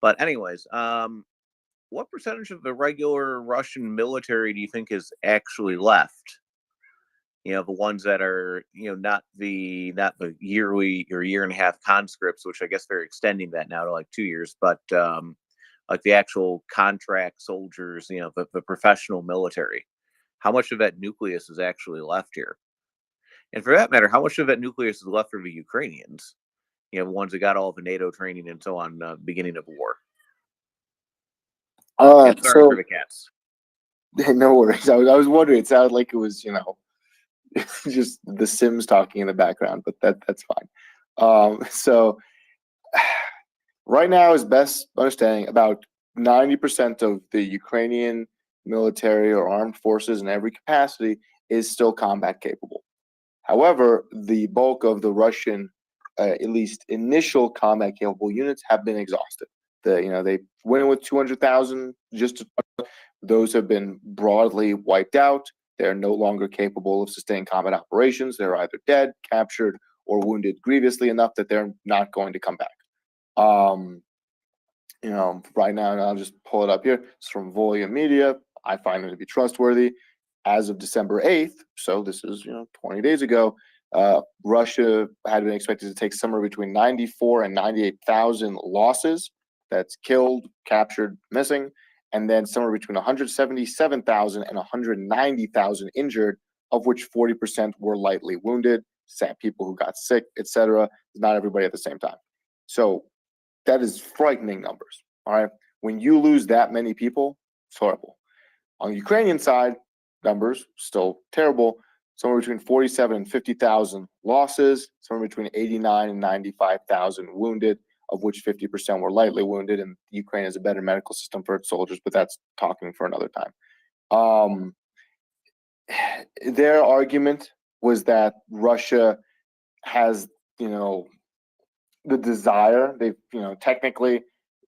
But anyways, what percentage of the regular Russian military do you think is actually left? The ones that are, not the yearly or year and a half conscripts, which I guess they're extending that now to like 2 years, but like the actual contract soldiers, the professional military. How much of that nucleus is actually left here? And for that matter, how much of that nucleus is left for the Ukrainians? The ones that got all the NATO training and so on, beginning of war. And sorry for So the cats. no worries. I was wondering. It sounded like it was, just the Sims talking in the background, but that's fine. So right now, is best understanding about 90% of the Ukrainian military or armed forces in every capacity is still combat capable. However, the bulk of the Russian, at least initial combat capable units, have been exhausted. They went in with 200,000. Those have been broadly wiped out. They're no longer capable of sustaining combat operations. They're either dead, captured, or wounded grievously enough that they're not going to come back. Right now, and I'll just pull it up here. It's from Volia Media. I find it to be trustworthy. As of December 8th, so this is 20 days ago, Russia had been expected to take somewhere between 94 and 98,000 losses. That's killed, captured, missing, and then somewhere between 177,000 and 190,000 injured, of which 40% were lightly wounded, people who got sick, etc. Not everybody at the same time. So that is frightening numbers. All right. When you lose that many people, it's horrible. On the Ukrainian side, numbers still terrible. Somewhere between 47 and 50,000 losses, somewhere between 89 and 95,000 wounded, of which 50% were lightly wounded. And Ukraine has a better medical system for its soldiers, but that's talking for another time. Their argument was that Russia has, the desire. Technically,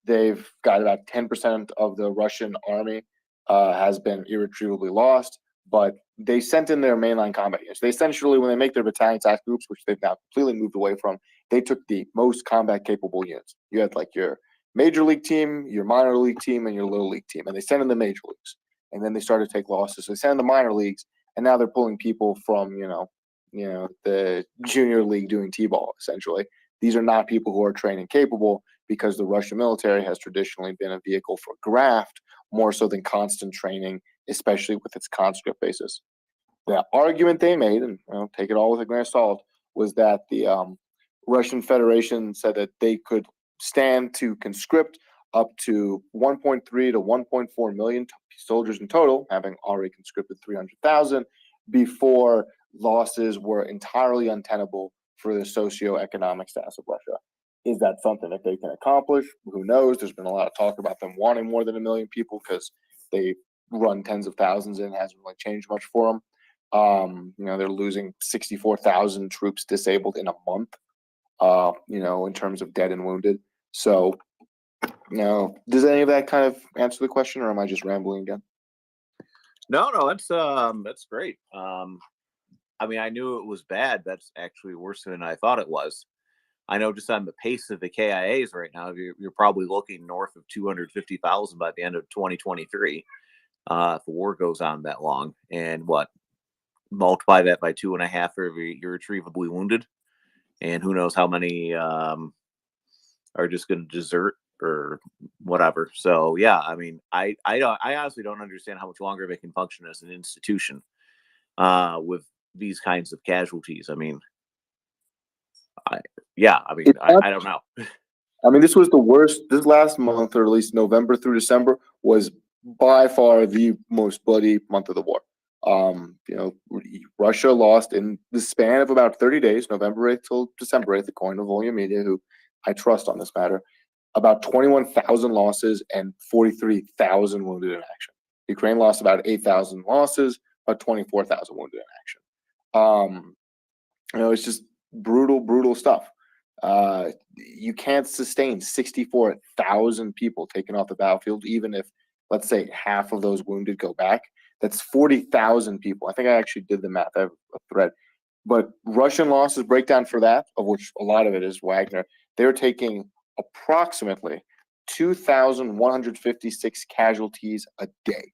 they've got about 10% of the Russian army has been irretrievably lost, but they sent in their mainline combat units. They essentially, when they make their battalion task groups, which they've now completely moved away from, they took the most combat capable units. You had like your major league team, your minor league team, and your little league team, and they sent in the major leagues. And then they started to take losses. So they sent in the minor leagues, and now they're pulling people from the junior league doing t-ball essentially. These are not people who are trained and capable, because the Russian military has traditionally been a vehicle for graft more so than constant training, especially with its conscript basis. The argument they made, and take it all with a grain of salt, was that the Russian Federation said that they could stand to conscript up to 1.3 to 1.4 million soldiers in total, having already conscripted 300,000, before losses were entirely untenable for the socioeconomic status of Russia. Is that something that they can accomplish? Who knows? There's been a lot of talk about them wanting more than 1 million people because they run tens of thousands and it hasn't really changed much for them. They're losing 64,000 troops disabled in a month, in terms of dead and wounded. So, does any of that kind of answer the question, or am I just rambling again? No, that's great. I knew it was bad. That's actually worse than I thought it was. I know just on the pace of the KIAs right now, you're probably looking north of 250,000 by the end of 2023. If the war goes on that long, and multiply that by 2.5 for every irretrievably wounded, and who knows how many are just going to desert or whatever. So yeah, I honestly don't understand how much longer they can function as an institution with these kinds of casualties. I don't know. This was the worst. This last month, or at least November through December, was by far the most bloody month of the war. Russia lost in the span of about 30 days, November 8th till December 8th, according to Volia Media, who I trust on this matter, about 21,000 losses and 43,000 wounded in action. Ukraine lost about 8,000 losses, about 24,000 wounded in action. It's just brutal stuff. You can't sustain 64,000 people taken off the battlefield, even if, let's say, half of those wounded go back. That's 40,000 people. I think I actually did the math. I have a thread. But Russian losses breakdown for that, of which a lot of it is Wagner, they're taking approximately 2,156 casualties a day.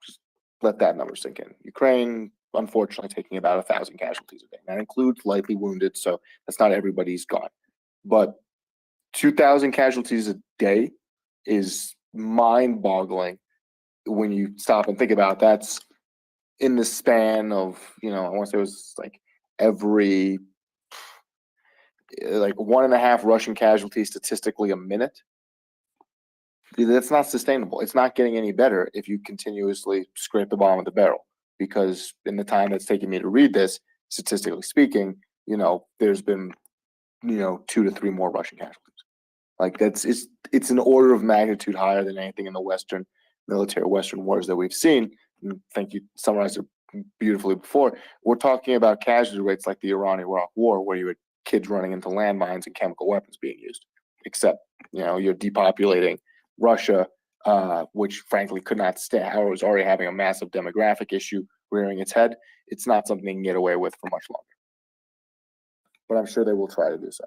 Just let that number sink in. Ukraine, unfortunately, taking about 1,000 casualties a day. That includes lightly wounded, so that's not everybody's gone. But 2,000 casualties a day is mind-boggling when you stop and think about it. That's in the span of, I want to say it was like every 1.5 Russian casualties statistically a minute. That's not sustainable. It's not getting any better if you continuously scrape the bottom of the barrel, because in the time that's taken me to read this, statistically speaking, there's been 2 to 3 more Russian casualties. Like it's an order of magnitude higher than anything in the Western military, Western wars that we've seen. And I think you summarized it beautifully before. We're talking about casualty rates like the Iran-Iraq War, where you had kids running into landmines and chemical weapons being used. Except, you're depopulating Russia, which frankly could not stand, or was already having a massive demographic issue rearing its head. It's not something they can get away with for much longer. But I'm sure they will try to do so.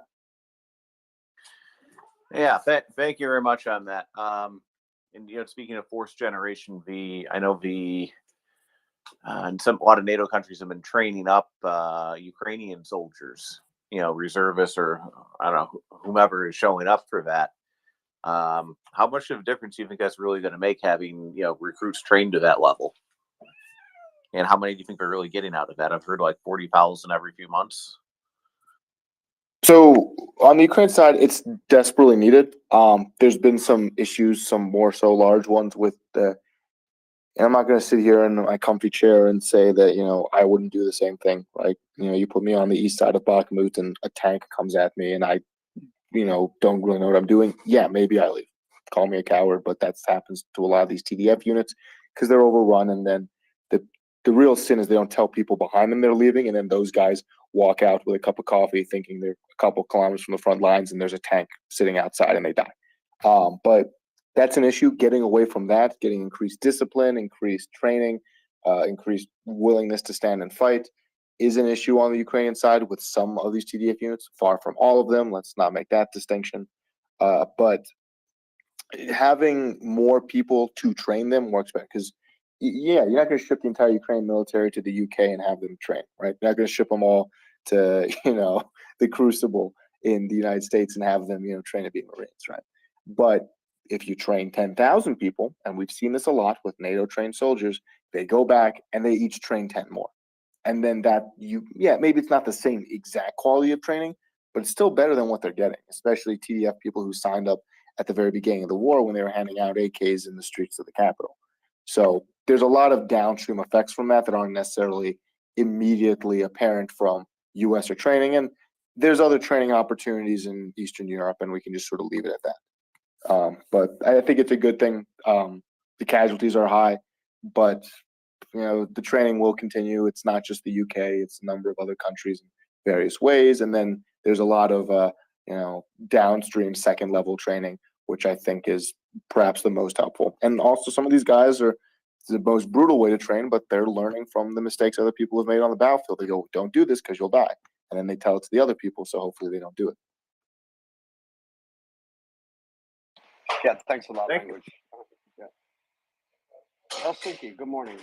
Yeah, thank you very much on that. And speaking of fourth generation V, I know V and a lot of NATO countries have been training up Ukrainian soldiers, reservists, or I don't know, whomever is showing up for that. How much of a difference do you think that's really going to make, having recruits trained to that level? And how many do you think are really getting out of that? I've heard like 40,000 every few months. So on the Ukraine side, it's desperately needed. There's been some issues, some more so large ones with and I'm not going to sit here in my comfy chair and say that, I wouldn't do the same thing. Like, you put me on the east side of Bakhmut and a tank comes at me and I, don't really know what I'm doing. Yeah, maybe I leave. Call me a coward, but that happens to a lot of these TDF units because they're overrun. And then the real sin is they don't tell people behind them they're leaving. And then those guys walk out with a cup of coffee thinking they're a couple kilometers from the front lines and there's a tank sitting outside and they die. But that's an issue. Getting away from that, getting increased discipline, increased training, increased willingness to stand and fight is an issue on the Ukrainian side with some of these TDF units. Far from all of them. Let's not make that distinction. But having more people to train them more expensive, because you're not going to ship the entire Ukraine military to the UK and have them train, right? You're not going to ship them all to, the Crucible in the United States and have them, train to be Marines, right? But if you train 10,000 people, and we've seen this a lot with NATO trained soldiers, they go back and they each train 10 more. And then maybe it's not the same exact quality of training, but it's still better than what they're getting, especially TDF people who signed up at the very beginning of the war when they were handing out AKs in the streets of the capital. So there's a lot of downstream effects from that aren't necessarily immediately apparent from US or training. And there's other training opportunities in Eastern Europe, and we can just sort of leave it at that. But I think it's a good thing. The casualties are high, but the training will continue. It's not just the UK; it's a number of other countries in various ways. And then there's a lot of downstream second level training, which I think is perhaps the most helpful. And also, some of these guys are the most brutal way to train, but they're learning from the mistakes other people have made on the battlefield. They go, "Don't do this because you'll die," and then they tell it to the other people, so hopefully they don't do it. Yeah, thanks a lot, Thank language. Yeah. Helsinki, good morning.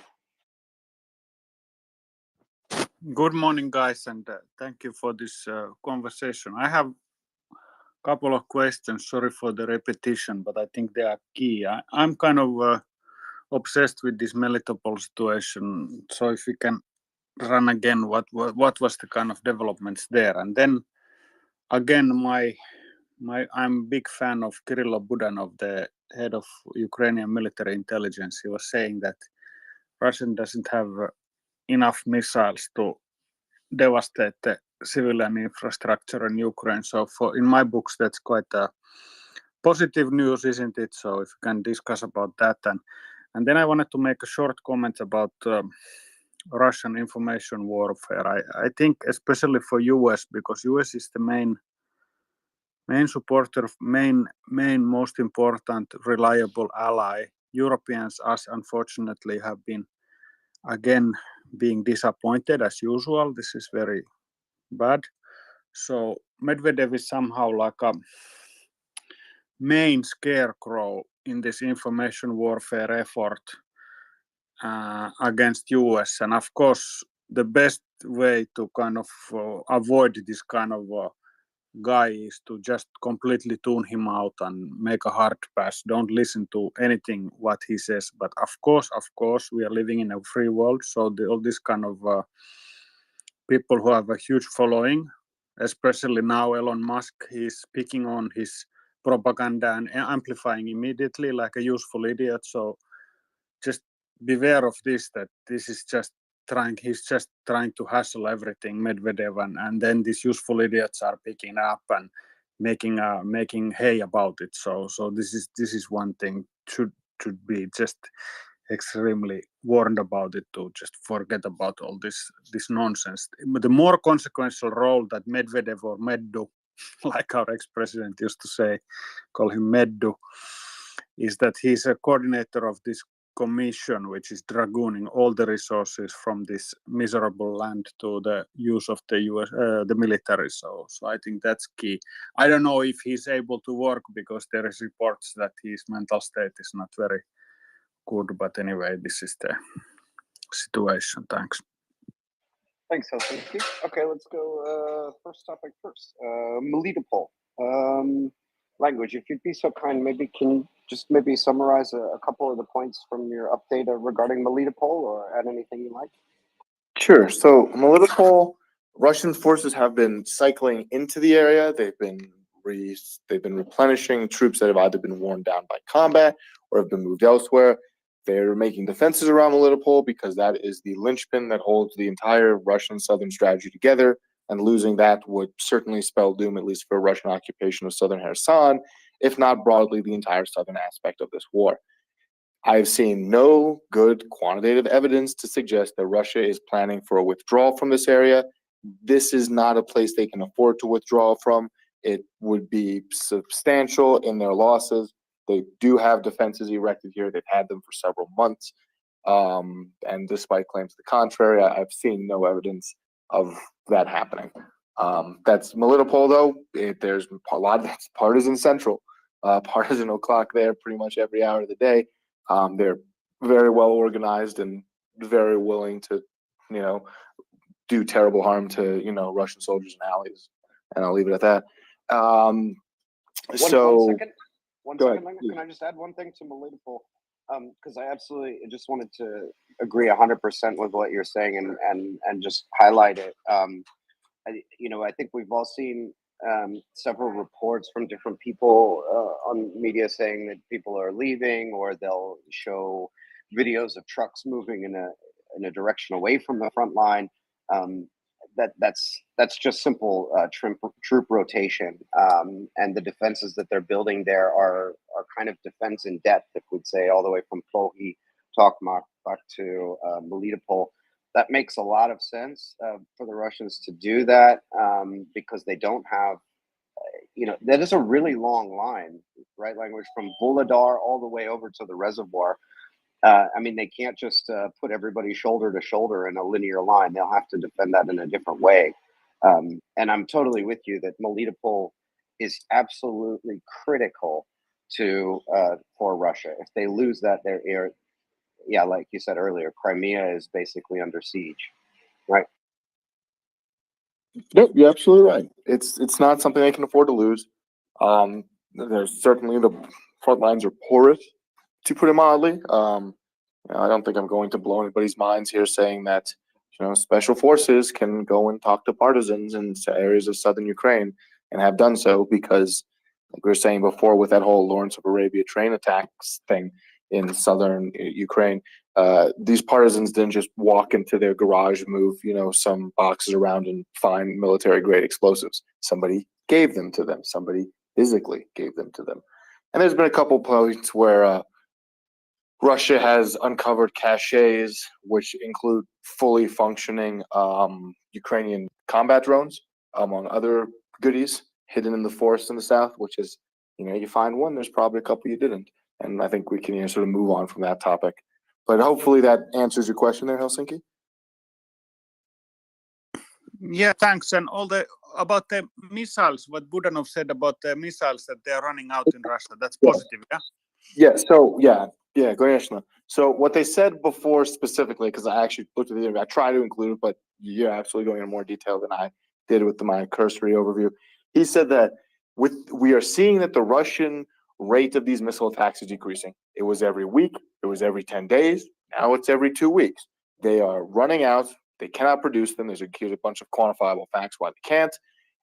Good morning, guys, and thank you for this conversation. I have a couple of questions. Sorry for the repetition, but I think they are key. I'm kind of obsessed with this Melitopol situation. So if we can run again, what was the kind of developments there? And then again, I'm a big fan of Kirilo Budanov, the head of Ukrainian military intelligence. He was saying that Russia doesn't have enough missiles to devastate the civilian infrastructure in Ukraine. So in my books, that's quite a positive news, isn't it? So if you can discuss about that. And then I wanted to make a short comment about Russian information warfare. I think especially for US, because US is the main supporter, main most important reliable ally. Europeans, us, unfortunately, have been again being disappointed as usual. This is very bad. So Medvedev is somehow like main scarecrow in this information warfare effort against US. And of course, the best way to kind of avoid this kind of guy is to just completely tune him out and make a hard pass. Don't listen to anything what he says. But of course, we are living in a free world. So all this kind of people who have a huge following, especially now Elon Musk, he's picking on his propaganda and amplifying immediately like a useful idiot. So just beware of this, that this is just he's just trying to hassle everything, Medvedev, and then these useful idiots are picking up and making hay about it. So this is one thing should be just extremely warned about it, to just forget about all this nonsense. The more consequential role that Medvedev or Meddu, like our ex-president used to say, call him Meddu, is that he's a coordinator of this commission, which is dragooning all the resources from this miserable land to the use of the US, the military. So I think that's key. I don't know if he's able to work, because there is reports that his mental state is not very good. But anyway, this is the situation. Thanks. Thanks, Helsinki. Okay, let's go first topic first. Melitopol. Language, if you'd be so kind, maybe can you just maybe summarize a couple of the points from your update regarding Melitopol, or add anything you like? Sure. So Melitopol, Russian forces have been cycling into the area. They've been replenishing troops that have either been worn down by combat or have been moved elsewhere. They're making defenses around Melitopol because that is the linchpin that holds the entire Russian southern strategy together. And losing that would certainly spell doom, at least for Russian occupation of southern Kherson, if not broadly the entire southern aspect of this war. I've seen no good quantitative evidence to suggest that Russia is planning for a withdrawal from this area. This is not a place they can afford to withdraw from. It would be substantial in their losses. They do have defenses erected here. They've had them for several months. And despite claims to the contrary, I've seen no evidence of that happening. That's Melitopol, though. There's a lot that's partisan central, partisan o'clock there pretty much every hour of the day. They're very well organized and very willing to, do terrible harm to, Russian soldiers and allies. And I'll leave it at that. One second, Lenka, can I just add one thing to Melitopol? Because I absolutely just wanted to agree 100% with what you're saying and just highlight it. I think we've all seen several reports from different people on media saying that people are leaving, or they'll show videos of trucks moving in a direction away from the front line. That's just simple troop rotation, and the defenses that they're building there are kind of defense in depth, if we'd say, all the way from Pohi, Tokmak back to Melitopol. That makes a lot of sense for the Russians to do that, because they don't have, that is a really long line, right? Language from Volodar all the way over to the reservoir. They can't just put everybody shoulder to shoulder in a linear line. They'll have to defend that in a different way. And I'm totally with you that Melitopol is absolutely critical for Russia. If they lose that, like you said earlier, Crimea is basically under siege, right? Nope, you're absolutely right. It's not something they can afford to lose. There's certainly the front lines are porous, to put it mildly. I don't think I'm going to blow anybody's minds here saying that special forces can go and talk to partisans in areas of southern Ukraine and have done so, because, like we were saying before, with that whole Lawrence of Arabia train attacks thing in southern Ukraine, these partisans didn't just walk into their garage, move some boxes around, and find military-grade explosives. Somebody gave them to them. Somebody physically gave them to them. And there's been a couple points where Russia has uncovered caches, which include fully functioning Ukrainian combat drones, among other goodies, hidden in the forest in the south, which is, you find one, there's probably a couple you didn't. And I think we can sort of move on from that topic. But hopefully that answers your question there, Helsinki. Yeah, thanks. And about the missiles, what Budanov said about the missiles that they are running out in Russia, that's positive, yeah? Yeah. So go ahead, Ashna. So what they said before specifically, because I actually looked at the interview, I tried to include it, but you're absolutely going into more detail than I did with my cursory overview. He said that we are seeing that the Russian rate of these missile attacks is decreasing. It was every week, it was every 10 days, now it's every 2 weeks. They are running out, they cannot produce them. Here's a bunch of quantifiable facts why they can't,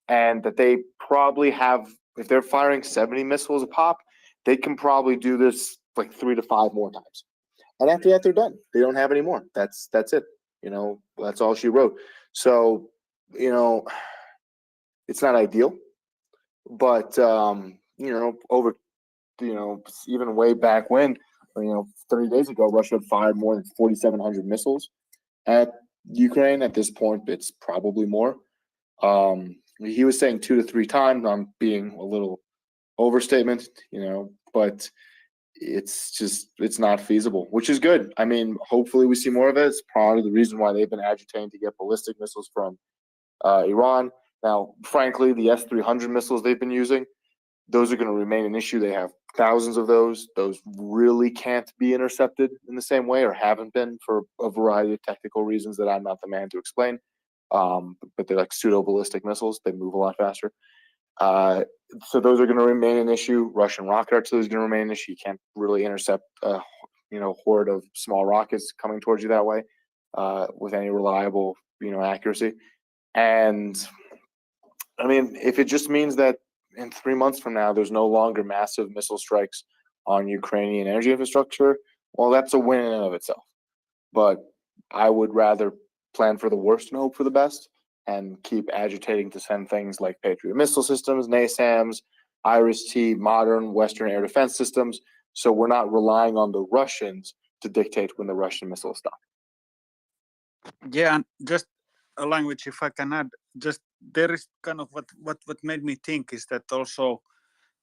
and that they probably have, if they're firing 70 missiles a pop, they can probably do this like 3 to 5 more times. And after that, they're done. They don't have any more. That's it. That's all she wrote. So, it's not ideal, but over, even way back when, 30 days ago, Russia had fired more than 4,700 missiles at Ukraine. At this point, it's probably more. He was saying 2 to 3 times. I'm being a little overstatement, but it's not feasible, which is good. I mean, hopefully we see more of it. It's part of the reason why they've been agitating to get ballistic missiles from Iran. Now, frankly, the S-300 missiles they've been using, those are going to remain an issue. They have thousands of those. Those really can't be intercepted in the same way, or haven't been, for a variety of technical reasons that I'm not the man to explain. But they're like pseudo-ballistic missiles. They move a lot faster. So those are going to remain an issue. Russian rocket artillery is going to remain an issue. You can't really intercept a horde of small rockets coming towards you that way with any reliable accuracy. And I mean, if it just means that in 3 months from now there's no longer massive missile strikes on Ukrainian energy infrastructure, well, that's a win in and of itself. But I would rather plan for the worst and hope for the best, and keep agitating to send things like Patriot missile systems, NASAMS, IRIS-T, modern Western air defense systems, so we're not relying on the Russians to dictate when the Russian missiles stop. Yeah, and just a language, if I can add, just there is kind of what made me think is that also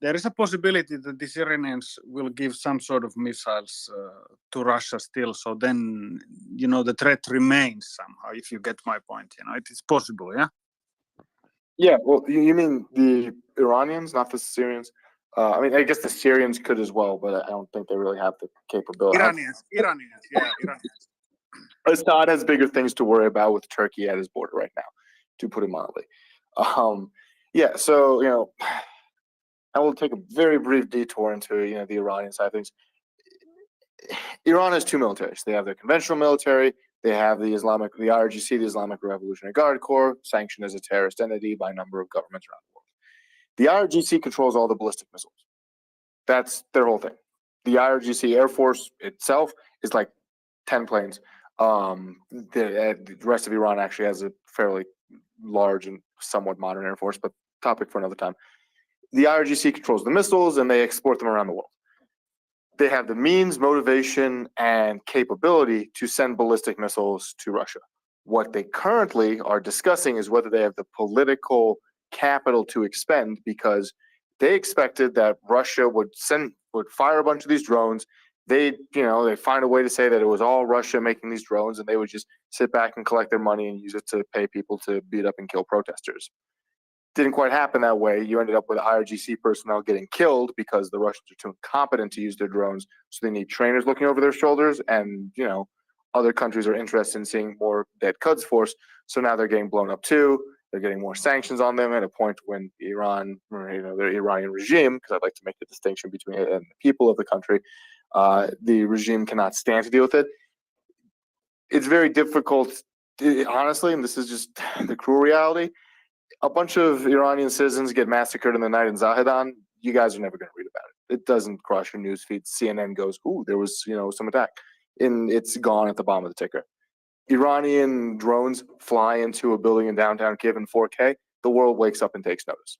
there is a possibility that the Iranians will give some sort of missiles to Russia still. So then, the threat remains somehow, if you get my point. It is possible, yeah? Yeah, well, you mean the Iranians, not the Syrians? I mean, I guess the Syrians could as well, but I don't think they really have the capability. Iranians, yeah, Iranians. Assad has bigger things to worry about with Turkey at his border right now, to put it mildly. Yeah, so, I will take a very brief detour into, the Iranian side of things. Iran has 2 militaries. They have their conventional military. They have the IRGC, the Islamic Revolutionary Guard Corps, sanctioned as a terrorist entity by a number of governments around the world. The IRGC controls all the ballistic missiles. That's their whole thing. The IRGC Air Force itself is like 10 planes. The rest of Iran actually has a fairly large and somewhat modern Air Force, but topic for another time. The IRGC controls the missiles, and they export them around the world. They have the means, motivation, and capability to send ballistic missiles to Russia. What they currently are discussing is whether they have the political capital to expend, because they expected that Russia would fire a bunch of these drones. They find a way to say that it was all Russia making these drones, and they would just sit back and collect their money and use it to pay people to beat up and kill protesters. Didn't quite happen that way. You ended up with IRGC personnel getting killed because the Russians are too incompetent to use their drones, so they need trainers looking over their shoulders, and other countries are interested in seeing more dead Quds Force, so now they're getting blown up too. They're getting more sanctions on them at a point when Iran, their Iranian regime, because I'd like to make the distinction between it and the people of the country, the regime cannot stand to deal with it. It's very difficult, honestly, and this is just the cruel reality. A bunch of Iranian citizens get massacred in the night in Zahedan. You guys are never going to read about it. It doesn't cross your news feed. CNN goes, "Ooh, there was some attack," and it's gone at the bottom of the ticker. Iranian drones fly into a building in downtown Kiev in 4K. The world wakes up and takes notice.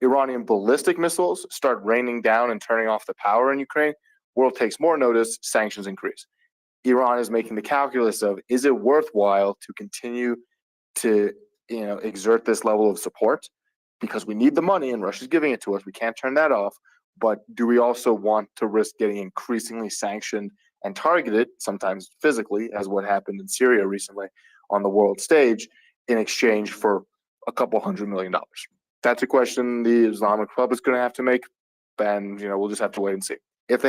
Iranian ballistic missiles start raining down and turning off the power in Ukraine. World takes more notice. Sanctions increase. Iran is making the calculus of, is it worthwhile to continue to exert this level of support, because we need the money and Russia's giving it to us. We can't turn that off. But do we also want to risk getting increasingly sanctioned and targeted, sometimes physically, as what happened in Syria recently on the world stage, in exchange for a couple $100 million? That's a question the Islamic Republic's going to have to make, and we'll just have to wait and see. If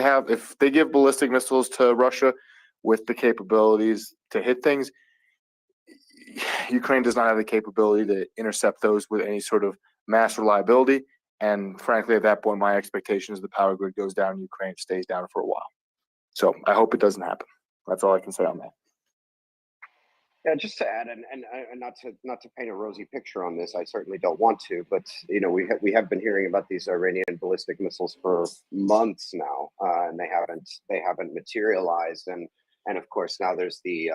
they give ballistic missiles to Russia with the capabilities to hit things, Ukraine does not have the capability to intercept those with any sort of mass reliability. And frankly, at that point, my expectation is the power grid goes down, Ukraine stays down for a while. So I hope it doesn't happen. That's all I can say on that. Yeah, just to add, and not to paint a rosy picture on this, I certainly don't want to, but we have been hearing about these Iranian ballistic missiles for months now, and they haven't materialized, and of course now there's the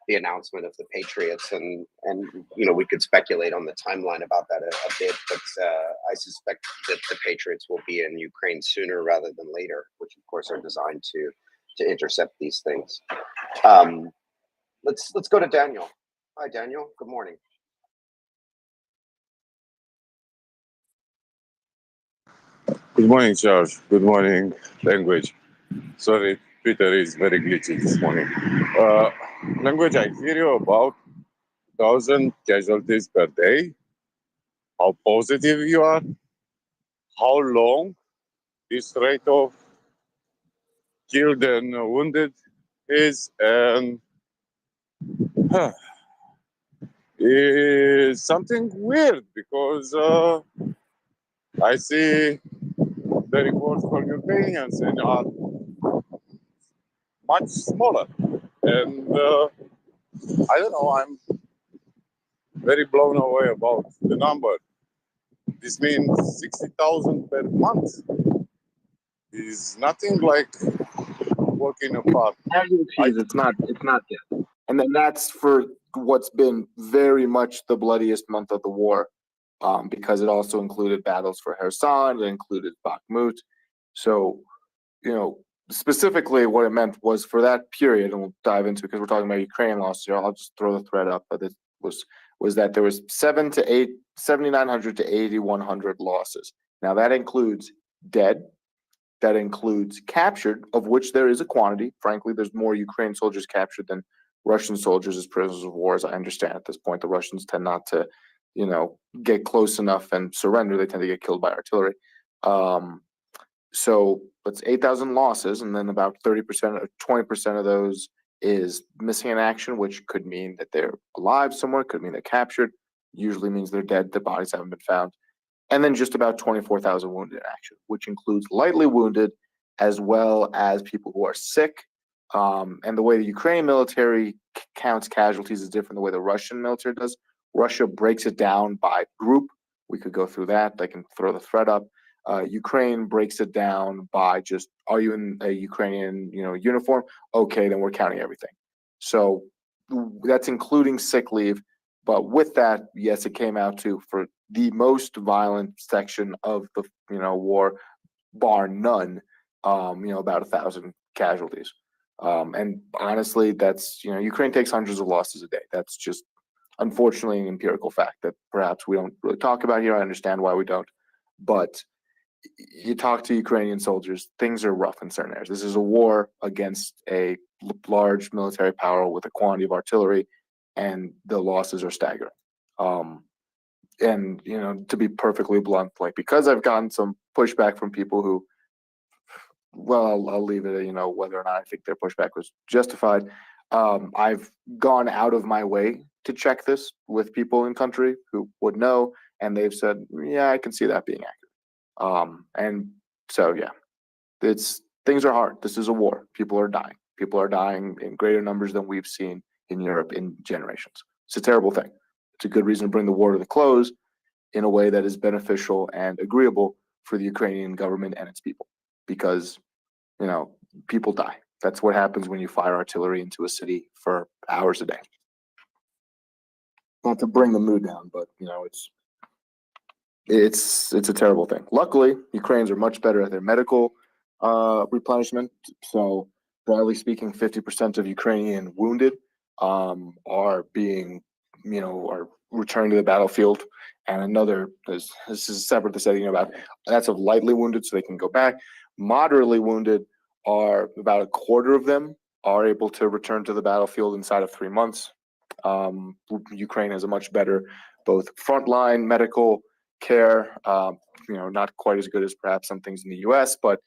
announcement of the Patriots, and we could speculate on the timeline about that a bit, but I suspect that the Patriots will be in Ukraine sooner rather than later, which of course are designed to intercept these things. Let's go to Daniel. Hi, Daniel. Good morning. Good morning, George. Good morning, language. Sorry, Twitter is very glitchy this morning. Language, I hear you about 1,000 casualties per day. How positive you are? How long this rate of killed and wounded is? And is something weird because I see the reports from Ukrainians and are much smaller. And I don't know, I'm very blown away about the number. This means 60,000 per month is nothing like working apart. It's not yet. And then that's for what's been very much the bloodiest month of the war, because it also included battles for Kherson, it included Bakhmut. So, specifically what it meant was for that period, and we'll dive into it because we're talking about Ukrainian losses here. I'll just throw the thread up, but it was that there was 7,900 to 8,100 losses. Now that includes dead, that includes captured, of which there is a quantity. Frankly, there's more Ukrainian soldiers captured than Russian soldiers as prisoners of war. As I understand at this point, the Russians tend not to, get close enough and surrender. They tend to get killed by artillery. So that's 8,000 losses, and then about 30% or 20% of those is missing in action, which could mean that they're alive somewhere, could mean they're captured, usually means they're dead, the bodies haven't been found. And then just about 24,000 wounded in action, which includes lightly wounded as well as people who are sick. And the way the Ukrainian military counts casualties is different than the way the Russian military does. Russia breaks it down by group. We could go through that. I can throw the thread up. Ukraine breaks it down by just, are you in a Ukrainian, uniform? Okay, then we're counting everything. So that's including sick leave. But with that, yes, it came out to, for the most violent section of the, war, bar none, about 1,000 casualties. And honestly, that's, Ukraine takes hundreds of losses a day. That's just, unfortunately, an empirical fact that perhaps we don't really talk about here. I understand why we don't. But you talk to Ukrainian soldiers, things are rough in certain areas. This is a war against a large military power with a quantity of artillery, and the losses are staggering. And, to be perfectly blunt, because I've gotten some pushback from people who, well, I'll leave it at, whether or not I think their pushback was justified. I've gone out of my way to check this with people in country who would know, and they've said, yeah, I can see that being accurate. And so, yeah, things are hard. This is a war. People are dying. People are dying in greater numbers than we've seen in Europe in generations. It's a terrible thing. It's a good reason to bring the war to the close in a way that is beneficial and agreeable for the Ukrainian government and its people, because, people die. That's what happens when you fire artillery into a city for hours a day. Not to bring the mood down, but, it's a terrible thing. Luckily, Ukrainians are much better at their medical replenishment. So broadly speaking, 50% of Ukrainian wounded are being, are returned to the battlefield. And another, this is separate to say, about that's of lightly wounded, so they can go back. Moderately wounded are about a quarter of them are able to return to the battlefield inside of 3 months. Ukraine has a much better both frontline medical care, not quite as good as perhaps some things in the US, but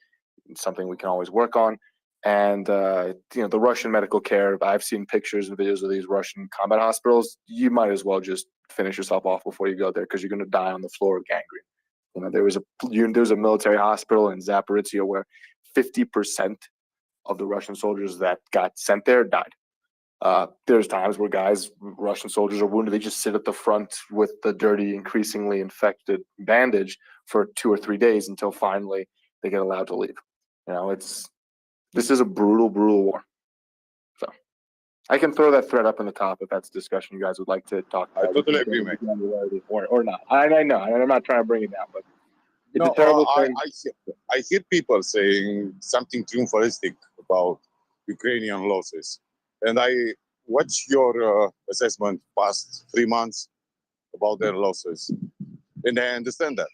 something we can always work on. And, the Russian medical care, I've seen pictures and videos of these Russian combat hospitals. You might as well just finish yourself off before you go there because you're going to die on the floor of gangrene. There was a military hospital in Zaporizhia where 50% of the Russian soldiers that got sent there died. There's times where Russian soldiers are wounded. They just sit at the front with the dirty, increasingly infected bandage for 2 or 3 days until finally they get allowed to leave. This is a brutal, brutal war. So I can throw that thread up in the top if that's a discussion you guys would like to talk about. I totally agree, mate. Or not. I know, and I'm not trying to bring it down, but it's No, a terrible thing. I hear people saying something triumphalistic about Ukrainian losses, and I watch your assessment past 3 months about their losses, and I understand that.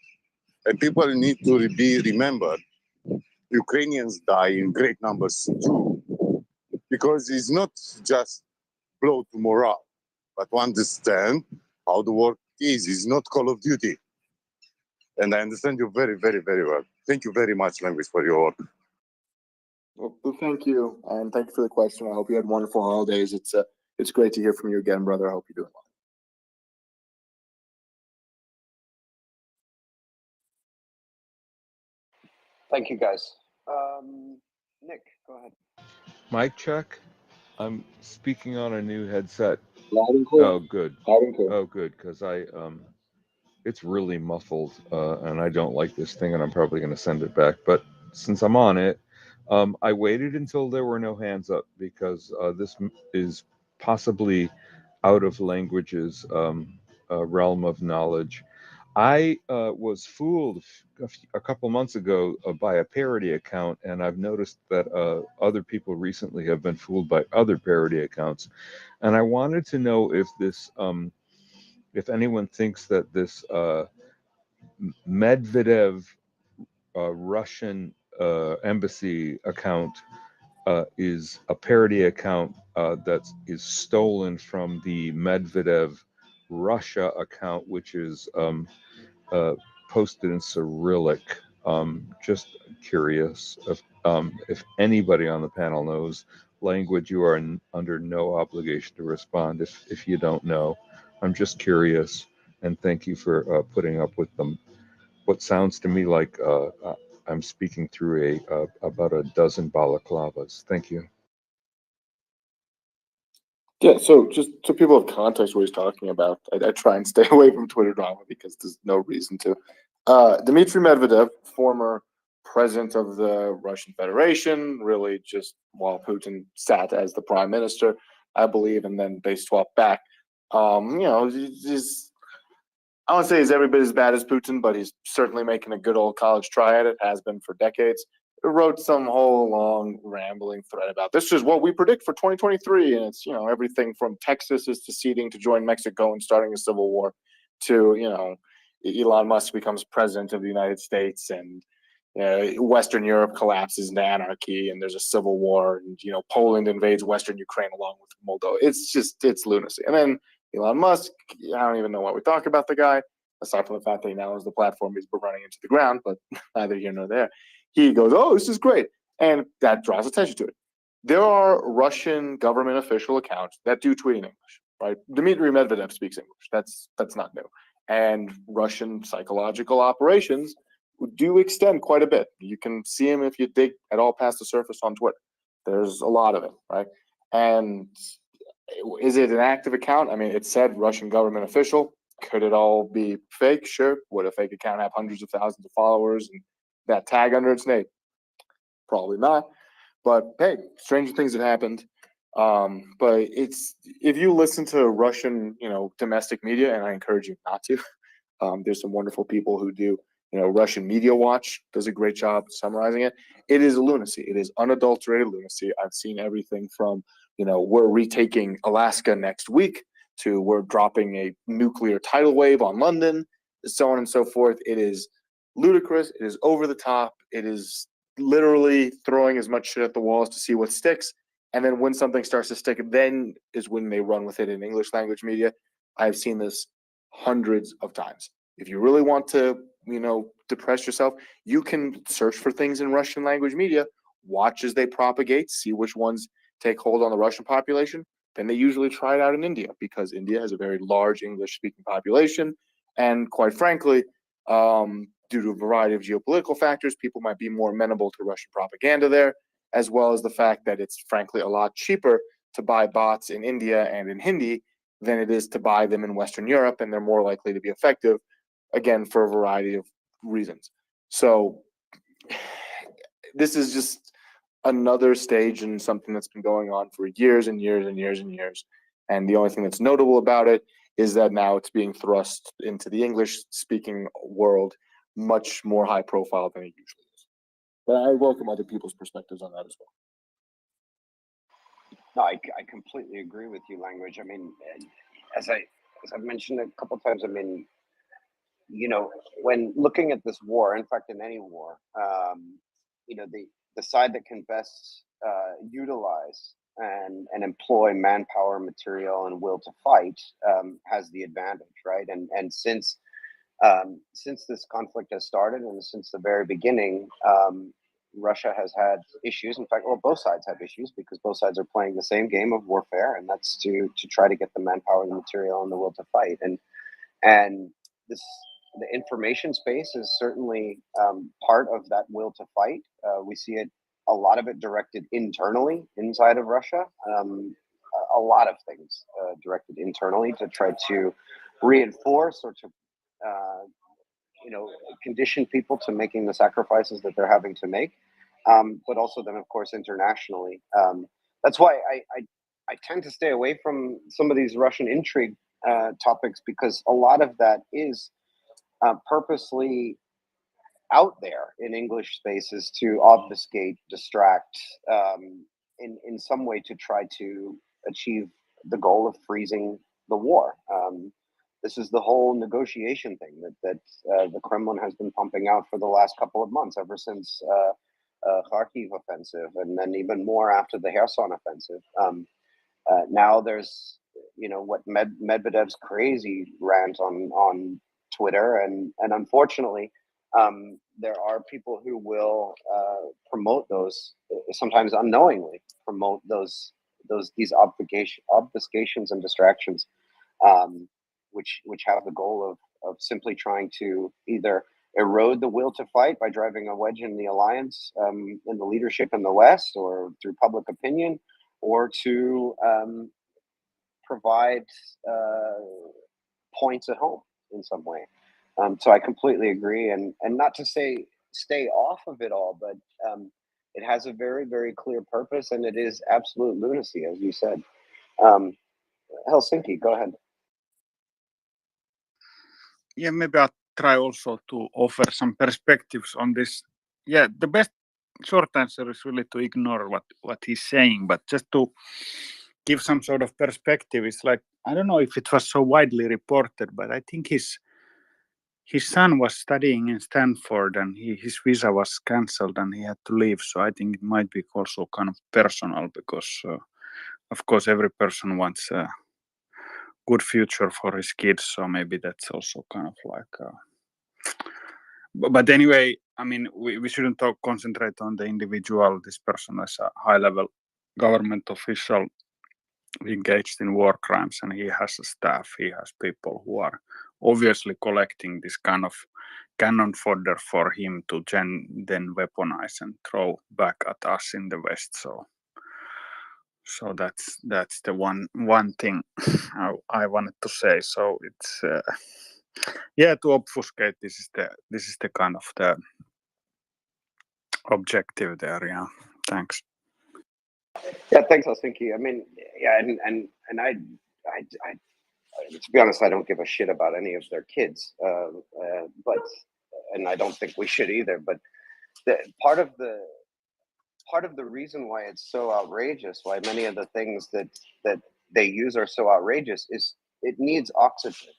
And people need to be remembered. Ukrainians die in great numbers too, because it's not just blow to morale, but to understand how the work is. It's not Call of Duty. And I understand you very, very, very well. Thank you very much, Language, for your work. Well, thank you, and thank you for the question. I hope you had wonderful holidays. It's great to hear from you again, brother. I hope you're doing well. Thank you, guys. Nick, go ahead. Mic check. I'm speaking on a new headset. Loud and clear. Oh, good. Loud and clear. Oh, good, because it's really muffled, and I don't like this thing, and I'm probably going to send it back. But since I'm on it, I waited until there were no hands up because this is possibly out of Language's realm of knowledge. I was fooled a couple months ago by a parody account, and I've noticed that other people recently have been fooled by other parody accounts. And I wanted to know if this, if anyone thinks that this Medvedev Russian embassy account is a parody account that is stolen from the Medvedev Russia account, which is posted in Cyrillic. Just curious if anybody on the panel knows. Language, you are under no obligation to respond if you don't know. I'm just curious, and thank you for putting up with them. What sounds to me like I'm speaking through about a dozen balaclavas. Thank you. Yeah, so just so people have context what he's talking about, I try and stay away from Twitter drama because there's no reason to. Dmitry Medvedev, former president of the Russian Federation, really just while Putin sat as the prime minister, I believe, and then they swapped back. He's, I won't say he's every bit as bad as Putin, but he's certainly making a good old college try at it, has been for decades. Wrote some whole long rambling thread about this is what we predict for 2023, and it's everything from Texas is seceding to join Mexico and starting a civil war, to Elon Musk becomes president of the United States, and Western Europe collapses into anarchy, and there's a civil war, and Poland invades Western Ukraine along with Moldova. It's lunacy. And then Elon Musk, I don't even know what we talk about the guy, aside from the fact that he now has the platform he's running into the ground, but neither here nor there. He goes, oh, this is great. And that draws attention to it. There are Russian government official accounts that do tweet in English, right? Dmitry Medvedev speaks English. That's not new. And Russian psychological operations do extend quite a bit. You can see him if you dig at all past the surface on Twitter. There's a lot of it, right? And is it an active account? I mean, it said Russian government official. Could it all be fake? Sure. Would a fake account have hundreds of thousands of followers and that tag under its name? Probably not. But hey, stranger things have happened. But if you listen to Russian, domestic media, and I encourage you not to. There's some wonderful people who do. Russian Media Watch does a great job summarizing it. It is a lunacy. It is unadulterated lunacy. I've seen everything from, we're retaking Alaska next week to we're dropping a nuclear tidal wave on London, so on and so forth. It is ludicrous. It is over the top. It is literally throwing as much shit at the walls to see what sticks. And then when something starts to stick, then is when they run with it in English language media. I've seen this hundreds of times. If you really want to, depress yourself, you can search for things in Russian language media, watch as they propagate, see which ones take hold on the Russian population. Then they usually try it out in India because India has a very large English-speaking population. And quite frankly, due to a variety of geopolitical factors, people might be more amenable to Russian propaganda there, as well as the fact that it's frankly a lot cheaper to buy bots in India and in Hindi than it is to buy them in Western Europe, and they're more likely to be effective, again, for a variety of reasons. So this is just another stage in something that's been going on for years and years and years and years. And the only thing that's notable about it is that now it's being thrust into the English-speaking world much more high profile than it usually is. But I welcome other people's perspectives on that as well. No, I completely agree with you, Language. I mean, as I've mentioned a couple of times, I mean, when looking at this war, in fact, in any war, the side that can best utilize and employ manpower, material, and will to fight has the advantage, right? And since this conflict has started, and since the very beginning, Russia has had issues. In fact, well, both sides have issues because both sides are playing the same game of warfare, and that's to try to get the manpower, the material, and the will to fight. And the information space is certainly part of that will to fight. We see it, a lot of it directed internally inside of Russia. A lot of things directed internally to try to reinforce or to condition people to making the sacrifices that they're having to make. But also then, of course, internationally. That's why I tend to stay away from some of these Russian intrigue topics, because a lot of that is purposely out there in English spaces to obfuscate, distract, in some way to try to achieve the goal of freezing the war. This is the whole negotiation thing that the Kremlin has been pumping out for the last couple of months, ever since Kharkiv offensive, and then even more after the Kherson offensive. Now there's what Medvedev's crazy rant on Twitter, and unfortunately, there are people who will promote those, sometimes unknowingly promote these obfuscations and distractions, which have the goal of simply trying to either erode the will to fight by driving a wedge in the alliance, in the leadership in the West, or through public opinion, or to provide points at home in some way. So I completely agree, and not to say stay off of it all, but it has a very, very clear purpose, and it is absolute lunacy, as you said. Helsinki, go ahead. Yeah, maybe I'll try also to offer some perspectives on this. Yeah, the best short answer is really to ignore what he's saying, but just to give some sort of perspective, it's like, I don't know if it was so widely reported, but I think his son was studying in Stanford, and his visa was cancelled and he had to leave. So I think it might be also kind of personal, because of course every person wants a good future for his kids. So maybe that's also kind of like but anyway, I mean, we shouldn't concentrate on the individual. This person is a high-level government official engaged in war crimes, and he has a staff. He has people who are obviously collecting this kind of cannon fodder for him to then weaponize and throw back at us in the West. So that's the one thing I wanted to say. So it's to obfuscate. This is the kind of the objective there. Yeah, thanks. Yeah, thanks, Helsinki. I mean, yeah, and I to be honest, I don't give a shit about any of their kids, but and I don't think we should either. But part of the reason why it's so outrageous, why many of the things that they use are so outrageous, is it needs oxygen,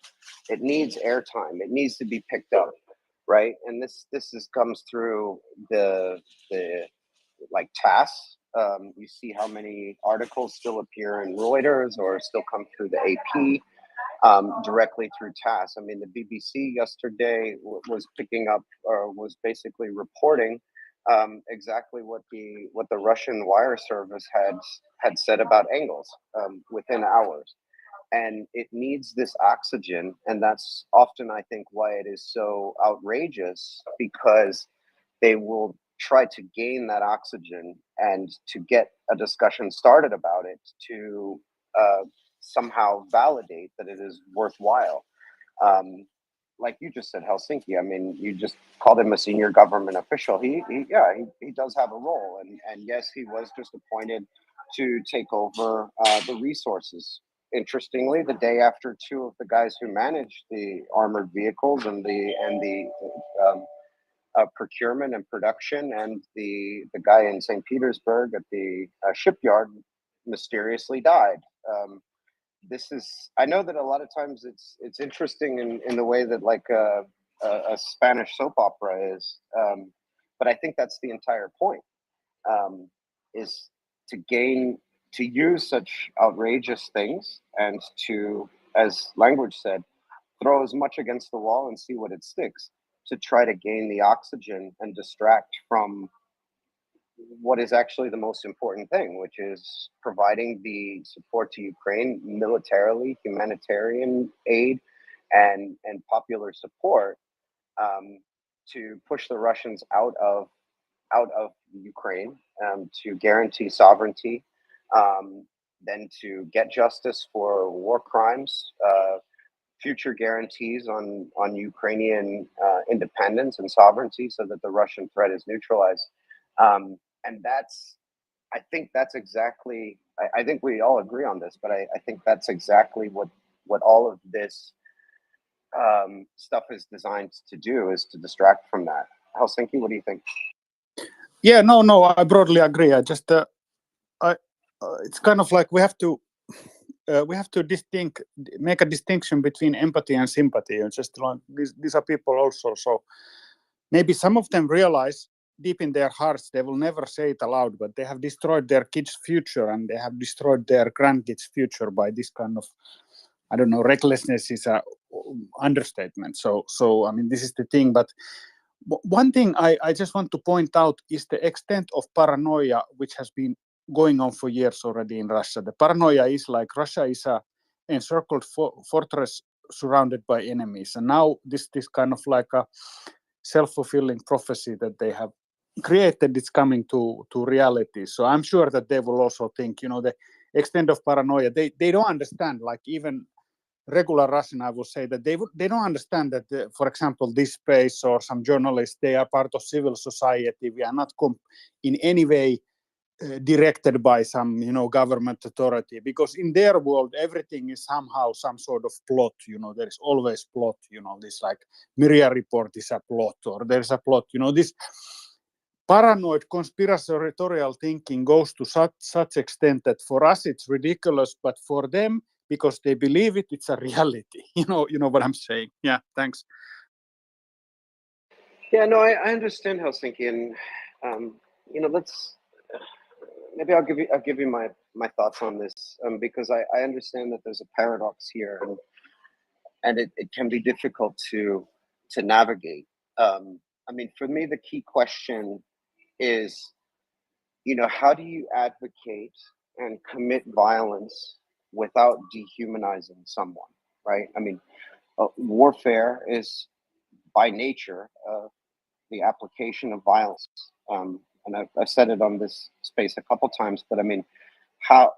it needs airtime, it needs to be picked up, right? And this comes through the like TASS You see how many articles still appear in Reuters or still come through the AP directly through TASS. I mean, the BBC yesterday was picking up or was basically reporting exactly what the Russian wire service had said about Engels within hours. And it needs this oxygen, and that's often, I think, why it is so outrageous, because they will try to gain that oxygen and to get a discussion started about it to somehow validate that it is worthwhile. Like you just said, Helsinki. I mean, you just called him a senior government official. He does have a role, and yes, he was just appointed to take over the resources. Interestingly, the day after two of the guys who managed the armored vehicles and the procurement and production, and the guy in St. Petersburg at the shipyard mysteriously died. This is, I know that a lot of times it's interesting in the way that like a Spanish soap opera is, but I think that's the entire point, is to use such outrageous things and to, as language said, throw as much against the wall and see what it sticks, to try to gain the oxygen and distract from what is actually the most important thing, which is providing the support to Ukraine militarily, humanitarian aid, and popular support, to push the Russians out of Ukraine, to guarantee sovereignty, then to get justice for war crimes, future guarantees on Ukrainian independence and sovereignty, so that the Russian threat is neutralized. And I think that's exactly, I think we all agree on this, but I think that's exactly what all of this stuff is designed to do, is to distract from that. Helsinki, what do you think? Yeah, no, I broadly agree. I just, it's kind of like we have to make a distinction between empathy and sympathy. And just like these are people also. So maybe some of them realize deep in their hearts they will never say it aloud, but they have destroyed their kids' future and they have destroyed their grandkids' future by this kind of, I don't know, recklessness is a understatement. So I mean, this is the thing. But one thing I just want to point out is the extent of paranoia which has been going on for years already in Russia. The paranoia is like Russia is a encircled fortress surrounded by enemies, and now this kind of like a self-fulfilling prophecy that they have created is coming to reality. So I'm sure that they will also think, the extent of paranoia. They don't understand. Like even regular Russian, I will say that they don't understand that, for example, this space or some journalists, they are part of civil society. We are not in any way directed by some, government authority, because in their world, everything is somehow some sort of plot. There is always plot. This like MriyaReport is a plot, or there's a plot. This paranoid conspiratorial thinking goes to such extent that for us it's ridiculous, but for them, because they believe it, it's a reality. You know what I'm saying? Yeah, thanks. Yeah, no, I understand, Helsinki, and let's maybe I'll give you my thoughts on this, because I understand that there's a paradox here, and it can be difficult to navigate. I mean, for me, the key question is, how do you advocate and commit violence without dehumanizing someone, right? I mean, warfare is by nature the application of violence. And I've said it on this space a couple times, but I mean, how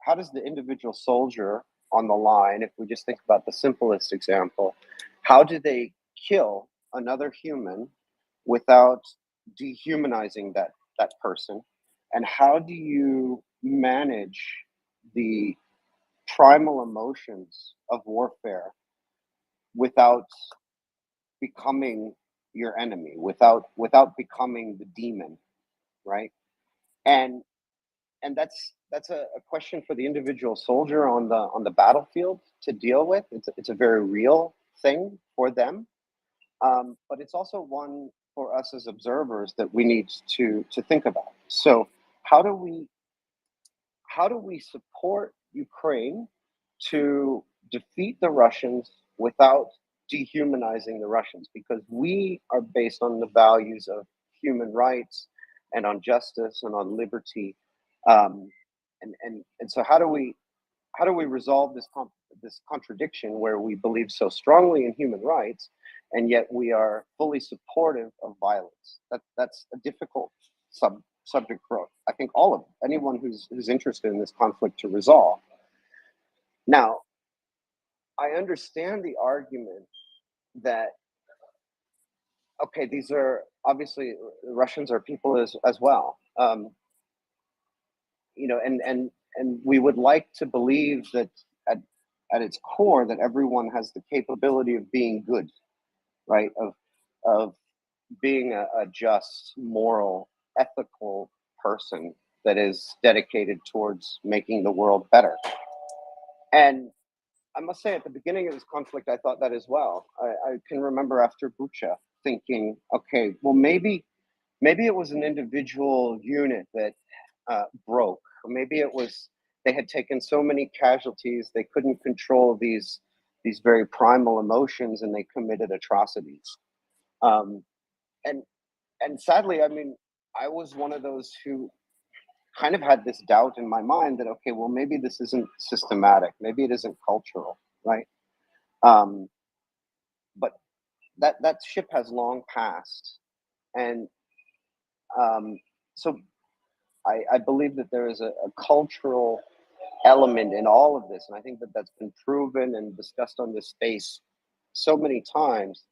does the individual soldier on the line, if we just think about the simplest example, how do they kill another human without dehumanizing that person? And how do you manage the primal emotions of warfare without becoming your enemy, without becoming the demon, right? And that's a question for the individual soldier on the battlefield to deal with. It's a very real thing for them, but it's also one for us as observers that we need to think about. So how do we support Ukraine to defeat the Russians without dehumanizing the Russians? Because we are based on the values of human rights and on justice and on liberty. And so how do we resolve this contradiction where we believe so strongly in human rights and yet we are fully supportive of violence? That's a difficult subject for, I think, all of anyone who's interested in this conflict to resolve. Now, I understand the argument that, okay, these are obviously, Russians are people as well, and we would like to believe that at its core that everyone has the capability of being good, right? Of being a just, moral, ethical person that is dedicated towards making the world better. And I must say, at the beginning of this conflict, I thought that as well. I can remember after Bucha thinking, okay, well, maybe it was an individual unit that broke, or maybe it was they had taken so many casualties they couldn't control these very primal emotions, and they committed atrocities. And sadly, I mean, I was one of those who kind of had this doubt in my mind that, okay, well, maybe this isn't systematic, maybe it isn't cultural, right? But that ship has long passed, and so I believe that there is a cultural element in all of this, and I think that that's been proven and discussed on this space so many times.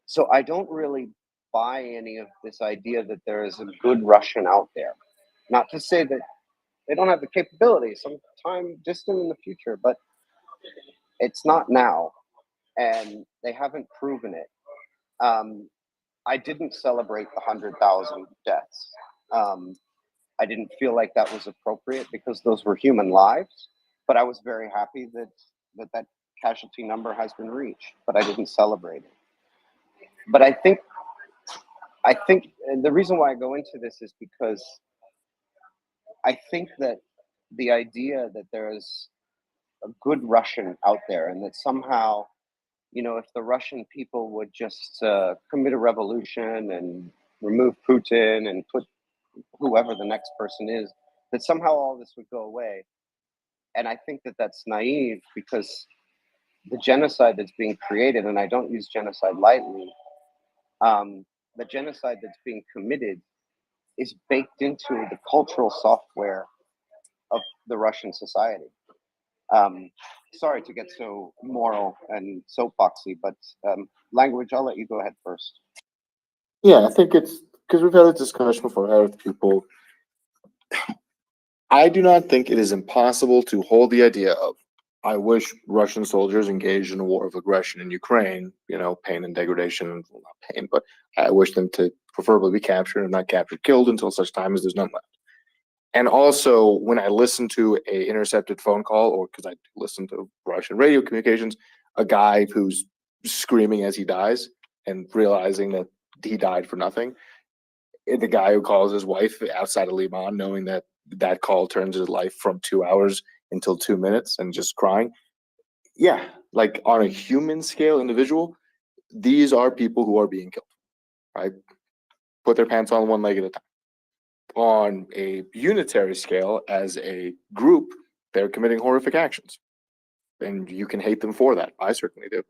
So I don't really buy any of this idea that there is a good Russian out there. Not to say that they don't have the capability sometime distant in the future, but it's not now, and they haven't proven it. I didn't celebrate the 100,000 deaths. I didn't feel like that was appropriate because those were human lives, but I was very happy that casualty number has been reached, but I didn't celebrate it. But I think and the reason why I go into this is because I think that the idea that there is a good Russian out there, and that somehow, if the Russian people would just commit a revolution and remove Putin and put whoever the next person is, that somehow all this would go away. And I think that that's naive, because the genocide that's being created, and I don't use genocide lightly, the genocide that's being committed is baked into the cultural software of the Russian society. Sorry to get so moral and soapboxy, but language, I'll let you go ahead first. Yeah, I think it's because we've had this discussion before. I had with people. I do not think it is impossible to hold the idea of, I wish Russian soldiers engaged in a war of aggression in Ukraine, pain and degradation, well, not pain, but I wish them to preferably be captured and not captured, killed until such time as there's none left. And also, when I listen to a intercepted phone call, or because I listen to Russian radio communications, a guy who's screaming as he dies and realizing that he died for nothing, the guy who calls his wife outside of Liman, knowing that that call turns his life from 2 hours until 2 minutes, and just crying. Yeah, like on a human scale, individual, these are people who are being killed, right? Put their pants on one leg at a time. On a unitary scale, as a group, they're committing horrific actions, and you can hate them for that. I certainly do.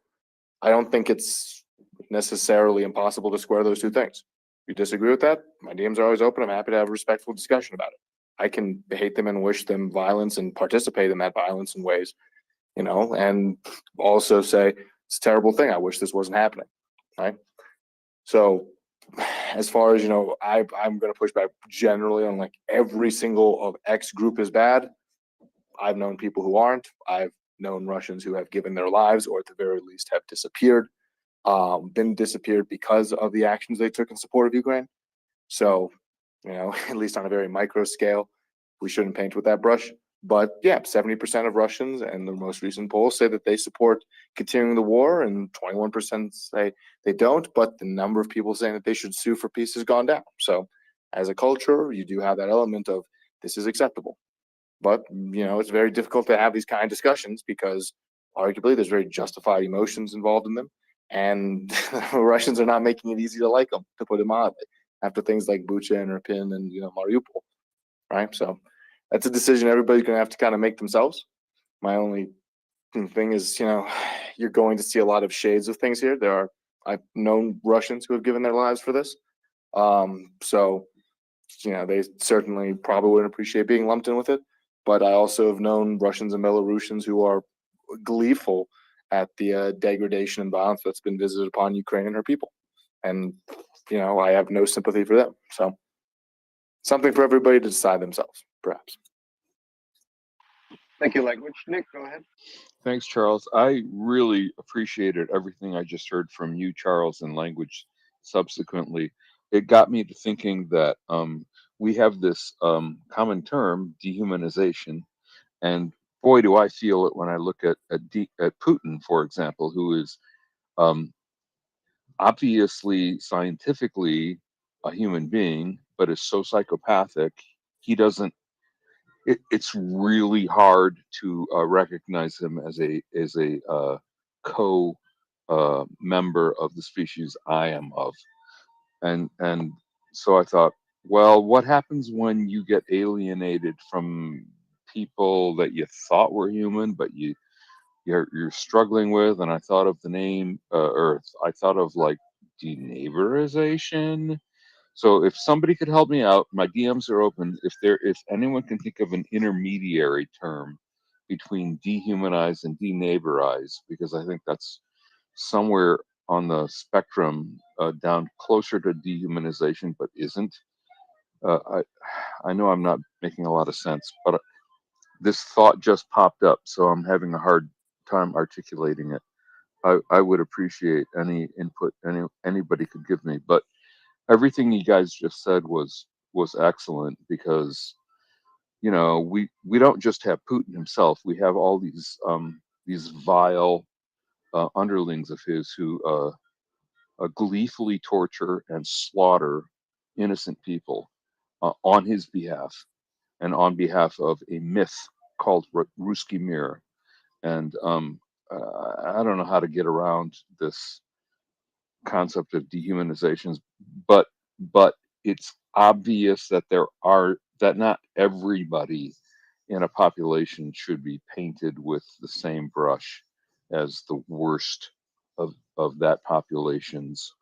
I don't think it's necessarily impossible to square those two things. If you disagree with that, my DMs are always open. I'm happy to have a respectful discussion about it. I can hate them and wish them violence and participate in that violence in ways, and also say it's a terrible thing. I wish this wasn't happening, right? So as far as, I'm going to push back generally on like every single of X group is bad. I've known people who aren't. I've known Russians who have given their lives, or at the very least have disappeared, been disappeared because of the actions they took in support of Ukraine. So, at least on a very micro scale, we shouldn't paint with that brush. But yeah, 70% of Russians and the most recent polls say that they support continuing the war, and 21% say they don't. But the number of people saying that they should sue for peace has gone down. So as a culture, you do have that element of this is acceptable. But it's very difficult to have these kind of discussions because arguably there's very justified emotions involved in them, and Russians are not making it easy to like them, to put it mildly, after things like Bucha and Irpin and Mariupol, right? So that's a decision everybody's going to have to kind of make themselves. My only thing is, you're going to see a lot of shades of things here. I've known Russians who have given their lives for this, so they certainly probably wouldn't appreciate being lumped in with it. But I also have known Russians and Belarusians who are gleeful at the degradation and violence that's been visited upon Ukraine and her people. And, I have no sympathy for them. So something for everybody to decide themselves, perhaps. Thank you, Language. Nick, go ahead. Thanks, Charles. I really appreciated everything I just heard from you, Charles, and Language subsequently. It got me to thinking that we have this common term, dehumanization, and boy, do I feel it when I look at Putin, for example, who is obviously scientifically a human being, but is so psychopathic, he doesn't. It's really hard to recognize him as a co member of the species I am of, and so I thought, well, what happens when you get alienated from people that you thought were human, but you're struggling with? And I thought of the name, or I thought of like deneighborization. So if somebody could help me out, my DMs are open. If anyone can think of an intermediary term between dehumanize and deneighborize, because I think that's somewhere on the spectrum, down closer to dehumanization, but isn't. I know I'm not making a lot of sense, but this thought just popped up, so I'm having a hard time articulating it. I would appreciate any input anybody could give me, but everything you guys just said was excellent, because we don't just have Putin himself. We have all these vile underlings of his who gleefully torture and slaughter innocent people on his behalf and on behalf of a myth called Ruski Mir. And I don't know how to get around this concept of dehumanizations, but it's obvious that that not everybody in a population should be painted with the same brush as the worst of that population's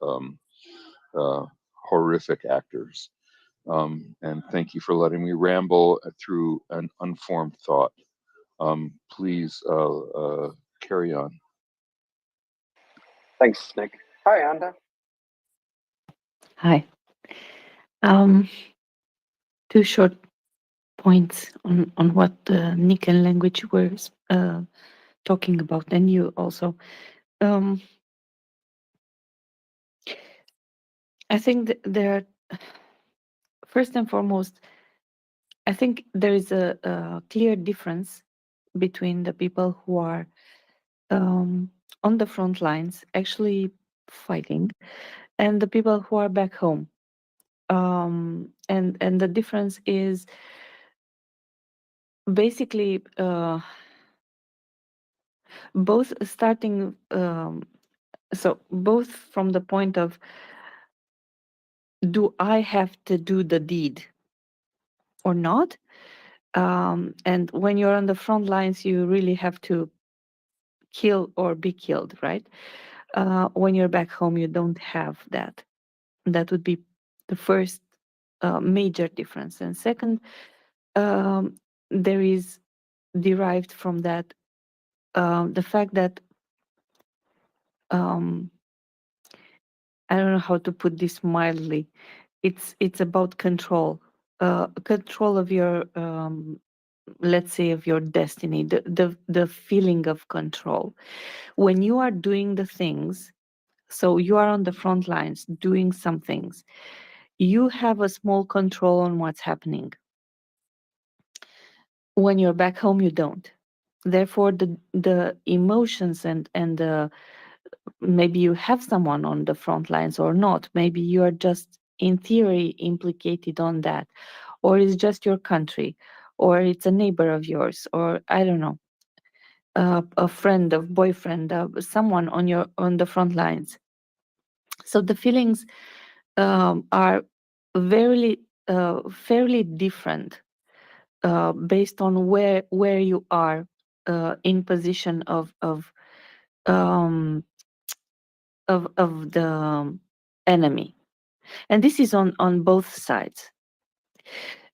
horrific actors. And thank you for letting me ramble through an unformed thought. Please carry on. Thanks, Nick. Hi, Anda. Hi. Two short points on what Nick and Language were talking about, and you also. I think there, first and foremost, I think there is a clear difference between the people who are on the front lines actually fighting and the people who are back home. And the difference is basically both starting so both from the point of, do I have to do the deed or not? And when you're on the front lines, you really have to kill or be killed, right? When you're back home, you don't have that. That would be the first major difference. And second, there is derived from that the fact that I don't know how to put this mildly. It's about control, control of your let's say of your destiny, the feeling of control. When you are doing the things, so you are on the front lines doing some things, you have a small control on what's happening. when you're back home, you don't. Therefore, the emotions and maybe you have someone on the front lines or not. Maybe you are just in theory implicated on that, or it's just your country, or it's a neighbor of yours, or I don't know, a friend, a boyfriend, someone on the front lines. So the feelings are very fairly different based on where you are in position um, of the enemy, and this is on both sides.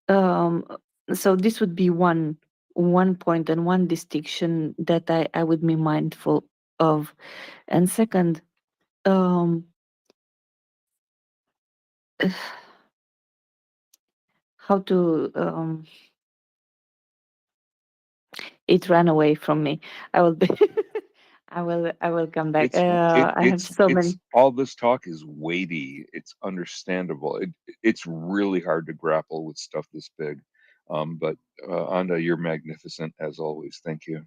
Um, so this would be one point and one distinction that I would be mindful of. And second, how to it ran away from me. I will be I will come back. I have so many. All this talk is weighty. It's understandable. It's really hard to grapple with stuff this big. But Anda, you're magnificent as always. Thank you.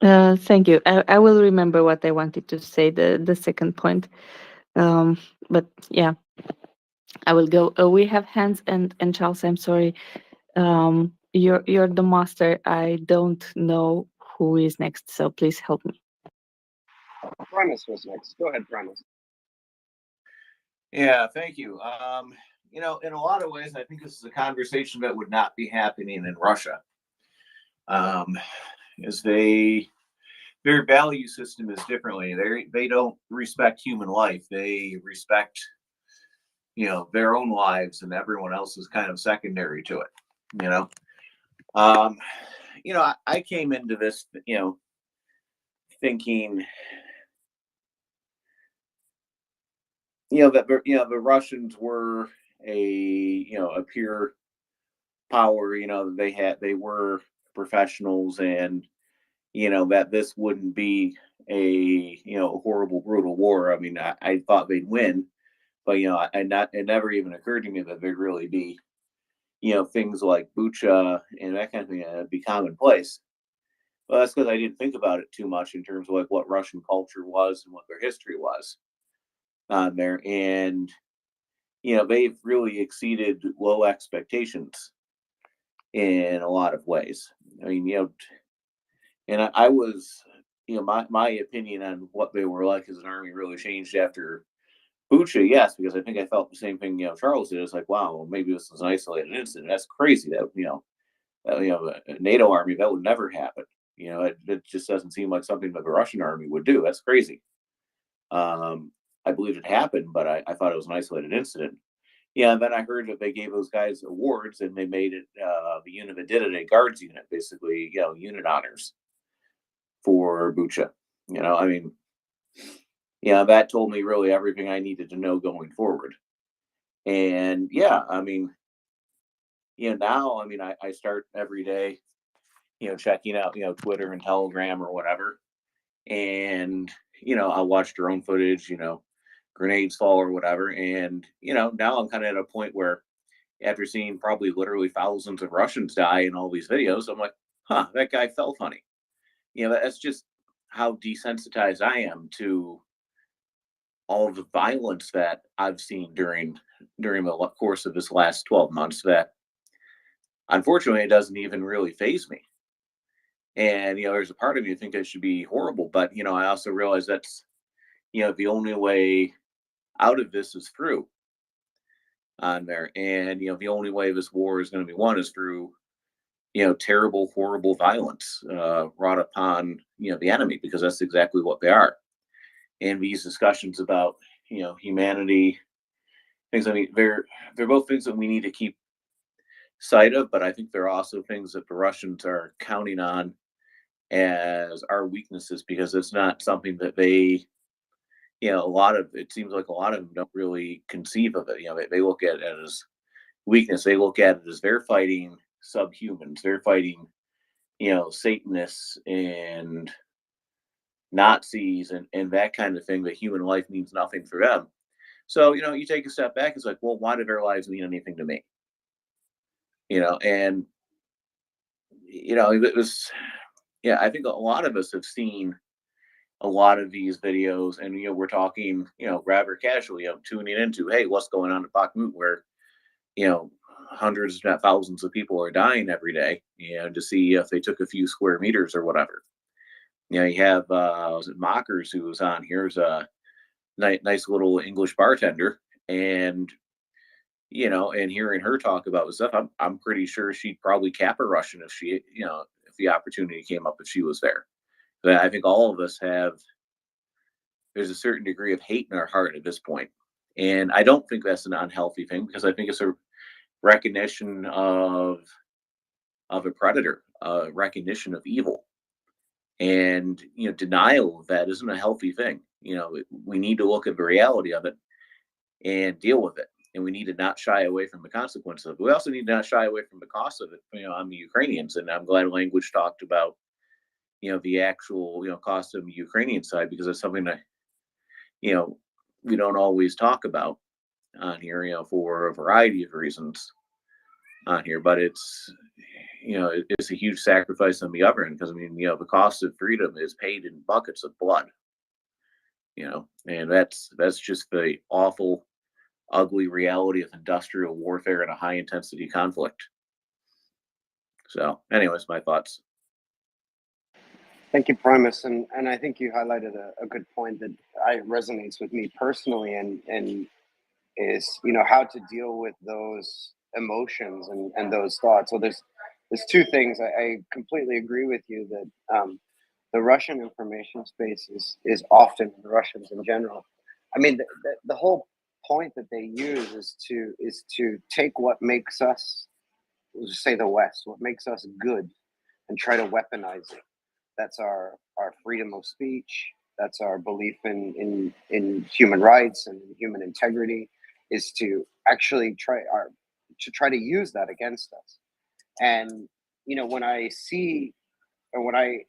Thank you. I will remember what I wanted to say, the second point. But yeah, I will go. We have Hans and Charles. I'm sorry. You're the master. I don't know who is next, so please help me. Premise was next. Go ahead, Premise. Yeah, thank you. You know, in a lot of ways, I think this is a conversation that would not be happening in Russia. As their value system is differently. They don't respect human life. They respect, you know, their own lives, and everyone else is kind of secondary to it. You know, um, I came into this, thinking, that the Russians were a pure power. They were professionals, and that this wouldn't be a horrible, brutal war. I mean, I thought they'd win, but it never even occurred to me that there'd really be things like Bucha and that kind of thing be commonplace. Well, that's because I didn't think about it too much in terms of like what Russian culture was and what their history was on there, and they've really exceeded low expectations in a lot of ways. I mean, and I was, my opinion on what they were like as an army really changed after Bucha, yes, because I think I felt the same thing, Charles did. It's like, wow, well, maybe this is an isolated incident. That's crazy that, a NATO army, that would never happen. It just doesn't seem like something that the Russian army would do. That's crazy. I believe it happened, but I thought it was an isolated incident. Yeah, and then I heard that they gave those guys awards and they made it, the unit that did it, a guards unit, basically, unit honors for Bucha. I mean, that told me really everything I needed to know going forward. And yeah, I mean, now, I mean, I start every day, checking out, Twitter and Telegram or whatever. And, I'll watch drone footage, grenades fall or whatever. And, now I'm kind of at a point where after seeing probably literally thousands of Russians die in all these videos, I'm like, huh, that guy fell funny. That's just how desensitized I am to all of the violence that I've seen during the course of this last 12 months, that unfortunately it doesn't even really faze me. And there's a part of me that think that should be horrible, but I also realize that's the only way out of this is through on there. And the only way this war is going to be won is through terrible, horrible violence brought upon the enemy, because that's exactly what they are. And these discussions about humanity, things, I mean, they're both things that we need to keep sight of, but I think they're also things that the Russians are counting on as our weaknesses, because it's not something that they, it seems like a lot of them don't really conceive of it. They look at it as weakness. They look at it as they're fighting subhumans. They're fighting, Satanists and Nazis and that kind of thing, that human life means nothing for them. So, you take a step back, it's like, well, why did our lives mean anything to me? And it was, yeah, I think a lot of us have seen a lot of these videos, and we're talking, rather casually, tuning into, hey, what's going on in Bakhmut, where hundreds, if not thousands, of people are dying every day, to see if they took a few square meters or whatever. You have was it Mockers, who was on here, is a nice little English bartender, and and hearing her talk about this stuff, I'm pretty sure she'd probably cap a Russian if she, if the opportunity came up, if she was there. But I think all of us there's a certain degree of hate in our heart at this point. And I don't think that's an unhealthy thing, because I think it's a recognition of a predator, recognition of evil. And, denial of that isn't a healthy thing. We need to look at the reality of it and deal with it. And we need to not shy away from the consequences of it. We also need to not shy away from the cost of it, on the Ukrainians. And I'm glad Language talked about, the actual, cost of the Ukrainian side, because it's something that, we don't always talk about on here, for a variety of reasons on here. But it's, it's a huge sacrifice on the other end, because the cost of freedom is paid in buckets of blood. And that's just the awful, ugly reality of industrial warfare and a high intensity conflict. So, anyways, my thoughts. Thank you, Primus, and I think you highlighted a good point that resonates with me personally, and is how to deal with those emotions and those thoughts. So there's two things. I completely agree with you that the Russian information space is often, the Russians in general, the whole point that they use is to take what makes us, say the West, what makes us good, and try to weaponize it. That's our freedom of speech. That's our belief in human rights and human integrity, is to actually try to use that against us. And when I see, and when I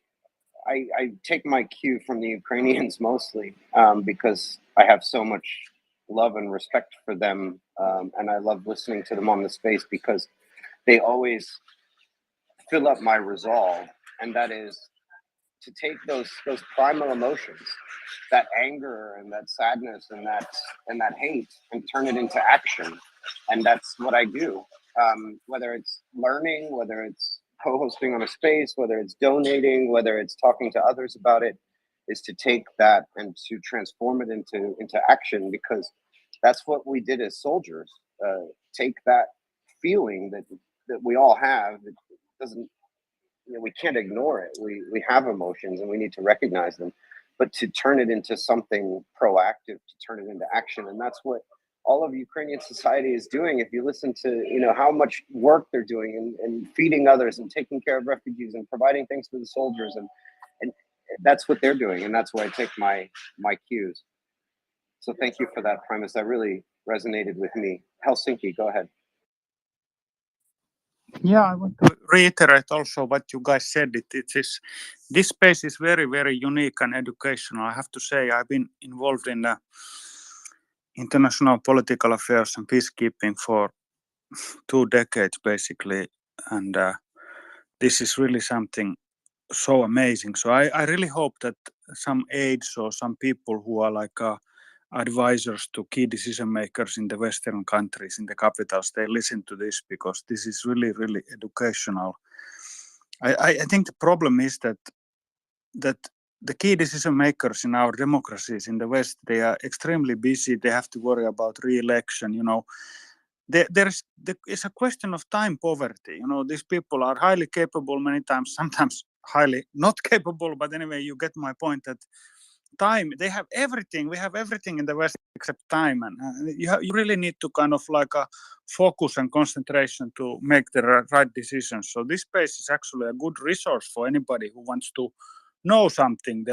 take my cue from the Ukrainians mostly, because I have so much love and respect for them, and I love listening to them on the space, because they always fill up my resolve, and that is to take those primal emotions, that anger and that sadness and that hate, and turn it into action. And that's what I do. Whether it's learning, whether it's co-hosting on a space, whether it's donating, whether it's talking to others about it, is to take that and to transform it into action, because that's what we did as soldiers. Take that feeling that we all have. It doesn't, we can't ignore it. We have emotions and we need to recognize them, but to turn it into something proactive, to turn it into action. And that's what all of Ukrainian society is doing. If you listen to, how much work they're doing and feeding others and taking care of refugees and providing things for the soldiers, and that's what they're doing. And that's where I take my cues. So thank you for that, Primus. That really resonated with me. Helsinki, go ahead. Yeah, I want to reiterate also what you guys said. This space is very, very unique and educational. I have to say, I've been involved in international political affairs and peacekeeping for 2 decades, basically. And this is really something so amazing. So I really hope that some aides or some people who are like advisors to key decision makers in the Western countries, in the capitals, they listen to this, because this is really, really educational. I think the problem is that the key decision makers in our democracies in the West, they are extremely busy. They have to worry about re-election. It's a question of time poverty. These people are highly capable many times, sometimes highly not capable. But anyway, you get my point, that time, they have everything. We have everything in the West except time. And you really need to kind of like a focus and concentration to make the right decisions. So this space is actually a good resource for anybody who wants to know something.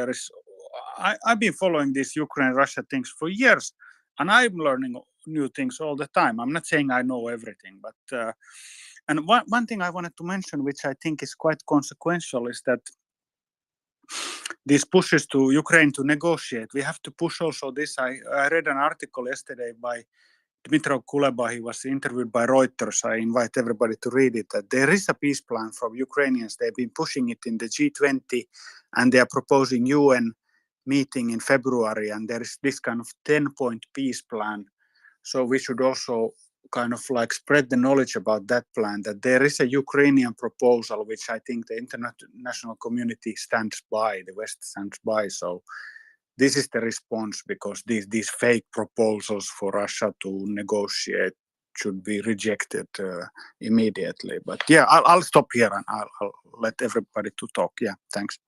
I've been following these Ukraine-Russia things for years, and I'm learning new things all the time. I'm not saying I know everything, but and one thing I wanted to mention, which I think is quite consequential, is that these pushes to Ukraine to negotiate, we have to push also this. I read an article yesterday by Dmytro Kuleba, he was interviewed by Reuters. I invite everybody to read it. That there is a peace plan from Ukrainians. They've been pushing it in the G20, and they are proposing UN meeting in February. And there is this kind of 10-point peace plan. So we should also kind of like spread the knowledge about that plan, that there is a Ukrainian proposal, which I think the international community stands by, the West stands by. So this is the response, because these fake proposals for Russia to negotiate should be rejected immediately. But yeah, I'll stop here and I'll let everybody to talk. Yeah, thanks.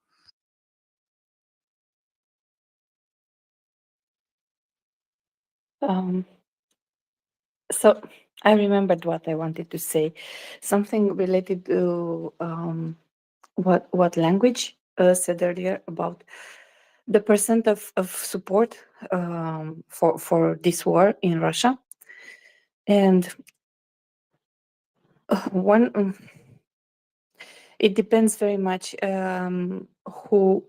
So I remembered what I wanted to say, something related to what language said earlier about the percent of support for this war in Russia. And one, it depends very much who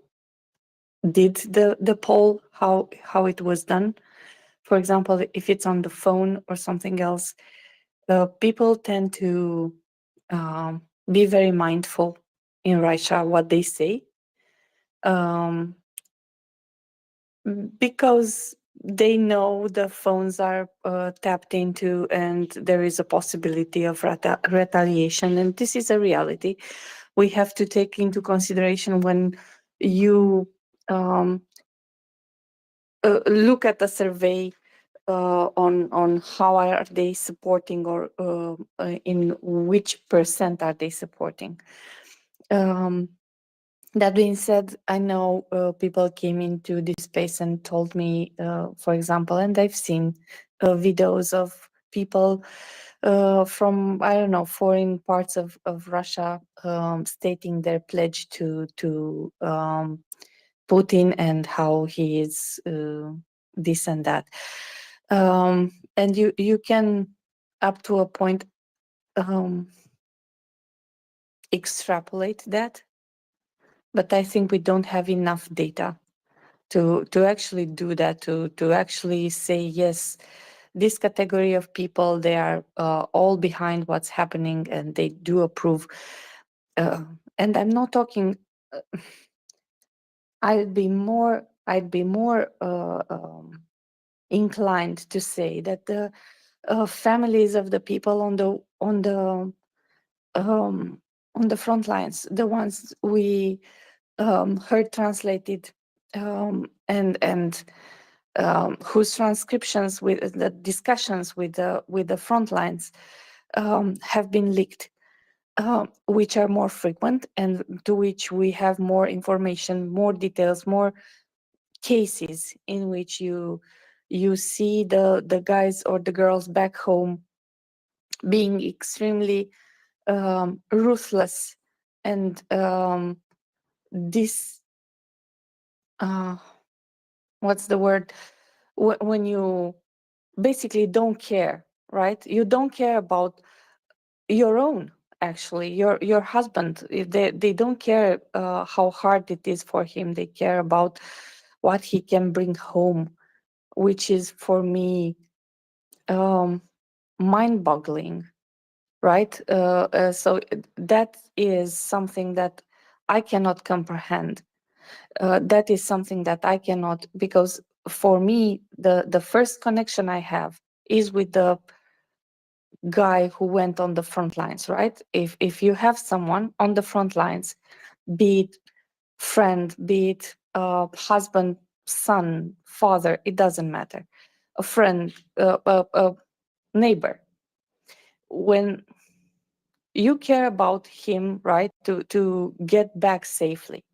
did the poll, how it was done. For example, if it's on the phone or something else, people tend to be very mindful in Russia what they say, because they know the phones are tapped into and there is a possibility of retaliation. And this is a reality we have to take into consideration when you look at a survey on how are they supporting, or in which percent are they supporting. That being said, I know people came into this space and told me, for example, and I've seen videos of people from, I don't know, foreign parts of Russia stating their pledge to Putin and how he is this and that. And you can, up to a point, extrapolate that. But I think we don't have enough data to actually do that, to actually say, yes, this category of people, they are all behind what's happening and they do approve. And I'm not talking, I'd be more inclined to say that the families of the people on the front lines, the ones we heard translated, and whose transcriptions with the discussions with the front lines have been leaked, which are more frequent and to which we have more information, more details, more cases in which you see the guys or the girls back home being extremely ruthless and this what's the word, when you basically don't care, right? You don't care about your own, actually, your husband. They don't care how hard it is for him. They care about what he can bring home, which is for me mind-boggling, right? So that is something that I cannot comprehend. That is something that I cannot, because for me, the first connection I have is with the guy who went on the front lines, right? If you have someone on the front lines, be it friend, be it husband, son, father, it doesn't matter, a friend, a neighbor, when you care about him, right, to get back safely,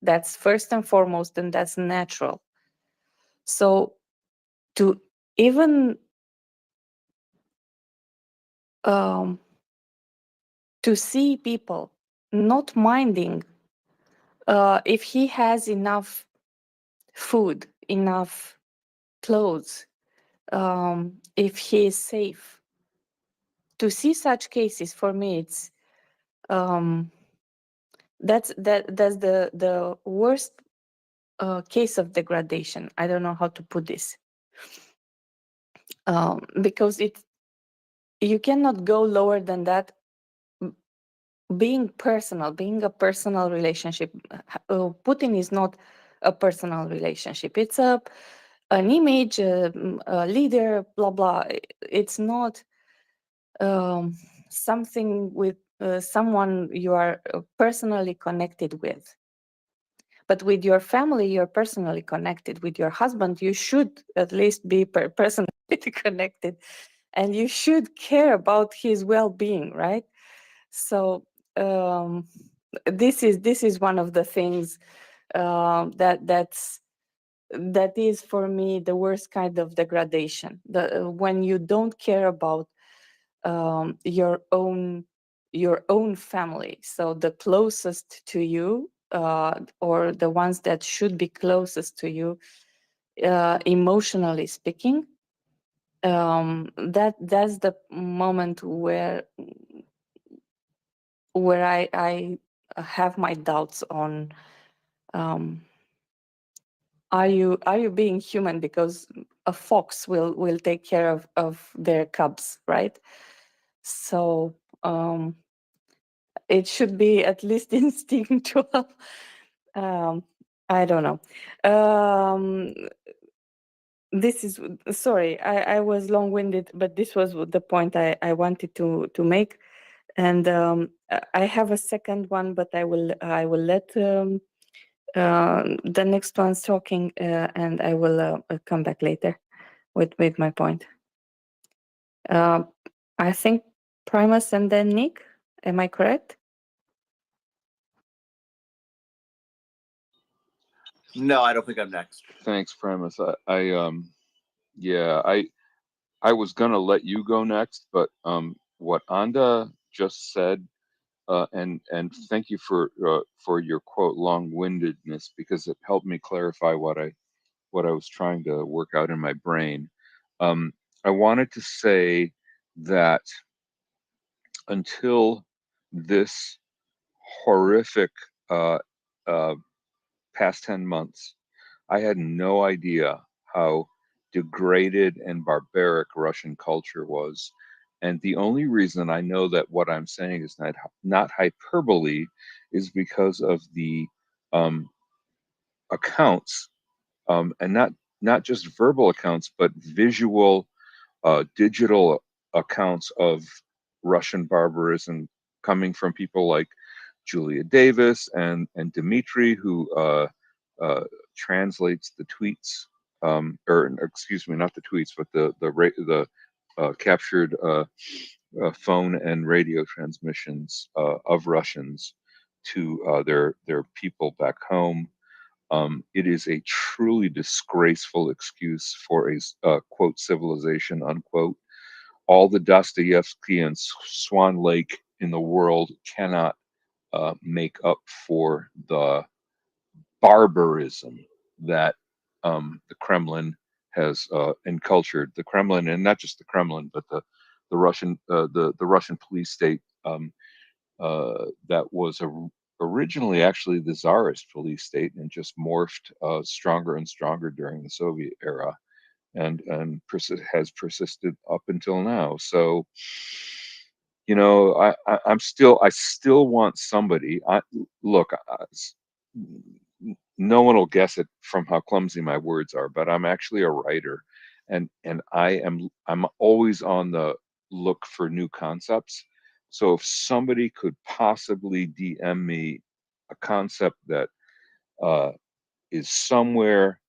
that's first and foremost, and that's natural. So to even to see people not minding if he has enough food, enough clothes, if he is safe, to see such cases, for me, it's that's the worst case of degradation. I don't know how to put this. because you cannot go lower than that. Being a personal relationship. Putin is not a personal relationship. It's an image, a leader, blah blah. It's not something with someone you are personally connected with. But with your family, you're personally connected. With your husband, you should at least be personally connected, and you should care about his well-being, right? So this is one of the things that is for me the worst kind of degradation. When you don't care about your own family, so the closest to you, or the ones that should be closest to you, emotionally speaking, that's the moment where I have my doubts on, are you being human? Because a fox will take care of their cubs, right? So it should be at least instinctual. I don't know. This is, sorry, I was long-winded, but this was the point I wanted to make. And I have a second one, but I will let the next one's talking, and I will come back later with my point. I think Primus and then Nick. Am I correct? No, I don't think I'm next. Thanks, Premise. Yeah, I was gonna let you go next, but what Anda just said, and thank you for your quote long-windedness, because it helped me clarify what I was trying to work out in my brain. I wanted to say that until this horrific past 10 months, I had no idea how degraded and barbaric Russian culture was. And the only reason I know that what I'm saying is not hyperbole is because of the accounts, and not just verbal accounts, but visual, digital accounts of Russian barbarism coming from people like Julia Davis and Dmitry, who translates the tweets, or excuse me, not the tweets, but the captured phone and radio transmissions of Russians to their people back home. It is a truly disgraceful excuse for a quote civilization, unquote. All the Dostoevsky and Swan Lake in the world cannot make up for the barbarism that the Kremlin has encultured. The Kremlin, and not just the Kremlin, but the Russian the Russian police state, that was originally actually the Tsarist police state and just morphed stronger and stronger during the Soviet era, and has persisted up until now. So, you know, I still want somebody. Look, no one will guess it from how clumsy my words are, but I'm actually a writer, and I'm always on the look for new concepts. So if somebody could possibly DM me a concept that is somewhere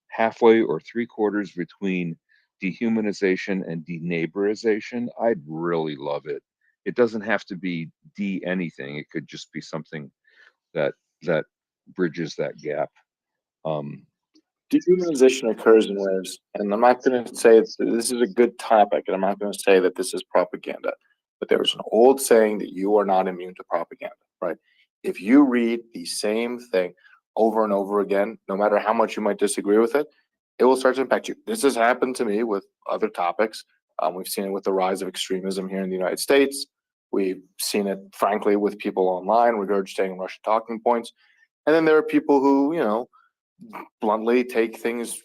halfway or three quarters between dehumanization and deneighborization, I'd really love it. It doesn't have to be de anything. It could just be something that bridges that gap. Dehumanization occurs in waves, and I'm not going to say this is a good topic, and I'm not going to say that this is propaganda, but there was an old saying that you are not immune to propaganda, right? If you read the same thing over and over again, no matter how much you might disagree with it, it will start to impact you. This has happened to me with other topics. We've seen it with the rise of extremism here in the United States. We've seen it, frankly, with people online regurgitating Russian talking points. And then there are people who, bluntly take things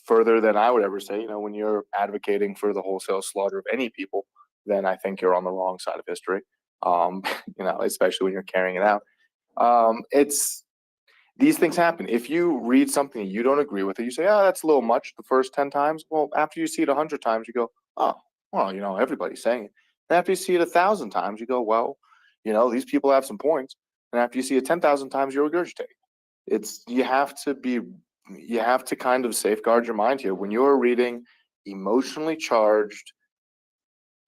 further than I would ever say. You know, when you're advocating for the wholesale slaughter of any people, then I think you're on the wrong side of history. You know, especially when you're carrying it out. It's these things happen. If you read something you don't agree with it, you say, "Oh, that's a little much." The first 10 times, well, after you see it 100 times, you go, "Oh, well, you know, everybody's saying it." And after you see it 1,000 times, you go, "Well, you know, these people have some points." And after you see it 10,000 times, you're regurgitating. It's you have to kind of safeguard your mind here when you're reading emotionally charged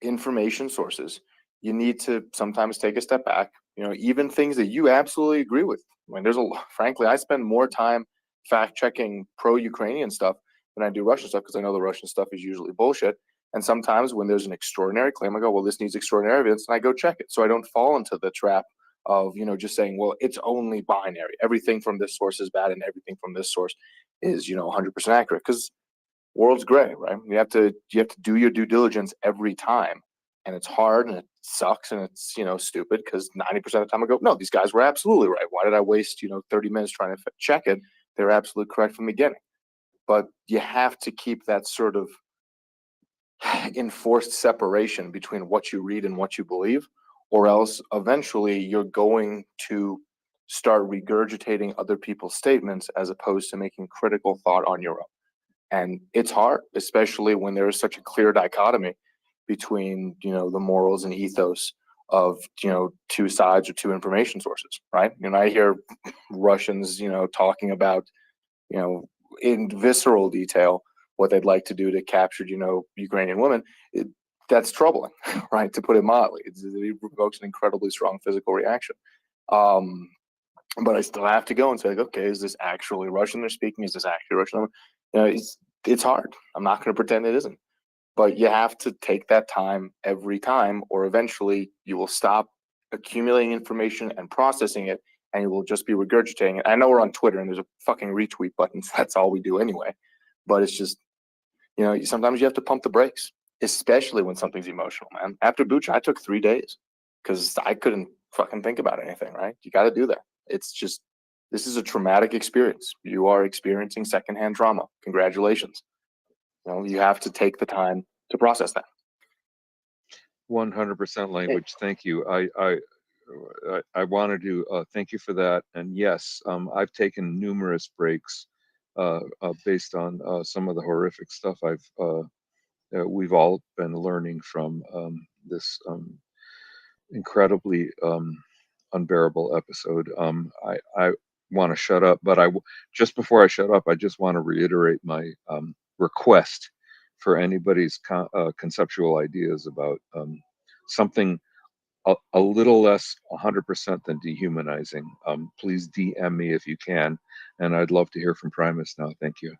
information sources. You need to sometimes take a step back. You know, even things that you absolutely agree with. I mean, frankly, I spend more time fact checking pro-Ukrainian stuff than I do Russian stuff because I know the Russian stuff is usually bullshit. And sometimes when there's an extraordinary claim, I go, well, this needs extraordinary evidence, and I go check it. So I don't fall into the trap of, you know, just saying, well, it's only binary. Everything from this source is bad and everything from this source is, you know, 100% accurate, because world's gray, right? You have to do your due diligence every time, and it's hard and it sucks and it's, you know, stupid because 90% of the time I go, no, these guys were absolutely right. Why did I waste, you know, 30 minutes trying to check it? They're absolutely correct from the beginning. But you have to keep that sort of enforced separation between what you read and what you believe, or else eventually you're going to start regurgitating other people's statements as opposed to making critical thought on your own. And it's hard, especially when there is such a clear dichotomy between, you know, the morals and ethos of, you know, two sides or two information sources, right? And I hear Russians, you know, talking about, you know, in visceral detail what they'd like to do to capture, you know, Ukrainian women. That's troubling, right? To put it mildly, it provokes an incredibly strong physical reaction. But I still have to go and say, like, okay, is this actually Russian they're speaking? Is this actually Russian? You know, it's hard. I'm not going to pretend it isn't. But you have to take that time every time, or eventually you will stop accumulating information and processing it, and you will just be regurgitating it. I know we're on Twitter and there's a fucking retweet button. So that's all we do anyway. But it's just, you know, sometimes you have to pump the brakes, especially when something's emotional, man. After Bucha, I took 3 days because I couldn't fucking think about anything, right? You got to do that. It's just, this is a traumatic experience. You are experiencing secondhand trauma. Congratulations. You know, you have to take the time to process that. 100% language. Thank you. I wanted to thank you for that. And yes, I've taken numerous breaks based on some of the horrific stuff we've all been learning from this incredibly unbearable episode. I want to shut up, but just before I shut up, I just want to reiterate my request for anybody's conceptual ideas about something a little less 100% than dehumanizing. Please DM me if you can, and I'd love to hear from Primus now. Thank you.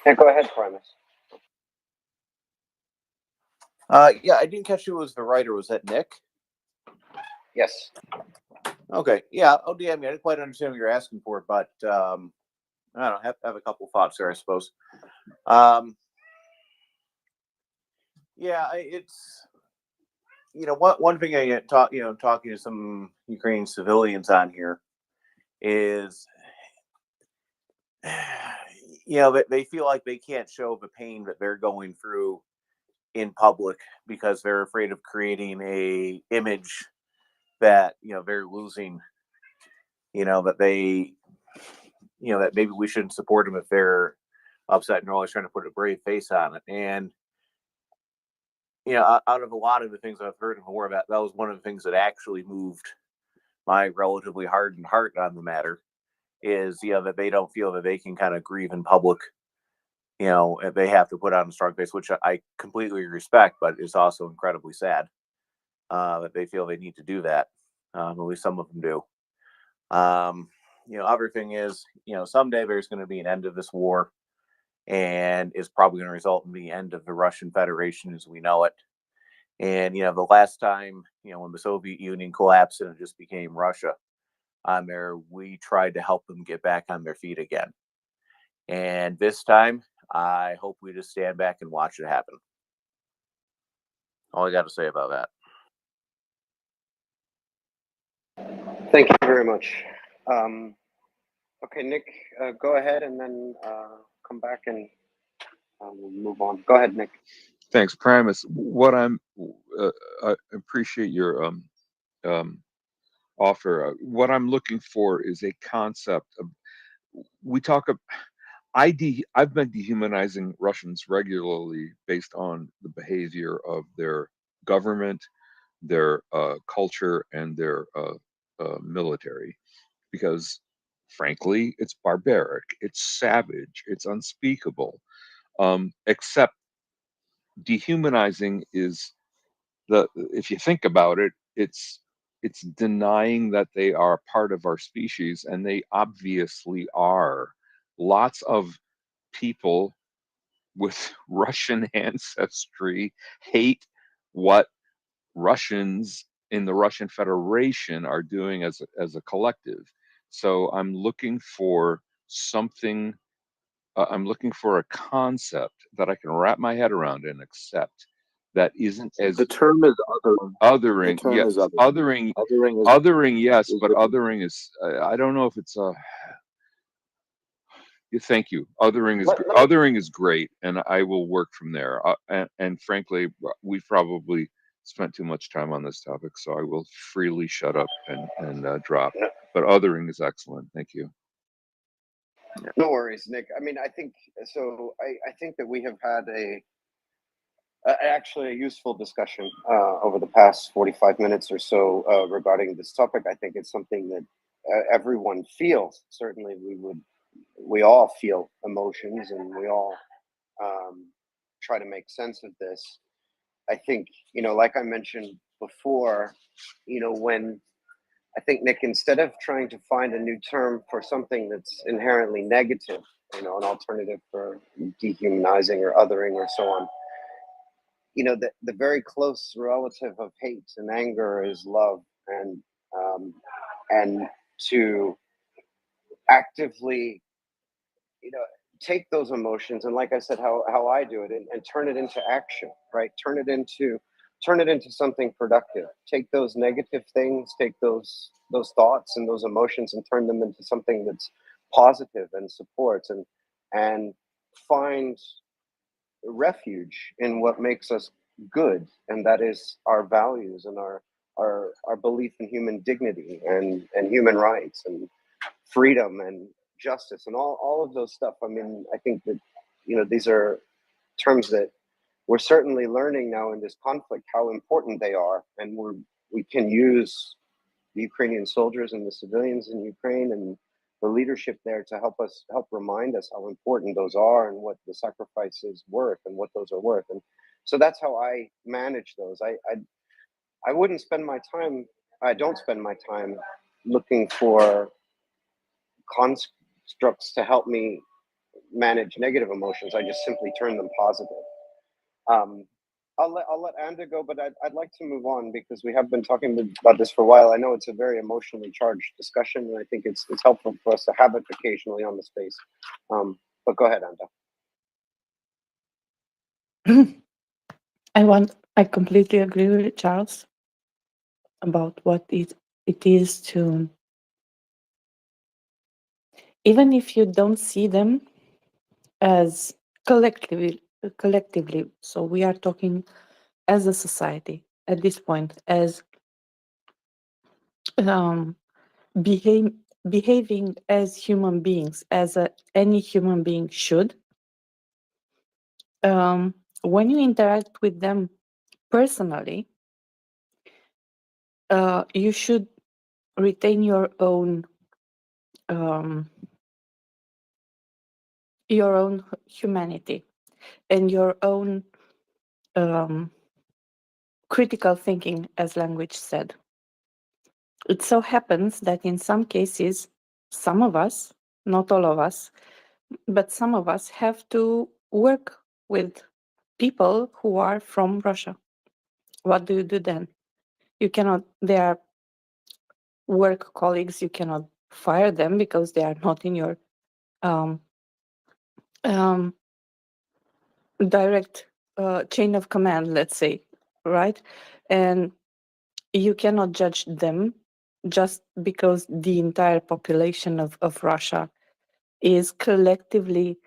Yeah, go ahead, Primus. Yeah, I didn't catch who was the writer. Was that Nick? Yes. Okay. Yeah. Oh, DM me. I didn't quite understand what you're asking for, but I don't know, have a couple thoughts there, I suppose. Yeah, it's, you know, one thing I talking to some Ukrainian civilians on here is, you know, they feel like they can't show the pain that they're going through in public because they're afraid of creating a image that, you know, they're losing, you know, that they, you know, that maybe we shouldn't support them if they're upset, and they're always trying to put a brave face on it. And, you know, out of a lot of the things I've heard before, that was one of the things that actually moved my relatively hardened heart on the matter, is, you know, that they don't feel that they can kind of grieve in public. You know, if they have to put on a strong face, which I completely respect, but it's also incredibly sad that they feel they need to do that. At least some of them do. You know, other thing is, you know, someday there's going to be an end of this war, and it's probably going to result in the end of the Russian Federation as we know it. And, you know, the last time, you know, when the Soviet Union collapsed and it just became Russia on there, we tried to help them get back on their feet again. And this time, I hope we just stand back and watch it happen. All I got to say about that. Thank you very much. Okay, Nick, go ahead and then come back and we'll move on. Go ahead, Nick. Thanks, Primus. What I appreciate your offer. What I'm looking for is a concept of, we talk of, I've been dehumanizing Russians regularly based on the behavior of their government, their culture, and their military, because frankly, it's barbaric, it's savage, it's unspeakable. Except dehumanizing is if you think about it, it's denying that they are part of our species, and they obviously are. Lots of people with Russian ancestry hate what Russians in the Russian Federation are doing as a collective. So I'm looking for something. I'm looking for a concept that I can wrap my head around and accept, that isn't as The term is other. othering. The term Yes, is other. othering. Othering is Othering, yes, is but different. othering is. I don't know if it's a. Thank you. Othering is great, and I will work from there. And frankly, we've probably spent too much time on this topic, so I will freely shut up and drop. But othering is excellent. Thank you. No worries, Nick. I mean, I think so. I think that we have had actually a useful discussion over the past 45 minutes or so regarding this topic. I think it's something that everyone feels. Certainly, we all feel emotions, and we all try to make sense of this. I think, like I mentioned before, when I think, Nick, instead of trying to find a new term for something that's inherently negative, an alternative for dehumanizing or othering or so on, the very close relative of hate and anger is love, and to actively, take those emotions, and like I said, how I do it, and turn it into action, right? Turn it into something productive. Take those negative things, take those thoughts and those emotions, and turn them into something that's positive and supports, and find refuge in what makes us good, and that is our values and our belief in human dignity and human rights and freedom and justice and all of those stuff. I mean, I think that these are terms that we're certainly learning now in this conflict how important they are, and we can use the Ukrainian soldiers and the civilians in Ukraine and the leadership there to help remind us how important those are and what the sacrifice is worth and what those are worth. And so that's how I manage those. I wouldn't spend my time. I don't spend my time looking for constructs to help me manage negative emotions. I just simply turn them positive. I'll let Anda go, but I'd like to move on because we have been talking about this for a while. I know it's a very emotionally charged discussion, and I think it's helpful for us to have it occasionally on the space. But go ahead, Anda. I completely agree with Charles about what it is to, even if you don't see them as collectively, so we are talking as a society at this point, as behaving as human beings, as any human being should. When you interact with them personally, you should retain your own humanity and your own critical thinking, as language said. It so happens that in some cases, some of us, not all of us, but some of us have to work with people who are from Russia. What do you do then? You cannot, they are work colleagues, you cannot fire them because they are not in your direct chain of command, let's say, right? And you cannot judge them just because the entire population of Russia is collectively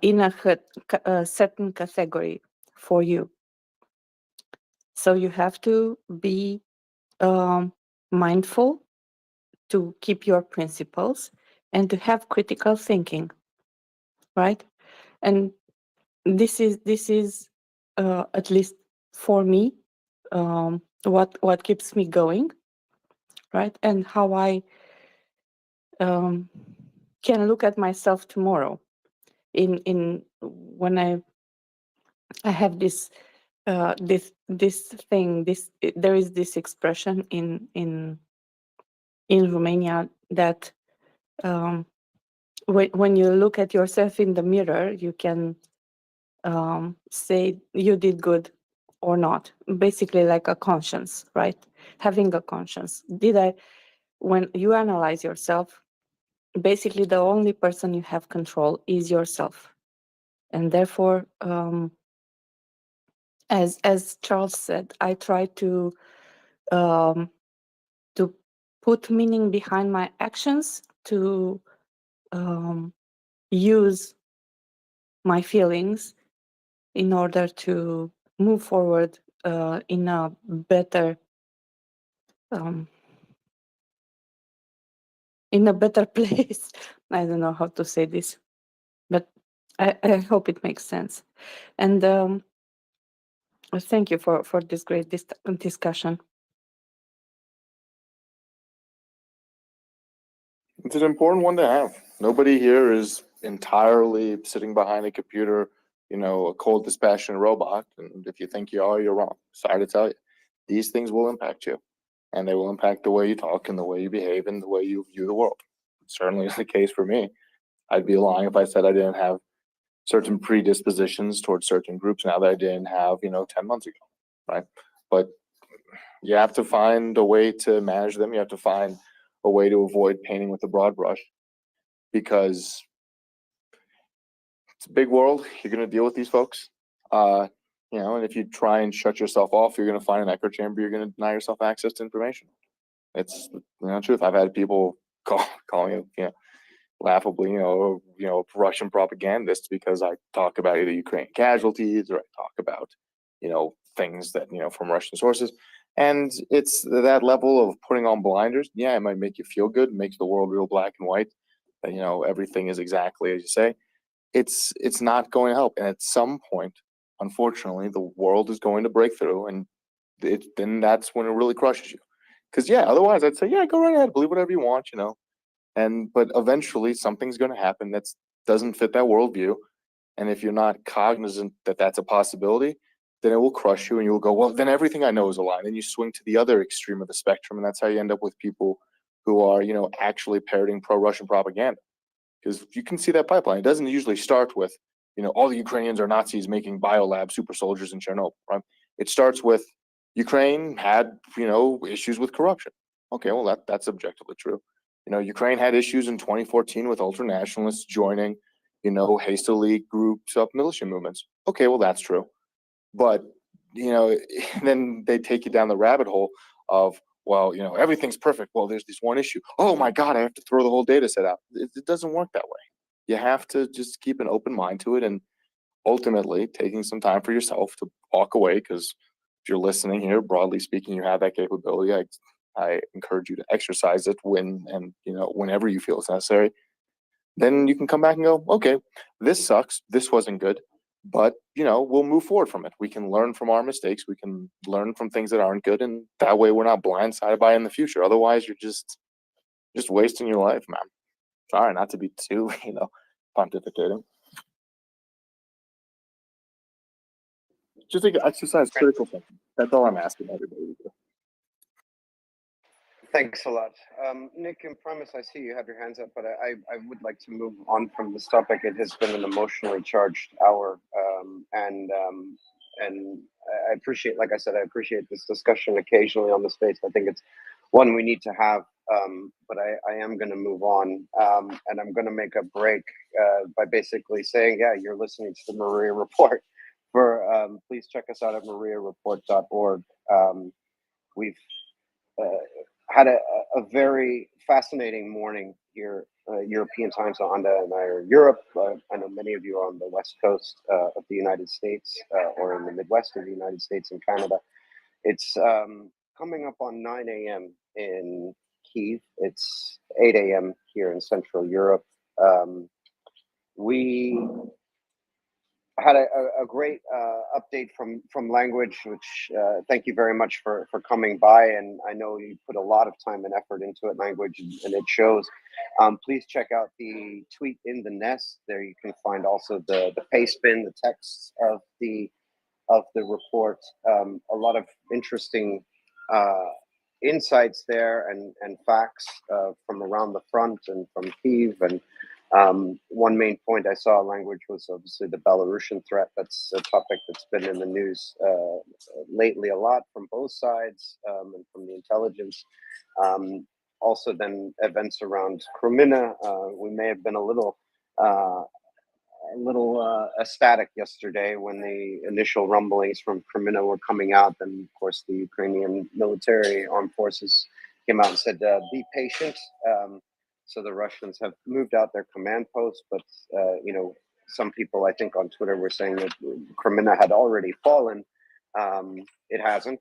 in a certain category for you. So you have to be mindful to keep your principles and to have critical thinking, right? And this is at least for me what keeps me going, right? And how I can look at myself tomorrow in when I have this thing, there is this expression in Romania that when you look at yourself in the mirror, you can say you did good or not. Basically, like a conscience, right? Having a conscience. When you analyze yourself, basically the only person you have control is yourself, and therefore, as Charles said, I try to put meaning behind my actions, to use my feelings in order to move forward in a better place. I don't know how to say this, but I hope it makes sense. And thank you for this great discussion. It's an important one to have. Nobody here is entirely sitting behind a computer, a cold, dispassionate robot. And if you think you are, you're wrong. Sorry to tell you. These things will impact you, and they will impact the way you talk and the way you behave and the way you view the world. Certainly is the case for me. I'd be lying if I said I didn't have certain predispositions towards certain groups now that I didn't have, 10 months ago, right? But you have to find a way to manage them. You have to find a way to avoid painting with a broad brush, because it's a big world. You're going to deal with these folks. And if you try and shut yourself off, you're going to find an echo chamber. You're going to deny yourself access to information. It's truth. I've had people calling it, laughably, Russian propagandists because I talk about either Ukrainian casualties or I talk about, things that, from Russian sources. And it's that level of putting on blinders. Yeah, it might make you feel good, makes the world real black and white, that, everything is exactly as you say. It's not going to help. And at some point, unfortunately, the world is going to break through, and then that's when it really crushes you. Because, yeah, otherwise I'd say, yeah, go right ahead, believe whatever you want, but eventually something's going to happen that doesn't fit that worldview. And if you're not cognizant that that's a possibility, then it will crush you, and you'll go, well, then everything I know is a lie. And then you swing to the other extreme of the spectrum, and that's how you end up with people who are, actually parroting pro-Russian propaganda. Because you can see that pipeline. It doesn't usually start with, all the Ukrainians are Nazis making biolab super soldiers in Chernobyl, right? It starts with Ukraine had, issues with corruption. Okay, well, that's objectively true. Ukraine had issues in 2014 with ultranationalists joining, hastily groups up militia movements. Okay, well, that's true. But, then they take you down the rabbit hole of, well, everything's perfect. Well, there's this one issue. Oh my God, I have to throw the whole data set out. It doesn't work that way. You have to just keep an open mind to it, and ultimately taking some time for yourself to walk away. Because if you're listening here, broadly speaking, you have that capability. I encourage you to exercise it whenever you feel it's necessary. Then you can come back and go, okay, this sucks. This wasn't good. But, we'll move forward from it. We can learn from our mistakes. We can learn from things that aren't good. And that way we're not blindsided by it in the future. Otherwise, you're just wasting your life, man. Sorry, not to be too, pontificating. Just exercise critical thinking. That's all I'm asking everybody to do. Thanks a lot. Nick and Promise, I see you have your hands up, but I would like to move on from this topic. It has been an emotionally charged hour, and I appreciate, like I said, I appreciate this discussion occasionally on the space. I think it's one we need to have, but I am going to move on, and I'm going to make a break by basically saying, yeah, you're listening to the Maria Report. Please check us out at MriyaReport.org. We've had a very fascinating morning here. European time, so Anda and I are in Europe. I know many of you are on the west coast of the United States or in the Midwest of the United States and Canada. It's coming up on 9 a.m. in Kyiv. It's 8 a.m. here in Central Europe. We had a great update from language, which thank you very much for coming by. And I know you put a lot of time and effort into it, language, and it shows. Please check out the tweet in the nest. There you can find also the paste bin, the texts of the report. A lot of interesting insights there and facts from around the front and from Kyiv. And one main point I saw in language was obviously the Belarusian threat. That's a topic that's been in the news lately a lot from both sides and from the intelligence. Also then events around Crimea. We may have been a little ecstatic yesterday when the initial rumblings from Crimea were coming out. Then, of course, the Ukrainian military armed forces came out and said, be patient. So the Russians have moved out their command posts, but, some people, I think, on Twitter were saying that Crimea had already fallen. It hasn't,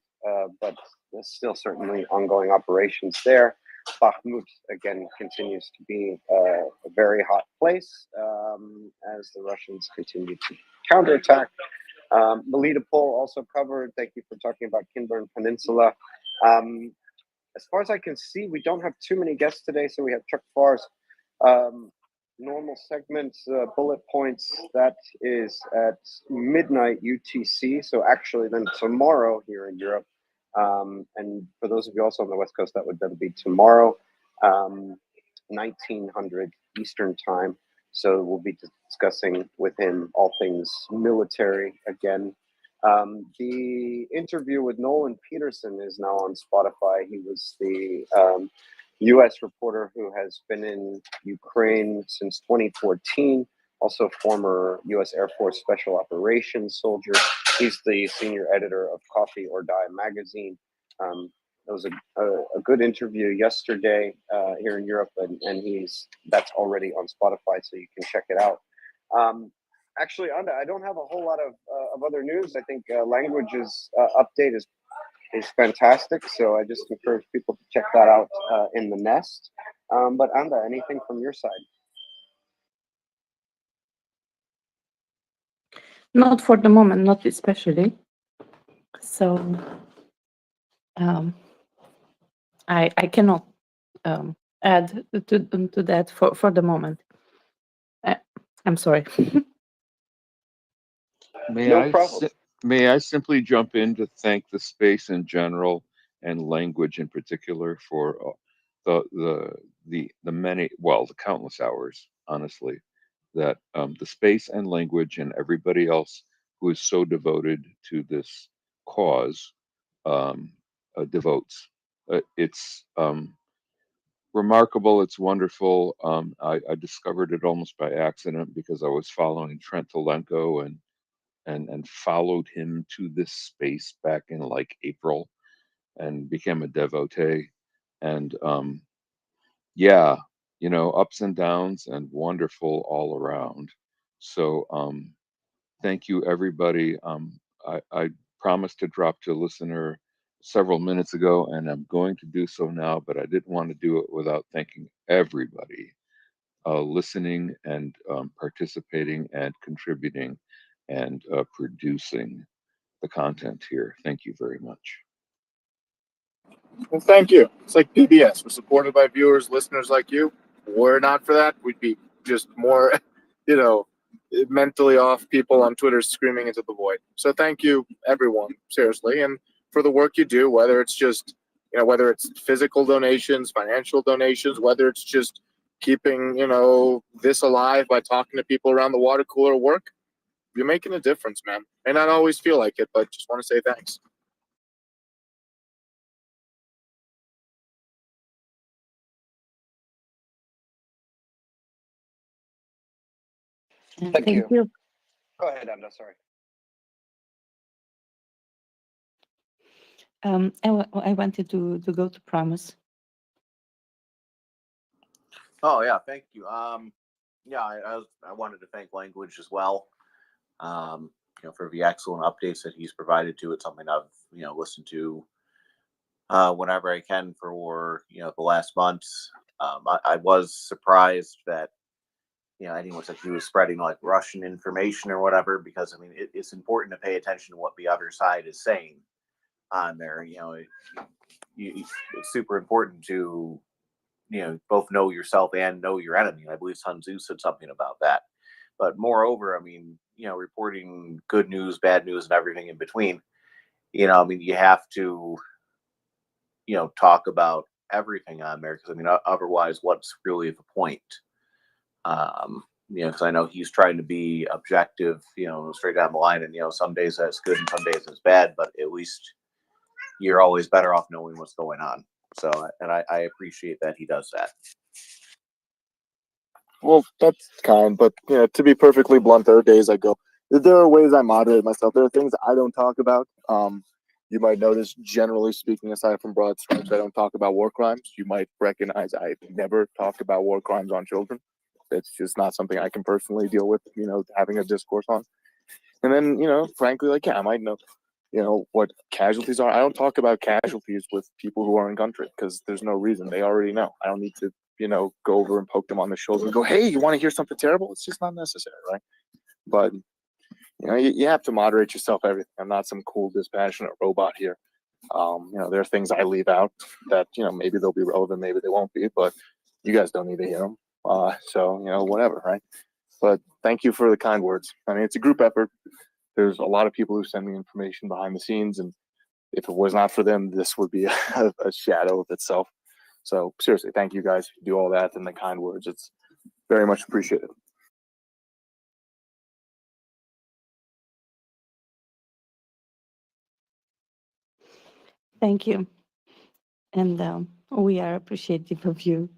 but there's still certainly ongoing operations there. Bakhmut, again, continues to be a very hot place as the Russians continue to counterattack. Melitopol also covered. Thank you for talking about Kinburn Peninsula. As far as I can see, we don't have too many guests today, so we have Chuck Farr's normal segments, bullet points. That is at midnight UTC, so actually then tomorrow here in Europe. And for those of you also on the West Coast, that would then be tomorrow, 1900 Eastern time. So we'll be discussing with him all things military again. The interview with Nolan Peterson is now on Spotify. He was the U.S. reporter who has been in Ukraine since 2014, also former U.S. Air Force Special Operations soldier. He's the senior editor of Coffee or Die magazine. It was a good interview yesterday here in Europe, and that's already on Spotify, so you can check it out. Actually, Anda, I don't have a whole lot of other news. I think languages update is fantastic, so I just encourage people to check that out in the nest. But Anda, anything from your side? Not for the moment, not especially. So I cannot add to that for the moment. I'm sorry. May I simply jump in to thank the space in general and language in particular for the many, well, the countless hours, honestly, that the space and language and everybody else who is so devoted to this cause devotes. It's remarkable. It's wonderful. I discovered it almost by accident because I was following Trent Tolenko and followed him to this space back in like April and became a devotee. And yeah, ups and downs and wonderful all around. So thank you, everybody. I promised to drop to listener several minutes ago, and I'm going to do so now, but I didn't want to do it without thanking everybody listening and participating and contributing and producing the content here. Thank you very much. Well, thank you. It's like PBS. We're supported by viewers, listeners like you. Were it not for that, we'd be just more, mentally off people on Twitter screaming into the void. So thank you, everyone, seriously, and for the work you do, whether it's just, whether it's physical donations, financial donations, whether it's just keeping, this alive by talking to people around the water cooler work. You're making a difference, man. May not always feel like it, but just want to say thanks. Thank you. Go ahead, Anda. Sorry. I wanted to go to Promise Oh yeah, thank you. Yeah, I wanted to thank Language as well. For the excellent updates that he's provided to it. Something I've listened to whenever I can for the last months. I was surprised that anyone said he was spreading like Russian information or whatever, because I mean it's important to pay attention to what the other side is saying on there. It's super important to both know yourself and know your enemy. I believe Sun Tzu said something about that. But moreover, I mean, reporting good news, bad news, and everything in between. I mean, you have to talk about everything on there, because I mean otherwise what's really the point? Because I know he's trying to be objective, straight down the line, and some days that's good and some days that's bad, but at least you're always better off knowing what's going on. So, and I appreciate that he does that. Well, that's kind, but to be perfectly blunt, there are days I go. There are ways I moderate myself. There are things I don't talk about. You might notice, generally speaking, aside from broad strokes, I don't talk about war crimes. You might recognize I've never talked about war crimes on children. It's just not something I can personally deal with, having a discourse on. And then, frankly, like, yeah, I might know, what casualties are. I don't talk about casualties with people who are in country, because there's no reason. They already know. I don't need to, go over and poke them on the shoulder and go, hey, you want to hear something terrible? It's just not necessary, right? But, you have to moderate yourself, everything. I'm not some cool, dispassionate robot here. There are things I leave out that, maybe they'll be relevant, maybe they won't be, but you guys don't need to hear them. So, whatever, right? But thank you for the kind words. I mean, it's a group effort. There's a lot of people who send me information behind the scenes, and if it was not for them, this would be a shadow of itself. So seriously, thank you guys who do all that and the kind words. It's very much appreciated. Thank you. And we are appreciative of you.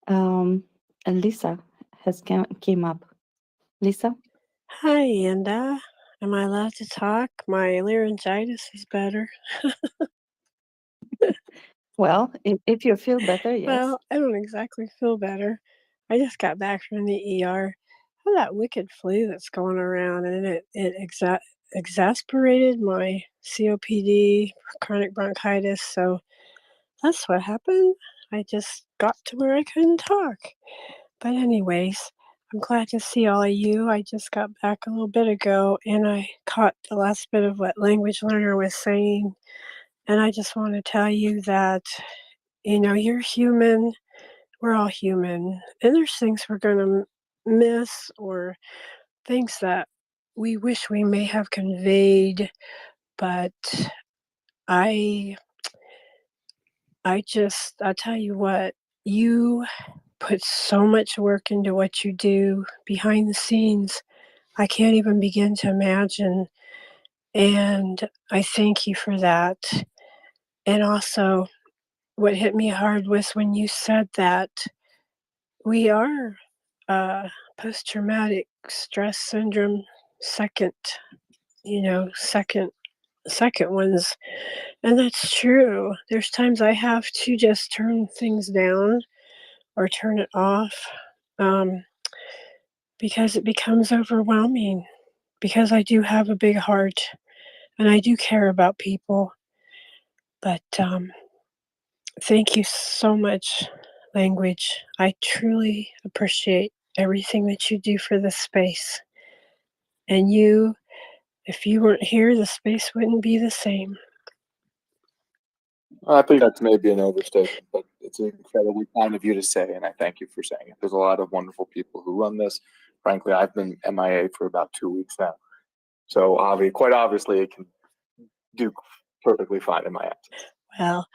And Lisa has came up. Lisa? Hi, Anda. Am I allowed to talk? My laryngitis is better. Well, if you feel better, yes. Well, I don't exactly feel better. I just got back from the ER. I have that wicked flu that's going around, and it exasperated my COPD, chronic bronchitis. So that's what happened. I just got to where I couldn't talk. But anyways, I'm glad to see all of you. I just got back a little bit ago, and I caught the last bit of what Language Learner was saying. And I just want to tell you that, you're human. We're all human. And there's things we're going to miss, or things that we wish we may have conveyed. But I'll tell you what, you put so much work into what you do behind the scenes. I can't even begin to imagine. And I thank you for that. And also, what hit me hard was when you said that we are post-traumatic stress syndrome second ones. And that's true. There's times I have to just turn things down or turn it off, because it becomes overwhelming, because I do have a big heart and I do care about people. But thank you so much, Language. I truly appreciate everything that you do for this space. And if you weren't here, the space wouldn't be the same. I think that's maybe an overstatement, but it's incredibly kind of you to say, and I thank you for saying it. There's a lot of wonderful people who run this. Frankly, I've been MIA for about 2 weeks now. So quite obviously, it can do perfectly fine in my absence. Well,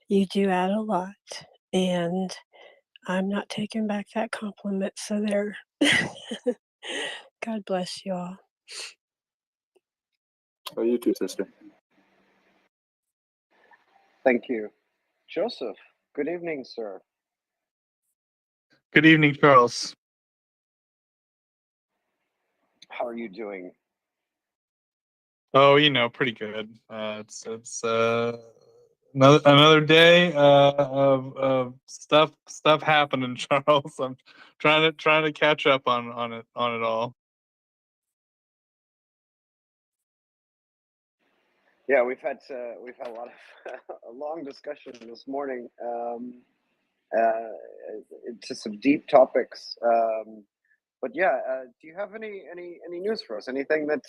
you do add a lot, and I'm not taking back that compliment, so there. God bless you all. Oh, you too, sister. Thank you. Joseph, good evening, sir. Good evening, Charles. How are you doing? Oh, pretty good. It's Another day of stuff happening, Charles. I'm trying to catch up on it all. Yeah, we've had a lot of a long discussion this morning. Into some deep topics. But yeah, do you have any news for us? Anything that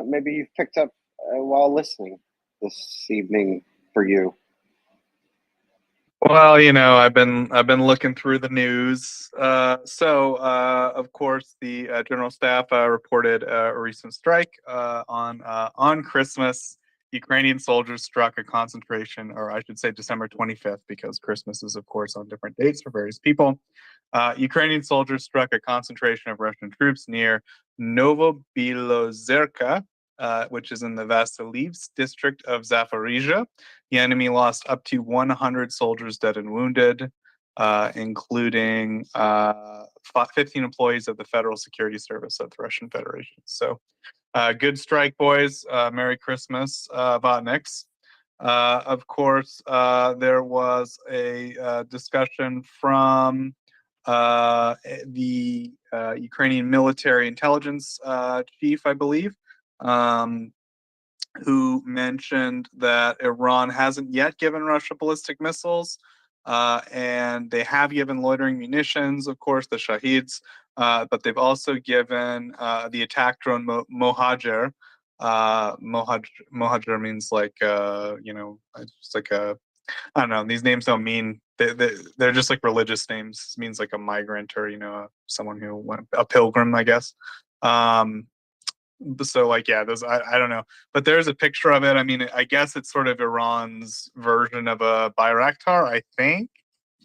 maybe you've picked up while listening this evening for you? Well, you know, I've been looking through the news. Of course, the general staff reported a recent strike on Christmas. Ukrainian soldiers struck a concentration, or I should say December 25th, because Christmas is, of course, on different dates for various people. Ukrainian soldiers struck a concentration of Russian troops near Novobilozerka, which is in the Vasilivsk district of Zaporizhia. The enemy lost up to 100 soldiers dead and wounded, including 15 employees of the Federal Security Service of the Russian Federation. So, good strike, boys. Merry Christmas, Vatniks. Of course, there was a discussion from the Ukrainian military intelligence chief, I believe, who mentioned that Iran hasn't yet given Russia ballistic missiles, and they have given loitering munitions, of course, the Shahids, but they've also given the attack drone Mohajer. Mohajer means like, it's like a, I don't know, these names don't mean, they're just like religious names. It means like a migrant, or, someone who went, a pilgrim, I guess. So like, yeah, those, I don't know, but there's a picture of it. I mean, I guess it's sort of Iran's version of a Bayraktar, I think.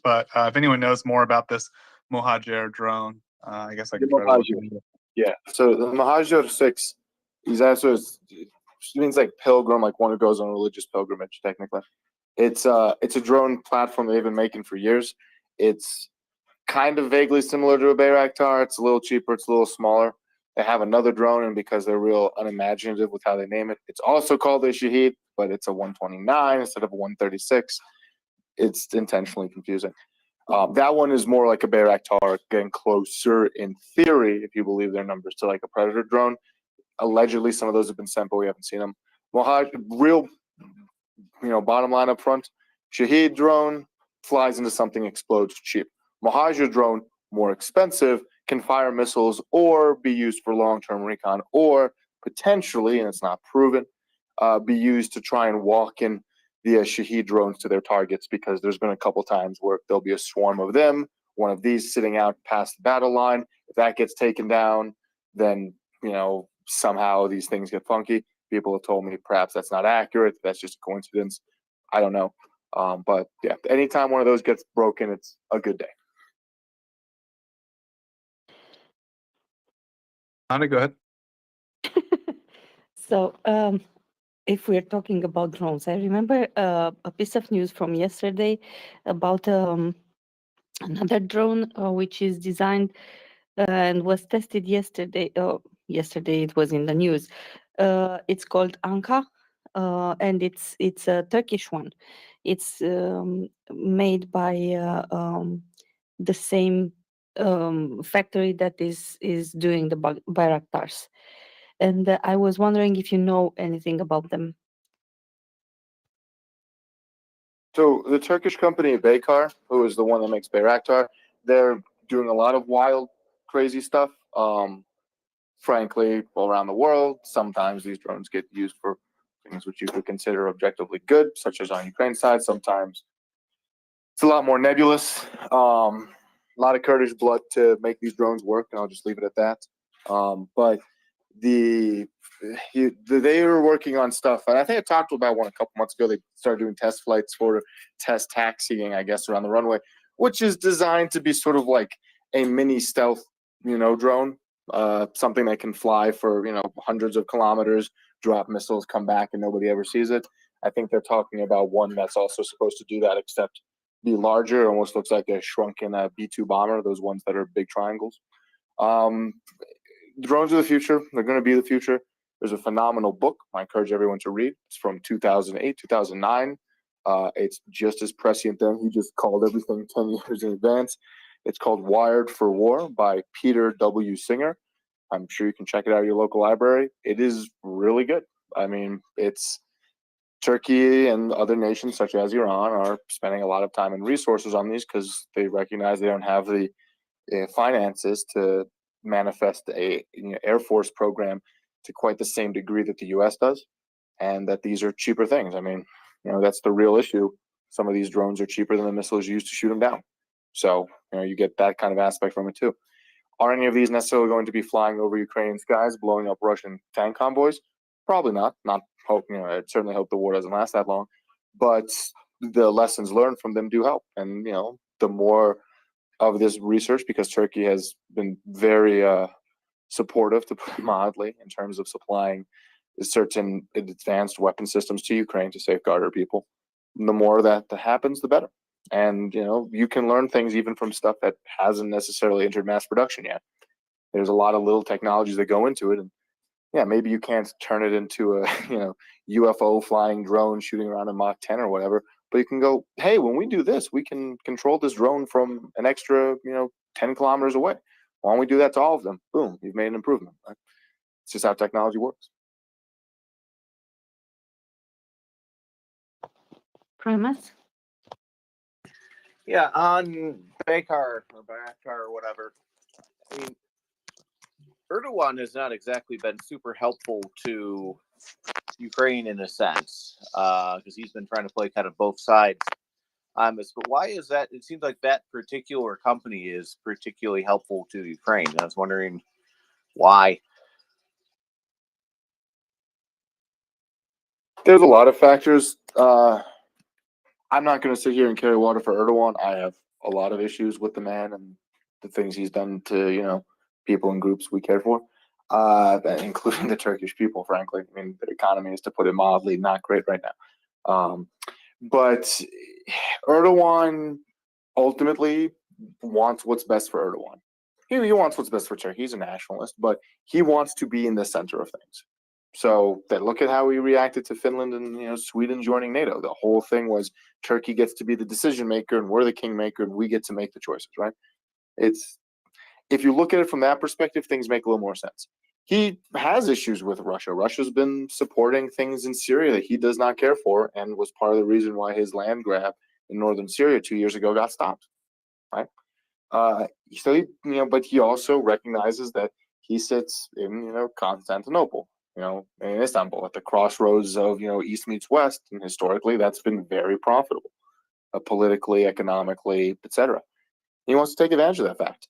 But if anyone knows more about this Mohajer drone, I guess I could try to look into it. Yeah. So the Mohajer 6 is also, it means like pilgrim, like one who goes on a religious pilgrimage, technically. It's a drone platform they've been making for years. It's kind of vaguely similar to a Bayraktar. It's a little cheaper. It's a little smaller. They have another drone, and because they're real unimaginative with how they name it, it's also called a Shahid, but it's a 129 instead of a 136. It's intentionally confusing. That one is more like a Bayraktar, getting closer in theory, if you believe their numbers, to like a Predator drone. Allegedly, some of those have been sent, but we haven't seen them. Real, bottom line up front, Shahid drone flies into something, explodes, cheap. Mohajer drone, more expensive, can fire missiles or be used for long-term recon, or potentially, and it's not proven, be used to try and walk in the Shahid drones to their targets, because there's been a couple times where there'll be a swarm of them, one of these sitting out past the battle line. If that gets taken down, then, somehow these things get funky. People have told me perhaps that's not accurate. That's just a coincidence. I don't know. But yeah, anytime one of those gets broken, it's a good day. Anna, go ahead. So, if we're talking about drones, I remember a piece of news from yesterday about another drone which is designed and was tested yesterday. Yesterday it was in the news. It's called Anka, and it's a Turkish one. It's made by the same factory that is doing the Bayraktars. And I was wondering if you know anything about them. So the Turkish company Baykar, who is the one that makes Bayraktar, they're doing a lot of wild, crazy stuff. Frankly, all around the world, sometimes these drones get used for things which you could consider objectively good, such as on Ukraine's side. Sometimes it's a lot more nebulous. A lot of Kurdish blood to make these drones work, and I'll just leave it at that. But they were working on stuff, and I think I talked about one a couple months ago. They started doing test flights for test taxiing, I guess, around the runway, which is designed to be sort of like a mini stealth, drone, something that can fly for hundreds of kilometers, drop missiles, come back, and nobody ever sees it. I think they're talking about one that's also supposed to do that, except be larger. It almost looks like a shrunken B-2 bomber, those ones that are big triangles. Drones are the future. They're going to be the future. There's a phenomenal book I encourage everyone to read. It's from 2008, 2009. It's just as prescient then. He just called everything 10 years in advance. It's called Wired for War by Peter W. Singer. I'm sure you can check it out at your local library. It is really good. I mean, it's Turkey and other nations such as Iran are spending a lot of time and resources on these because they recognize they don't have the finances to manifest a Air Force program to quite the same degree that the U.S. does, and that these are cheaper things. I mean, that's the real issue. Some of these drones are cheaper than the missiles used to shoot them down. So, you get that kind of aspect from it too. Are any of these necessarily going to be flying over Ukrainian skies, blowing up Russian tank convoys? Probably not. Not hope. I certainly hope the war doesn't last that long. But the lessons learned from them do help. And the more of this research, because Turkey has been very supportive, to put it mildly, in terms of supplying certain advanced weapon systems to Ukraine to safeguard our people. The more that happens, the better. And you can learn things even from stuff that hasn't necessarily entered mass production yet. There's a lot of little technologies that go into it, and yeah, maybe you can't turn it into a UFO flying drone shooting around in Mach 10 or whatever, but you can go, hey, when we do this, we can control this drone from an extra 10 kilometers away. Why don't we do that to all of them? Boom, you've made an improvement. Right? It's just how technology works. Premise? Yeah, on Bakar or whatever. I mean, Erdogan has not exactly been super helpful to Ukraine in a sense, because he's been trying to play kind of both sides on this. But why is that? It seems like that particular company is particularly helpful to Ukraine. I was wondering why. There's a lot of factors. I'm not going to sit here and carry water for Erdogan. I have a lot of issues with the man and the things he's done to, people and groups we care for, including the Turkish people, frankly. I mean, the economy is, to put it mildly, not great right now. But Erdogan ultimately wants what's best for Erdogan. He wants what's best for Turkey. He's a nationalist, but he wants to be in the center of things. So look at how he reacted to Finland and Sweden joining NATO. The whole thing was Turkey gets to be the decision maker, and we're the kingmaker, and we get to make the choices. Right? If you look at it from that perspective, things make a little more sense. He has issues with Russia. Russia's been supporting things in Syria that he does not care for, and was part of the reason why his land grab in northern Syria 2 years ago got stopped. Right? So but he also recognizes that he sits in Constantinople, in Istanbul, at the crossroads of East meets West, and historically that's been very profitable, politically, economically, etc. He wants to take advantage of that fact.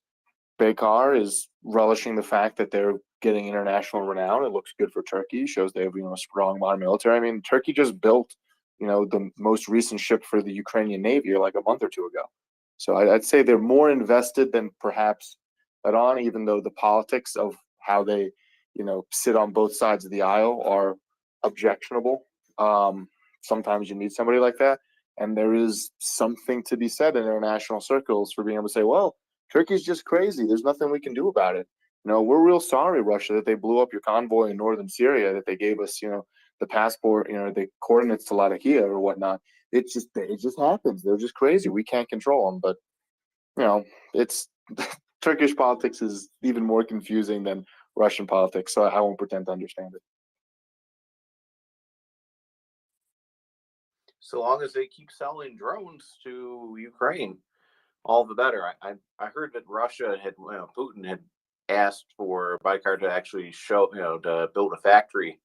Bakar is relishing the fact that they're getting international renown. It looks good for Turkey. Shows they have a strong modern military. I mean, Turkey just built the most recent ship for the Ukrainian Navy like a month or two ago. So I'd say they're more invested than perhaps Iran, even though the politics of how they sit on both sides of the aisle are objectionable. Sometimes you need somebody like that, and there is something to be said in international circles for being able to say, well, Turkey's just crazy. There's nothing we can do about it. We're real sorry, Russia, that they blew up your convoy in northern Syria, that they gave us, the passport, the coordinates to Latakia or whatnot. It just happens. They're just crazy. We can't control them. But, it's Turkish politics is even more confusing than Russian politics, so I won't pretend to understand it. So long as they keep selling drones to Ukraine, all the better. I heard that Russia had, Putin had asked for Baykar to actually to build a factory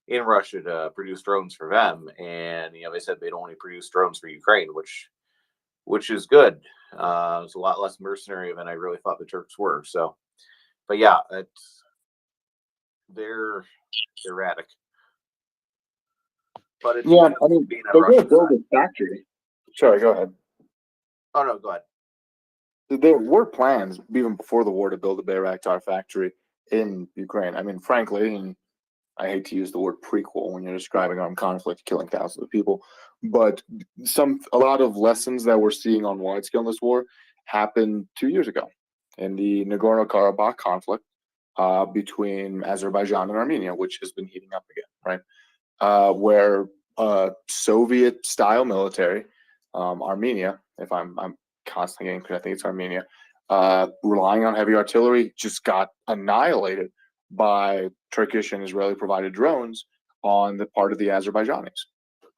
in Russia to produce drones for them, and they said they'd only produce drones for Ukraine, which is good. It's a lot less mercenary than I really thought the Turks were. So, but yeah, they're erratic. But it's I mean, they're going to build a factory. Sorry, go ahead. Oh no, go ahead. There were plans even before the war to build a Bayraktar factory in Ukraine. I mean, frankly, and I hate to use the word prequel when you're describing armed conflict killing thousands of people, but a lot of lessons that we're seeing on wide scale in this war happened 2 years ago in the Nagorno-Karabakh conflict between Azerbaijan and Armenia, which has been heating up again, right? Where Soviet-style military, Armenia, if I'm constantly getting clear, I think it's Armenia, relying on heavy artillery, just got annihilated by Turkish and Israeli-provided drones on the part of the Azerbaijanis.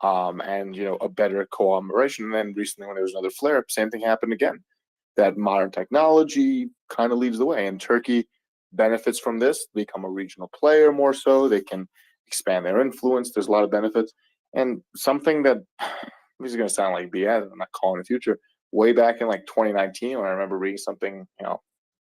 And a better cooperation. And then recently, when there was another flare-up, same thing happened again. That modern technology kind of leads the way, and Turkey benefits from this, become a regional player more so. They can expand their influence. There's a lot of benefits. And something that this is going to sound like BS, I'm not calling the future. Way back in like 2019, when I remember reading something,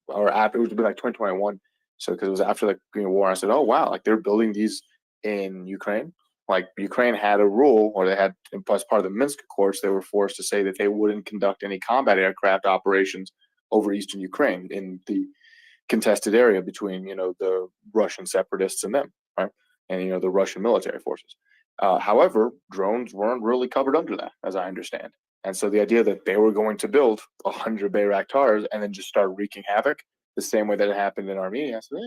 or after, it would be like 2021. So because it was after the Korean War, I said, "Oh wow, like they're building these in Ukraine." Like Ukraine had a rule, or they had, as part of the Minsk Accords, they were forced to say that they wouldn't conduct any combat aircraft operations over eastern Ukraine in the contested area between, the Russian separatists and them, right? And, the Russian military forces. However, drones weren't really covered under that, as I understand. And so the idea that they were going to build 100 Bayraktars and then just start wreaking havoc the same way that it happened in Armenia, I said,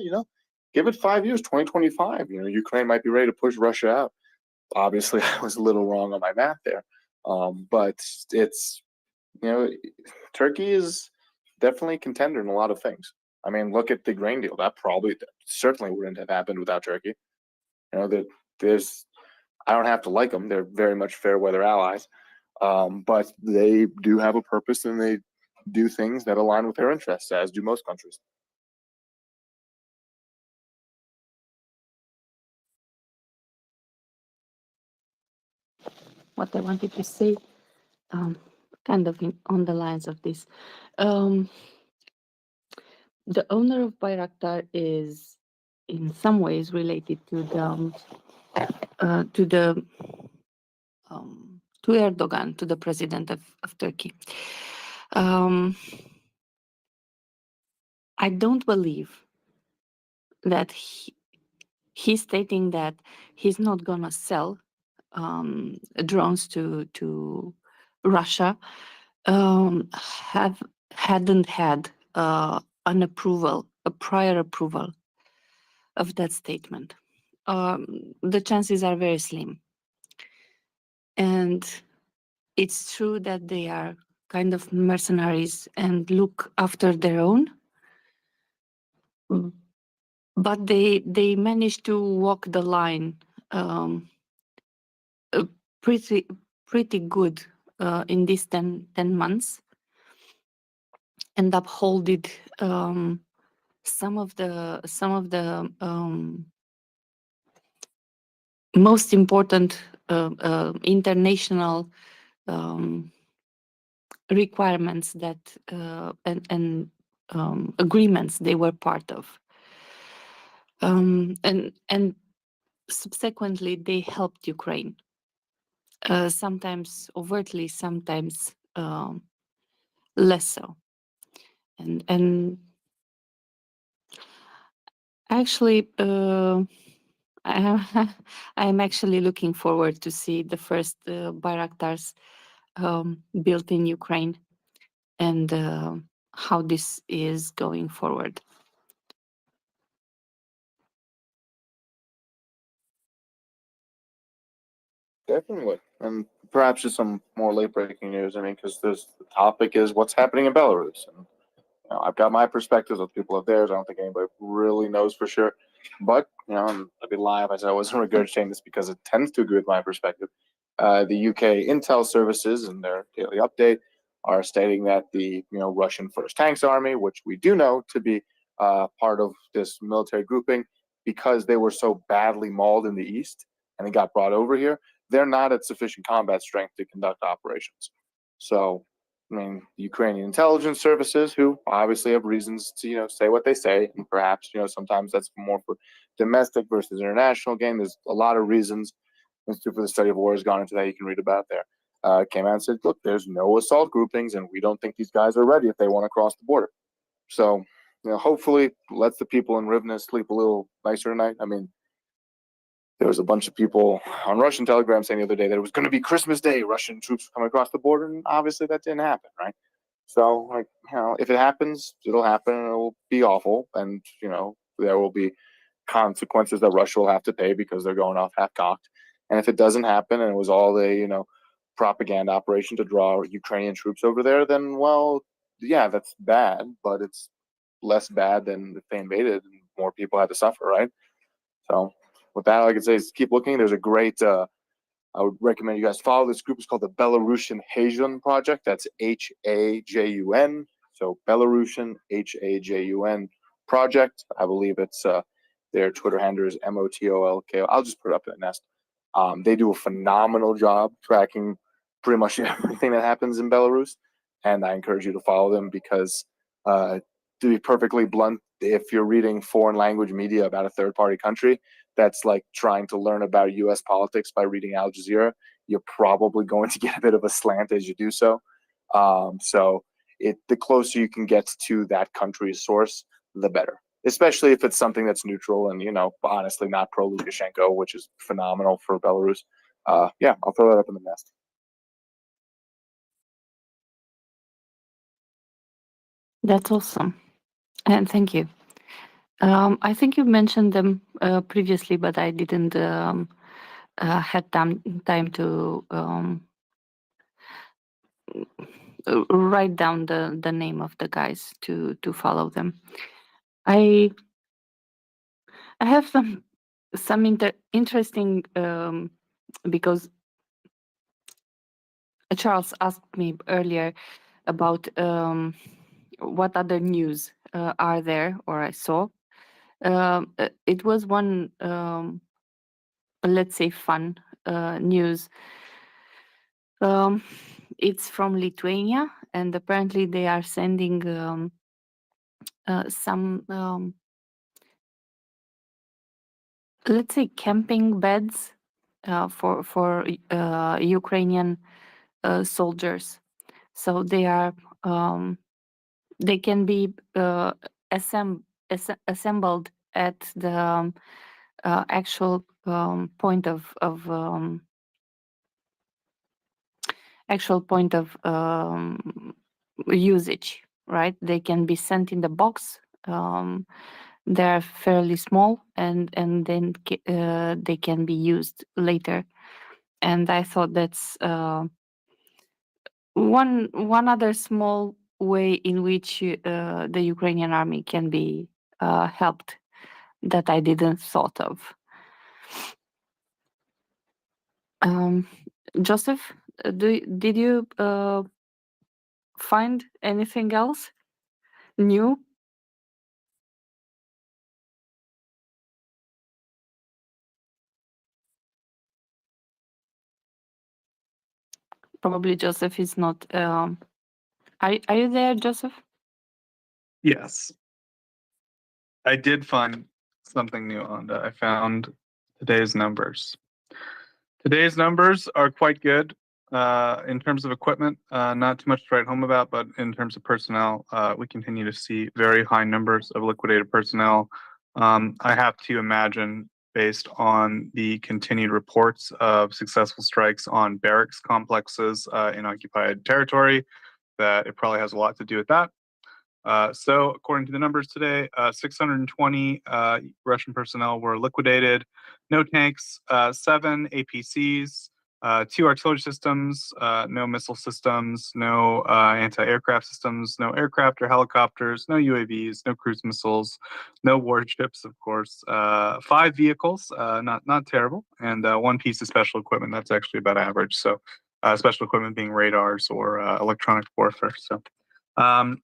give it 5 years, 2025, Ukraine might be ready to push Russia out. Obviously, I was a little wrong on my math there. But it's, Turkey is definitely a contender in a lot of things. I mean, look at the grain deal. That certainly wouldn't have happened without Turkey. I don't have to like them. They're very much fair weather allies. But they do have a purpose, and they do things that align with their interests, as do most countries. What I wanted to say, kind of on the lines of this. The owner of Bayraktar is in some ways related to Erdogan, to the president of Turkey. I don't believe that he's stating that he's not gonna sell drones to Russia. Hadn't had a prior approval of that statement. The chances are very slim. And it's true that they are kind of mercenaries and look after their own. But they managed to walk the line pretty good in these 10 months, and upholded some of the most important international requirements that and agreements they were part of, and subsequently they helped Ukraine, sometimes overtly, sometimes less so, and actually I'm actually looking forward to see the first Bayraktars built in Ukraine, and how this is going forward. Definitely. And perhaps just some more late breaking news. I mean, because the topic is what's happening in Belarus. And I've got my perspectives, other people have theirs. I don't think anybody really knows for sure. But, I'd be lying if I said I wasn't regurgitating this, because it tends to agree with my perspective. The UK intel services, in their daily update, are stating that the Russian First Tanks Army, which we do know to be part of this military grouping, because they were so badly mauled in the east and they got brought over here, they're not at sufficient combat strength to conduct operations. So, I mean, the Ukrainian intelligence services, who obviously have reasons to, say what they say, and perhaps, sometimes that's more for domestic versus international gain. There's a lot of reasons. Institute for the Study of War has gone into that. You can read about there. Came out and said, look, there's no assault groupings, and we don't think these guys are ready if they want to cross the border. So, hopefully lets the people in Rivne sleep a little nicer tonight. I mean, there was a bunch of people on Russian Telegram saying the other day that it was going to be Christmas Day, Russian troops coming across the border, and obviously that didn't happen, right? So, if it happens, it'll happen, and it'll be awful, and there will be consequences that Russia will have to pay because they're going off half-cocked. And if it doesn't happen and it was all a, propaganda operation to draw Ukrainian troops over there, then, well, yeah, that's bad, but it's less bad than if they invaded and more people had to suffer, right? So with that, all I can say is keep looking. There's a great, I would recommend you guys follow this group. It's called the Belarusian Hajun Project. That's Hajun. So Belarusian Hajun Project. I believe it's their Twitter handle is MOTOLK. I'll just put it up in the nest. They do a phenomenal job tracking pretty much everything that happens in Belarus, and I encourage you to follow them because, to be perfectly blunt, if you're reading foreign language media about a third party country, that's like trying to learn about US politics by reading Al Jazeera, you're probably going to get a bit of a slant as you do so. The closer you can get to that country's source, the better. Especially if it's something that's neutral and, honestly not pro Lukashenko, which is phenomenal for Belarus. Yeah, I'll throw that up in the nest. That's awesome. And thank you. I think you mentioned them previously, but I didn't had time to write down the name of the guys to follow them. I have some interesting because Charles asked me earlier about what other news are there or I saw. It was one, let's say, fun news. It's from Lithuania, and apparently they are sending some, let's say, camping beds for Ukrainian soldiers. So they are they can be assembled at the actual point of usage, right? They can be sent in the box. They're fairly small, and then they can be used later. And I thought that's one other small way in which the Ukrainian army can be helped that I didn't thought of. Joseph, did you find anything else new? Probably Joseph is not. Are you there, Joseph? Yes. I did find something new on that. I found today's numbers. Today's numbers are quite good in terms of equipment. Not too much to write home about, but in terms of personnel, we continue to see very high numbers of liquidated personnel. I have to imagine, based on the continued reports of successful strikes on barracks complexes in occupied territory, that it probably has a lot to do with that. So according to the numbers today, 620 Russian personnel were liquidated. No tanks, 7 APCs, 2 artillery systems, no missile systems, no anti-aircraft systems, no aircraft or helicopters, no UAVs, no cruise missiles, no warships, of course. 5 vehicles, not terrible, and 1 piece of special equipment. That's actually about average. So special equipment being radars or electronic warfare. So.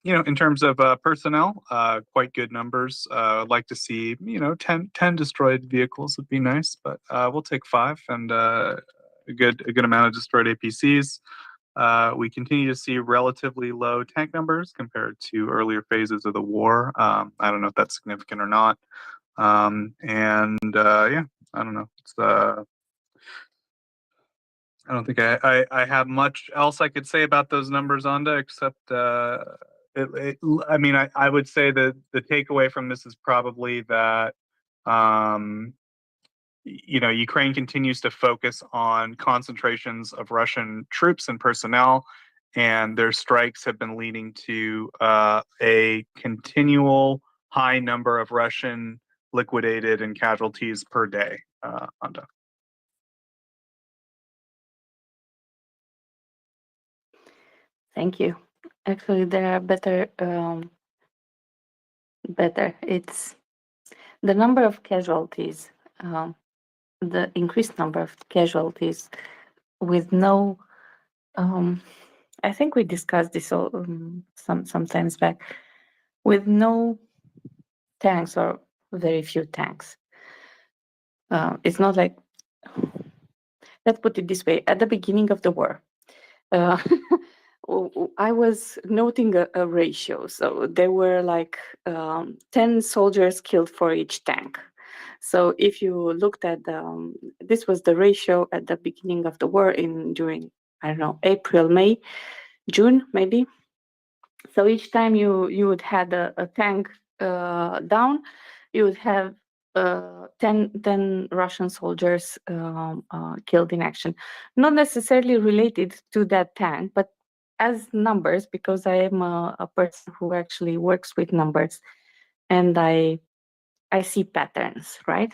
In terms of personnel, quite good numbers. I'd like to see, 10 destroyed vehicles would be nice, but we'll take 5 and a good amount of destroyed APCs. We continue to see relatively low tank numbers compared to earlier phases of the war. I don't know if that's significant or not. I don't know. I don't think I have much else I could say about those numbers, Anda, except I would say that the takeaway from this is probably that Ukraine continues to focus on concentrations of Russian troops and personnel, and their strikes have been leading to a continual high number of Russian liquidated and casualties per day, Anda. Thank you. Actually, there are better. It's the number of casualties, the increased number of casualties with no. I think we discussed this all, sometimes back, with no tanks or very few tanks. It's not like, let's put it this way, at the beginning of the war, I was noting a ratio. So there were like 10 soldiers killed for each tank. So if you looked at this was the ratio at the beginning of the war during, I don't know, April, May, June, maybe. So each time you would had a tank down, you would have 10 Russian soldiers killed in action. Not necessarily related to that tank, but as numbers, because I am a person who actually works with numbers, and I see patterns, right?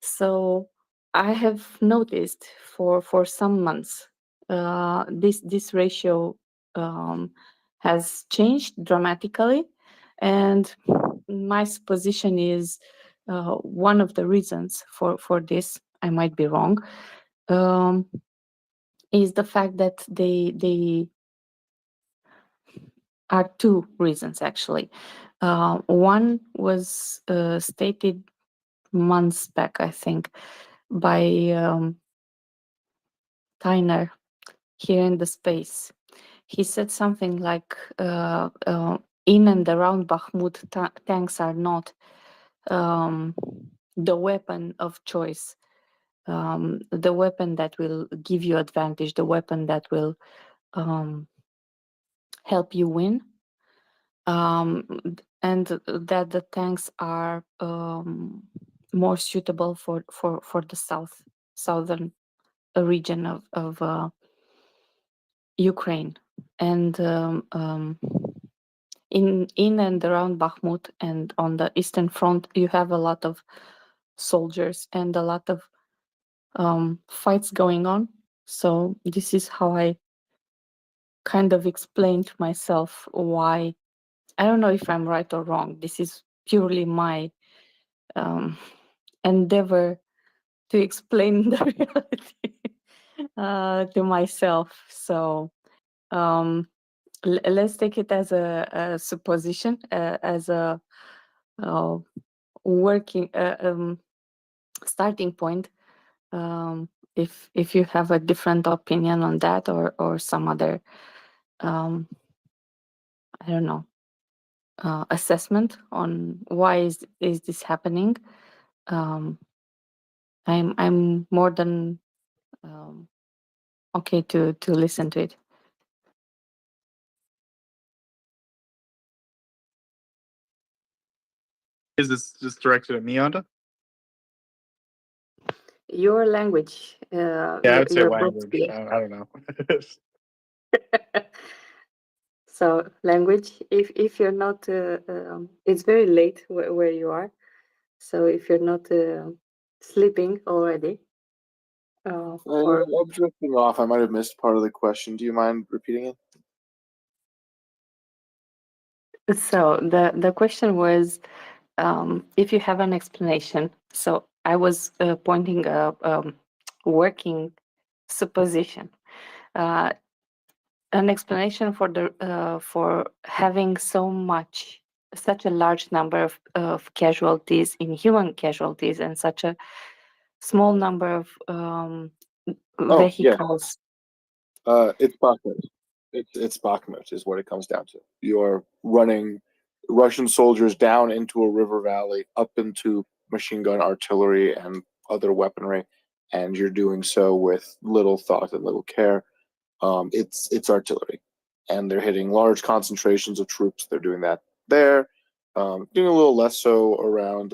So I have noticed for some months this ratio has changed dramatically, and my supposition is one of the reasons for this. I might be wrong. Is the fact that they are two reasons actually. One was stated months back, I think, by Tyner here in the space. He said something like, in and around Bakhmut, tanks are not the weapon of choice, the weapon that will give you advantage, the weapon that will help you win. And that the tanks are more suitable for the southern region of Ukraine, and in and around Bakhmut and on the eastern front, you have a lot of soldiers and a lot of fights going on. So this is how I kind of explained myself why. I don't know if I'm right or wrong. This is purely my endeavor to explain the reality to myself. So let's take it as a supposition, as a working starting point. If you have a different opinion on that, or some other, I don't know, assessment on why is this happening, I'm more than okay to listen to it. Is this just directed at me, Anda? Your language, Yeah, I would say your both language. skills. I don't know. So language, if you're not, it's very late where you are. So if you're not sleeping already, or I'm drifting off. I might have missed part of the question. Do you mind repeating it? so the question was, if you have an explanation. So I was pointing a working supposition, an explanation for for having such a large number of casualties, in human casualties, and such a small number of Oh, yeah. vehicles. It's Bakhmut. It's Bakhmut is what it comes down to. You're running Russian soldiers down into a river valley, up into machine gun artillery and other weaponry, and you're doing so with little thought and little care. It's artillery, and they're hitting large concentrations of troops. They're doing that there, doing a little less so around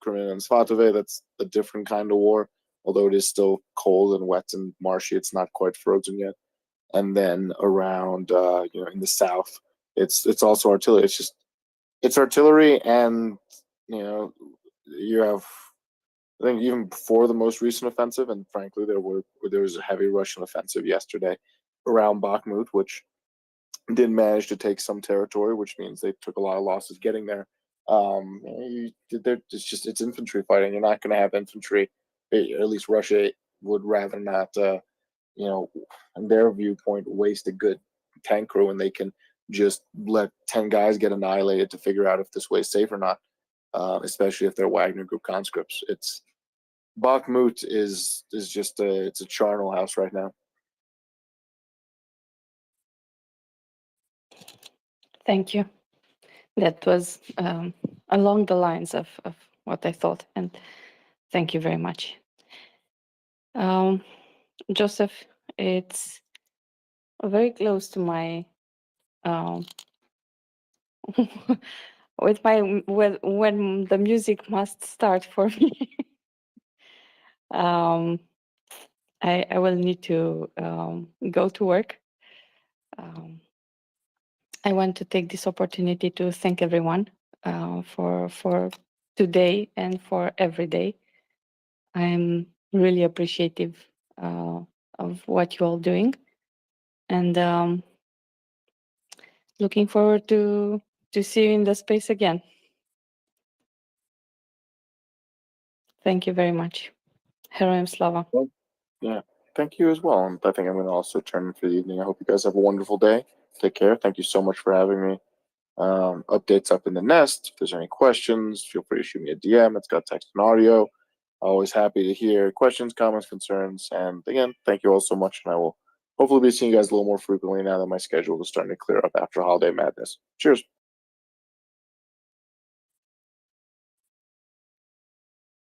Crimea and Svatove. That's a different kind of war, although it is still cold and wet and marshy. It's not quite frozen yet. And then around, in the south, it's also artillery. It's artillery, and you have. I think even before the most recent offensive, and frankly, there was a heavy Russian offensive yesterday around Bakhmut, which did manage to take some territory, which means they took a lot of losses getting there. It's infantry fighting. You're not going to have infantry. At least Russia would rather not, in their viewpoint, waste a good tank crew, and they can just let 10 guys get annihilated to figure out if this way is safe or not. Especially if they're Wagner Group conscripts. It's Bakhmut is just it's a charnel house right now. Thank you. That was along the lines of what I thought, and thank you very much. Joseph, it's very close to my with my when the music must start for me. I will need to go to work. I want to take this opportunity to thank everyone for today and for every day. I'm really appreciative of what you all doing, and looking forward to see you in the space again. Thank you very much. Heroyam Slava. Yeah, thank you as well. And I think I'm going to also turn in for the evening. I hope you guys have a wonderful day. Take care. Thank you so much for having me. Updates up in the nest. If there's any questions, feel free to shoot me a DM. It's got text and audio. Always happy to hear questions, comments, concerns. And again, thank you all so much. And I will hopefully be seeing you guys a little more frequently now that my schedule is starting to clear up after holiday madness. Cheers.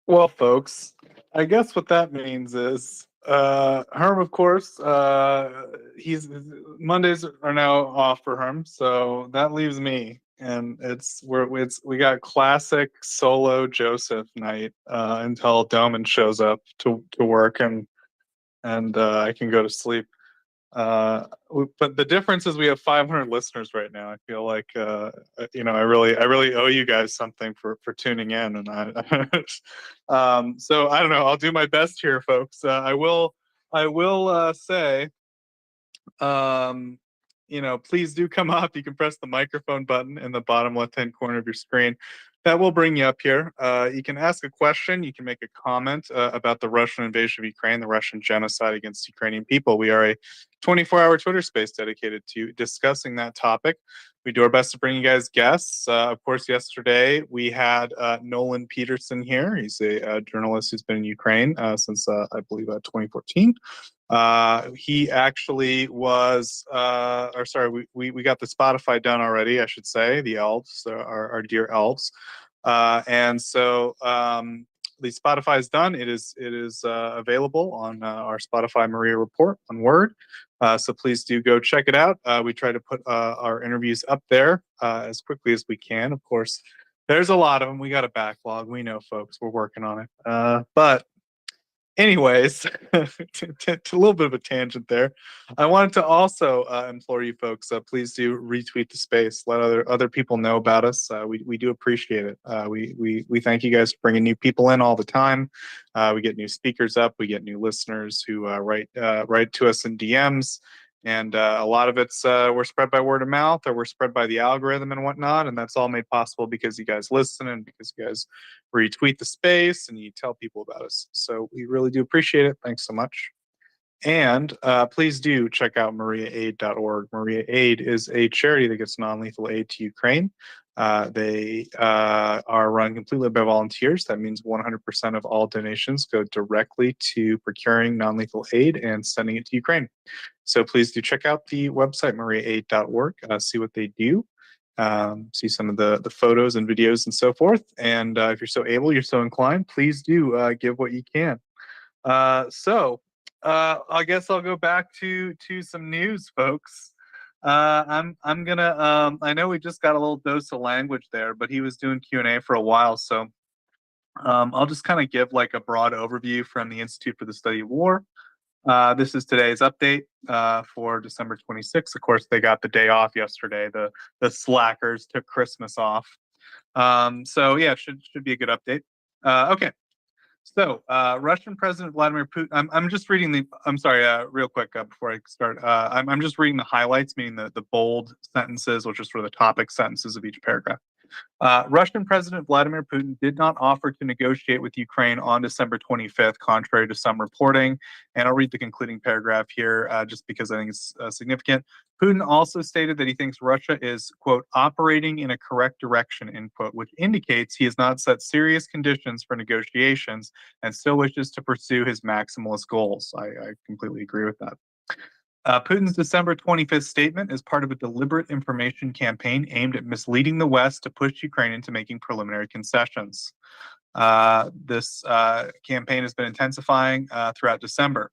Well, folks, I guess what that means is Herm, of course, he's Mondays are now off for Herm, so that leaves me, and we got classic solo Joseph night until Doman shows up to work and I can go to sleep. But the difference is we have 500 listeners right now. I feel like I really owe you guys something for tuning in, and so I don't know. I'll do my best here, folks. I will say, please do come up. You can press the microphone button in the bottom left-hand corner of your screen. That will bring you up here. You can ask a question. You can make a comment about the Russian invasion of Ukraine, the Russian genocide against Ukrainian people. We are a 24-hour Twitter space dedicated to discussing that topic. We do our best to bring you guys guests. Of course, yesterday we had Nolan Peterson here. He's a journalist who's been in Ukraine since, I believe, 2014. He actually was, we got the Spotify done already, I should say, the elves, our dear elves. And so the Spotify is done. It is available on our Spotify MriyaReport on Word. So please do go check it out. We try to put our interviews up there as quickly as we can. Of course, there's a lot of them. We got a backlog. We know, folks. We're working on it. But anyways, to a little bit of a tangent there. I wanted to also implore you folks, please do retweet the space. Let other people know about us. We do appreciate it. We thank you guys for bringing new people in all the time. We get new speakers up. We get new listeners who write to us in DMs. And a lot of it's we're spread by word of mouth, or we're spread by the algorithm and whatnot. And that's all made possible because you guys listen and because you guys retweet the space and you tell people about us. So we really do appreciate it. Thanks so much. And please do check out MriyaAid.org. Maria Aid is a charity that gets non-lethal aid to Ukraine. They are run completely by volunteers. That means 100% of all donations go directly to procuring non-lethal aid and sending it to Ukraine. So please do check out the website, MriyaAid.org, see what they do, see some of the photos and videos and so forth. And if you're so able, you're so inclined, please do give what you can. So I guess I'll go back to some news, folks. I'm gonna I know we just got a little dose of language there, but he was doing Q&A for a while, so I'll just kind of give like a broad overview from the Institute for the Study of War. This is today's update for December 26th. Of course, they got the day off yesterday. The slackers took Christmas off. So yeah, should be a good update. Okay. So, Russian President Vladimir Putin. I'm just reading the. I'm sorry, real quick before I start. I'm just reading the highlights, meaning the bold sentences, which are sort of the topic sentences of each paragraph. Russian President Vladimir Putin did not offer to negotiate with Ukraine on December 25th, contrary to some reporting. And I'll read the concluding paragraph here just because I think it's significant. Putin also stated that he thinks Russia is, quote, operating in a correct direction, end quote, which indicates he has not set serious conditions for negotiations and still wishes to pursue his maximalist goals. I completely agree with that. Putin's December 25th statement is part of a deliberate information campaign aimed at misleading the West to push Ukraine into making preliminary concessions. This campaign has been intensifying throughout December.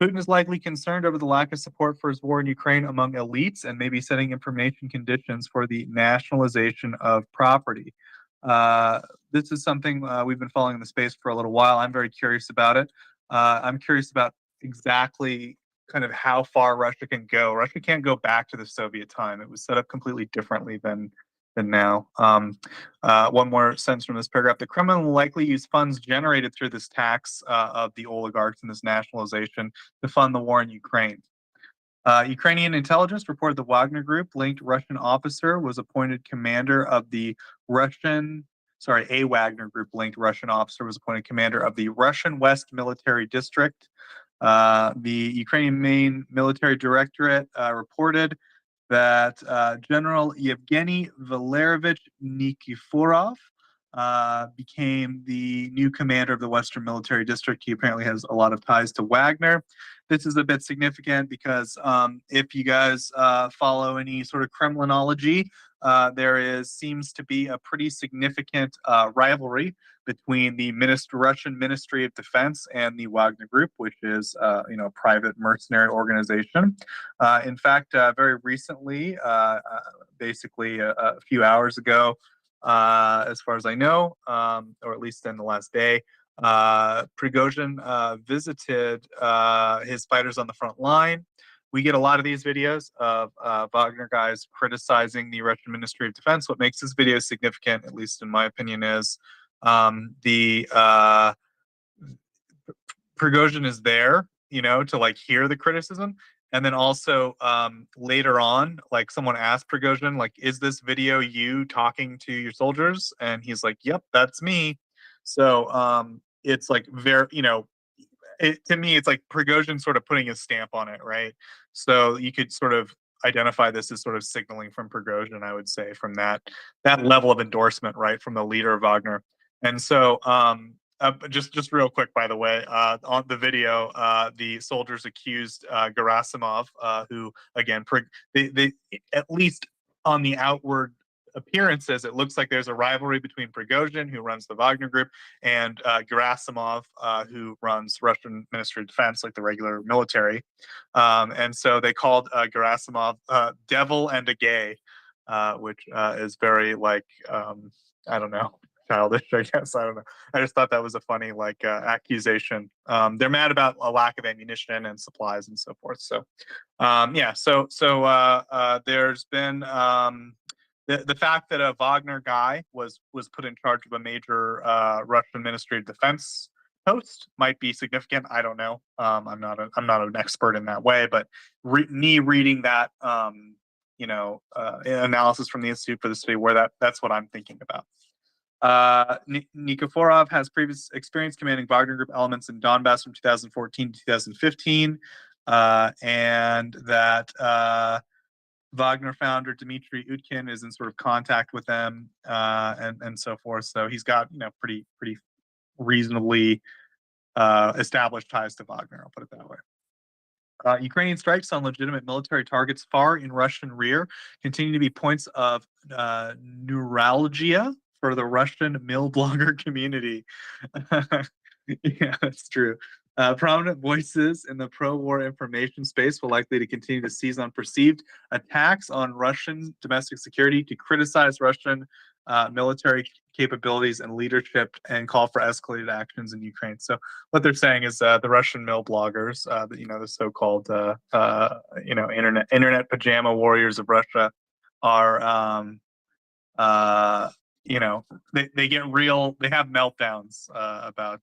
Putin is likely concerned over the lack of support for his war in Ukraine among elites and may be setting information conditions for the nationalization of property. This is something we've been following in the space for a little while. I'm very curious about it. I'm curious about exactly kind of how far Russia can go. Russia can't go back to the Soviet time. It was set up completely differently than now. One more sentence from this paragraph. The Kremlin will likely use funds generated through this tax of the oligarchs and this nationalization to fund the war in Ukraine. Ukrainian intelligence reported the Wagner Group linked Russian officer was appointed commander of the a Wagner Group linked Russian officer was appointed commander of the Russian West Military District. The Ukrainian main military directorate reported that General Yevgeny Valerovich Nikiforov became the new commander of the Western Military District. He apparently has a lot of ties to Wagner. This is a bit significant because if you guys follow any sort of Kremlinology, there seems to be a pretty significant rivalry between the Russian Ministry of Defense and the Wagner Group, which is a private mercenary organization. In fact, very recently, basically a few hours ago, as far as I know, or at least in the last day, Prigozhin visited his fighters on the front line. We get a lot of these videos of Wagner guys criticizing the Russian Ministry of Defense. What makes this video significant, at least in my opinion, is the Prigozhin is there, to like hear the criticism. And then also later on, like someone asked Prigozhin, like, is this video you talking to your soldiers? And he's like, yep, that's me. So it's like very, to me, it's like Prigozhin sort of putting his stamp on it, right? So you could sort of identify this as sort of signaling from Prigozhin, I would say, from that level of endorsement, right, from the leader of Wagner. And so just real quick, by the way, on the video, the soldiers accused Gerasimov, who again, they at least on the outward appearances, it looks like there's a rivalry between Prigozhin, who runs the Wagner Group, and Gerasimov, who runs Russian Ministry of Defense, like the regular military. And so they called Gerasimov devil and a gay, which is very like, I don't know, childish, I guess. I don't know. I just thought that was a funny accusation. They're mad about a lack of ammunition and supplies and so forth. So yeah, so there's been the fact that a Wagner guy was put in charge of a major Russian Ministry of Defense post might be significant. I don't know. I'm not an expert in that way, but reading that analysis from the Institute for the Study where that's what I'm thinking about. Nikiforov has previous experience commanding Wagner Group elements in Donbass from 2014 to 2015, and that Wagner founder Dmitry Utkin is in sort of contact with them, and so forth. So he's got pretty reasonably established ties to Wagner. I'll put it that way. Ukrainian strikes on legitimate military targets far in Russian rear continue to be points of neuralgia for the Russian mill blogger community. Yeah, that's true. Prominent voices in the pro-war information space will likely to continue to seize on perceived attacks on Russian domestic security to criticize Russian military capabilities and leadership and call for escalated actions in Ukraine. So what they're saying is the Russian mill bloggers, the so-called internet pajama warriors of Russia, are they get real, they have meltdowns about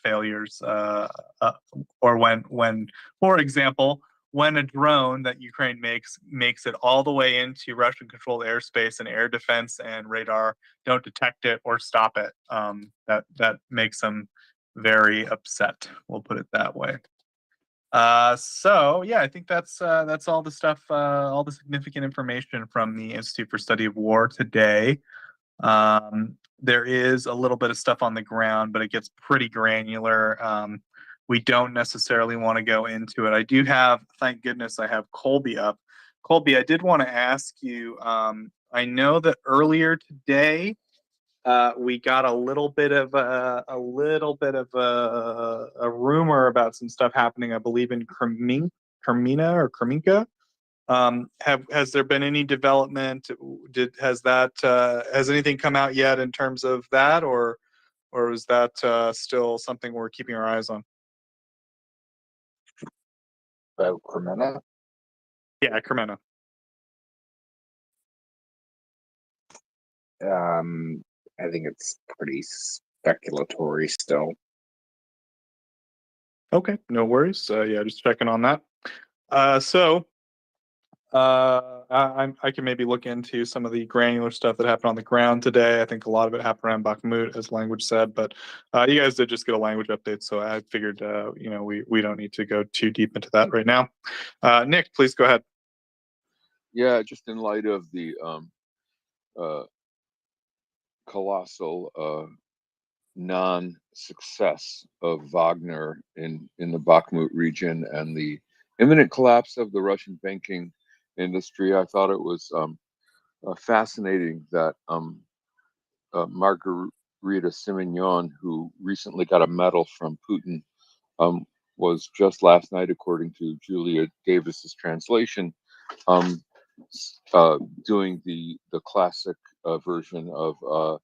failures, or when, for example, when a drone that Ukraine makes it all the way into Russian controlled airspace and air defense and radar don't detect it or stop it. That makes them very upset. We'll put it that way. So yeah, I think that's all the stuff, all the significant information from the Institute for Study of War today. There is a little bit of stuff on the ground, but it gets pretty granular. We don't necessarily want to go into it. I do have, thank goodness, I have Colby up. Colby, I did want to ask you. I know that earlier today we got a little bit of a rumor about some stuff happening. I believe in Kreminka. Has there been any development? Has anything come out yet in terms of that, or is that still something we're keeping our eyes on? About Kreminka? Yeah, Kreminka. I think it's pretty speculatory still. Okay, no worries. Yeah, just checking on that. I can maybe look into some of the granular stuff that happened on the ground today. I think a lot of it happened around Bakhmut, as Language said, but you guys did just get a language update, so I figured we don't need to go too deep into that right now. Nick, please go ahead. Yeah, just in light of the colossal non-success of Wagner in the Bakhmut region and the imminent collapse of the Russian banking industry, I thought it was fascinating that Margarita Simonyan, who recently got a medal from Putin, was just last night, according to Julia Davis's translation, doing the classic version of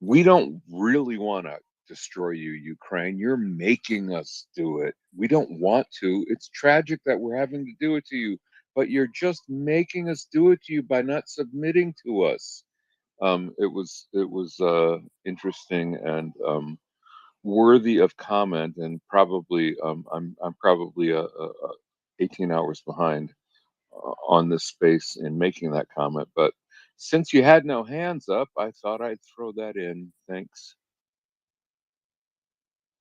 we don't really want to destroy you, Ukraine. You're making us do it. We don't want to. It's tragic that we're having to do it to you, but you're just making us do it to you by not submitting to us. It was interesting and worthy of comment, and probably I'm probably 18 hours behind on this space in making that comment, but since you had no hands up, I thought I'd throw that in. Thanks.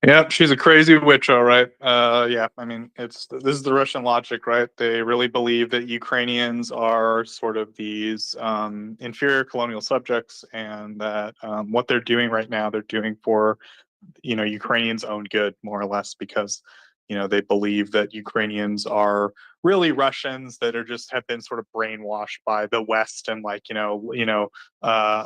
Yeah, she's a crazy witch, all right. Yeah, I mean, this is the Russian logic, right? They really believe that Ukrainians are sort of these inferior colonial subjects, and that what they're doing right now, they're doing for Ukrainians' own good, more or less, because they believe that Ukrainians are really Russians that have been sort of brainwashed by the West, and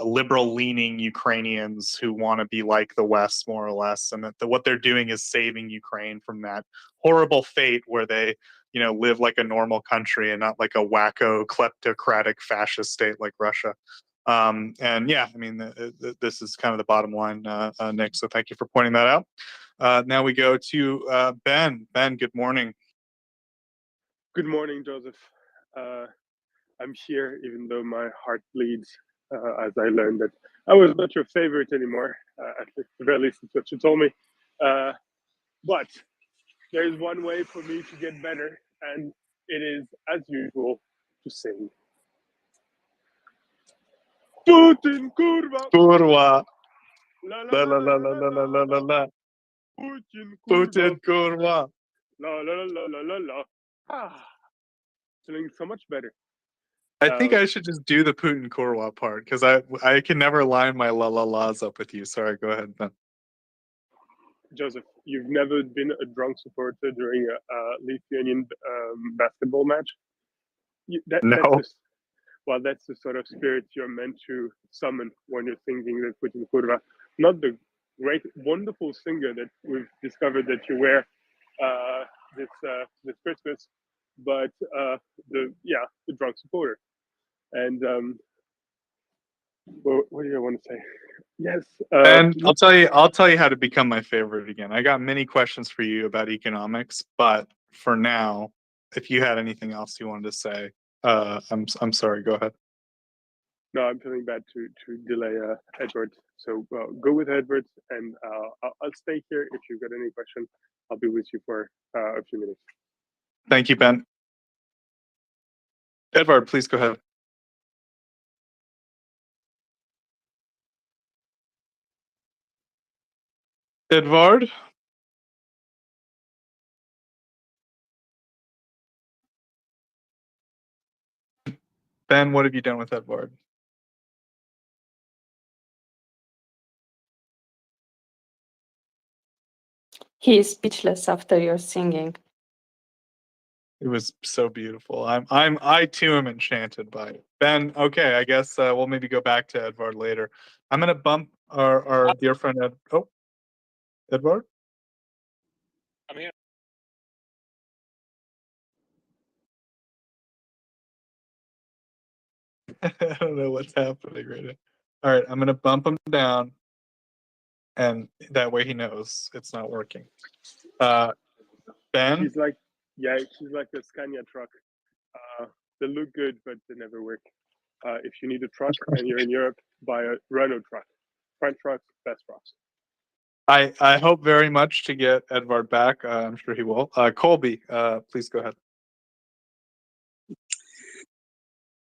liberal leaning Ukrainians who want to be like the West, more or less, and that what they're doing is saving Ukraine from that horrible fate where they live like a normal country and not like a wacko kleptocratic fascist state like Russia. And yeah, I mean, this is kind of the bottom line, Nick. So thank you for pointing that out. Now we go to Ben. Ben, good morning. Good morning, Joseph. I'm here, even though my heart bleeds as I learned that I was not your favorite anymore. At the very least, it's what you told me. But there is one way for me to get better, and it is, as usual, to sing. Putin, kurwa! Kurwa. La La la la la la la la la la la la. Putin, Putin, kurwa! kurwa. La la la la la la. Ah, feeling so much better. I think I should just do the Putin Kurwa part, because I can never line my la la la's up with you. Sorry, go ahead, Ben. Joseph, you've never been a drunk supporter during a Lithuanian basketball match? No. That's the sort of spirit you're meant to summon when you're singing the Putin Kurva. Not the great, wonderful singer that we've discovered that you wear this Christmas, but the drunk supporter. And what do I want to say? Yes. And I'll tell you how to become my favorite again. I got many questions for you about economics, but for now, if you had anything else you wanted to say, I'm sorry. Go ahead. No, I'm feeling bad to delay Edward. So go with Edward, and I'll stay here. If you've got any question, I'll be with you for a few minutes. Thank you, Ben. Edward, please go ahead. Edward? Ben, what have you done with Edward? He is speechless after your singing. It was so beautiful. I too am enchanted by it. Ben, okay, I guess we'll maybe go back to Edward later. I'm gonna bump our dear friend Edward? I'm here. I don't know what's happening right now. All right, I'm gonna bump him down, and that way he knows it's not working. Ben? She's like a Scania truck. They look good, but they never work. If you need a truck and you're in Europe, buy a Renault truck. French trucks, best trucks. I hope very much to get Edvard back. I'm sure he will. Colby, please go ahead.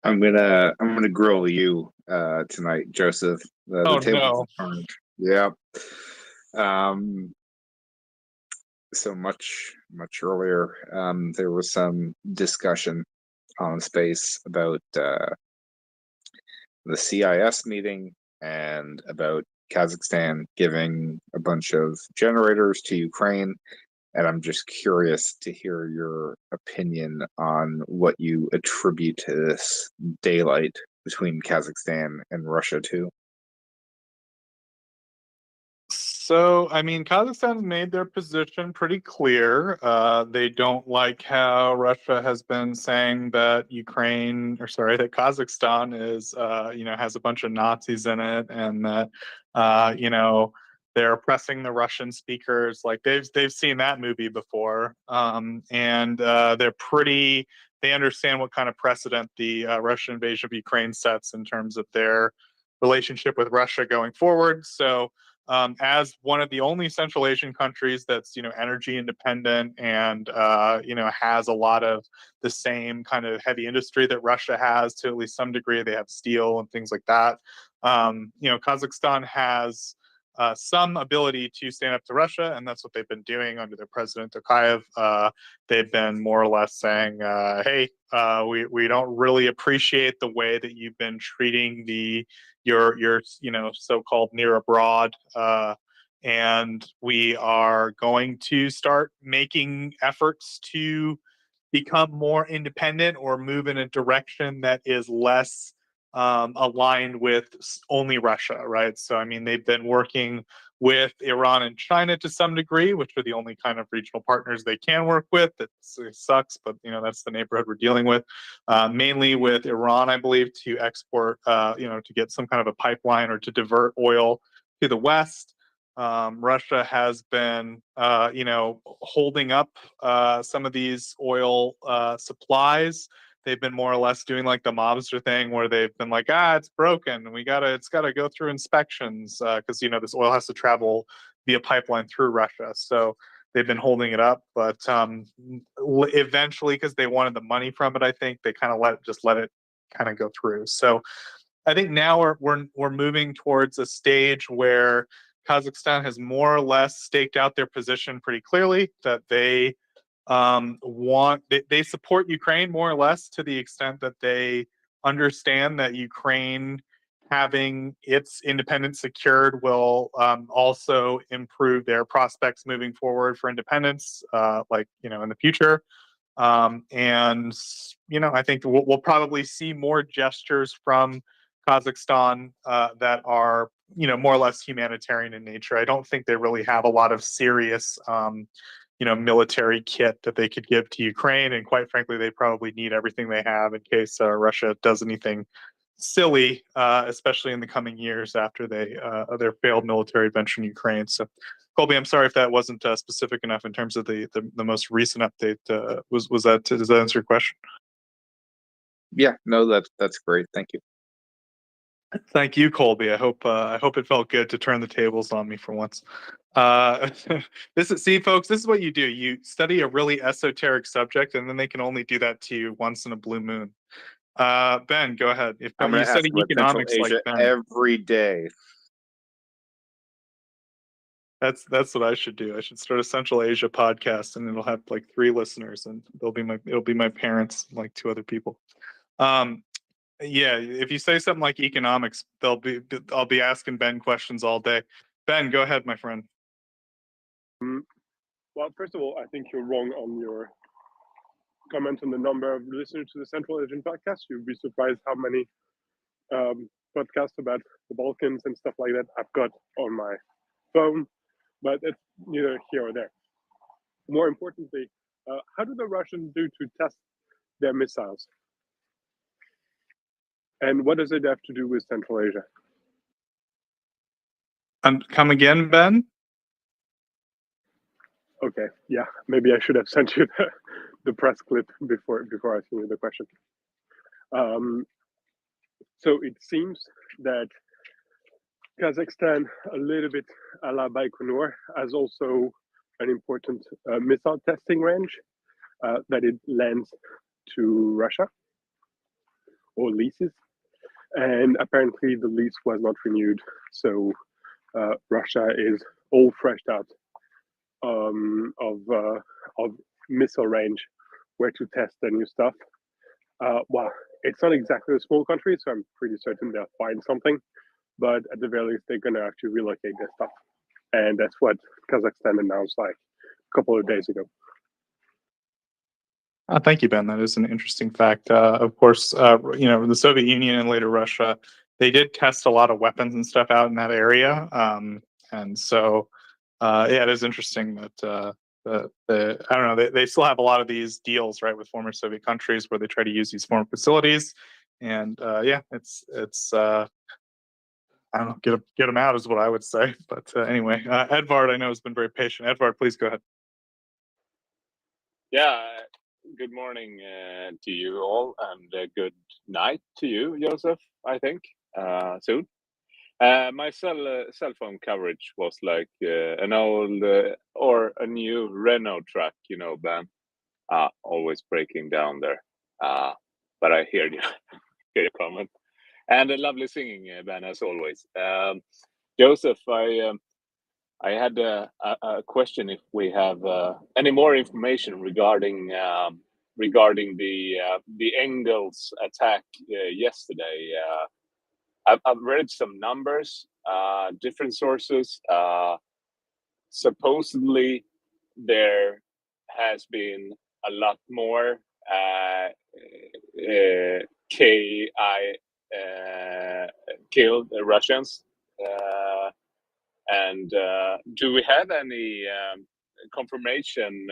I'm gonna grill you tonight, Joseph. The table's turned. Yep. So much earlier, there was some discussion on space about the CIS meeting and about Kazakhstan giving a bunch of generators to Ukraine. And I'm just curious to hear your opinion on what you attribute to this daylight between Kazakhstan and Russia too. So, I mean, Kazakhstan made their position pretty clear. They don't like how Russia has been saying that that Kazakhstan is, has a bunch of Nazis in it, and that, they're oppressing the Russian speakers. Like they've seen that movie before, and they understand what kind of precedent the Russian invasion of Ukraine sets in terms of their relationship with Russia going forward. So. As one of the only Central Asian countries that's energy independent and has a lot of the same kind of heavy industry that Russia has to at least some degree. They have steel and things like that. Kazakhstan has some ability to stand up to Russia, and that's what they've been doing under their president Tokayev. They've been more or less saying, "Hey, we don't really appreciate the way that you've been treating your so-called near abroad, and we are going to start making efforts to become more independent or move in a direction that is less aligned with only Russia," right? So, I mean, they've been working with Iran and China to some degree, which are the only kind of regional partners they can work with. It sucks, but that's the neighborhood we're dealing with. Mainly with Iran, I believe, to export, to get some kind of a pipeline or to divert oil to the West. Russia has been, holding up some of these oil supplies. They've been more or less doing like the mobster thing where they've been like, it's broken. It's got to go through inspections because, this oil has to travel via pipeline through Russia. So they've been holding it up. But eventually, because they wanted the money from it, I think they kind of let it kind of go through. So I think now we're moving towards a stage where Kazakhstan has more or less staked out their position pretty clearly that they they support Ukraine more or less to the extent that they understand that Ukraine having its independence secured will also improve their prospects moving forward for independence, in the future. And I think we'll probably see more gestures from Kazakhstan that are more or less humanitarian in nature. I don't think they really have a lot of serious military kit that they could give to Ukraine, and quite frankly, they probably need everything they have in case Russia does anything silly, especially in the coming years after their failed military adventure in Ukraine. So, Colby, I'm sorry if that wasn't specific enough in terms of the most recent update. Does that answer your question? Yeah, no, that's great. Thank you. Thank you, Colby. I hope it felt good to turn the tables on me for once. See, folks, this is what you do. You study a really esoteric subject, and then they can only do that to you once in a blue moon. Ben, go ahead. If I'm you going to ask study about Central economics like Asia Ben, every day. that's what I should do. I should start a Central Asia podcast, and it'll have like 3 listeners, and it'll be my parents, and, like 2 other people. Yeah, if you say something like economics, I'll be asking Ben questions all day. Ben, go ahead, my friend. Well, first of all, I think you're wrong on your comment on the number of listeners to the Central Asian podcast. You'd be surprised how many podcasts about the Balkans and stuff like that I've got on my phone, but it's neither here or there. More importantly, how do the Russians do to test their missiles? And what does it have to do with Central Asia? And come again, Ben? Okay, yeah, maybe I should have sent you the press clip before asking you the question. So it seems that Kazakhstan, a little bit a la Baikonur, has also an important missile testing range that it lends to Russia or leases. And apparently the lease was not renewed. So Russia is all freshed out of missile range where to test the new stuff. Well, it's not exactly a small country, so I'm pretty certain they'll find something. But at the very least, they're going to have to relocate their stuff. And that's what Kazakhstan announced like a couple of days ago. Thank you, Ben. That is an interesting fact. Of course, the Soviet Union and later Russia, they did test a lot of weapons and stuff out in that area. And so, yeah, it is interesting that I don't know, they still have a lot of these deals, right, with former Soviet countries where they try to use these former facilities. And yeah, it's I don't know, get them out is what I would say. But anyway, Edvard, I know, has been very patient. Edvard, please go ahead. Yeah, good morning to you all, and good night to you, Joseph, I think, soon. My cell phone coverage was like an old or a new Renault truck, Ben. Always breaking down there. But I hear you, hear your comment. And a lovely singing, Ben, as always. Joseph, I had a question if we have any more information regarding the Engels attack yesterday. I've read some numbers, different sources. Supposedly, there has been a lot more KI killed Russians. And do we have any confirmation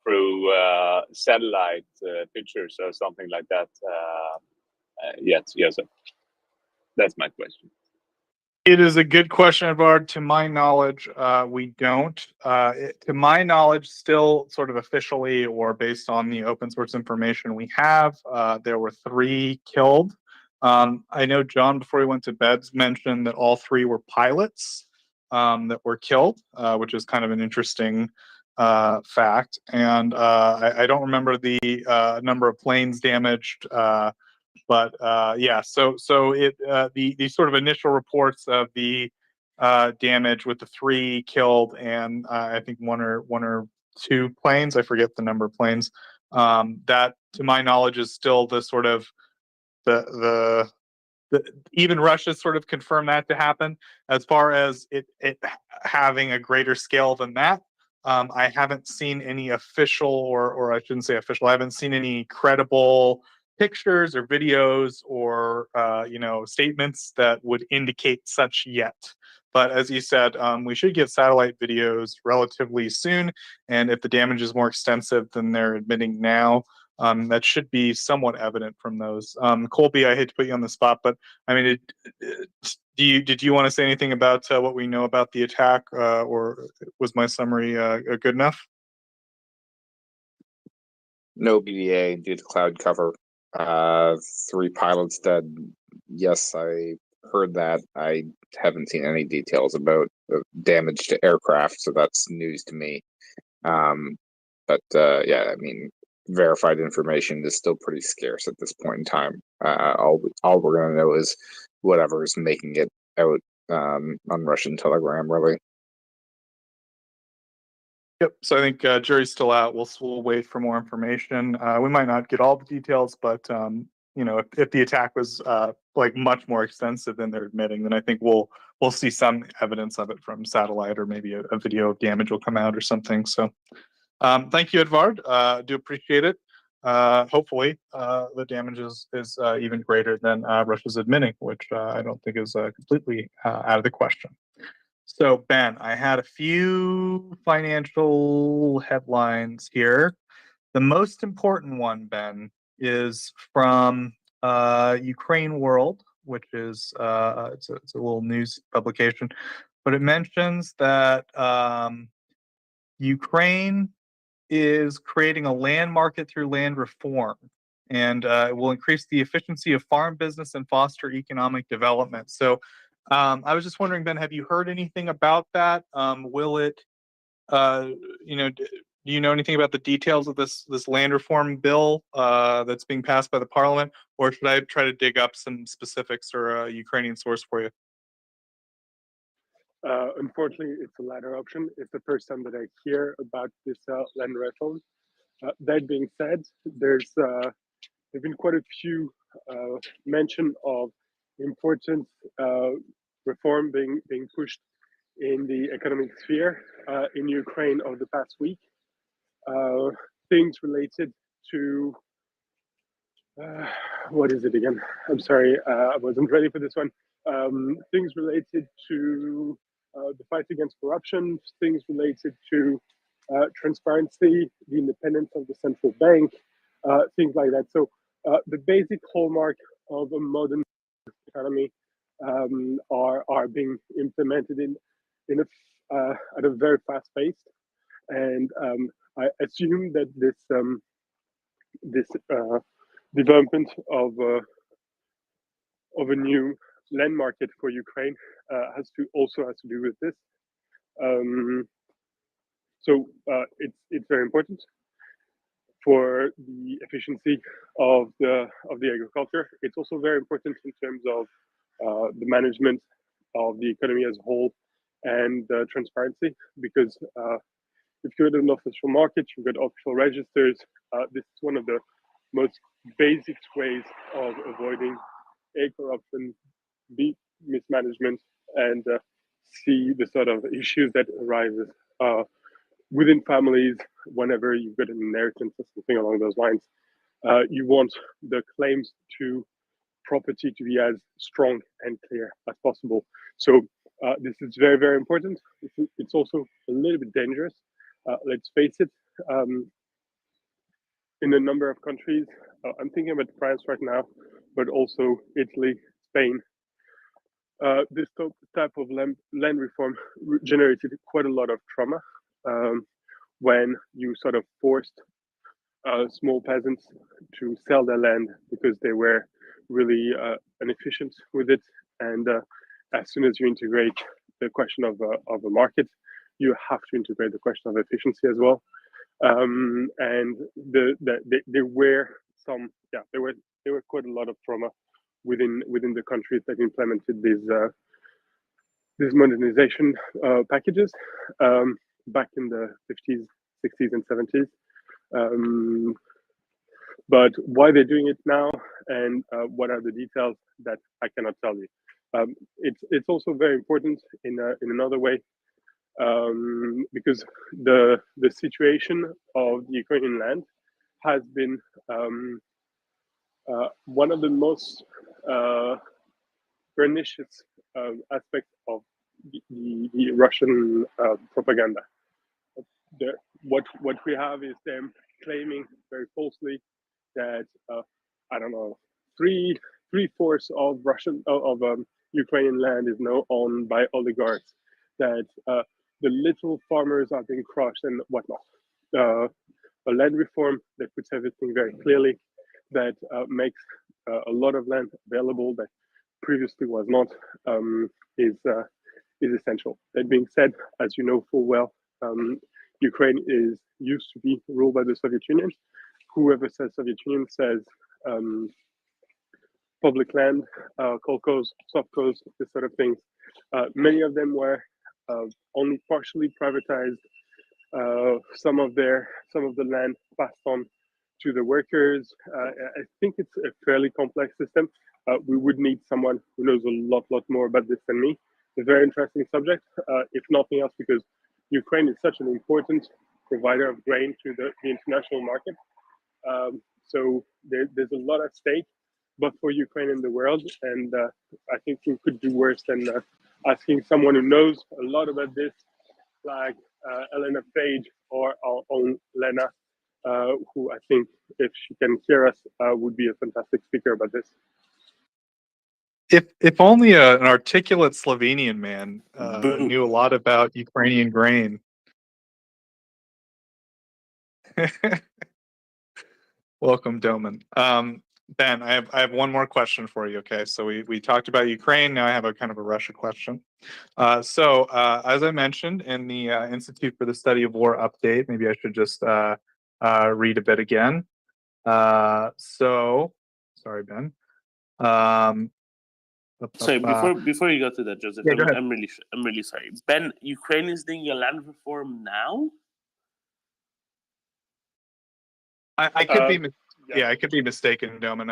through satellite pictures or something like that yet? Yes, that's my question. It is a good question, Edvard. To my knowledge, we don't. To my knowledge, still sort of officially or based on the open source information we have, there were 3 killed. I know John, before he went to bed, mentioned that all 3 were pilots that were killed, which is kind of an interesting fact. And I don't remember the number of planes damaged, but yeah. So the sort of initial reports of the damage with the 3 killed and I think one or 2 planes. I forget the number of planes. That, to my knowledge, is still the sort of the even Russia sort of confirmed that to happen. As far as it having a greater scale than that, I haven't seen any official, or I shouldn't say official, I haven't seen any credible pictures or videos or statements that would indicate such yet. But as you said, we should get satellite videos relatively soon, and if the damage is more extensive than they're admitting now, that should be somewhat evident from those. Colby, I hate to put you on the spot, but I mean, did you want to say anything about what we know about the attack, or was my summary good enough? No BDA due to cloud cover. 3 pilots dead. yes, I heard that. I haven't seen any details about the damage to aircraft, so that's news to me. But yeah, I mean, verified information is still pretty scarce at this point in time. All we're gonna know is whatever is making it out on Russian Telegram, really. Yep. So I think jury's still out. We'll wait for more information. We might not get all the details, but you know, if the attack was like much more extensive than they're admitting, then I think we'll see some evidence of it from satellite, or maybe a video of damage will come out or something. So thank you, Edvard. Do appreciate it. Hopefully, the damage is even greater than Russia's admitting, which I don't think is completely out of the question. So, Ben, I had a few financial headlines here. The most important one, Ben, is from Ukraine World, which is it's a little news publication, but it mentions that Ukraine is creating a land market through land reform, and it will increase the efficiency of farm business and foster economic development. So I was just wondering, Ben, have you heard anything about that? Will it, you know, do you know anything about the details of this land reform bill that's being passed by the parliament, or should I try to dig up some specifics or a Ukrainian source for you? Unfortunately, it's the latter option. It's the first time that I hear about this land reform. That being said, there've been quite a few mention of important reform being pushed in the economic sphere in Ukraine over the past week. Things related to what is it again? I'm sorry, I wasn't ready for this one. Things related to the fight against corruption, things related to transparency, the independence of the central bank, things like that. So the basic hallmark of a modern economy are being implemented at a very fast pace, and I assume that this development of a new land market for Ukraine has to do with this. So it's very important for the efficiency of the agriculture. It's also very important in terms of the management of the economy as a whole and transparency, because if you're at an official market, you've got official registers. This is one of the most basic ways of avoiding A, corruption, B, mismanagement, and C, the sort of issues that arises within families whenever you've got an inheritance or something along those lines. You want the claims to property to be as strong and clear as possible. So this is very, very important. It's also a little bit dangerous. Let's face it, in a number of countries, I'm thinking about France right now, but also Italy, Spain, this type of land reform generated quite a lot of trauma when you sort of forced small peasants to sell their land because they were really inefficient with it. And as soon as you integrate the question of a market, you have to integrate the question of efficiency as well. And there were quite a lot of trauma within the countries that implemented these modernization packages back in the 50s, 60s, and 70s. But why they're doing it now and what are the details, that I cannot tell you. It's also very important in another way, because the situation of the Ukrainian land has been one of the most pernicious aspects of the Russian propaganda. What we have is them claiming very falsely that I don't know, three-fourths of Ukrainian land is now owned by oligarchs, that the little farmers are being crushed and whatnot. A land reform that puts everything very clearly, that makes a lot of land available, that previously was not, is essential. That being said, as you know full well, Ukraine used to be ruled by the Soviet Union. Whoever says Soviet Union says public land, kolkhoz, sovkhos, this sort of things. Many of them were only partially privatized. Some of the land passed on to the workers. I think it's a fairly complex system. We would need someone who knows a lot more about this than me. It's a very interesting subject, if nothing else, because Ukraine is such an important provider of grain to the international market. So there's a lot at stake, both for Ukraine and the world. And I think we could do worse than asking someone who knows a lot about this, like Elena Page or our own Lena, who I think, if she can hear us, would be a fantastic speaker about this. If only an articulate Slovenian man knew a lot about Ukrainian grain. Welcome, Doman. Ben, I have one more question for you. Okay, so we talked about Ukraine. Now I have a kind of a Russia question. So as I mentioned in the Institute for the Study of War update, maybe I should just read a bit again. So sorry, Ben. Sorry, before you go to that, Joseph, yeah, I'm really sorry. Ben, Ukraine is doing a land reform now? I could be I could be mistaken, Doman.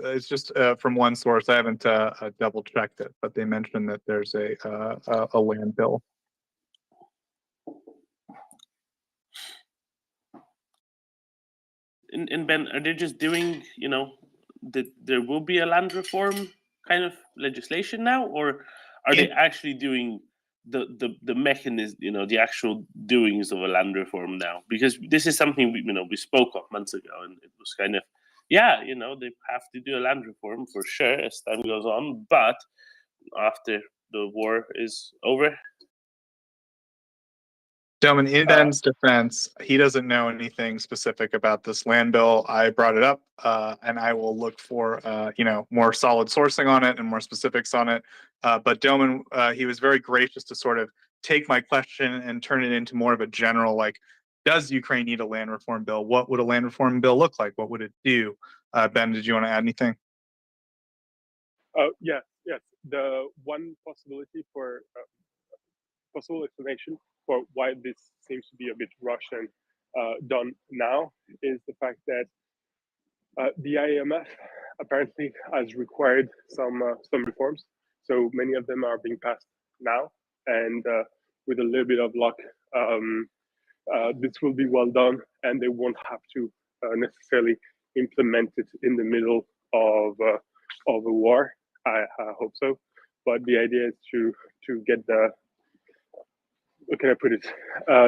It's just from one source. I haven't double checked it, but they mentioned that there's a land bill. And Ben, are they just doing, there will be a land reform kind of legislation now, or are they actually doing the mechanism, the actual doings of a land reform now? Because this is something we spoke of months ago, and it was kind of, they have to do a land reform for sure as time goes on, but after the war is over. Doman, in Ben's defense, he doesn't know anything specific about this land bill. I brought it up, and I will look for more solid sourcing on it and more specifics on it. But Doman, he was very gracious to sort of take my question and turn it into more of a general, like, does Ukraine need a land reform bill? What would a land reform bill look like? What would it do? Ben, did you want to add anything? Yes. The one possibility for possible explanation for why this seems to be a bit rushed and done now is the fact that the IMF apparently has required some reforms. So many of them are being passed now, and with a little bit of luck, this will be well done, and they won't have to necessarily implement it in the middle of a war. I hope so, but the idea is to get how can I put it?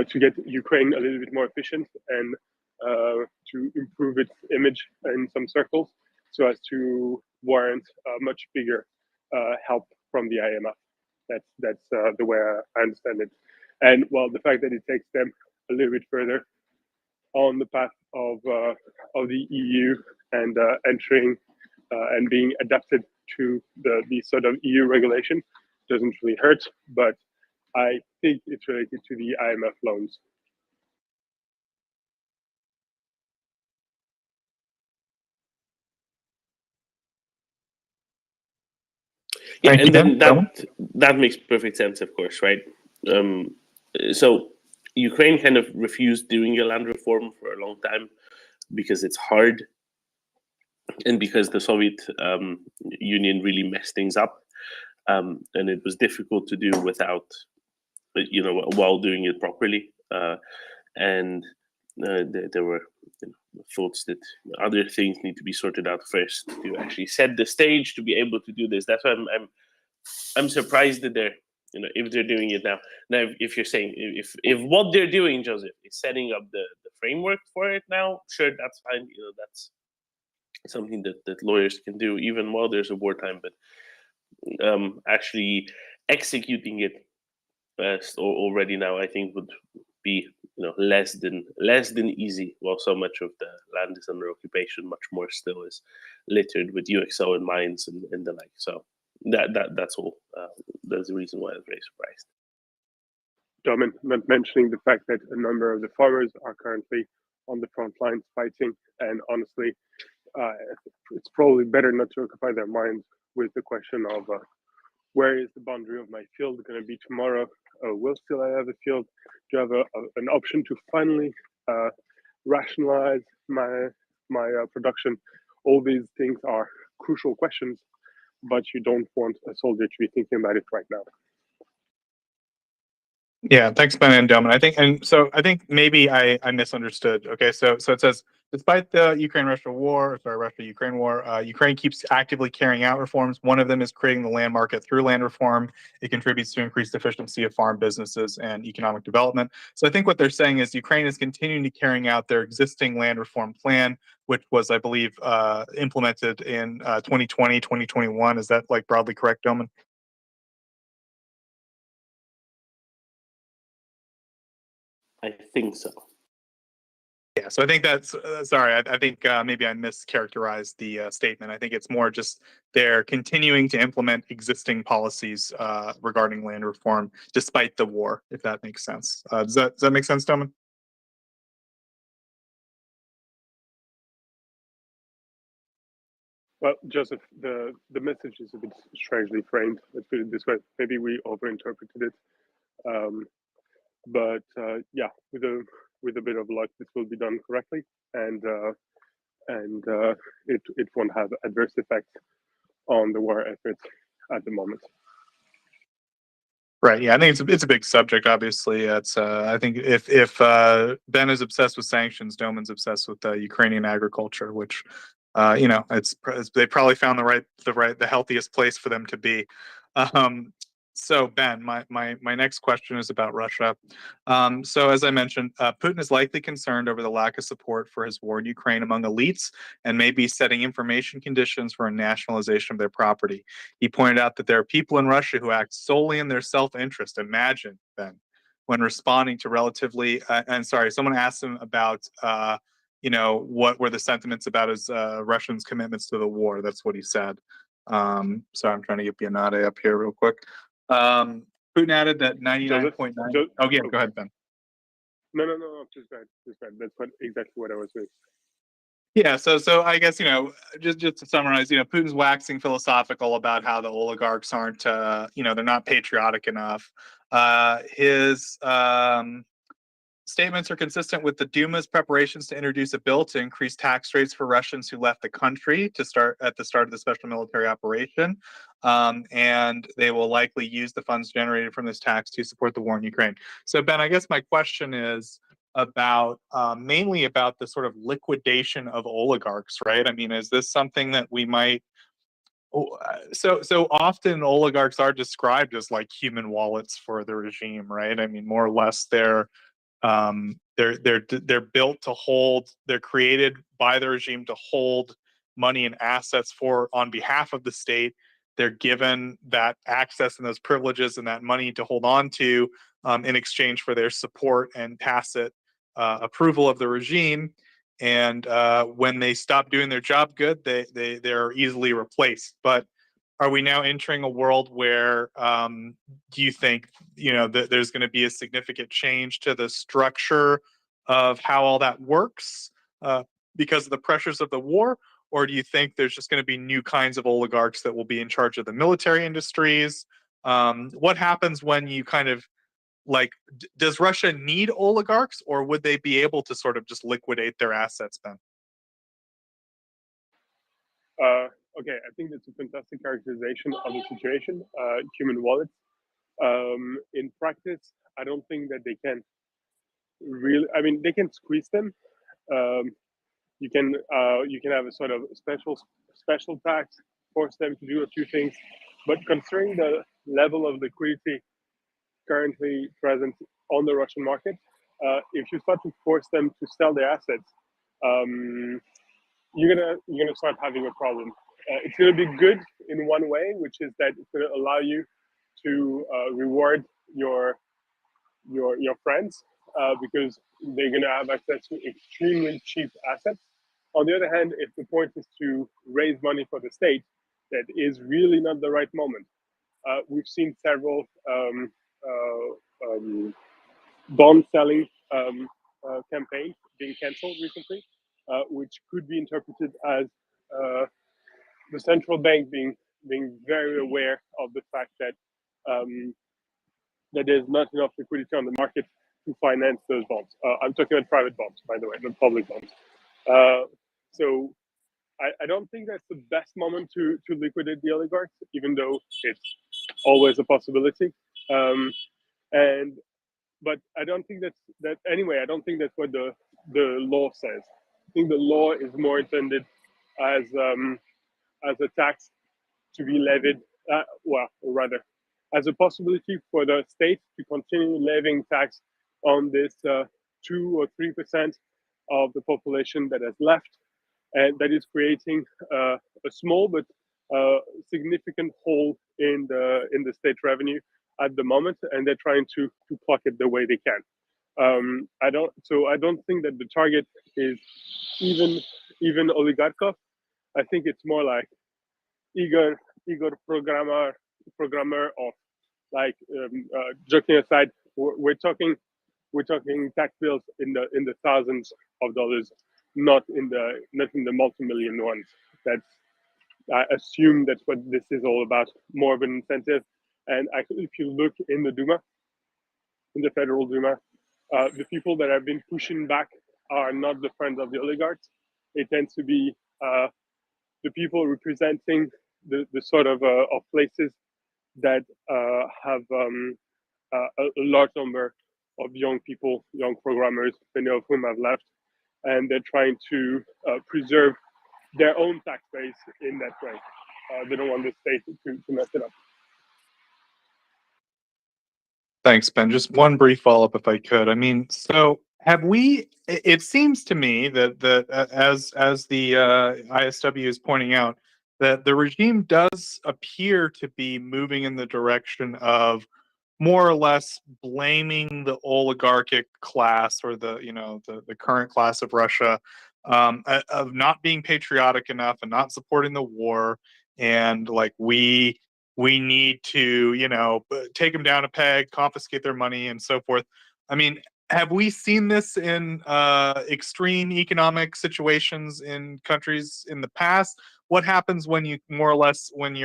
To get Ukraine a little bit more efficient and to improve its image in some circles, so as to warrant much bigger help from the IMF. That's the way I understand it. And well, the fact that it takes them a little bit further on the path of the EU and entering and being adapted to the sort of EU regulation doesn't really hurt, but I think it's related to the IMF loans. Yeah, and then that makes perfect sense, of course, right? So Ukraine kind of refused doing a land reform for a long time because it's hard, and because the Soviet Union really messed things up, and it was difficult to do without, while doing it properly, and there were thoughts that other things need to be sorted out first to actually set the stage to be able to do this. That's why I'm surprised that they're, if they're doing it now. Now, if you're saying if what they're doing, Joseph, is setting up the framework for it now, sure, that's fine. That's something that lawyers can do even while there's a wartime. But actually executing it already now, I think, would be less than easy. While so much of the land is under occupation, much more still is littered with UXO and mines and the like. So That's all. That's the reason why I was very surprised. Domin, not mentioning the fact that a number of the farmers are currently on the front lines fighting, and honestly, it's probably better not to occupy their minds with the question of where is the boundary of my field going to be tomorrow? Will still I have a field? Do I have an option to finally rationalize my production? All these things are crucial questions, but you don't want a soldier to be thinking about it right now. Yeah, thanks, Ben and Domin. I think maybe I misunderstood. Okay, so it says, despite the Russia-Ukraine war, Ukraine keeps actively carrying out reforms. One of them is creating the land market through land reform. It contributes to increased efficiency of farm businesses and economic development. So I think what they're saying is Ukraine is continuing to carrying out their existing land reform plan, which was, I believe, implemented in 2020, 2021. Is that like broadly correct, Domin? I think so. Yeah, so I think that's sorry. I think maybe I mischaracterized the statement. I think it's more just they're continuing to implement existing policies regarding land reform despite the war, if that makes sense. Does that make sense, Domin? Well, Joseph, the message is a bit strangely framed. Let's put it this way. Maybe we overinterpreted it. But yeah, with a bit of luck, this will be done correctly, and it won't have adverse effects on the war efforts at the moment. Right. Yeah, I think it's a big subject. Obviously, it's I think if Ben is obsessed with sanctions, Domin's obsessed with Ukrainian agriculture, which it's they probably found the healthiest place for them to be. So Ben, my next question is about Russia. So as I mentioned, Putin is likely concerned over the lack of support for his war in Ukraine among elites and may be setting information conditions for a nationalization of their property. He pointed out that there are people in Russia who act solely in their self-interest. Imagine, Ben, when responding to relatively, someone asked him about, what were the sentiments about his Russians' commitments to the war. That's what he said. Sorry, I'm trying to get Bionade up here real quick. Putin added that 99.9. Oh, yeah, go ahead, Ben. No, just bad. That's exactly what I was doing. Yeah, so I guess just to summarize, Putin's waxing philosophical about how the oligarchs aren't, they're not patriotic enough. His statements are consistent with the Duma's preparations to introduce a bill to increase tax rates for Russians who left the country at the start of the special military operation, and they will likely use the funds generated from this tax to support the war in Ukraine. So Ben, I guess my question is about mainly about the sort of liquidation of oligarchs, right? I mean, is this something that we might? So often oligarchs are described as like human wallets for the regime, right? I mean, more or less they're built to hold. They're created by the regime to hold money and assets on behalf of the state. They're given that access and those privileges and that money to hold on to in exchange for their support and tacit approval of the regime. And when they stop doing their job good, they're easily replaced. But are we now entering a world where do you think that there's going to be a significant change to the structure of how all that works because of the pressures of the war? Or do you think there's just going to be new kinds of oligarchs that will be in charge of the military industries? What happens when you kind of does Russia need oligarchs, or would they be able to sort of just liquidate their assets, Ben? Okay, I think that's a fantastic characterization of the situation. Human wallets. In practice, I don't think that they can really. I mean, they can squeeze them. You can have a sort of special tax, force them to do a few things, but considering the level of liquidity currently present on the Russian market, if you start to force them to sell their assets, you're gonna start having a problem. It's gonna be good in one way, which is that it's gonna allow you to reward your friends because they're gonna have access to extremely cheap assets. On the other hand, if the point is to raise money for the state, that is really not the right moment. We've seen several bond selling campaigns being cancelled recently, which could be interpreted as the central bank being very aware of the fact that that there's not enough liquidity on the market to finance those bonds. I'm talking about private bonds, by the way, not public bonds. So I don't think that's the best moment to liquidate the oligarchs, even though it's always a possibility. But I don't think that anyway. I don't think that's what the law says. I think the law is more intended as a tax to be levied. Well, or rather, as a possibility for the state to continue levying tax on this 2 or 3% of the population that has left, and that is creating a small but significant hole in the state revenue at the moment, and they're trying to pluck it the way they can. I don't think that the target is even oligarchov. I think it's more like eager programmer of, like, joking aside, we're talking tax bills in the thousands of dollars, not in the multi-million ones. That's, I assume that's what this is all about, more of an incentive. And actually, if you look in the Duma, in the federal Duma, the people that have been pushing back are not the friends of the oligarchs. It tends to be the people representing the sort of places that have a large number of young people, young programmers, many of whom have left, and they're trying to preserve their own tax base in that way. They don't want the state to mess it up. Thanks, Ben. Just one brief follow-up, if I could. I mean, so have we? It seems to me that as the ISW is pointing out, that the regime does appear to be moving in the direction of more or less blaming the oligarchic class, or the current class of Russia, of not being patriotic enough and not supporting the war, and like we need to take them down a peg, confiscate their money, and so forth. I mean, have we seen this in extreme economic situations in countries in the past? What happens when you more or less when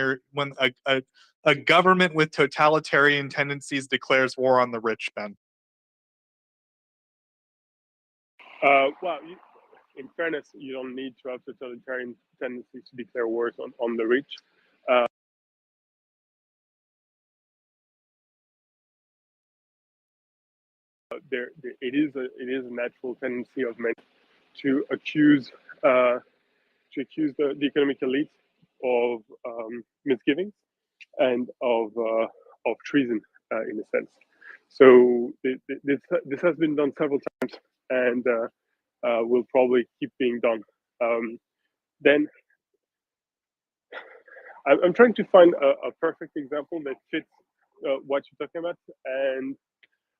a government with totalitarian tendencies declares war on the rich, Ben? Well, in fairness, you don't need to have totalitarian tendencies to declare wars on the rich. It is a natural tendency of men to accuse the economic elite of misgivings and of treason, in a sense. So this has been done several times, and will probably keep being done. Then I'm trying to find a perfect example that fits what you're talking about. And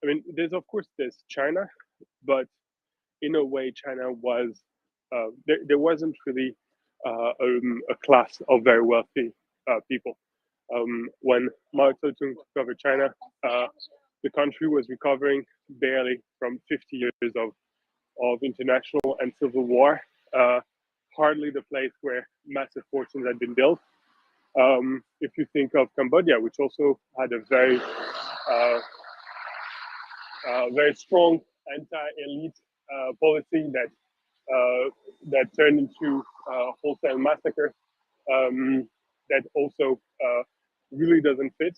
I mean, there's China, but in a way, China was there wasn't really a class of very wealthy people. When Mao Zedong took over China, the country was recovering barely from 50 years of international and civil war. Hardly the place where massive fortunes had been built. If you think of Cambodia, which also had a very strong anti-elite policy that turned into a wholesale massacre, that also really doesn't fit.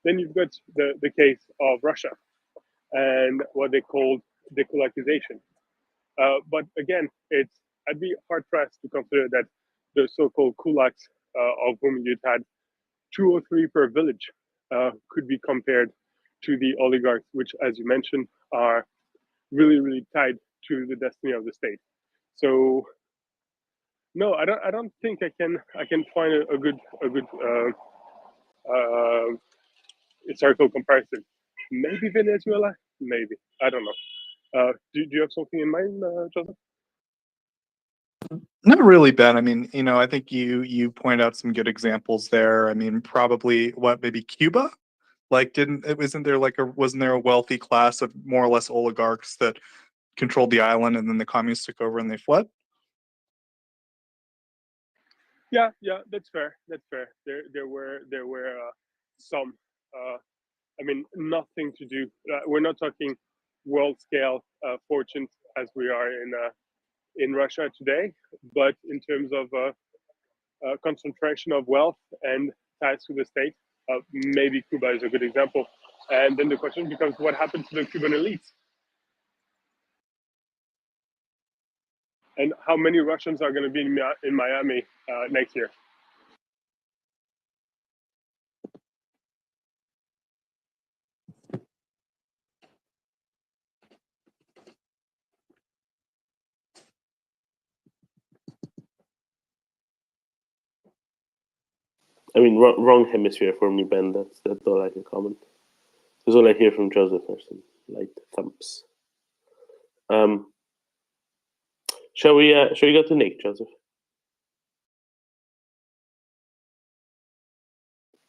Then you've got the case of Russia and what they called dekulakization. But again, I'd be hard pressed to consider that the so-called kulaks, of whom you'd had 2 or 3 per village, could be compared to the oligarchs, which, as you mentioned, are really, really tied to the destiny of the state. So, no, I don't think I can find a good historical comparison. Maybe Venezuela, maybe, I don't know. Do you have something in mind, Joseph? Not really, Ben. I mean, I think you point out some good examples there. I mean, probably maybe Cuba? Like, wasn't there a wealthy class of more or less oligarchs that controlled the island, and then the communists took over and they fled? Yeah, that's fair. That's fair. There were some. I mean, nothing to do. We're not talking world scale fortunes as we are in Russia today, but in terms of concentration of wealth and ties to the state, maybe Cuba is a good example. And then the question becomes, what happened to the Cuban elites? And how many Russians are going to be in Miami next year? I mean, wrong hemisphere for me, Ben. That's all I can comment. That's all I hear from Joseph. There's some light thumps. Shall we go to Nick, Joseph?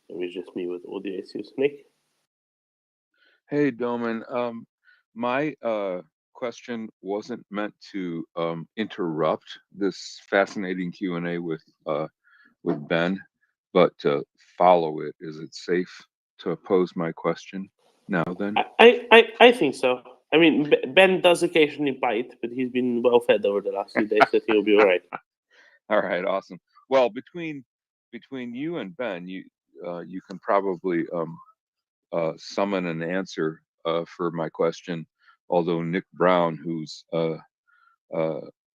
Maybe it's just me with audio issues. Nick? Hey, Doman. My question wasn't meant to interrupt this fascinating Q&A with Ben, but to follow it. Is it safe to pose my question now then? I think so. I mean, Ben does occasionally bite, but he's been well fed over the last few days, so he'll be all right. All right, awesome. Well, between you and Ben, you can probably summon an answer for my question. Although Nick Brown, whose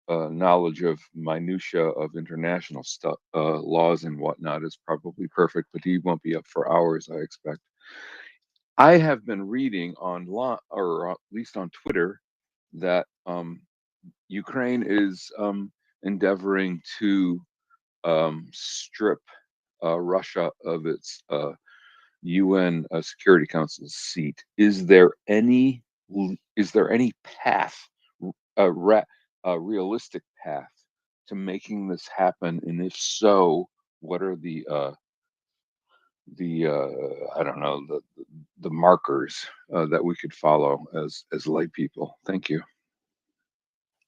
knowledge of minutia of international stuff, laws and whatnot, is probably perfect, but he won't be up for hours, I expect. I have been reading online, or at least on Twitter, that Ukraine is endeavoring to strip Russia of its UN Security Council seat. Is there any path, a realistic path to making this happen? And if so, what are the I don't know, the markers that we could follow as lay people? Thank you.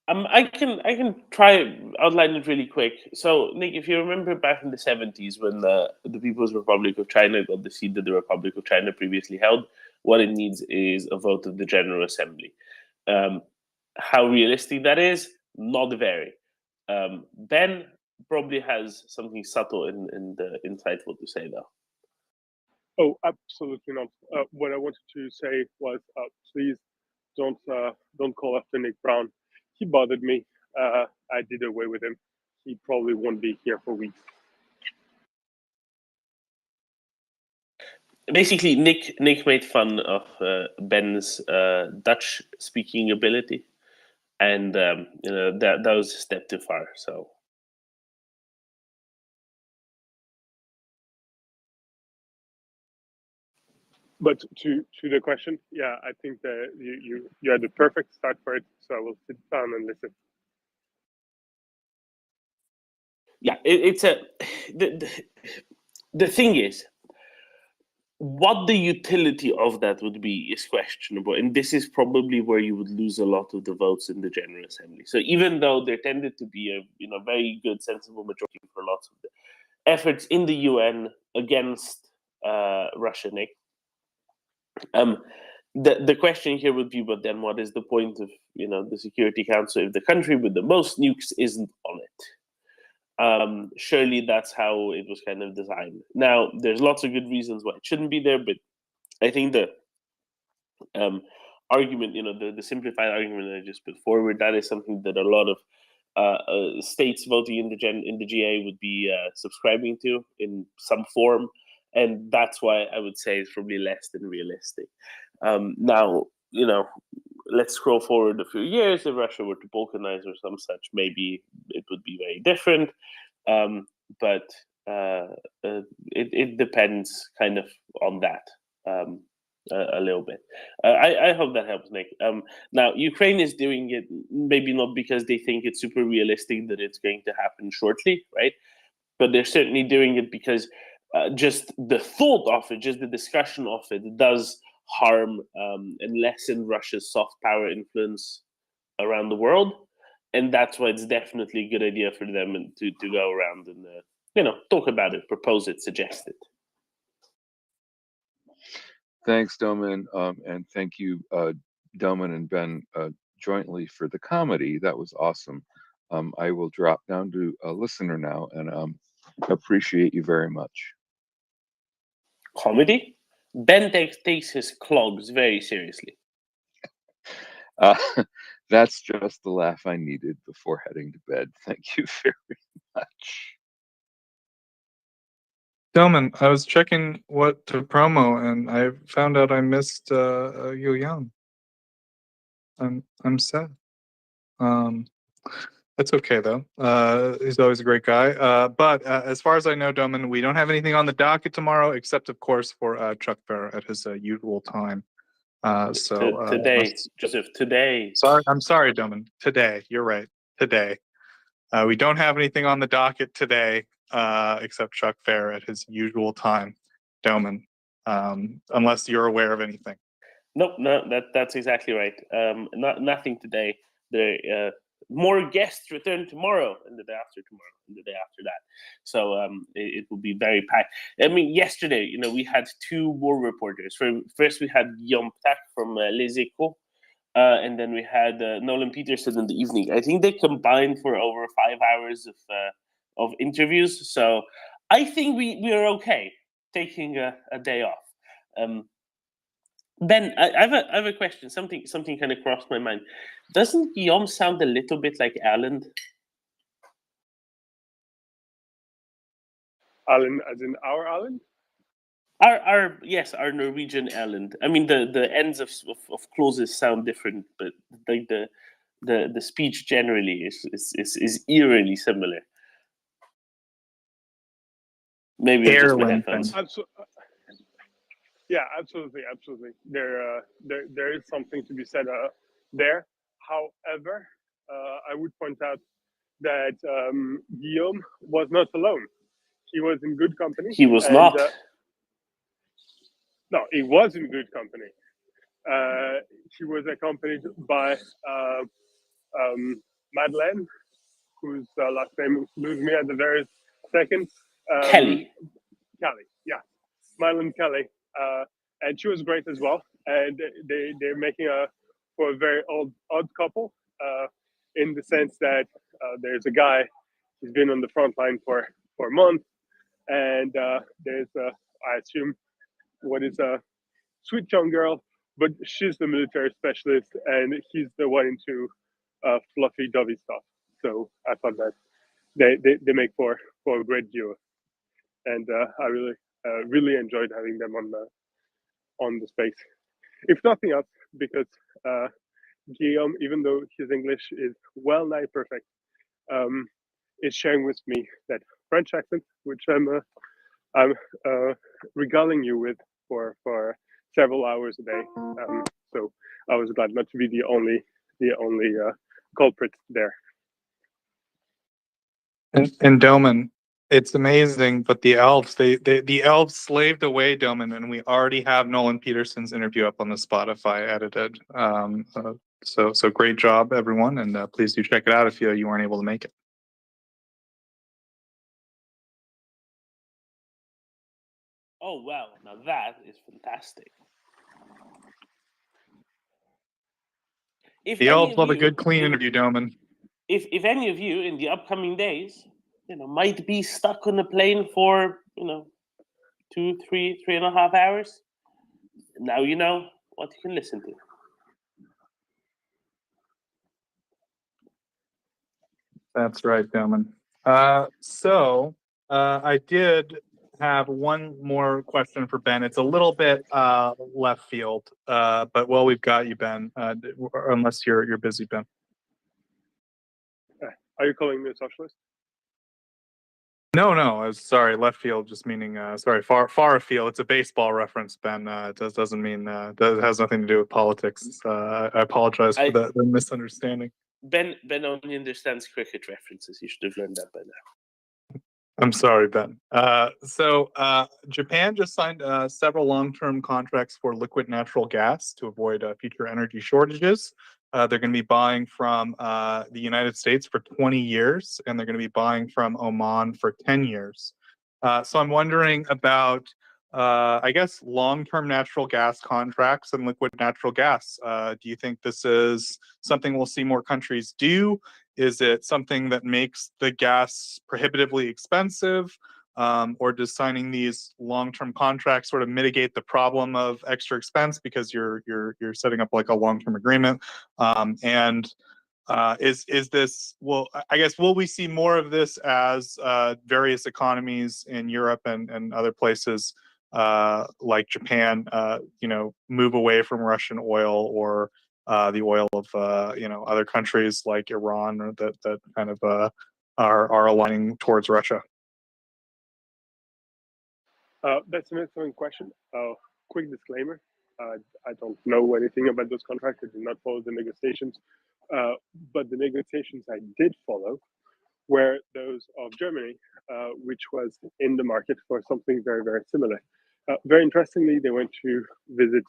I can try outline it really quick. So, Nick, if you remember back in the 70s when the People's Republic of China got the seat that the Republic of China previously held, what it needs is a vote of the General Assembly. How realistic that is, not very. Ben probably has something subtle and insightful to say, though. Oh, absolutely not. What I wanted to say was, please don't call after Nick Brown. He bothered me. I did away with him. He probably won't be here for weeks. Basically, Nick made fun of Ben's Dutch speaking ability, and that was a step too far. So. But to the question, yeah, I think that you had the perfect start for it. So I will sit down and listen. Yeah, the thing is, what the utility of that would be is questionable, and this is probably where you would lose a lot of the votes in the General Assembly. So even though there tended to be a very good, sensible majority for lots of the efforts in the UN against Russia, Nick, the question here would be, but then what is the point of the Security Council if the country with the most nukes isn't on it? Surely that's how it was kind of designed. Now, there's lots of good reasons why it shouldn't be there, but I think the argument, the simplified argument that I just put forward, that is something that a lot of states voting in the GA would be subscribing to in some form, and that's why I would say it's probably less than realistic. Now, let's scroll forward a few years. If Russia were to balkanize or some such, maybe it would be very different. But it depends kind of on that. a little bit. I hope that helps, Nick. Now, Ukraine is doing it maybe not because they think it's super realistic that it's going to happen shortly, right? But they're certainly doing it because just the thought of it, just the discussion of it, does harm and lessen Russia's soft power influence around the world. And that's why it's definitely a good idea for them to go around and talk about it, propose it, suggest it. Thanks, Doman, and thank you, Doman and Ben, jointly for the comedy. That was awesome. I will drop down to a listener now, and appreciate you very much. Comedy? Ben takes his clogs very seriously. That's just the laugh I needed before heading to bed. Thank you very much. Delman, I was checking what to promo, and I found out I missed Yu Yang. I'm sad. That's okay though. He's always a great guy. But as far as I know, Delman, we don't have anything on the docket tomorrow, except of course for Chuck Fair at his usual time. Today, Joseph. Today. I'm sorry, Delman. Today, you're right. Today, we don't have anything on the docket today. Except Chuck Fair at his usual time, Delman, unless you're aware of anything. Nope, no, that's exactly right. Nothing today. There, more guests return tomorrow, and the day after tomorrow, and the day after that. So it will be very packed. I mean, yesterday, we had two war reporters. First, we had Guillaume Ptak from Les Echos, and then we had Nolan Peterson in the evening. I think they combined for over 5 hours of interviews. So I think we are okay taking a day off. Ben, I have a question. Something kind of crossed my mind. Doesn't Guillaume sound a little bit like Erland? Alan, as in our Alan? Our Norwegian Erland. I mean, the ends of clauses sound different, but like the speech generally is eerily similar. Maybe it's just my headphones. Yeah, absolutely. There is something to be said there. However, I would point out that Guillaume was not alone. He was in good company. He was not. No, he was in good company. He was accompanied by Madeleine, whose last name leaves me at the very second. Kelly. Kelly, yeah. Madeleine Kelly. And she was great as well. And they're making for a very odd couple in the sense that there's a guy who's been on the front line for a month. And there's, I assume, what is a sweet young girl, but she's the military specialist and he's the one into fluffy dovey stuff. So I thought that they make for a great duo. And I really enjoyed having them on the space. If nothing else, because Guillaume, even though his English is well nigh perfect, is sharing with me that French accent, which I'm regaling you with for several hours a day. So I was glad not to be the only culprit there. And Doman, it's amazing, but the elves, the elves slaved away Doman, and we already have Nolan Peterson's interview up on the Spotify edited. So great job, everyone, and please do check it out if you weren't able to make it. Oh wow! Now that is fantastic. The elves love a good, clean interview, Doman. If any of you in the upcoming days, might be stuck on a plane for 2, 3, 3.5 hours, now you know what you can listen to. That's right, Doman. So I did have one more question for Ben. It's a little bit left field, but we've got you, Ben. Unless you're busy, Ben. Are you calling me a socialist? No, I was sorry, left field, just meaning sorry, far afield. It's a baseball reference, Ben. It doesn't mean that has nothing to do with politics. I apologize for the misunderstanding. Ben only understands cricket references. You should have learned that by now. I'm sorry, Ben. So Japan just signed several long-term contracts for liquid natural gas to avoid future energy shortages. They're going to be buying from the United States for 20 years, and they're going to be buying from Oman for 10 years. So I'm wondering about, I guess, long-term natural gas contracts and liquid natural gas. Do you think this is something we'll see more countries do? Is it something that makes the gas prohibitively expensive? Or does signing these long-term contracts sort of mitigate the problem of extra expense because you're setting up like a long-term agreement? Is this, well, I guess, will we see more of this as various economies in Europe and other places like Japan, move away from Russian oil or the oil of other countries like Iran or that kind of are aligning towards Russia? That's an excellent question. Quick disclaimer: I don't know anything about those contracts. I did not follow the negotiations, but the negotiations I did follow were those of Germany, which was in the market for something very, very similar. Very interestingly, they went to visit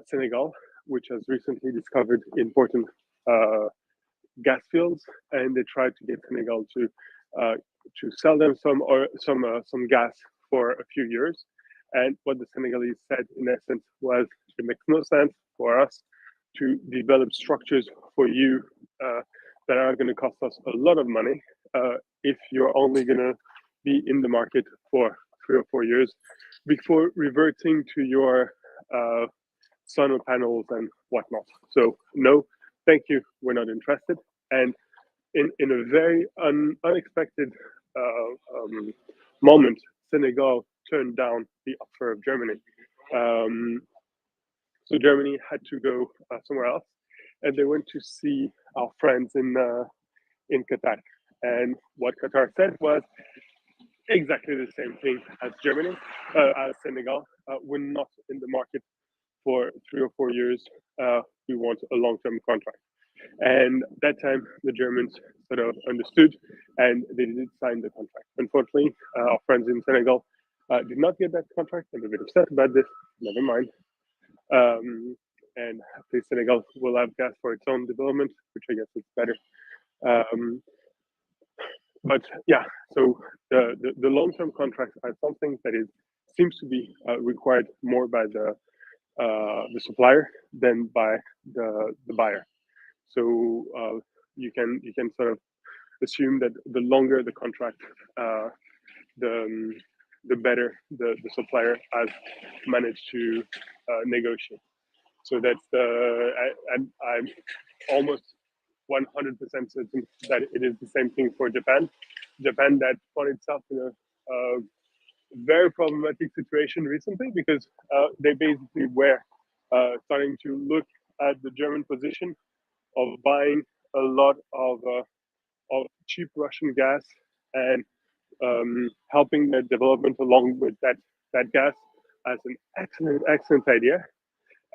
Senegal, which has recently discovered important gas fields, and they tried to get Senegal to sell them some gas for a few years. And what the Senegalese said, in essence, was it makes no sense for us to develop structures for you that are going to cost us a lot of money if you're only going to be in the market for 3 or 4 years before reverting to your solar panels and whatnot. So no, thank you, we're not interested. And in a very unexpected moment, Senegal turned down the offer of Germany. So Germany had to go somewhere else, and they went to see our friends in Qatar. And what Qatar said was exactly the same thing as Germany, as Senegal. We're not in the market for 3 or 4 years. We want a long-term contract. And that time, the Germans sort of understood, and they did sign the contract. Unfortunately, our friends in Senegal did not get that contract. I'm a bit upset about this. Never mind. And hopefully Senegal will have gas for its own development, which I guess is better. But yeah, so the long-term contracts are something that seems to be required more by the supplier than by the buyer. So you can sort of assume that the longer the contract, the better the supplier has managed to negotiate. So that's I'm almost 100% certain that it is the same thing for Japan. Japan that found itself in a very problematic situation recently because they basically were starting to look at the German position of buying a lot of cheap Russian gas and helping the development along with that gas as an excellent idea.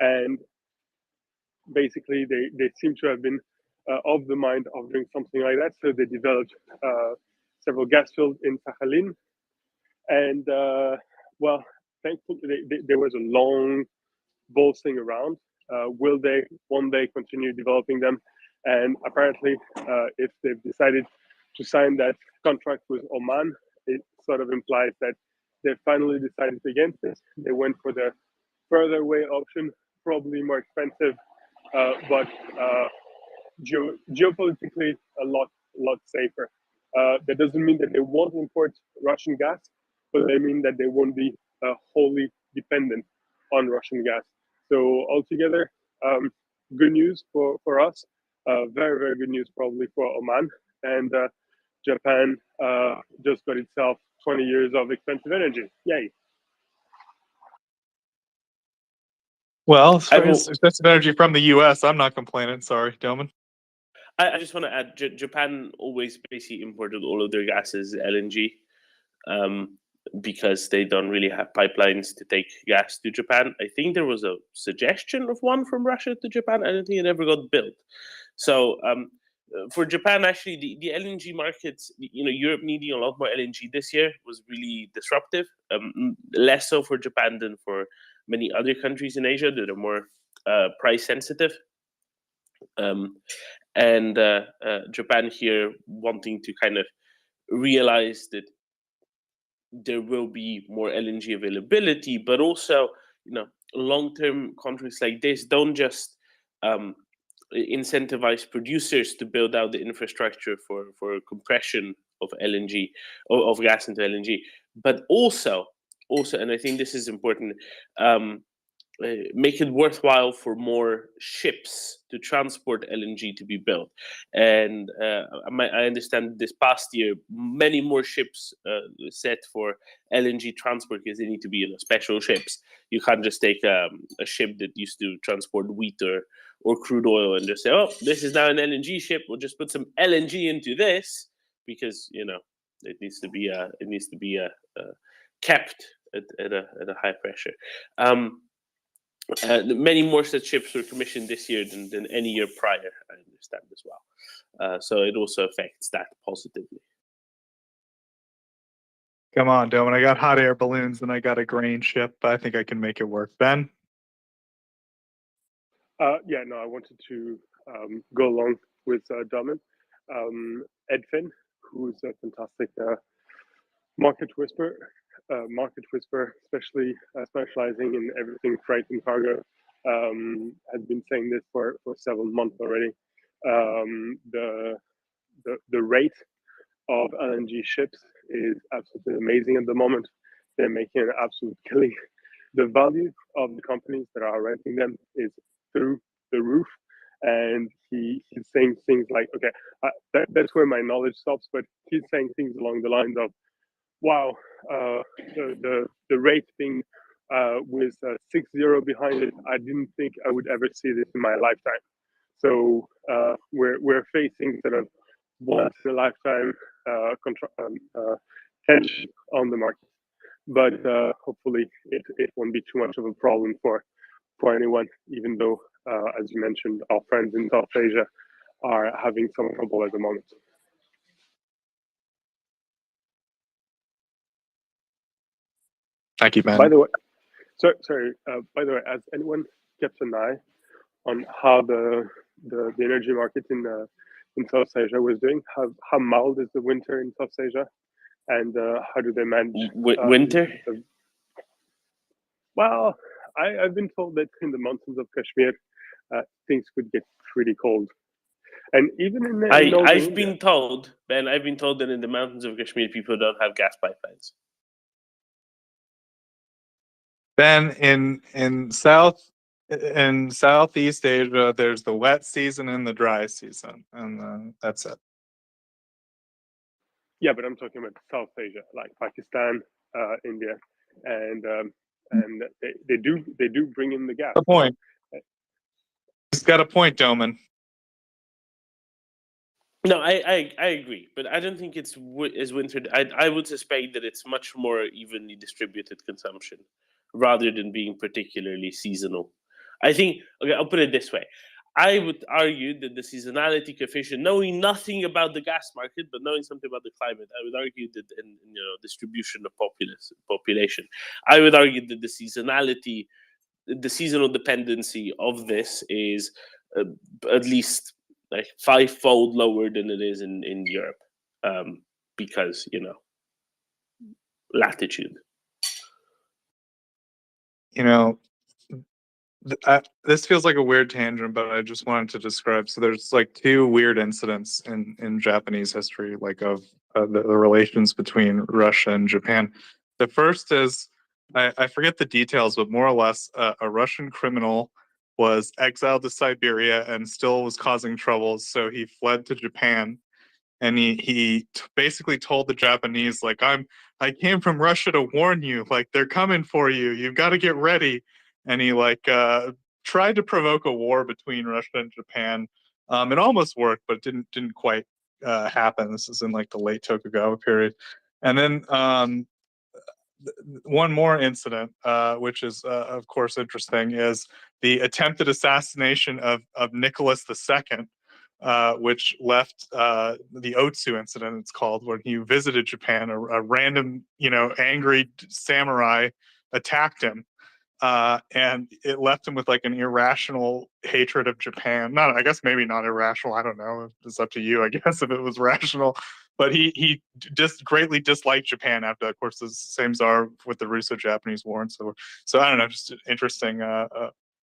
And basically, they seem to have been of the mind of doing something like that. So they developed several gas fields in Sakhalin. And well, thankfully, there was a long bolting around. Will they one day continue developing them? And apparently, if they've decided to sign that contract with Oman, it sort of implies that they finally decided against this. They went for the further away option, probably more expensive, but geopolitically a lot safer. That doesn't mean that they won't import Russian gas, but they mean that they won't be wholly dependent on Russian gas. So altogether, good news for us. Very, very good news probably for Oman. And Japan just got itself 20 years of expensive energy. Yay. Well, expensive energy from the U.S. I'm not complaining. Sorry, Delman. I just want to add, Japan always basically imported all of their gas as LNG, because they don't really have pipelines to take gas to Japan. I think there was a suggestion of one from Russia to Japan. I don't think it ever got built. So for Japan, actually, the LNG markets, Europe needing a lot more LNG this year was really disruptive. Less so for Japan than for many other countries in Asia that are more price sensitive. And Japan here wanting to kind of realize that there will be more LNG availability, but also, long-term contracts like this don't just incentivize producers to build out the infrastructure for compression of LNG, of gas into LNG, but also, and I think this is important, make it worthwhile for more ships to transport LNG to be built. And I understand this past year, many more ships set for LNG transport because they need to be special ships. You can't just take a ship that used to transport wheat or crude oil and just say, oh, this is now an LNG ship. We'll just put some LNG into this because it needs to be kept at a high pressure. Many more such ships were commissioned this year than any year prior, I understand as well. So it also affects that positively. Come on, Doman. I got hot air balloons and I got a grain ship. I think I can make it work. Ben? I wanted to go along with Domin. Edfin, who's a fantastic market whisperer, especially specializing in everything freight and cargo, has been saying this for several months already. The rate of LNG ships is absolutely amazing at the moment. They're making an absolute killing. The value of the companies that are renting them is through the roof. And he's saying things like, okay, that's where my knowledge stops, but he's saying things along the lines of, wow, the rate thing with 6-0 behind it, I didn't think I would ever see this in my lifetime. So we're facing sort of once in a lifetime tension on the market. But hopefully it won't be too much of a problem for anyone, even though, as you mentioned, our friends in South Asia are having some trouble at the moment. Thank you, Ben. By the way, by the way, has anyone kept an eye on how the energy market in South Asia was doing? How mild is the winter in South Asia, and how do they manage winter? Well, I've been told that in the mountains of Kashmir, things could get pretty cold, and even in I've been told, Ben. I've been told that in the mountains of Kashmir, people don't have gas pipelines. Ben, in Southeast Asia, there's the wet season and the dry season, and that's it. Yeah, but I'm talking about South Asia, like Pakistan, India, and they do bring in the gas. The point. He's got a point, Doman. No, I agree, but I don't think it's as winter. I would suspect that it's much more evenly distributed consumption, rather than being particularly seasonal. I think, okay, I'll put it this way. I would argue that the seasonality coefficient, knowing nothing about the gas market, but knowing something about the climate, I would argue that in distribution of population, I would argue that the seasonal dependency of this is at least like 5-fold lower than it is in Europe, because latitude. This feels like a weird tangent, but I just wanted to describe. So there's like two weird incidents in Japanese history, like of the relations between Russia and Japan. The first is, I forget the details, but more or less a Russian criminal was exiled to Siberia and still was causing troubles. So he fled to Japan, and he basically told the Japanese, like, I came from Russia to warn you, like they're coming for you. You've got to get ready. And he tried to provoke a war between Russia and Japan It almost worked, but it didn't quite happen. This is in like the late Tokugawa period. And then one more incident, which is of course interesting, is the attempted assassination of Nicholas II, which left the Otsu incident, it's called, when he visited Japan. A random, angry samurai attacked him, and it left him with like an irrational hatred of Japan. Not, I guess maybe not irrational. I don't know. It's up to you, I guess, if it was rational. But he just greatly disliked Japan after that. Of course, the same are with the Russo-Japanese War, and so I don't know. Just interesting,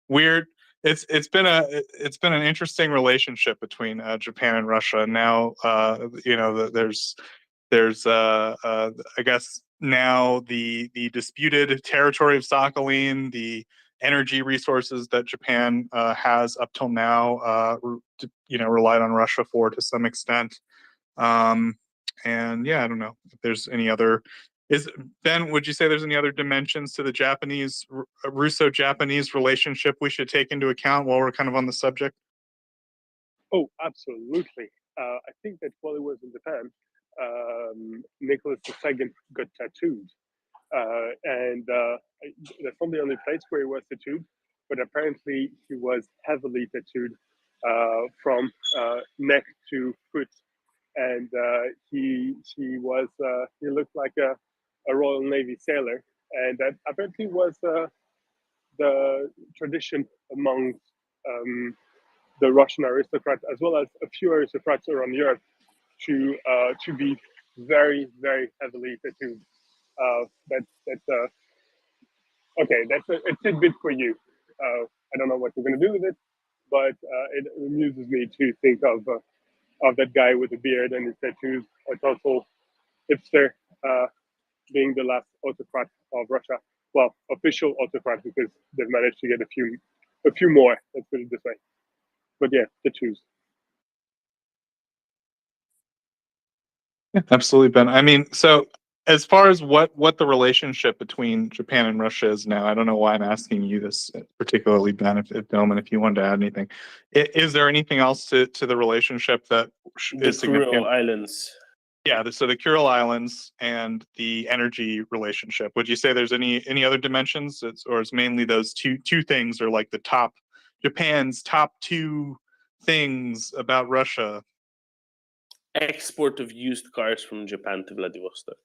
weird. It's been an interesting relationship between Japan and Russia. Now, there's I guess now the disputed territory of Sakhalin, the energy resources that Japan has up till now, relied on Russia for to some extent. And yeah, I don't know if there's any other. Ben, would you say there's any other dimensions to the Japanese Russo-Japanese relationship we should take into account while we're kind of on the subject? Oh, absolutely. I think that while he was in Japan, Nicholas II got tattooed. And that's not the only place where he was tattooed, but apparently he was heavily tattooed from neck to foot. And he looked like a Royal Navy sailor. And that apparently was the tradition among the Russian aristocrats, as well as a few aristocrats around Europe, to be very, very heavily tattooed. Okay. That's a tidbit for you. I don't know what we're gonna do with it, but it amuses me to think of that guy with the beard and his tattoos, a total hipster, being the last autocrat of Russia. Well, official autocrat, because they've managed to get a few more. Let's put it this way. But yeah, tattoos. Yeah, absolutely, Ben. I mean, so as far as what the relationship between Japan and Russia is now, I don't know why I'm asking you this particularly, Ben, if Delman, if you wanted to add anything. Is there anything else to the relationship that is significant? Kuril Islands. Yeah, so the Kuril Islands and the energy relationship. Would you say there's any other dimensions, or it's mainly those two things, or like Japan's top two things about Russia? Export of used cars from Japan to Vladivostok.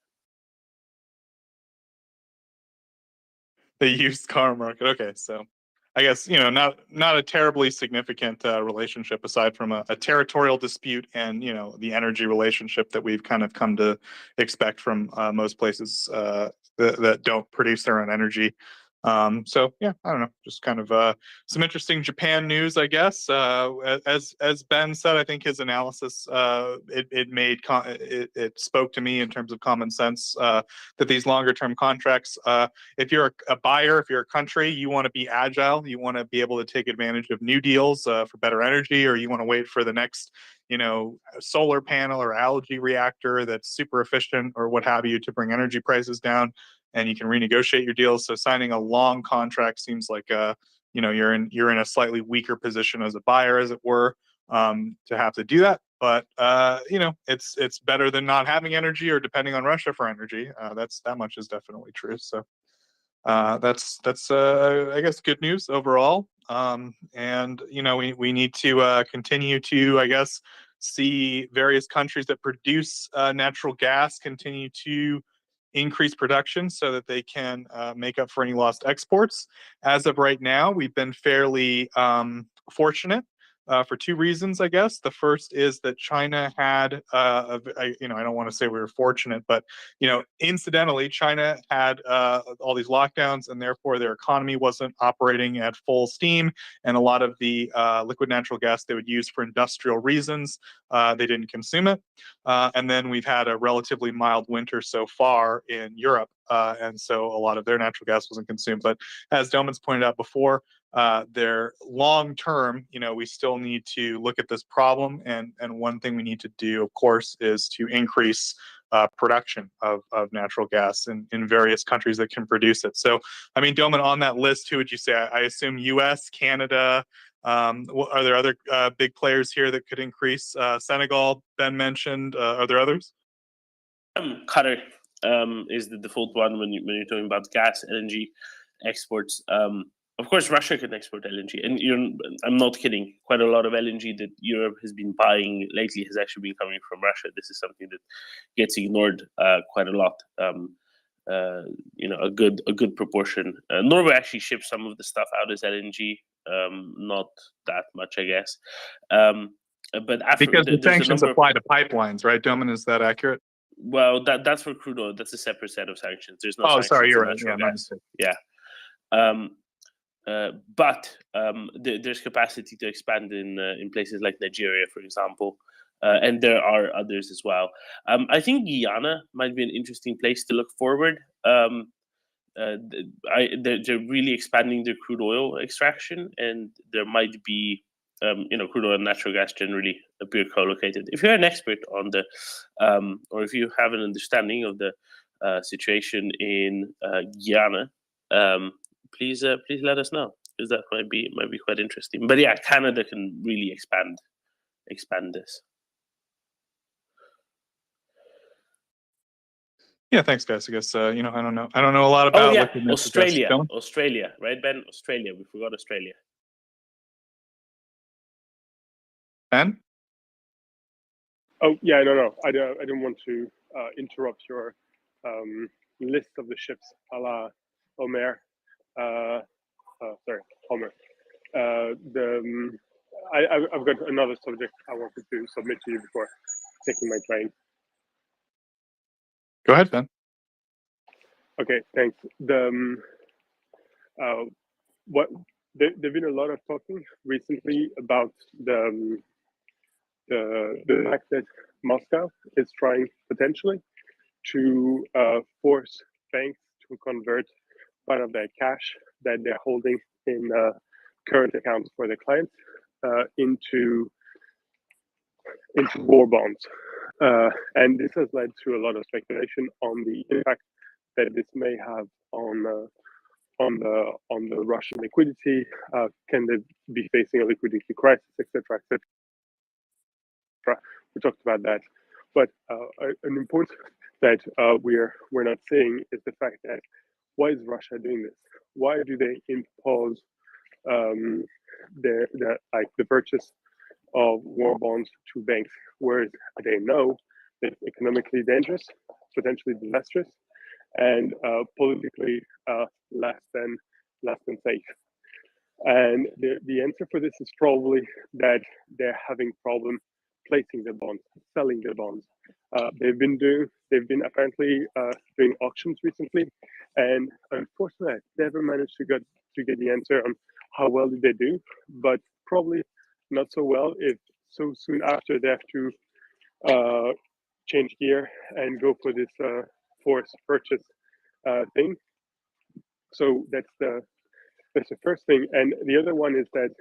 The used car market. Okay, so I guess not a terribly significant relationship aside from a territorial dispute and the energy relationship that we've kind of come to expect from most places that don't produce their own energy. So yeah, I don't know, just kind of some interesting Japan news, I guess. As Ben said, I think his analysis it spoke to me in terms of common sense, that these longer term contracts, if you're a buyer, if you're a country, you want to be agile, you want to be able to take advantage of new deals for better energy, or you want to wait for the next solar panel or algae reactor that's super efficient or what have you to bring energy prices down, and you can renegotiate your deals. So signing a long contract seems like you're in a slightly weaker position as a buyer, as it were, to have to do that. But it's better than not having energy or depending on Russia for energy. That much is definitely true. So that's I guess good news overall. And we need to continue to, I guess, see various countries that produce natural gas continue to increase production so that they can make up for any lost exports. As of right now, we've been fairly fortunate for two reasons, I guess. The first is that China had, I don't want to say we were fortunate, but incidentally, China had all these lockdowns, and therefore their economy wasn't operating at full steam, and a lot of the liquid natural gas they would use for industrial reasons, they didn't consume it. And then we've had a relatively mild winter so far in Europe, and so a lot of their natural gas wasn't consumed. But as Delman's pointed out before, they're long term, we still need to look at this problem, and one thing we need to do, of course, is to increase production of natural gas in various countries that can produce it. So, I mean, Delman, on that list, who would you say? I assume U.S., Canada, Are there other big players here that could increase? Senegal, Ben mentioned. Are there others? Qatar is the default one when you're talking about gas, LNG exports. Of course, Russia can export LNG, and I'm not kidding. Quite a lot of LNG that Europe has been buying lately has actually been coming from Russia. This is something that gets ignored quite a lot. A good proportion. Norway actually ships some of the stuff out as LNG, not that much, I guess. But because the sanctions apply to pipelines, right, Domin? Is that accurate? Well, that's for crude oil. That's a separate set of sanctions. There's no. Oh, sanctions sorry, you're on right. natural Yeah, gas. Yeah. But there's capacity to expand in places like Nigeria, for example, and there are others as well. I think Guyana might be an interesting place to look forward. They're really expanding their crude oil extraction, and there might be, crude oil and natural gas generally appear co-located. If you're an expert on the, or if you have an understanding of the situation in Guyana, please let us know, because that might be quite interesting. But yeah, Canada can really expand this. Yeah, thanks, guys. I guess I don't know a lot about. Oh yeah, Australia, right, Ben? Australia. We forgot Australia. Ben? Oh yeah, no. I don't want to interrupt your list of the ships, a la Homer. Sorry, Homer. I've got another subject I wanted to submit to you before taking my train. Go ahead, Ben. Okay, thanks. There've been a lot of talking recently about the fact that Moscow is trying potentially to force banks to convert part of their cash that they're holding in current accounts for their clients into war bonds. And this has led to a lot of speculation on the impact that this may have on the Russian liquidity. Can they be facing a liquidity crisis, etc., etc. We talked about that, but an important that we're not seeing is the fact that why is Russia doing this? Why do they impose the purchase of war bonds to banks, whereas they know that it's economically dangerous, potentially disastrous, and politically less than safe? And the answer for this is probably that they're having problem placing the bonds, selling the bonds. They've been apparently doing auctions recently, and unfortunately, I never managed to get the answer on how well did they do, but probably not so well if so soon after they have to change gear and go for this forced purchase thing. So that's the first thing. And the other one is that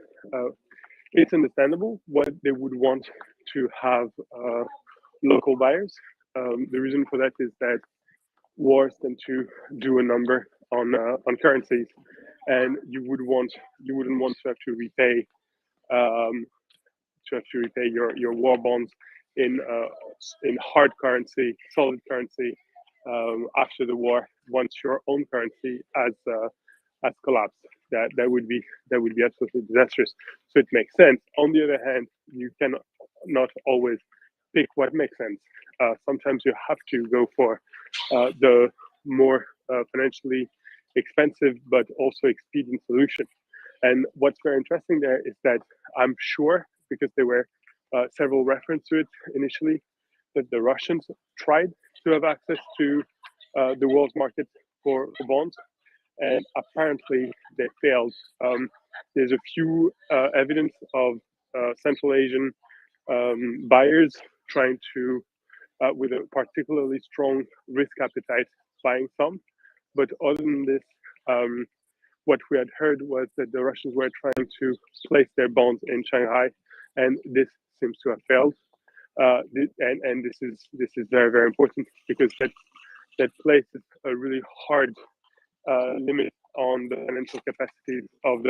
it's understandable what they would want to have local buyers. The reason for that is that wars tend to do a number on currencies, and you wouldn't want to have to repay your war bonds in hard currency, solid currency after the war, once your own currency has collapsed. That would be absolutely disastrous. So it makes sense. On the other hand, you cannot not always pick what makes sense. Sometimes you have to go for the more financially expensive but also expedient solution. And what's very interesting there is that I'm sure, because there were several references to it initially, that the Russians tried to have access to the world's market for bonds, and apparently they failed. There's a few evidence of Central Asian buyers trying to, with a particularly strong risk appetite, buying some. But other than this, what we had heard was that the Russians were trying to place their bonds in Shanghai, and this seems to have failed. And this is very, very important, because that places a really hard limit on the financial capacities of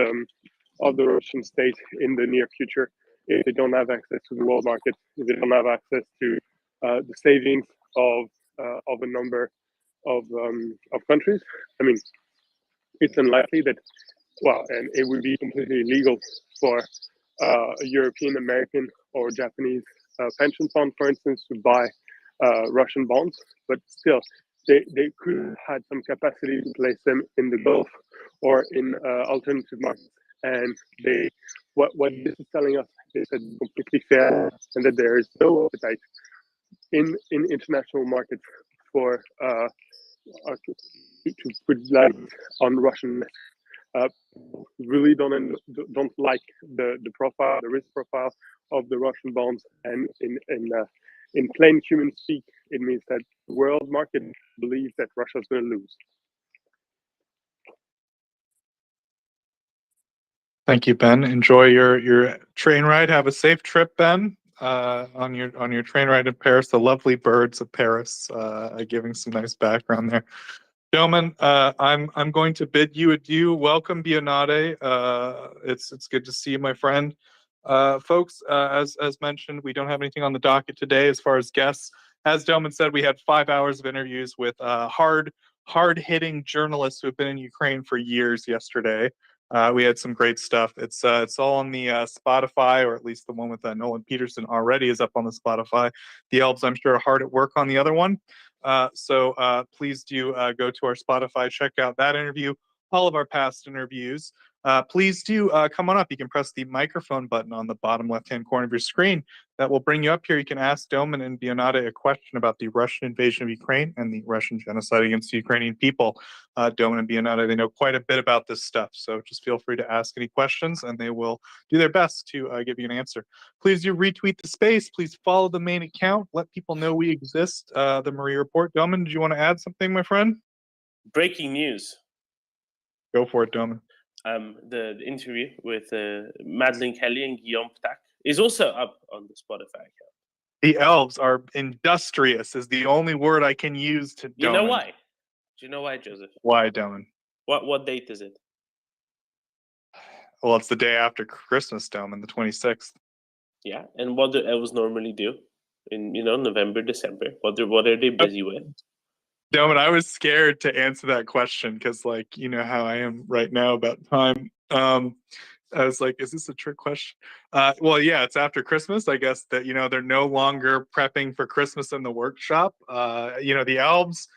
of the Russian state in the near future if they don't have access to the world market, if they don't have access to the savings of a number of countries. I mean, it's unlikely that, well, and it would be completely illegal for a European, American, or Japanese pension fund, for instance, to buy Russian bonds, but still, they could have had some capacity to place them in the Gulf or in alternative markets. And what this is telling us is that it's completely fair and that there is no appetite in international markets for to put light on Russian. Really don't like the profile, the risk profile of the Russian bonds, and in plain human speak, it means that the world market believes that Russia's going to lose. Thank you, Ben. Enjoy your train ride. Have a safe trip, Ben. On your train ride in Paris, the lovely birds of Paris, giving some nice background there. Gentlemen, I'm going to bid you adieu. Welcome, Bionade. It's good to see you, my friend. Folks, as mentioned, we don't have anything on the docket today as far as guests. As Delman said, we had 5 hours of interviews with hard-hitting journalists who have been in Ukraine for years yesterday. We had some great stuff. It's all on the Spotify, or at least the one with Nolan Peterson already is up on the Spotify. The Elves, I'm sure, are hard at work on the other one. So please do go to our Spotify, check out that interview, all of our past interviews. Please do come on up. You can press the microphone button on the bottom left-hand corner of your screen. That will bring you up here. You can ask Doman and Bionade a question about the Russian invasion of Ukraine and the Russian genocide against the Ukrainian people. Doman and Bionade, they know quite a bit about this stuff, so just feel free to ask any questions, and they will do their best to give you an answer. Please do retweet the space. Please follow the main account. Let people know we exist. The MriyaReport. Doman, did you want to add something, my friend? Breaking news. Go for it, Doman. The interview with Madeleine Kelly and Guillaume Ptak is also up on the Spotify account. The Elves are industrious is the only word I can use to You know why? Do you know why, Joseph? Why, Doman? What date is it? Well, it's the day after Christmas, Doman, the 26th. Yeah, and what do elves normally do in November, December? What are they busy with? Doman, I was scared to answer that question because, like, you know how I am right now about time. I was like, is this a trick question? Well, yeah, it's after Christmas. I guess that, they're no longer prepping for Christmas in the workshop. The elves,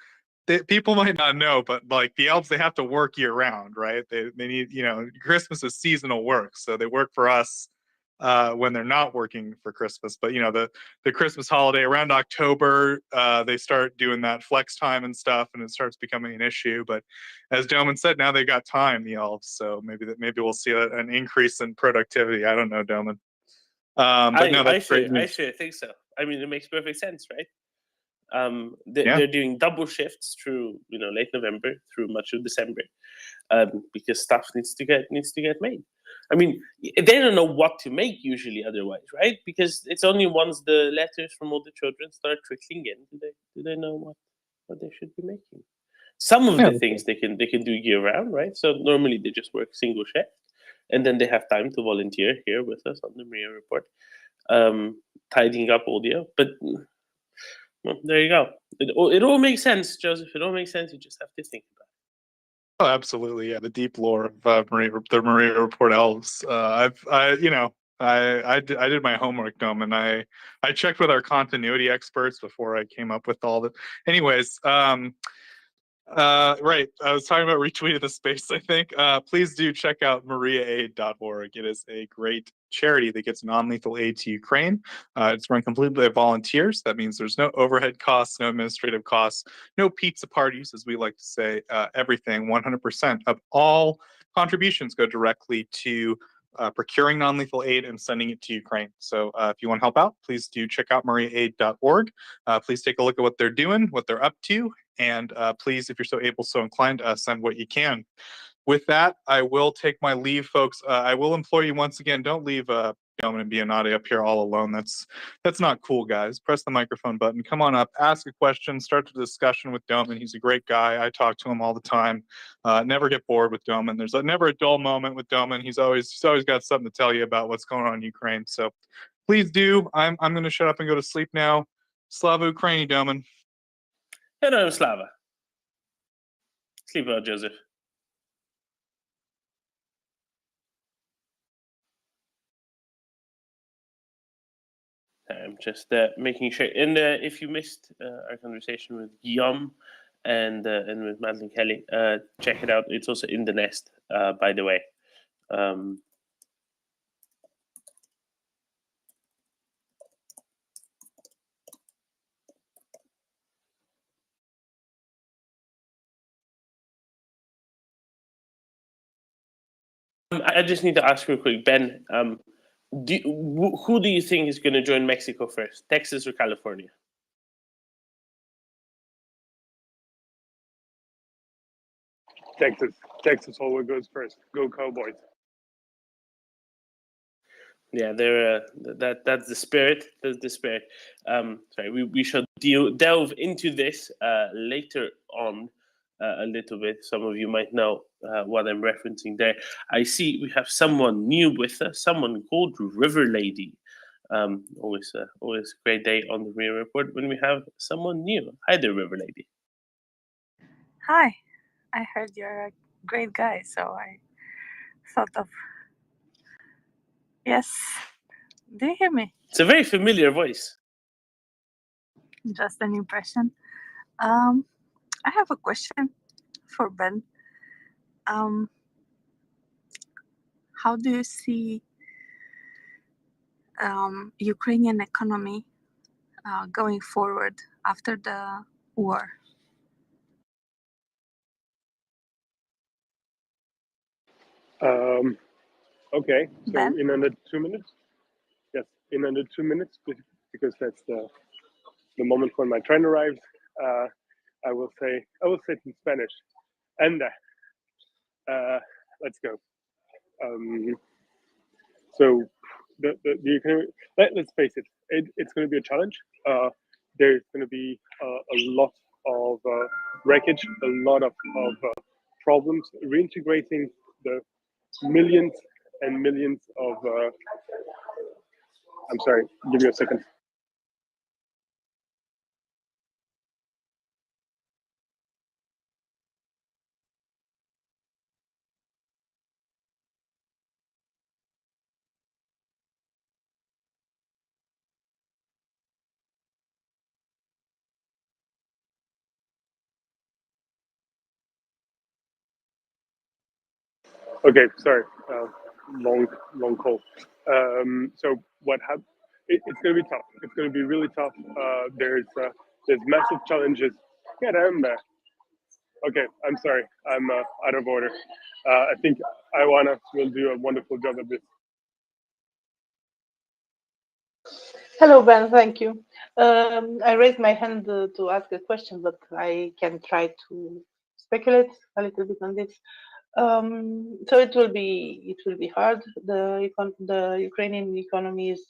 people might not know, but like the elves, they have to work year round, right? They need, Christmas is seasonal work. So they work for us when they're not working for Christmas. But the Christmas holiday around October, they start doing that flex time and stuff, and it starts becoming an issue. But as Doman said, now they got time, the elves. So maybe we'll see an increase in productivity. I don't know, Doman. But no, that's great news. I sure think so. I mean, it makes perfect sense, right? They're doing double shifts through late November through much of December, because stuff needs to get made. I mean, they don't know what to make usually otherwise, right? Because it's only once the letters from all the children start trickling in do they know what they should be making. Some of the things they can do year round, right? So normally they just work single shift, and then they have time to volunteer here with us on the MriyaReport, tidying up audio. But well, there you go. It all makes sense, Joseph. It all makes sense. You just have to think about it. Oh, absolutely, yeah. The deep lore of the MriyaReport elves. I did my homework, Dom, and I checked with our continuity experts before I came up with all the. Anyways, right. I was talking about retweeting the space, I think. Please do check out MriyaAid.org. It is a great charity that gets non-lethal aid to Ukraine. It's run completely by volunteers. That means there's no overhead costs, no administrative costs, no pizza parties, as we like to say. Everything, 100% of all contributions go directly to procuring non-lethal aid and sending it to Ukraine. So if you want to help out, please do check out MriyaAid.org. Please take a look at what they're doing, what they're up to, and please, if you're so inclined, send what you can. With that, I will take my leave, folks. I will implore you once again, don't leave Doman and Bionati up here all alone. That's not cool, guys. Press the microphone button. Come on up, ask a question, start the discussion with Doman. He's a great guy. I talk to him all the time. Never get bored with Doman. There's never a dull moment with Doman. He's always got something to tell you about what's going on in Ukraine. So please do. I'm going to shut up and go to sleep now. Slava Ukraini, Doman. Hello, Slava. Sleep well, Joseph. I'm just making sure. And if you missed our conversation with Guillaume and with Madeline Kelly, check it out. It's also in the nest, by the way. I just need to ask real quick, Ben. Who do you think is going to join Mexico first, Texas or California? Texas always goes first. Go Cowboys. Yeah, they're that's the spirit. That's the spirit. Sorry, we shall delve into this later on a little bit. Some of you might know what I'm referencing there. I see we have someone new with us. Someone called River Lady. Always a great day on the MriyaReport when we have someone new. Hi there, River Lady. Hi, I heard you're a great guy, so I thought of. Yes, do you hear me? It's a very familiar voice. Just an impression. I have a question for Ben. How do you see Ukrainian economy going forward after the war? Okay, so Ben? in under 2 minutes? Yes, in under 2 minutes, because that's the moment when my train arrives. I will say it in Spanish. Anda. Let's go. So the economy, let's face it, it's going to be a challenge. There's going to be a lot of wreckage, a lot of problems reintegrating the millions and millions of. I'm sorry, give me a second. Okay, sorry, long call. So what happened? It's going to be tough. It's going to be really tough. There's massive challenges. Caramba. Okay, I'm sorry. I'm out of order. I think Iwana will do a wonderful job of this. Hello, Ben. Thank you. I raised my hand to ask a question, but I can try to speculate a little bit on this. So it will be hard. The Ukrainian economy is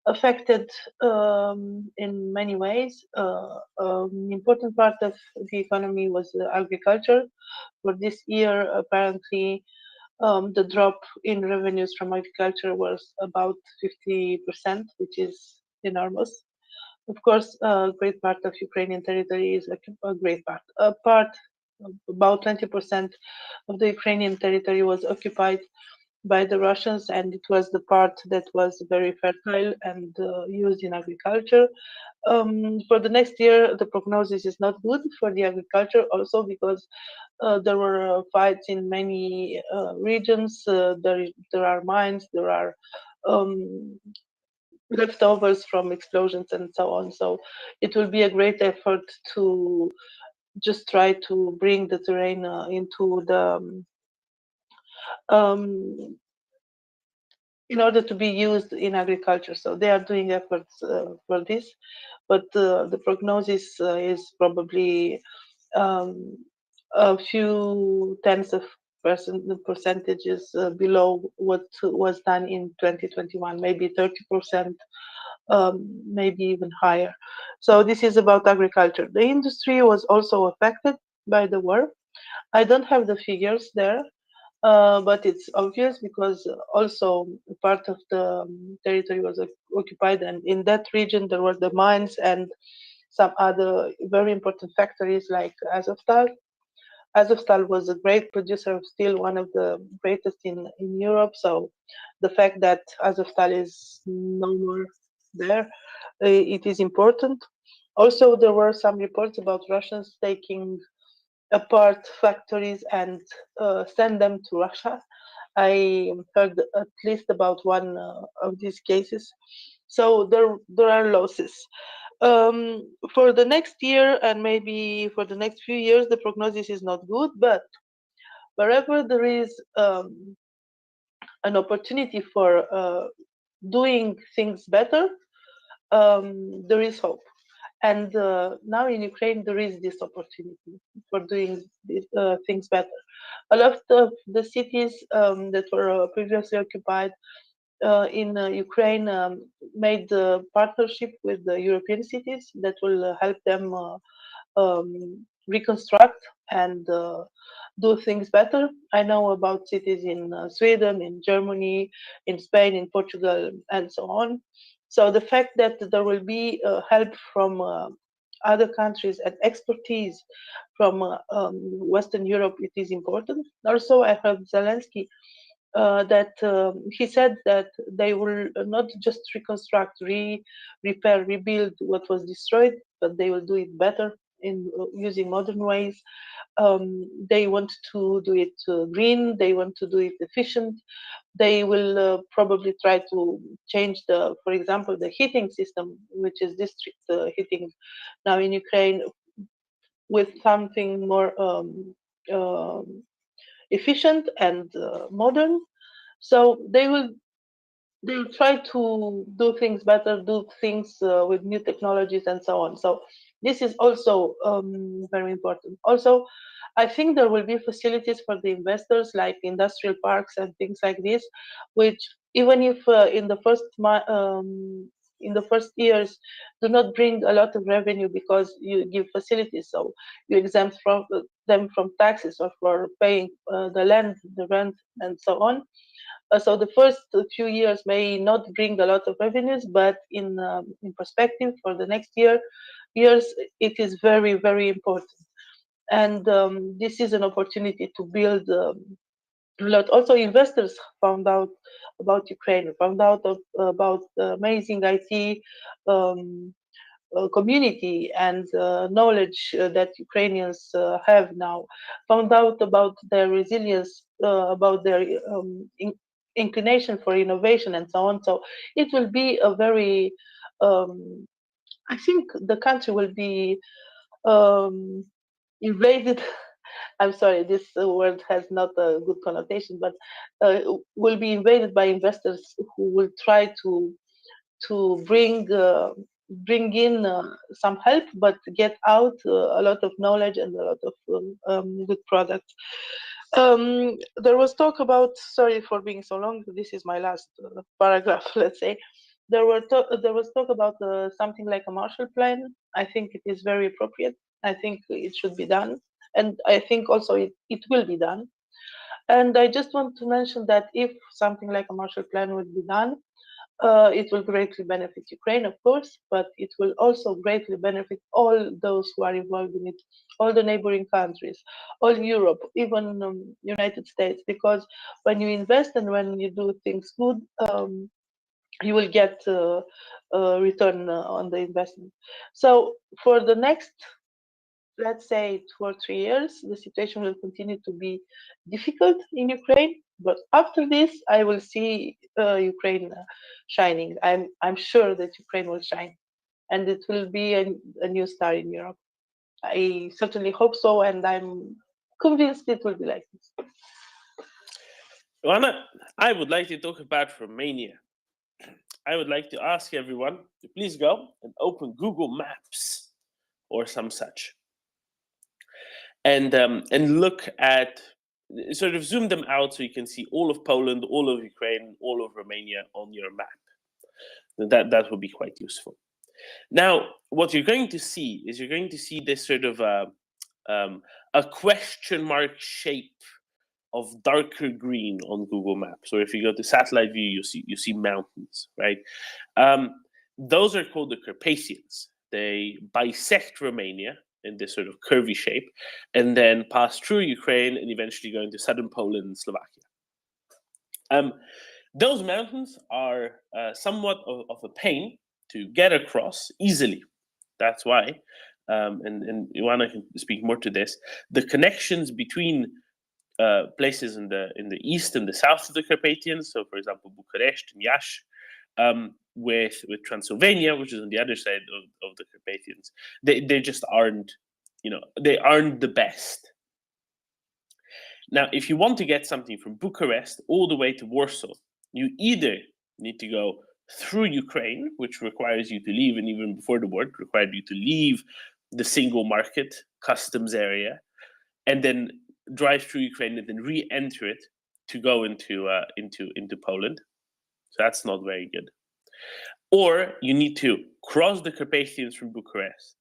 affected in many ways. An important part of the economy was agriculture. For this year, apparently, the drop in revenues from agriculture was about 50%, which is enormous. Of course, a great part of Ukrainian territory is a great part. About 20% of the Ukrainian territory was occupied by the Russians, and it was the part that was very fertile and used in agriculture. For the next year, the prognosis is not good for the agriculture, also because there were fights in many regions. There are mines, there are leftovers from explosions and so on. So it will be a great effort to just try to bring the terrain into the in order to be used in agriculture. So they are doing efforts for this, but the prognosis is probably a few tens of percentages below what was done in 2021, maybe 30%, maybe even higher. So this is about agriculture. The industry was also affected by the war. I don't have the figures there, but it's obvious because also part of the territory was occupied, and in that region there were the mines and some other very important factories like Azovstal. Azovstal was a great producer of steel, one of the greatest in Europe. So the fact that Azovstal is no more there, it is important. Also, there were some reports about Russians taking apart factories and send them to Russia. I heard at least about one of these cases. So there are losses. For the next year and maybe for the next few years, the prognosis is not good, but wherever there is an opportunity for doing things better, there is hope. And now in Ukraine, there is this opportunity for doing things better. A lot of the cities that were previously occupied in Ukraine made a partnership with the European cities that will help them reconstruct and do things better. I know about cities in Sweden, in Germany, in Spain, in Portugal, and so on. So the fact that there will be help from other countries and expertise from Western Europe, it is important. Also, I heard Zelensky that he said that they will not just reconstruct, repair, rebuild what was destroyed, but they will do it better in using modern ways. They want to do it green. They want to do it efficient. They will probably try to change for example, the heating system, which is district heating now in Ukraine, with something more efficient and modern. So they'll try to do things better, do things with new technologies and so on. So this is also very important. Also, I think there will be facilities for the investors like industrial parks and things like this, which even if in the first years do not bring a lot of revenue because you give facilities, so you exempt them from taxes or for paying the land, the rent, and so on. So the first few years may not bring a lot of revenues, but in perspective for the next years, it is very, very important. And this is an opportunity to build a lot. Also, investors found out about Ukraine, found out about the amazing IT community and knowledge that Ukrainians have now, found out about their resilience, about their inclination for innovation and so on. So it will be a very, I think the country will be invaded. I'm sorry, this word has not a good connotation, but will be invaded by investors who will try to bring in some help, but get out a lot of knowledge and a lot of good products. There was talk about, sorry for being so long, this is my last paragraph, let's say. There was talk about something like a Marshall Plan. I think it is very appropriate. I think it should be done. And I think also it will be done. And I just want to mention that if something like a Marshall Plan would be done, it will greatly benefit Ukraine, of course, but it will also greatly benefit all those who are involved in it, all the neighboring countries, all Europe, even United States, because when you invest and when you do things good, you will get a return on the investment. So for the next, let's say 2 or 3 years, the situation will continue to be difficult in Ukraine. But after this, I will see Ukraine shining. I'm sure that Ukraine will shine, and it will be a new star in Europe. I certainly hope so, and I'm convinced it will be like this. Joanna, I would like to talk about Romania. I would like to ask everyone to please go and open Google Maps or some such, and look at sort of zoom them out so you can see all of Poland, all of Ukraine, all of Romania on your map. That would be quite useful. Now, what you're going to see is you're going to see this sort of a question mark shape of darker green on Google Maps. Or if you go to satellite view, you see mountains, right? Those are called the Carpathians. They bisect Romania in this sort of curvy shape, and then pass through Ukraine and eventually go into southern Poland and Slovakia. Those mountains are somewhat of a pain to get across easily. That's why, and Ioana can speak more to this, the connections between places in the east and the south of the Carpathians, so for example, Bucharest and Iași, with Transylvania, which is on the other side of the Carpathians, they just aren't, they aren't the best. Now, if you want to get something from Bucharest all the way to Warsaw, you either need to go through Ukraine, which requires you to leave, and even before the war, it required you to leave the single market customs area, and then drive through Ukraine and then re-enter it to go into Poland. So that's not very good. Or you need to cross the Carpathians from Bucharest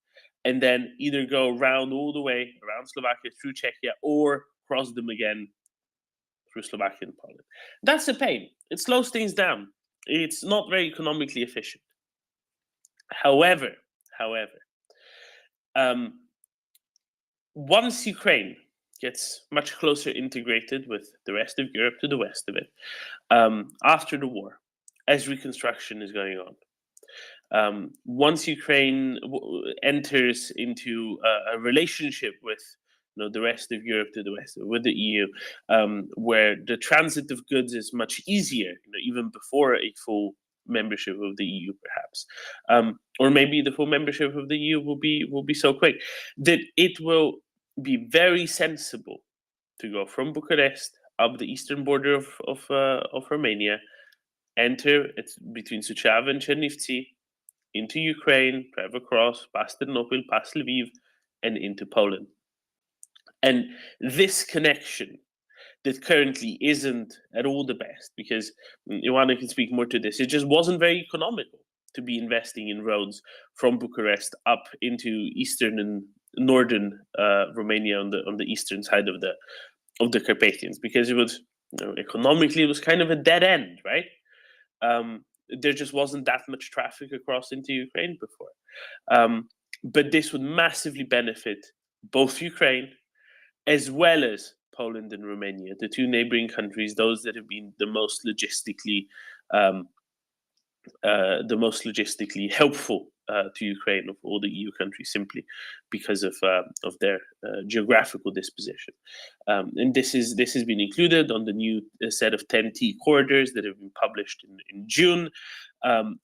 and then either go around all the way around Slovakia through Czechia, or cross them again through Slovakia and Poland. That's a pain. It slows things down. It's not very economically efficient. However, once Ukraine gets much closer integrated with the rest of Europe to the west of it, after the war, as reconstruction is going on, once Ukraine enters into a relationship with the rest of Europe to the west, with the EU, where the transit of goods is much easier, even before a full membership of the EU, perhaps, or maybe the full membership of the EU will be so quick that it will be very sensible to go from Bucharest up the eastern border of Romania, enter between Suceava and Chernivtsi, into Ukraine, drive across, past Ternopil, past Lviv, and into Poland. And this connection that currently isn't at all the best, because Ioana can speak more to this, it just wasn't very economical to be investing in roads from Bucharest up into eastern and northern Romania on the eastern side of the Carpathians, because it was economically it was kind of a dead end, right? There just wasn't that much traffic across into Ukraine before. But this would massively benefit both Ukraine as well as Poland and Romania, the two neighboring countries, those that have been the most logistically helpful to Ukraine of all the EU countries, simply because of their geographical disposition. And this has been included on the new set of 10T corridors that have been published in June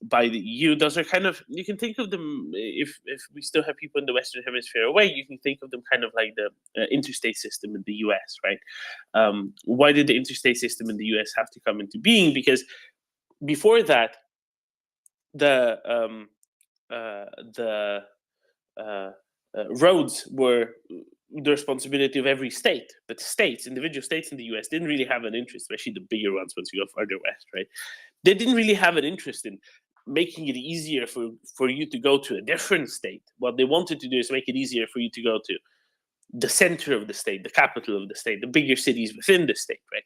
by the EU. Those are kind of, you can think of them, if we still have people in the Western Hemisphere away, you can think of them kind of like the interstate system in the US, right? Why did the interstate system in the US have to come into being? Because before that, the roads were the responsibility of every state, but individual states in the US didn't really have an interest, especially the bigger ones once you go further west, right? They didn't really have an interest in making it easier for you to go to a different state. What they wanted to do is make it easier for you to go to the center of the state, the capital of the state, the bigger cities within the state, right?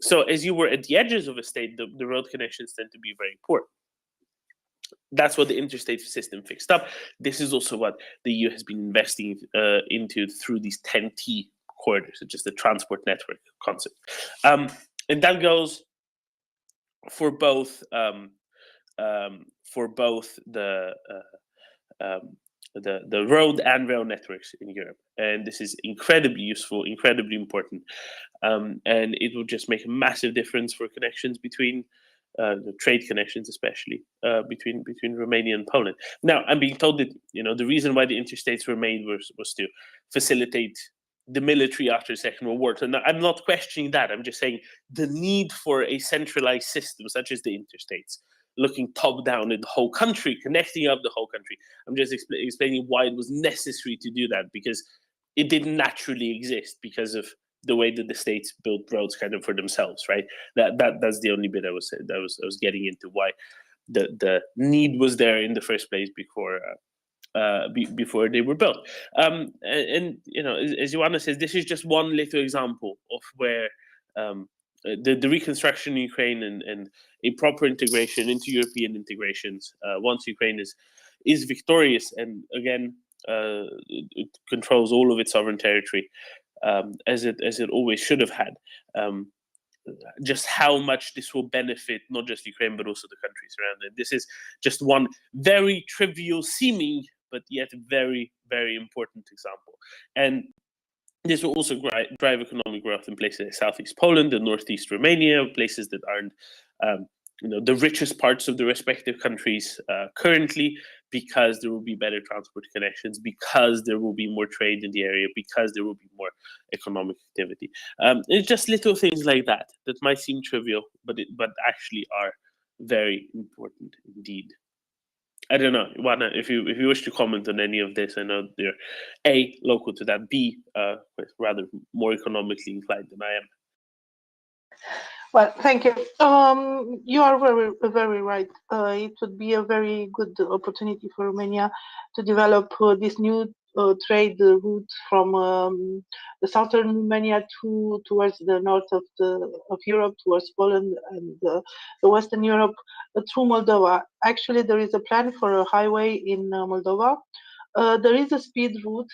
So as you were at the edges of a state, the road connections tend to be very poor. That's what the interstate system fixed up. This is also what the EU has been investing into through these 10T corridors, which is the transport network concept. And that goes for both the road and rail networks in Europe. And this is incredibly useful, incredibly important. And it will just make a massive difference for connections between the trade connections, especially between Romania and Poland. Now, I'm being told that the reason why the interstates were made was to facilitate the military after the Second World War. So now, I'm not questioning that. I'm just saying the need for a centralized system such as the interstates, looking top down at the whole country, connecting up the whole country. I'm just explaining why it was necessary to do that, because it didn't naturally exist because of the way that the states built roads kind of for themselves, right? That's the only bit I was getting into, why the need was there in the first place before before they were built. And you know, as Joanna says, this is just one little example of where the reconstruction in Ukraine and a proper integration into European integrations, once Ukraine is victorious and again it controls all of its sovereign territory, as it always should have had. Just how much this will benefit not just Ukraine but also the countries around it. This is just one very trivial seeming but yet very, very important example. And this will also drive economic growth in places like Southeast Poland and Northeast Romania, places that aren't the richest parts of the respective countries currently, because there will be better transport connections, because there will be more trade in the area, because there will be more economic activity. It's just little things like that that might seem trivial, but actually are very important indeed. I don't know, Ivana, if you wish to comment on any of this. I know you're A, local to that, B, rather more economically inclined than I am. Well, thank you. You are very right. It would be a very good opportunity for Romania to develop this new trade route from the southern Romania towards the north of Europe, towards Poland and the Western Europe, through Moldova. Actually, there is a plan for a highway in Moldova. There is a speed route,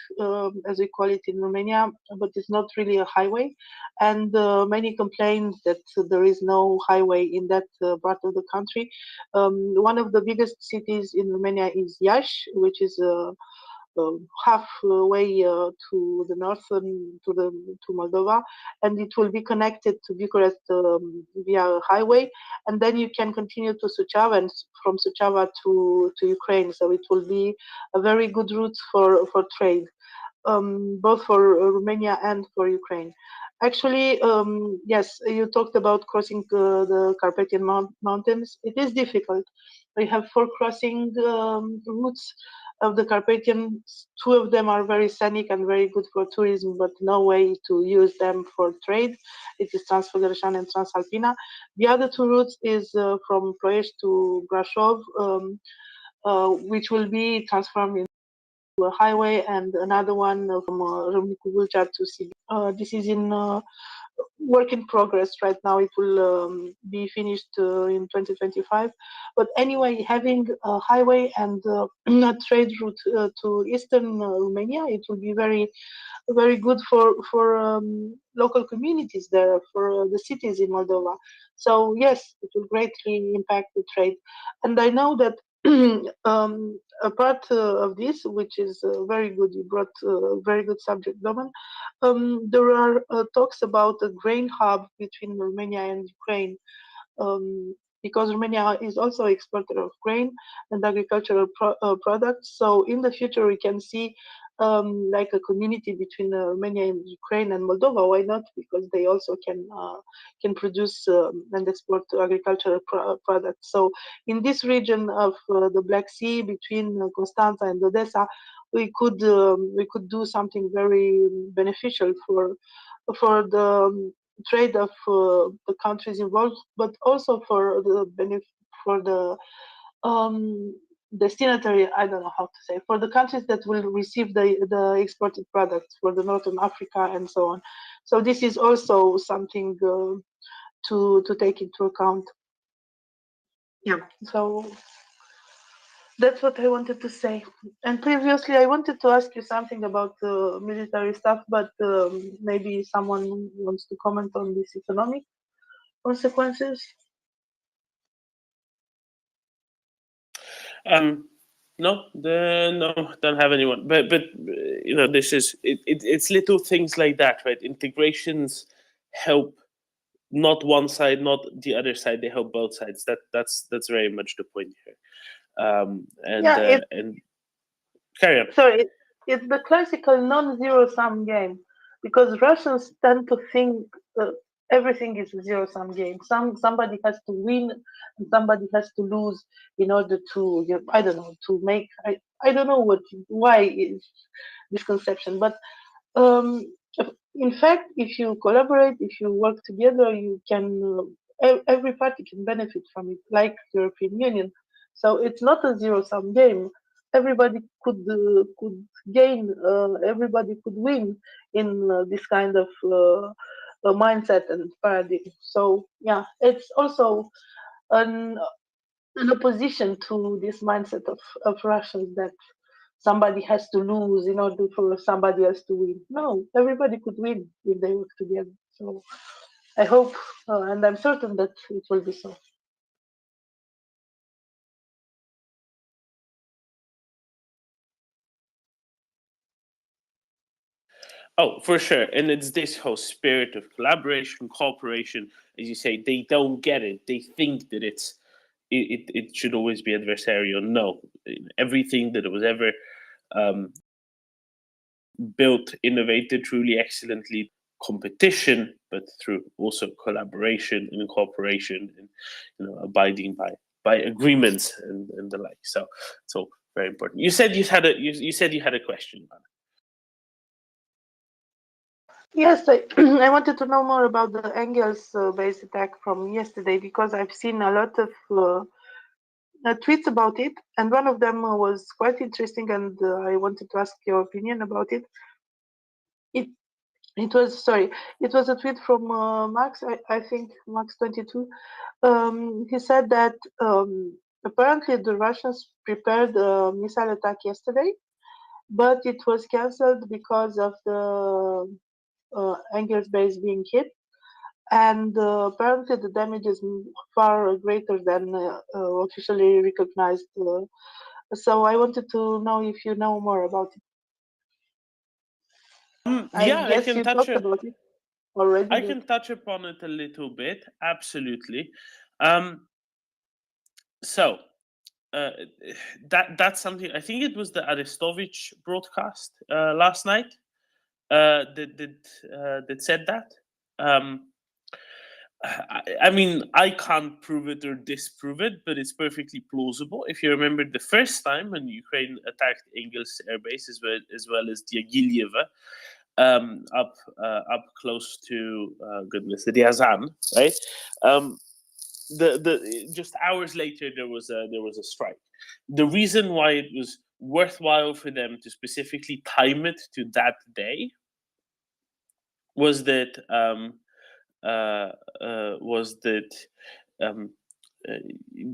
as we call it in Romania, but it's not really a highway. And many complain that there is no highway in that part of the country. One of the biggest cities in Romania is Iași, which is halfway to the north, to Moldova, and it will be connected to Bucharest via a highway, and then you can continue to Suceava, and from Suceava to Ukraine. So it will be a very good route for trade, both for Romania and for Ukraine. Actually, yes, you talked about crossing the Carpathian Mountains. It is difficult. We have 4 crossing routes of the Carpathian. 2 of them are very scenic and very good for tourism, but no way to use them for trade. It is Transfăgărășan and Transalpina. The other 2 routes is from Ploiești to Brașov, which will be transformed into a highway, and another one from Râmnicu Vâlcea to Sibiu. This is in work in progress right now. It will be finished in 2025. But anyway, having a highway and a trade route to eastern Romania, it will be very, very good for local communities there, for the cities in Moldova. So yes, it will greatly impact the trade. And I know that a part of this, which is very good, you brought a very good subject, Doman. There are talks about a grain hub between Romania and Ukraine, because Romania is also exporter of grain and agricultural products. So in the future, we can see like a community between Romania and Ukraine and Moldova. Why not? Because they also can produce and export agricultural products. So in this region of the Black Sea, between Constanța and Odessa, we could do something very beneficial for the trade of the countries involved, but also for the destinatory, I don't know how to say, for the countries that will receive the exported products, for the Northern Africa and so on. So this is also something to take into account. Yeah, so that's what I wanted to say. And previously, I wanted to ask you something about military stuff, but maybe someone wants to comment on these economic consequences. No, don't have anyone. But you know, this is it's little things like that, right? Integrations help not one side, not the other side. They help both sides. That's very much the point here. And carry on. Sorry, it's the classical non-zero-sum game, because Russians tend to think everything is a zero-sum game. Somebody has to win and somebody has to lose in order to, I don't know, to make, I don't know why is this conception, but in fact, if you collaborate, if you work together, you can every party can benefit from it, like European Union. So it's not a zero-sum game. Everybody could gain. Everybody could win in this kind of mindset and paradigm. So yeah, it's also an opposition to this mindset of Russians that somebody has to lose in order for somebody else to win. No, everybody could win if they work together. So I hope, and I'm certain that it will be so. Oh, for sure. And it's this whole spirit of collaboration, cooperation. As you say, they don't get it. They think that it should always be adversarial. No, everything that was ever built, innovated truly excellently, competition, but through also collaboration and cooperation, and abiding by agreements and the like. So it's all very important. You said you had a question about it. Yes, I wanted to know more about the Engels base attack from yesterday because I've seen a lot of tweets about it, and one of them was quite interesting, and I wanted to ask your opinion about it. It was a tweet from Max, I think Max 22. He said that apparently the Russians prepared a missile attack yesterday, but it was cancelled because of the Engels base being hit, and apparently the damage is far greater than officially recognized. So I wanted to know if you know more about it. Yeah, I guess you talked about it already. I can touch upon it a little bit, absolutely. So that's something. I think it was the Arestovich broadcast last night that said that. I mean, I can't prove it or disprove it, but it's perfectly plausible. If you remember the first time when Ukraine attacked Engels airbase as well as Diaghilev, up close to the Ryazan, right? The just hours later there was a strike. The reason why it was worthwhile for them to specifically time it to that day was that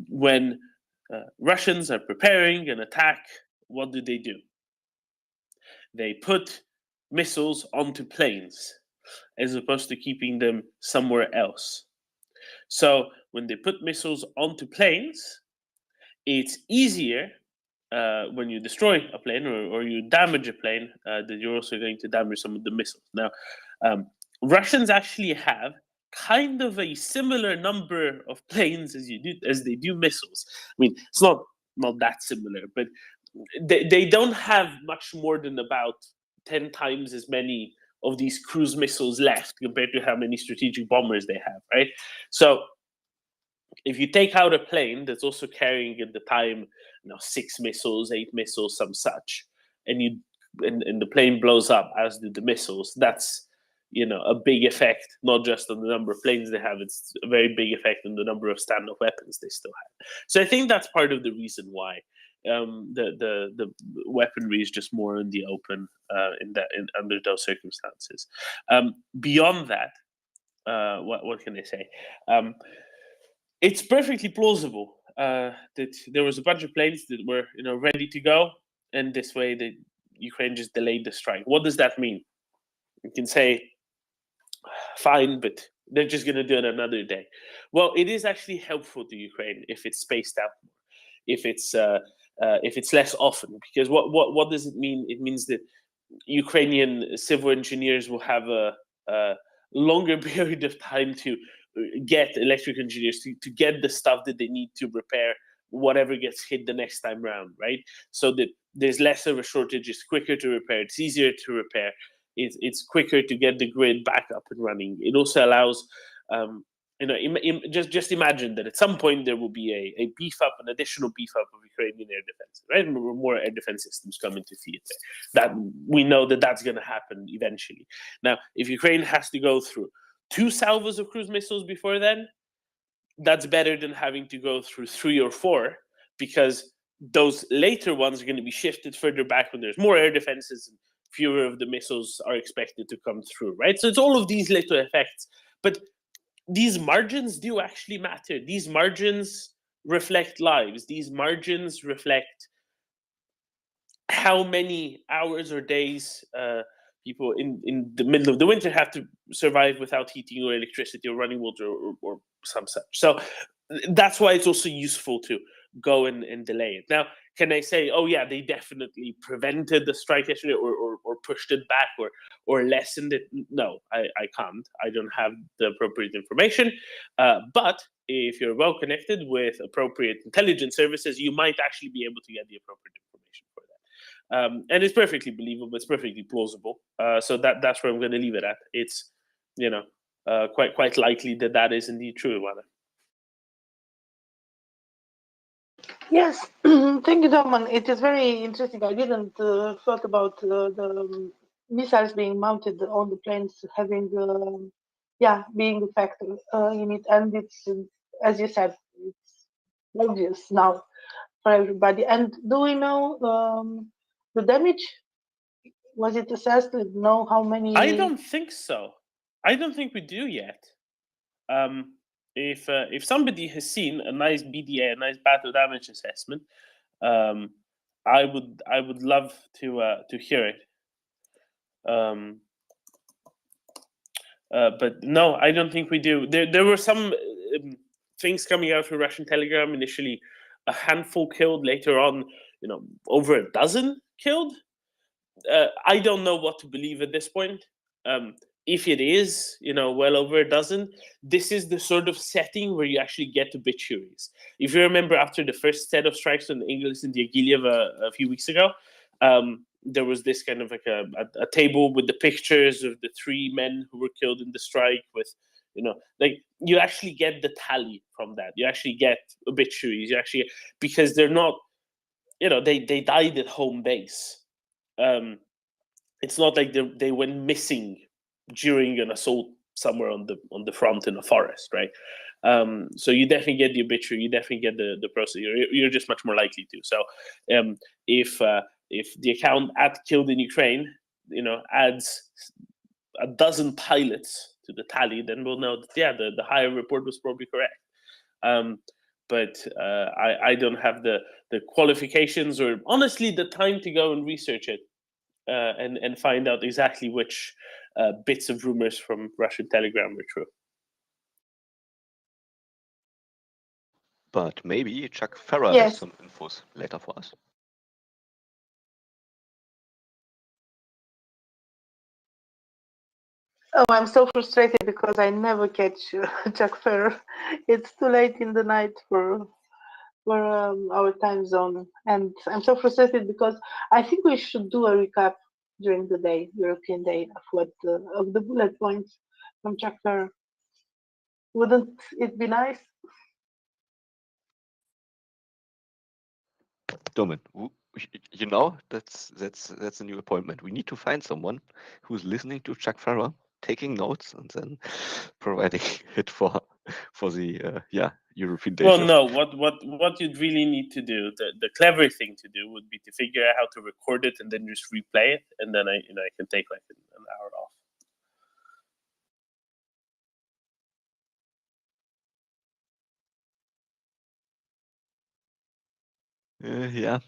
when Russians are preparing an attack, what do? They put missiles onto planes as opposed to keeping them somewhere else. So when they put missiles onto planes, it's easier when you destroy a plane or you damage a plane that you're also going to damage some of the missiles. Now, Russians actually have kind of a similar number of planes as they do missiles. I mean, it's not that similar, but they don't have much more than about 10 times as many of these cruise missiles left compared to how many strategic bombers they have, right? So if you take out a plane that's also carrying at the time 6 missiles, 8 missiles, some such, and the plane blows up, as did the missiles, that's a big effect, not just on the number of planes they have, it's a very big effect on the number of standoff weapons they still have. So I think that's part of the reason why the weaponry is just more in the open under those circumstances. Beyond that, what can I say? It's perfectly plausible that there was a bunch of planes that were ready to go, and this way the Ukraine just delayed the strike. What does that mean? You can say, fine, but they're just going to do it another day. Well, it is actually helpful to Ukraine if it's spaced out more, if it's less often, because what does it mean? It means that Ukrainian civil engineers will have a longer period of time to get electrical engineers to get the stuff that they need to repair whatever gets hit the next time round, right? So that there's less of a shortage, it's quicker to repair, it's easier to repair, it's quicker to get the grid back up and running. It also allows just imagine that at some point there will be a beef up, an additional beef up of Ukrainian air defense, right? More air defense systems come into theater. That we know that that's going to happen eventually. Now, if Ukraine has to go through 2 salvos of cruise missiles before then, that's better than having to go through 3 or 4, because those later ones are going to be shifted further back when there's more air defenses and fewer of the missiles are expected to come through, right? So it's all of these little effects, but these margins do actually matter. These margins reflect lives. These margins reflect how many hours or days people in the middle of the winter have to survive without heating or electricity or running water or some such. So that's why it's also useful to go and delay it. Now, can I say, oh yeah, they definitely prevented the strike yesterday or pushed it back or lessened it? No, I can't. I don't have the appropriate information. But if you're well connected with appropriate intelligence services, you might actually be able to get the appropriate information for that. And it's perfectly believable. It's perfectly plausible. So that's where I'm going to leave it at. It's, quite likely that is indeed true, Ivana. Yes, thank you, Doman. It is very interesting. I didn't thought about the missiles being mounted on the planes having, being a factor in it. And it's, as you said, it's obvious now for everybody. And do we know the damage? Was it assessed? Do you know how many? I don't think so. I don't think we do yet. If somebody has seen a nice BDA, a nice battle damage assessment, I would love to hear it. But no, I don't think we do. There were some things coming out from Russian Telegram. Initially, a handful killed. Later on, over a dozen killed. I don't know what to believe at this point. If it is, well over a dozen, this is the sort of setting where you actually get obituaries. If you remember, after the first set of strikes on Inglis and Diaghilev a few weeks ago, there was this kind of like a table with the pictures of the 3 men who were killed in the strike with, you actually get the tally from that. You actually get obituaries. Because they're not, they died at home base. It's not like they went missing during an assault somewhere on the front in a forest, right? So you definitely get the obituary, you definitely get the process. You're just much more likely to. So if the account at killed in Ukraine, adds a dozen pilots to the tally, then we'll know that the higher report was probably correct. But I don't have the qualifications or honestly the time to go and research it and find out exactly which bits of rumors from Russian Telegram were true. But maybe Chuck Farrer Yes. has some infos later for us. Oh, I'm so frustrated because I never catch Chuck Ferrer. It's too late in the night for our time zone, and I'm so frustrated because I think we should do a recap during the day, European Day, of what of the bullet points from Chuck Ferrer. Wouldn't it be nice? Domin, that's a new appointment. We need to find someone who's listening to Chuck Farrer, taking notes, and then providing it for the European Day. Well, no. What you'd really need to do, the clever thing to do, would be to figure out how to record it and then just replay it, and then I can take like an hour off. Yeah.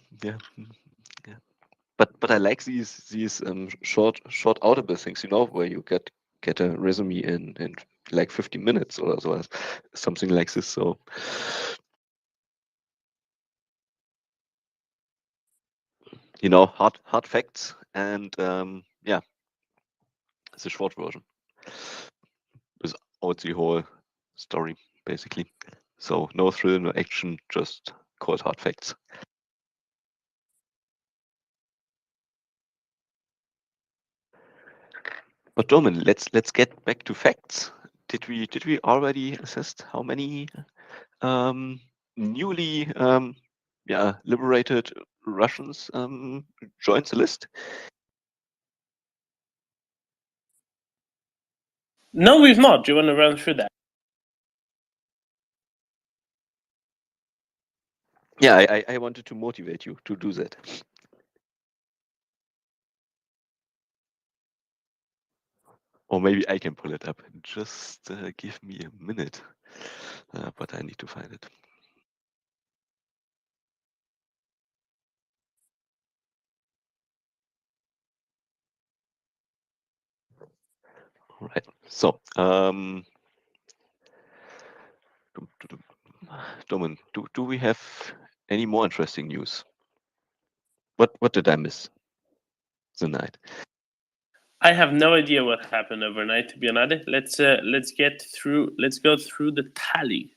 But I like these short audible things, where you get a resume in like 15 minutes or so, something like this. So hard facts and it's a short version without the whole story, basically. So no thrill, no action, just cold hard facts. But Domin, let's get back to facts. did we already assess how many newly liberated Russians joined the list? No, we've not. Do you want to run through that? Yeah, I wanted to motivate you to do that. Or maybe I can pull it up. Just give me a minute. But I need to find it. All right. So, Domin, do we have any more interesting news? What did I miss tonight? I have no idea what happened overnight, to be honest. Let's go through the tally.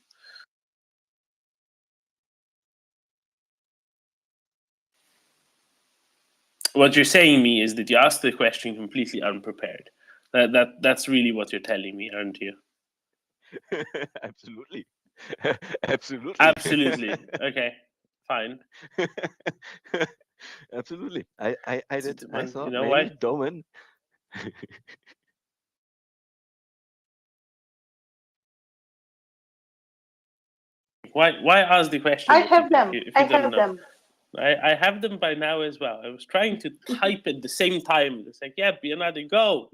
What you're saying me is that you asked the question completely unprepared. That's really what you're telling me, aren't you? Absolutely. Absolutely. Absolutely. Okay. Fine. Absolutely. I thought You know maybe what? Domin. Why ask the question? I have them. If I you don't have know? them. I have them by now as well. I was trying to type at the same time. It's like, yeah, Bionade, go,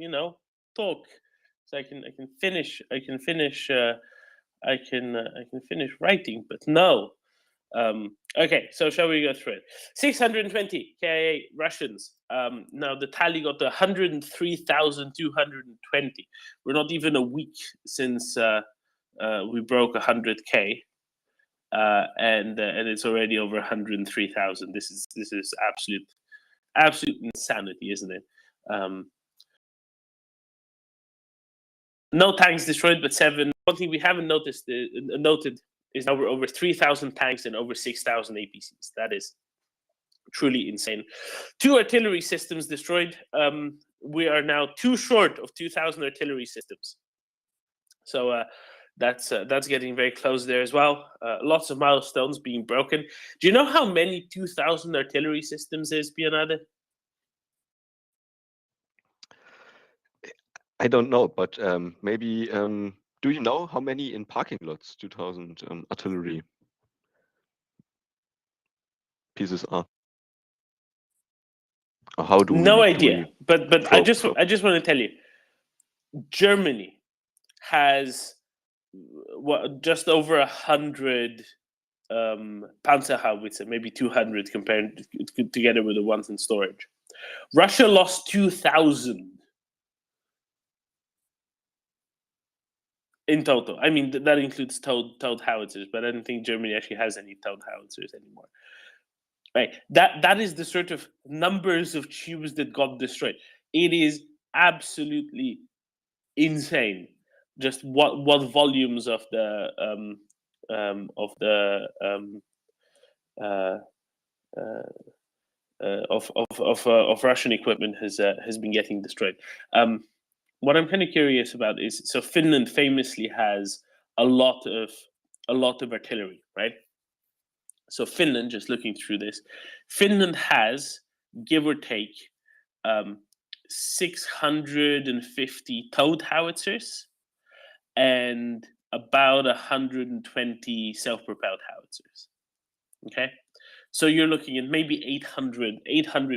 talk, so I can finish. I can finish writing, but no. Okay, so shall we go through it? 620 KIA Russians. Now the tally got to 103,220. We're not even a week since we broke 100K. And it's already over 103,000. This is absolute insanity, isn't it? No tanks destroyed, but 7. One thing we haven't noted is now we're over 3,000 tanks and over 6,000 APCs. That is truly insane. 2 artillery systems destroyed. We are now 2 short of 2,000 artillery systems. So that's getting very close there as well. Lots of milestones being broken. Do you know how many 2,000 artillery systems is, Bionade? I don't know, but maybe do you know how many in parking lots 2,000 artillery pieces are? Or how do No we? idea. But I just want to tell you, Germany has just over 100 Panzerhaubitze, maybe 200 compared together with the ones in storage. Russia lost 2,000 in total. I mean, that includes towed howitzers, but I don't think Germany actually has any towed howitzers anymore. Right. That is the sort of numbers of tubes that got destroyed. It is absolutely insane. Just what volumes of Russian equipment has been getting destroyed. What I'm kind of curious about is, so Finland famously has a lot of artillery, right? So Finland, just looking through this, Finland has, give or take, 650 towed howitzers and about 120 self-propelled howitzers. Okay, so you're looking at maybe 800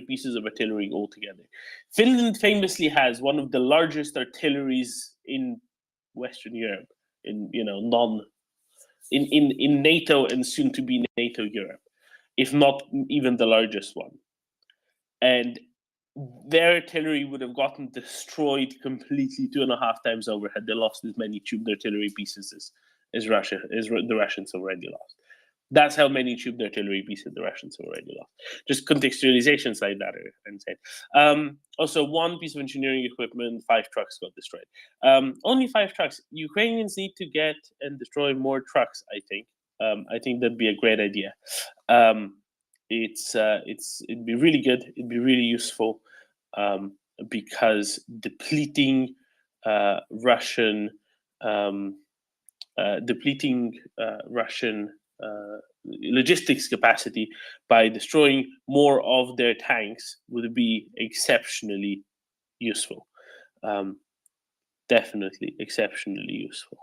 pieces of artillery altogether. Finland famously has one of the largest artilleries in Western Europe, in NATO and soon to be NATO Europe, if not even the largest one. And their artillery would have gotten destroyed completely 2.5 times over had they lost as many tubed artillery pieces as the Russians already lost. That's how many tubed artillery pieces the Russians have already lost. Just contextualizations like that are insane. Also, 1 piece of engineering equipment, 5 trucks got destroyed. Only 5 trucks. Ukrainians need to get and destroy more trucks, I think. I think that'd be a great idea. It'd be really good. It'd be really useful because depleting Russian depleting Russian logistics capacity by destroying more of their tanks would be exceptionally useful. Definitely exceptionally useful.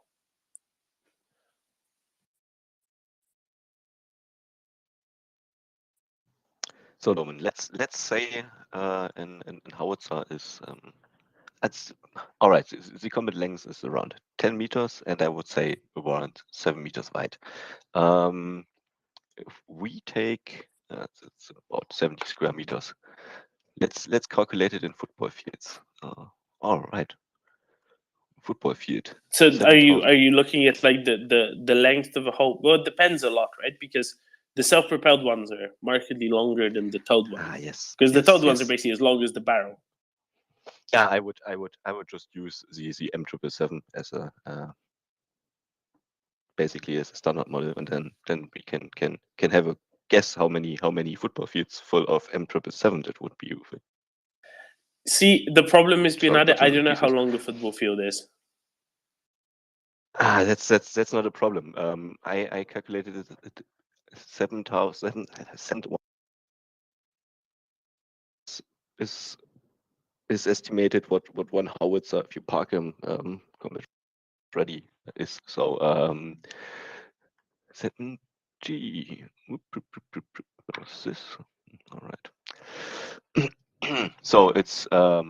So Norman, let's say in howitzer is that's all right. The combat length is around 10 meters, and I would say around 7 meters wide. If we take it's about 70 square meters. Let's calculate it in football fields. All right, football field. So are 7,000. you looking at like the length of a whole? Well, it depends a lot, right? Because the self-propelled ones are markedly longer than the towed ones. Ah, yes. Because the yes, towed ones are yes. basically as long as the barrel. Yeah, I would just use the M777 as a basically as a standard model, and then we can have a guess how many football fields full of M777 that would be. See, the problem is, Bionade, I don't know how pieces. long the football field is. Ah, that's not a problem. I calculated it at 7,000. Is estimated what one howitzer, if you park him combat ready, is. So 7G. What is this? All right. So it's all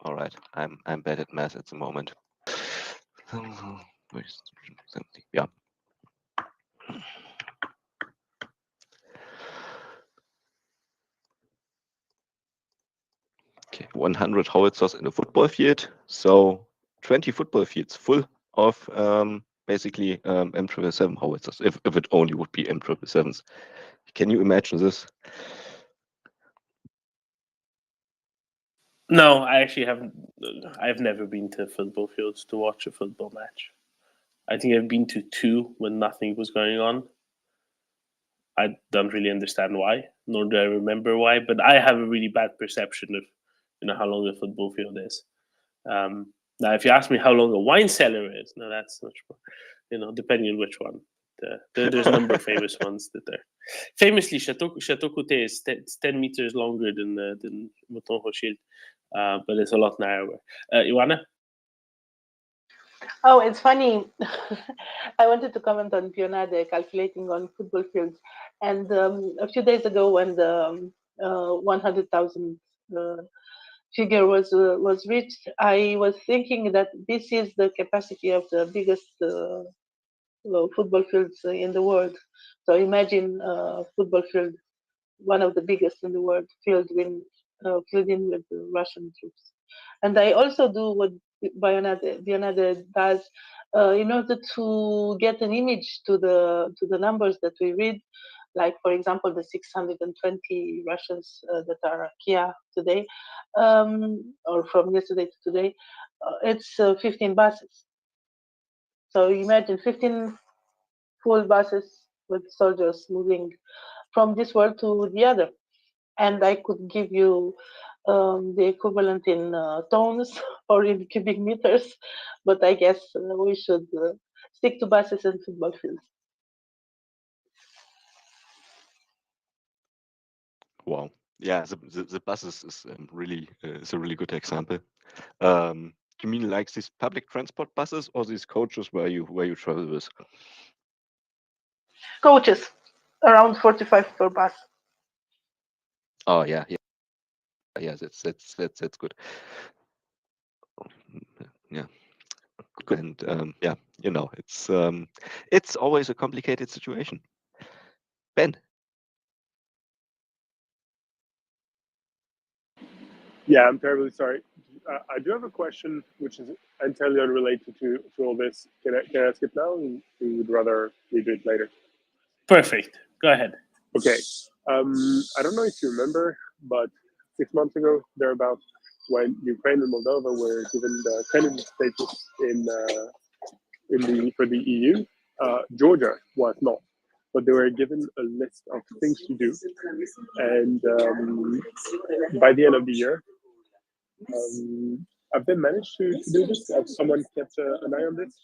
right. I'm bad at math at the moment. Yeah. Okay, 100 howitzers in a football field. So 20 football fields full of basically M777 howitzers. If it only would be M777s. Can you imagine this? No, I actually haven't. I've never been to football fields to watch a football match. I think I've been to 2 when nothing was going on. I don't really understand why, nor do I remember why. But I have a really bad perception of, how long a football field is. Now, if you ask me how long a wine cellar is, no, that's much more. Depending on which one. There's a number of famous ones that are. Famously, Chateau Côté is 10 meters longer than Mouton Rothschild, but it's a lot narrower. Ioana? Oh, it's funny. I wanted to comment on Bionade calculating on football fields. And a few days ago, when the 100,000 figure was reached, I was thinking that this is the capacity of the biggest football fields in the world. So imagine a football field, one of the biggest in the world, filled in with the Russian troops. And I also do what Bionade does in order to get an image to the numbers that we read. Like, for example, the 620 Russians that are Kia today, or from yesterday to today, it's 15 buses. So imagine 15 full buses with soldiers moving from this world to the other. And I could give you the equivalent in tons or in cubic meters, but I guess we should stick to buses and football fields. Wow. Yeah, the buses is really is a really good example. You mean like these public transport buses or these coaches where you travel with? Coaches, around 45 per bus. Oh yeah. That's good. Yeah. And yeah, it's always a complicated situation. Ben. Yeah, I'm terribly sorry. I do have a question which is entirely unrelated to all this. Can I ask it now? Or you would rather we do it later? Perfect. Go ahead. Okay. I don't know if you remember, but 6 months ago, thereabouts, when Ukraine and Moldova were given the candidate status for the EU, Georgia was not. But they were given a list of things to do, and by the end of the year, Have they managed to do this? Have someone kept an eye on this?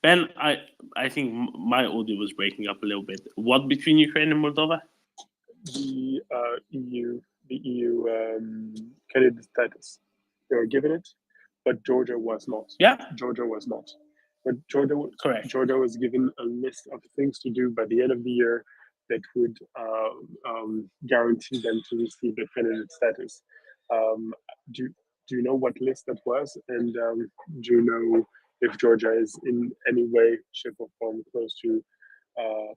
Ben, I think my audio was breaking up a little bit. What between Ukraine and Moldova? The EU candidate status. They were given it, but Georgia was not. Yeah. Georgia was not. But Correct. Georgia was given a list of things to do by the end of the year that would guarantee them to receive the candidate status. Do you know what list that was? And do you know if Georgia is in any way, shape, or form close to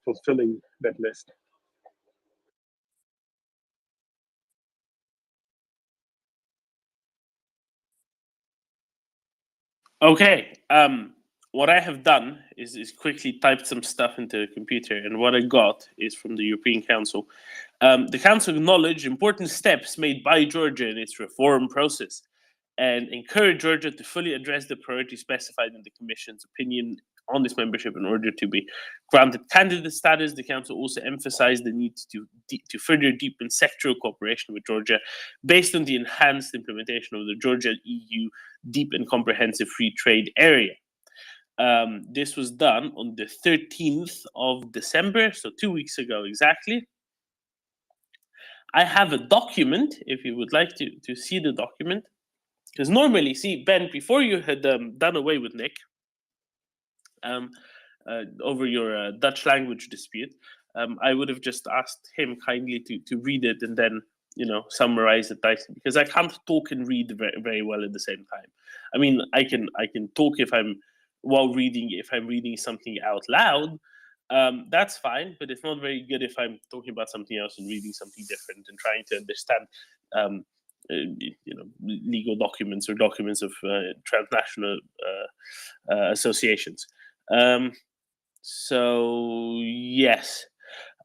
fulfilling that list? Okay. What I have done is quickly typed some stuff into the computer, and what I got is from the European Council. The Council acknowledged important steps made by Georgia in its reform process and encouraged Georgia to fully address the priorities specified in the Commission's opinion on this membership in order to be granted candidate status. The Council also emphasized the need to further deepen sectoral cooperation with Georgia based on the enhanced implementation of the Georgia-EU Deep and Comprehensive Free Trade Area. This was done on the 13th of December, so 2 weeks ago exactly. I have a document, if you would like to see the document. Because normally, see, Ben, before you had done away with Nick over your Dutch language dispute, I would have just asked him kindly to read it and then, summarize it nicely. Because I can't talk and read very, very well at the same time. I mean, I can talk if I'm reading something out loud. That's fine, but it's not very good if I'm talking about something else and reading something different and trying to understand legal documents or documents of transnational associations. So yes,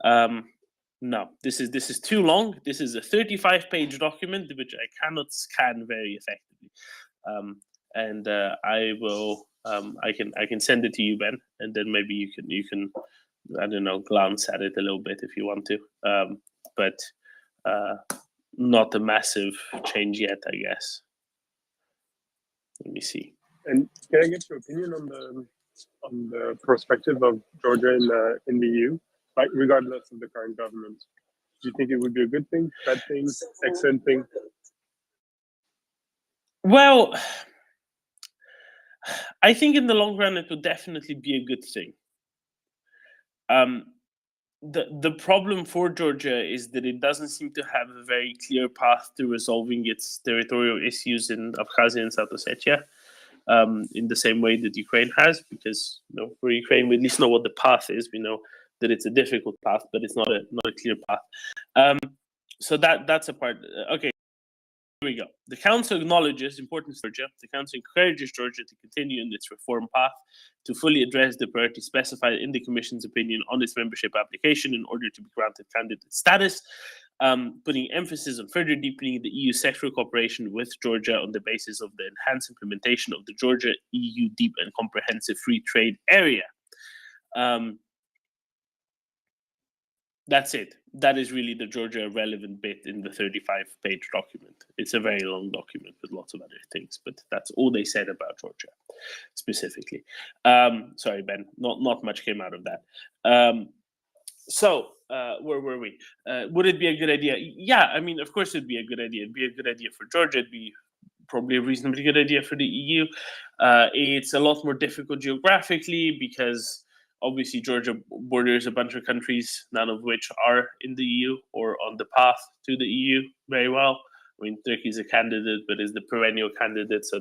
no, this is too long. This is a 35-page document which I cannot scan very effectively, and I will. I can send it to you, Ben, and then maybe you can I don't know, glance at it a little bit if you want to, but not a massive change yet, I guess. Let me see. And can I get your opinion on the perspective of Georgia in the EU, like regardless of the current government? Do you think it would be a good thing, bad thing, excellent thing? Well, I think in the long run it would definitely be a good thing. The problem for Georgia is that it doesn't seem to have a very clear path to resolving its territorial issues in Abkhazia and South Ossetia, in the same way that Ukraine has, because for Ukraine we at least know what the path is. We know that it's a difficult path, but it's not a clear path. So that's a part. Okay. Here we go. The Council acknowledges importance of Georgia. The Council encourages Georgia to continue in its reform path to fully address the priorities specified in the Commission's opinion on its membership application in order to be granted candidate status, putting emphasis on further deepening the EU sectoral cooperation with Georgia on the basis of the enhanced implementation of the Georgia-EU Deep and Comprehensive Free Trade Area. That's it. That is really the Georgia relevant bit in the 35-page document. It's a very long document with lots of other things, but that's all they said about Georgia specifically. Sorry, Ben, not much came out of that. So where were we? Would it be a good idea? Yeah, I mean, of course it'd be a good idea. It'd be a good idea for Georgia. It'd be probably a reasonably good idea for the EU. It's a lot more difficult geographically because obviously Georgia borders a bunch of countries, none of which are in the EU or on the path to the EU very well. I mean, Turkey is a candidate, but is the perennial candidate, so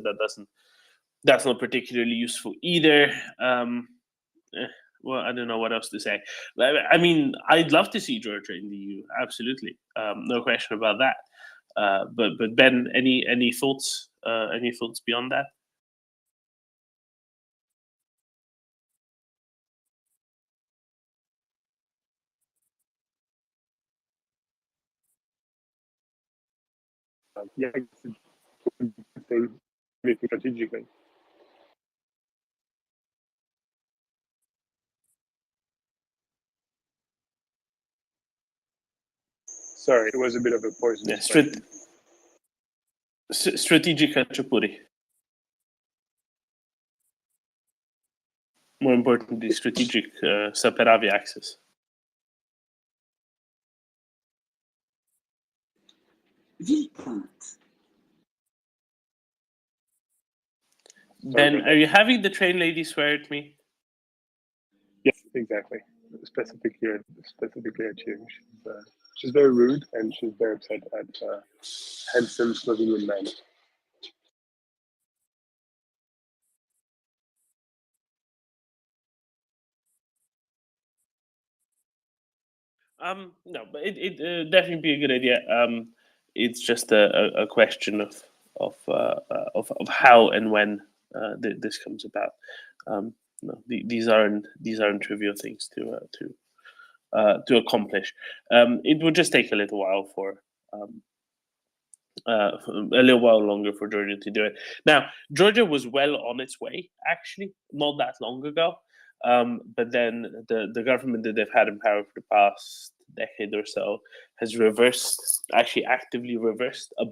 that's not particularly useful either. Well, I don't know what else to say. I mean, I'd love to see Georgia in the EU, absolutely, no question about that. But Ben, any thoughts? Any thoughts beyond that? Yeah, it's a good thing, maybe strategically. Sorry, it was a bit of a poisonous question. Strategic Khachapuri. More importantly, strategic Saperavi axis. Ben, are you having the train lady swear at me? Yes, exactly. Specifically at you. She's very rude and she's very upset at handsome Slovenian men. No, but it definitely be a good idea. It's just a question of how and when this comes about. No, these aren't trivial things to accomplish. It would just take a little while a little while longer for Georgia to do it. Now, Georgia was well on its way, actually, not that long ago. But then the government that they've had in power for the past decade or so has actually actively reversed a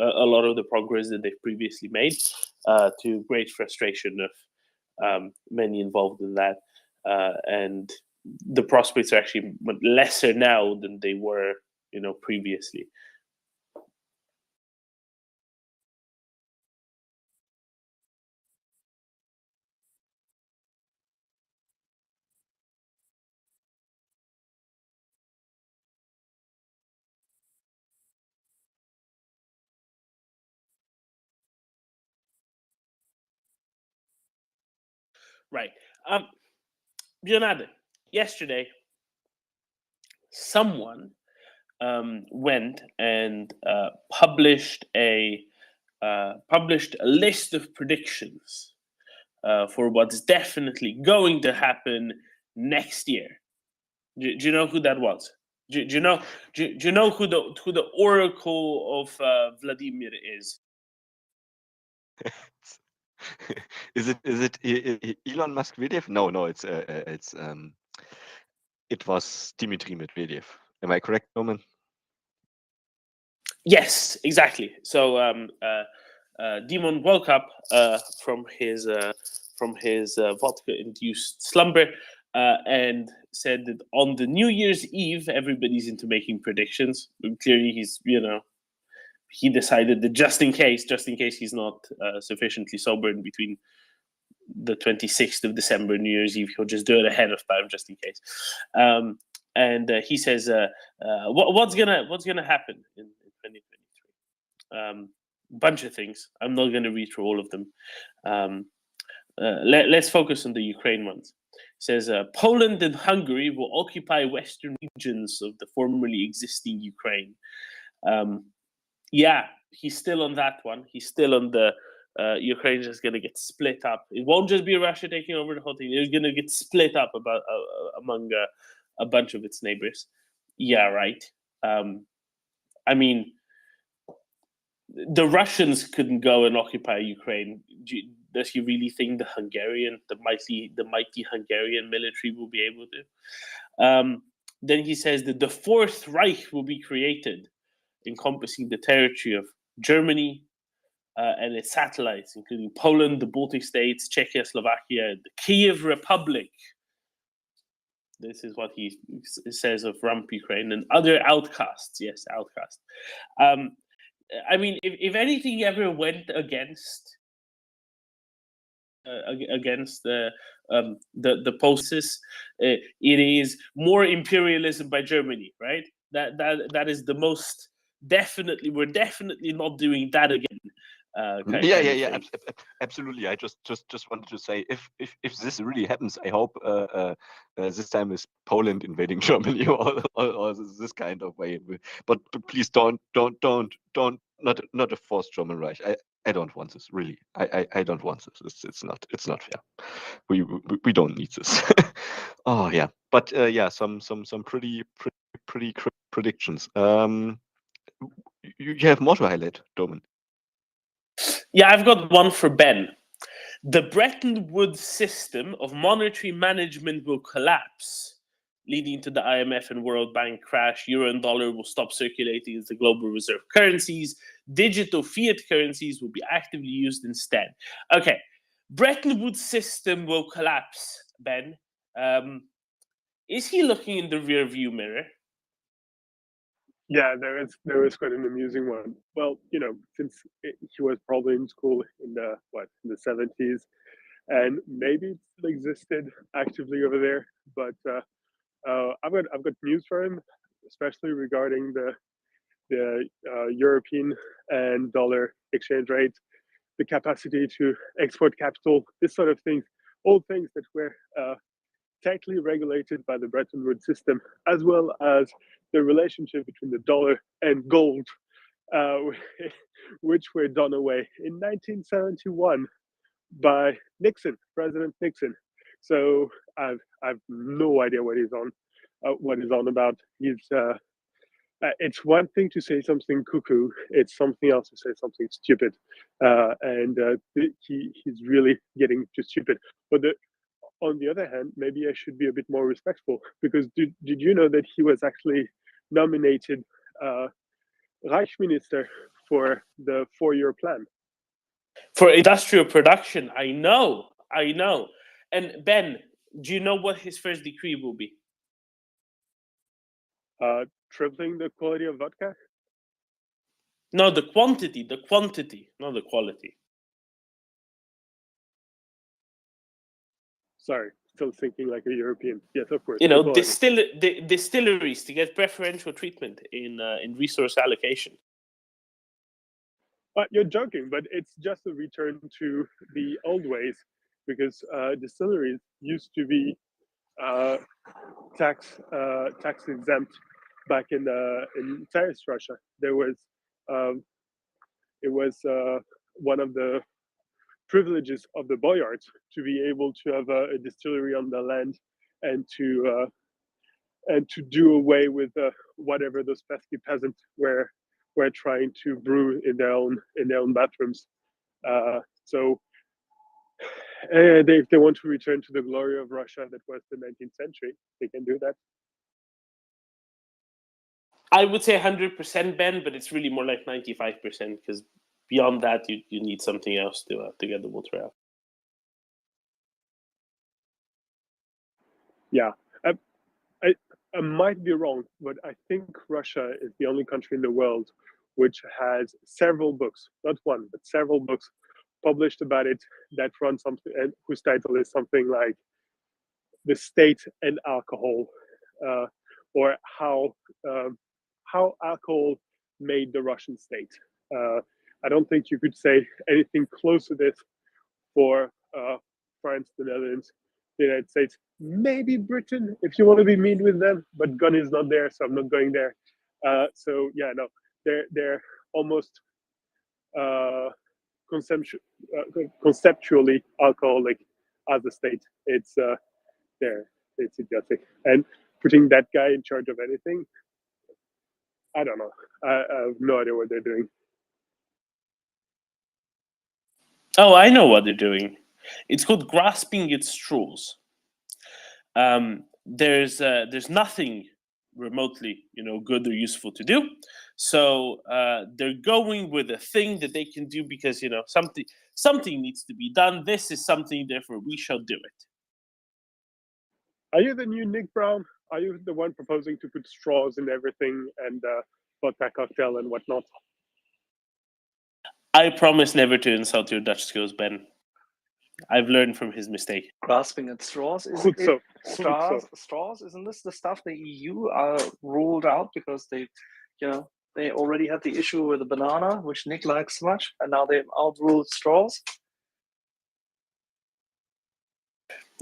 lot of the progress that they've previously made, to great frustration of many involved in that. And the prospects are actually lesser now than they were, previously. Right. Björn, yesterday, someone went and published a list of predictions for what's definitely going to happen next year. Do you know who that was? Do you know who the oracle of Vladimir is? Is it Elon Musk Medvedev? No, it was Dmitry Medvedev. Am I correct, Roman? Yes, exactly. So Demon woke up from his vodka-induced slumber and said that on the New Year's Eve, everybody's into making predictions. Clearly, he decided that just in case he's not sufficiently sober in between the 26th of December, New Year's Eve, he'll just do it ahead of time, just in case. And he says, "What's gonna happen in 2023? Bunch of things. I'm not gonna read through all of them. Let's focus on the Ukraine ones." It says Poland and Hungary will occupy western regions of the formerly existing Ukraine. Yeah, he's still on that one. He's still on the Ukraine is going to get split up. It won't just be Russia taking over the whole thing. It's going to get split up among a bunch of its neighbors. Yeah, right. I mean, the Russians couldn't go and occupy Ukraine. Does he really think the mighty Hungarian military will be able to? Then he says that the Fourth Reich will be created, encompassing the territory of Germany and its satellites, including Poland, the Baltic states, Czechoslovakia, the Kiev Republic. This is what he says of rump Ukraine and other outcasts. Yes, outcasts. I mean, if anything ever went against the posts, it is more imperialism by Germany, right? That is the most definitely. We're definitely not doing that again. Absolutely. I just wanted to say, if this really happens, I hope this time is Poland invading Germany or this kind of way. But please don't not a forced German Reich. I don't want this, really. I don't want this. It's not fair. We don't need this. Oh yeah, but some pretty predictions. You have more to highlight, Doman. Yeah, I've got one for Ben. The Bretton Woods system of monetary management will collapse leading to the IMF and World Bank crash. Euro and dollar will stop circulating as the global reserve currencies. Digital fiat currencies will be actively used instead. Okay, Bretton Woods system will collapse, Ben. Is he looking in the rear view mirror? Yeah, there is quite an amusing one. Well, since he was probably in school in the 70s, and maybe it still existed actively over there. But I've got news for him, especially regarding the European and dollar exchange rate, the capacity to export capital, this sort of things, all things that were tightly regulated by the Bretton Woods system, as well as the relationship between the dollar and gold, which were done away in 1971 by Nixon, President Nixon. So I've no idea what he's on about. It's one thing to say something cuckoo; it's something else to say something stupid, and he's really getting too stupid. But on the other hand, maybe I should be a bit more respectful, because did you know that he was actually nominated Reichsminister for the 4-year plan? For industrial production, I know. And Ben, do you know what his first decree will be? Tripling the quality of vodka? No, the quantity, not the quality. Sorry, still thinking like a European. Yes, of course. Distilleries to get preferential treatment in resource allocation. You're joking, but it's just a return to the old ways, because distilleries used to be tax exempt back in Tsarist Russia. There was it was one of the privileges of the boyards to be able to have a distillery on the land, and to do away with whatever those pesky peasants were trying to brew in their own bathrooms. So if they want to return to the glory of Russia that was the 19th century, they can do that. I would say 100%, Ben, but it's really more like 95%, because beyond that, you need something else to get the water out. Yeah, I might be wrong, but I think Russia is the only country in the world which has several books, not one, but several books published about it, that run something, and whose title is something like "The State and Alcohol," or how alcohol made the Russian state. I don't think you could say anything close to this for France, the Netherlands, the United States, maybe Britain, if you want to be mean with them, but gun is not there, so I'm not going there. So yeah, no, they're almost conceptually alcoholic as a state. It's idiotic, and putting that guy in charge of anything, I don't know. I have no idea what they're doing. Oh, I know what they're doing. It's called grasping at straws. There's nothing remotely, good or useful to do. So they're going with a thing that they can do because something needs to be done. This is something, therefore we shall do it. Are you the new Nick Brown? Are you the one proposing to put straws in everything and vodka cocktail and whatnot? I promise never to insult your Dutch skills, Ben. I've learned from his mistake. Grasping at straws. Straws, isn't this the stuff the EU ruled out because they already had the issue with the banana, which Nick likes so much, and now they've outruled straws?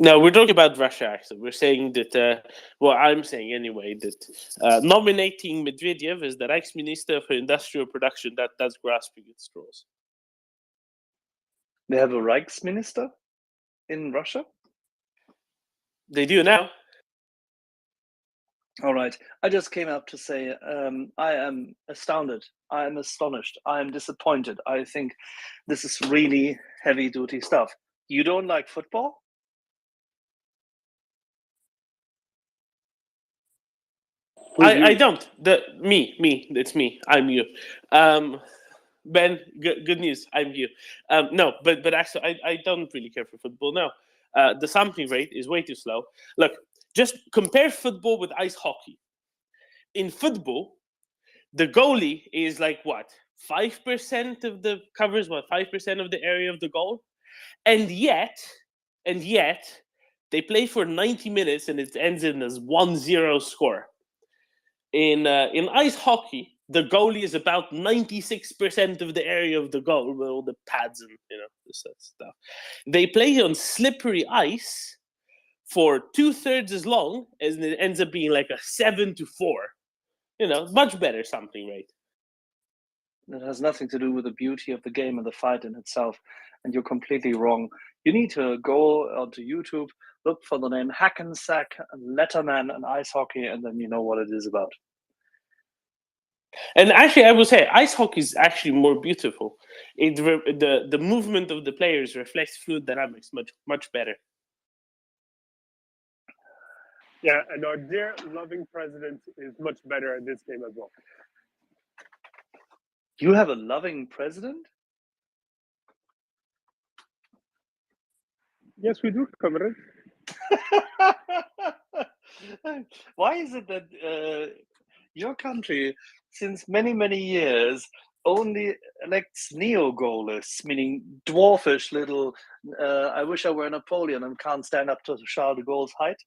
No, we're talking about Russia, actually. We're saying that, I'm saying anyway, that nominating Medvedev as the Reichsminister for Industrial Production, that's grasping at straws. They have a Reichsminister in Russia? They do now. All right. I just came up to say I am astounded. I am astonished. I am disappointed. I think this is really heavy-duty stuff. You don't like football? I don't. It's me. I'm you. Ben, good news. I'm you. No, but actually, I don't really care for football. No, the sampling rate is way too slow. Look, just compare football with ice hockey. In football, the goalie is like what 5% of the covers, what 5% of the area of the goal, and yet they play for 90 minutes and it ends in as 1-0 score. In ice hockey, the goalie is about 96% of the area of the goal with all the pads and this stuff. They play on slippery ice for 2/3 as long, and it ends up being like a 7-4. Much better sampling rate. That has nothing to do with the beauty of the game and the fight in itself. And you're completely wrong. You need to go onto YouTube, look for the name Hackensack, Letterman, and ice hockey, and then you know what it is about. And actually, I will say, ice hockey is actually more beautiful. The movement of the players reflects fluid dynamics much better. Yeah, and our dear loving president is much better at this game as well. You have a loving president? Yes, we do, comrade. Why is it that your country, since many, many years, only elects neo-Gaullists, meaning dwarfish little, I wish I were Napoleon and can't stand up to Charles de Gaulle's height?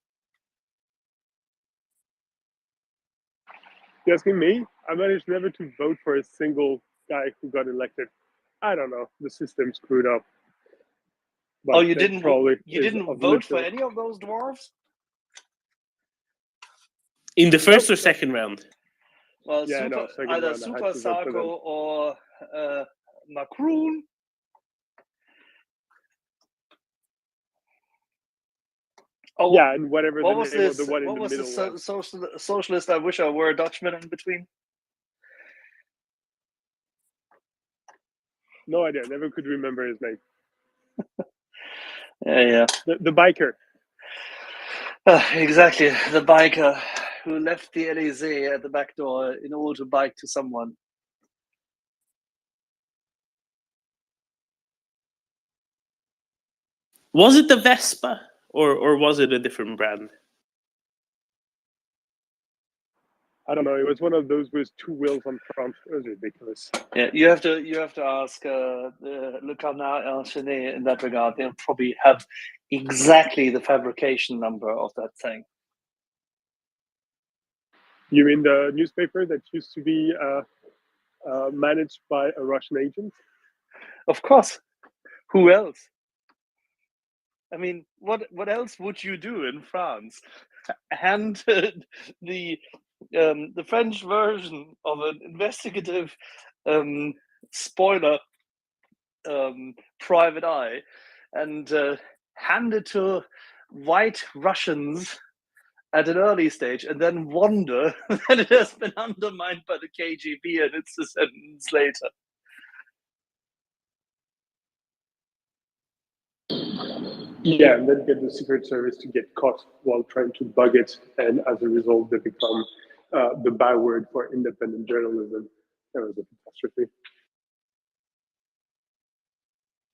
You asking me? I managed never to vote for a single guy who got elected. I don't know. The system screwed up. But Oh, you didn't probably vote for any of those dwarves? In the first or second round? Well, Yeah, either round, Super Sarko or Macron. Oh, yeah, and whatever what the was name this? of the one in What the was middle the socialist? I wish I were a Dutchman in between. No idea. Never could remember his name. Yeah. The biker. Exactly, the biker who left the Elysee at the back door in order to bike to someone. Was it the Vespa or was it a different brand? I don't know. It was one of those with two wheels on front. It was ridiculous. Yeah, you have to ask Le Canard Enchaîné in that regard. They'll probably have exactly the fabrication number of that thing. You mean the newspaper that used to be managed by a Russian agent? Of course. Who else? I mean, what else would you do in France? Hand the French version of an investigative spoiler private eye and hand it to white Russians at an early stage and then wonder that it has been undermined by the KGB and it's a sentence later. Yeah, and then get the Secret Service to get caught while trying to bug it, and as a result, they become the byword for independent journalism. That was a catastrophe.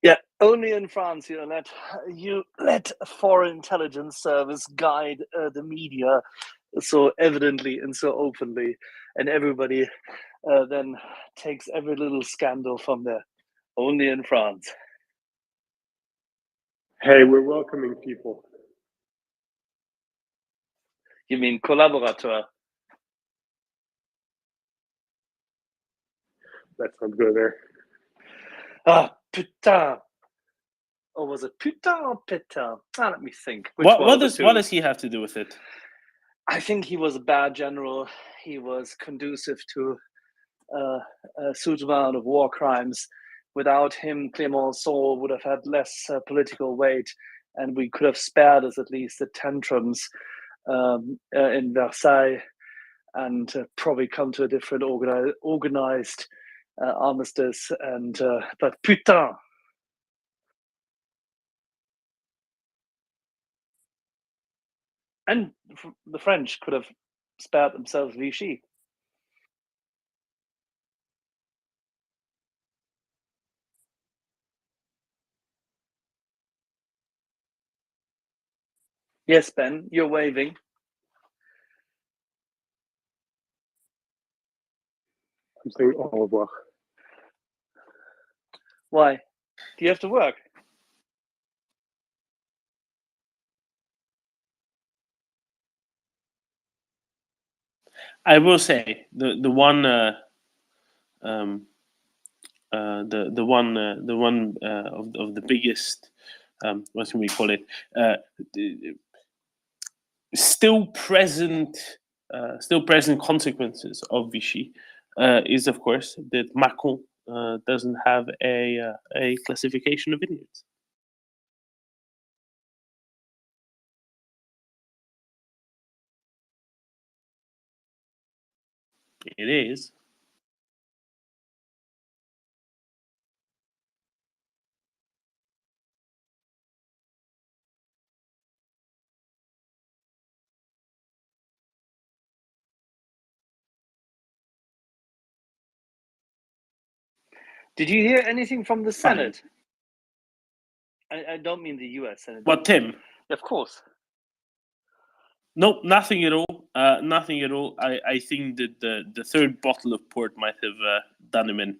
Yeah, only in France you let a foreign intelligence service guide the media so evidently and so openly, and everybody then takes every little scandal from there. Only in France. Hey, we're welcoming people. You mean collaborateur? Let's not go there. Ah, putain. Or was it putain or pétain? Let me think. What does he have to do with it? I think he was a bad general. He was conducive to a suitable amount of war crimes. Without him, Clemenceau would have had less political weight, and we could have spared us at least the tantrums in Versailles, and probably come to a different organized armistice. And but putain. And the French could have spared themselves Vichy. Yes, Ben, you're waving. I'm saying au revoir. Why? Do you have to work? I will say the one of the biggest what can we call it still present consequences of Vichy is of course that Macron doesn't have a classification of vineyards. It is. Did you hear anything from the Senate? I don't mean the US Senate. What, Tim? Of course. Nope, nothing at all. Nothing at all. I think that the third bottle of port might have done him in.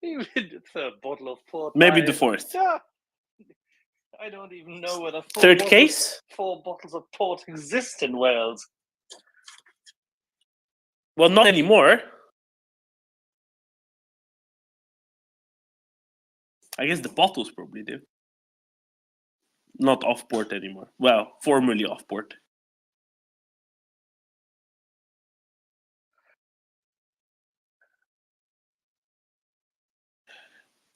Even the third bottle of port. Maybe the fourth. I don't even know whether Third case? 4 bottles of port exist in Wales. Well, not anymore. I guess the bottles probably do. Not off port anymore. Well, formerly off port.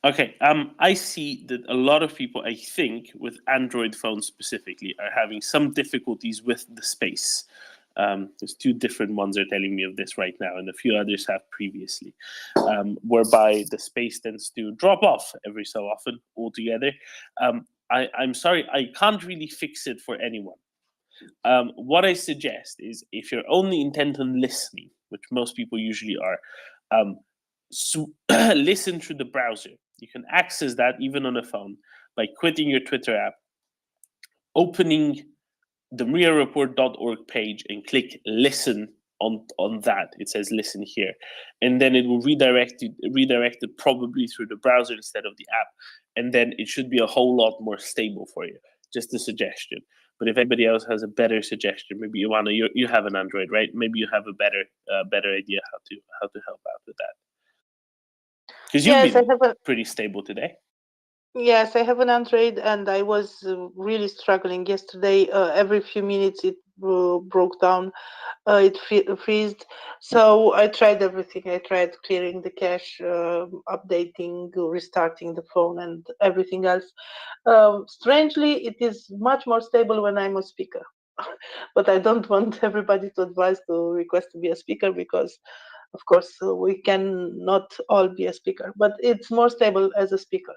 Okay, I see that a lot of people, I think, with Android phones specifically, are having some difficulties with the space. There's 2 different ones are telling me of this right now, and a few others have previously, whereby the space tends to drop off every so often altogether. I'm sorry, I can't really fix it for anyone. What I suggest is if you're only intent on listening, which most people usually are, listen through the browser. You can access that even on a phone by quitting your Twitter app, opening the MriyaReport.org page and click listen on that. It says listen here. And then it will redirect it probably through the browser instead of the app. And then it should be a whole lot more stable for you. Just a suggestion. But if anybody else has a better suggestion, maybe Ioana, you have an Android, right? Maybe you have a better idea how to help out with that. Because you've been pretty stable today. Yes, I have an Android, and I was really struggling yesterday. Every few minutes it broke down, it freezed. So I tried everything. I tried clearing the cache, updating, restarting the phone, and everything else. Strangely, it is much more stable when I'm a speaker. But I don't want everybody to advise to request to be a speaker because, of course, we can not all be a speaker. But it's more stable as a speaker.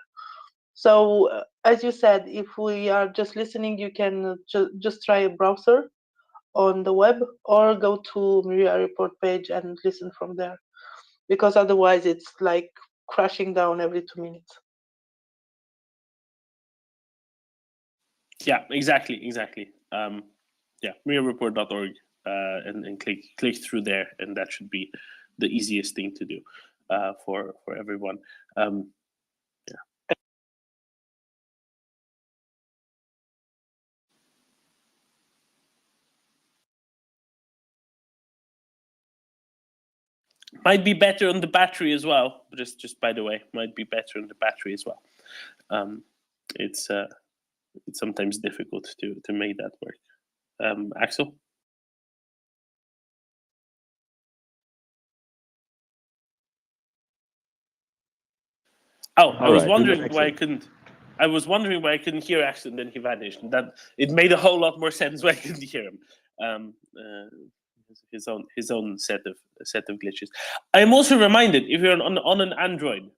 So as you said, if we are just listening, you can just try a browser on the web or go to MriyaReport page and listen from there, because otherwise it's like crashing down every 2 minutes. Yeah, exactly. Yeah, MriyaReport.org and click through there, and that should be the easiest thing to do for everyone. Might be better on the battery as well. Just by the way, might be better on the battery as well. It's sometimes difficult to make that work. Axel? Oh, I was wondering why I couldn't. I was wondering why I couldn't hear Axel, and then he vanished. And that it made a whole lot more sense why I couldn't hear him. His own set of glitches. I am also reminded if you're on an Android,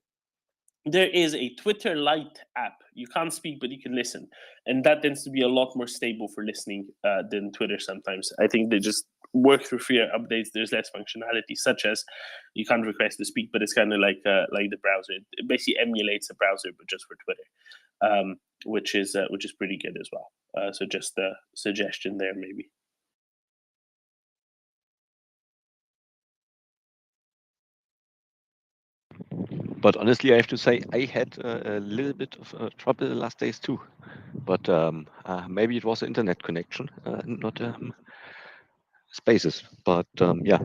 there is a Twitter Lite app. You can't speak, but you can listen. And that tends to be a lot more stable for listening than Twitter sometimes. I think they just work through freer updates. There's less functionality, such as you can't request to speak, but it's kind of like the browser. It basically emulates a browser, but just for Twitter, which is pretty good as well. So just a suggestion there, maybe. But honestly, I have to say I had a little bit of trouble the last days too. But maybe it was the internet connection, not Spaces. But yeah,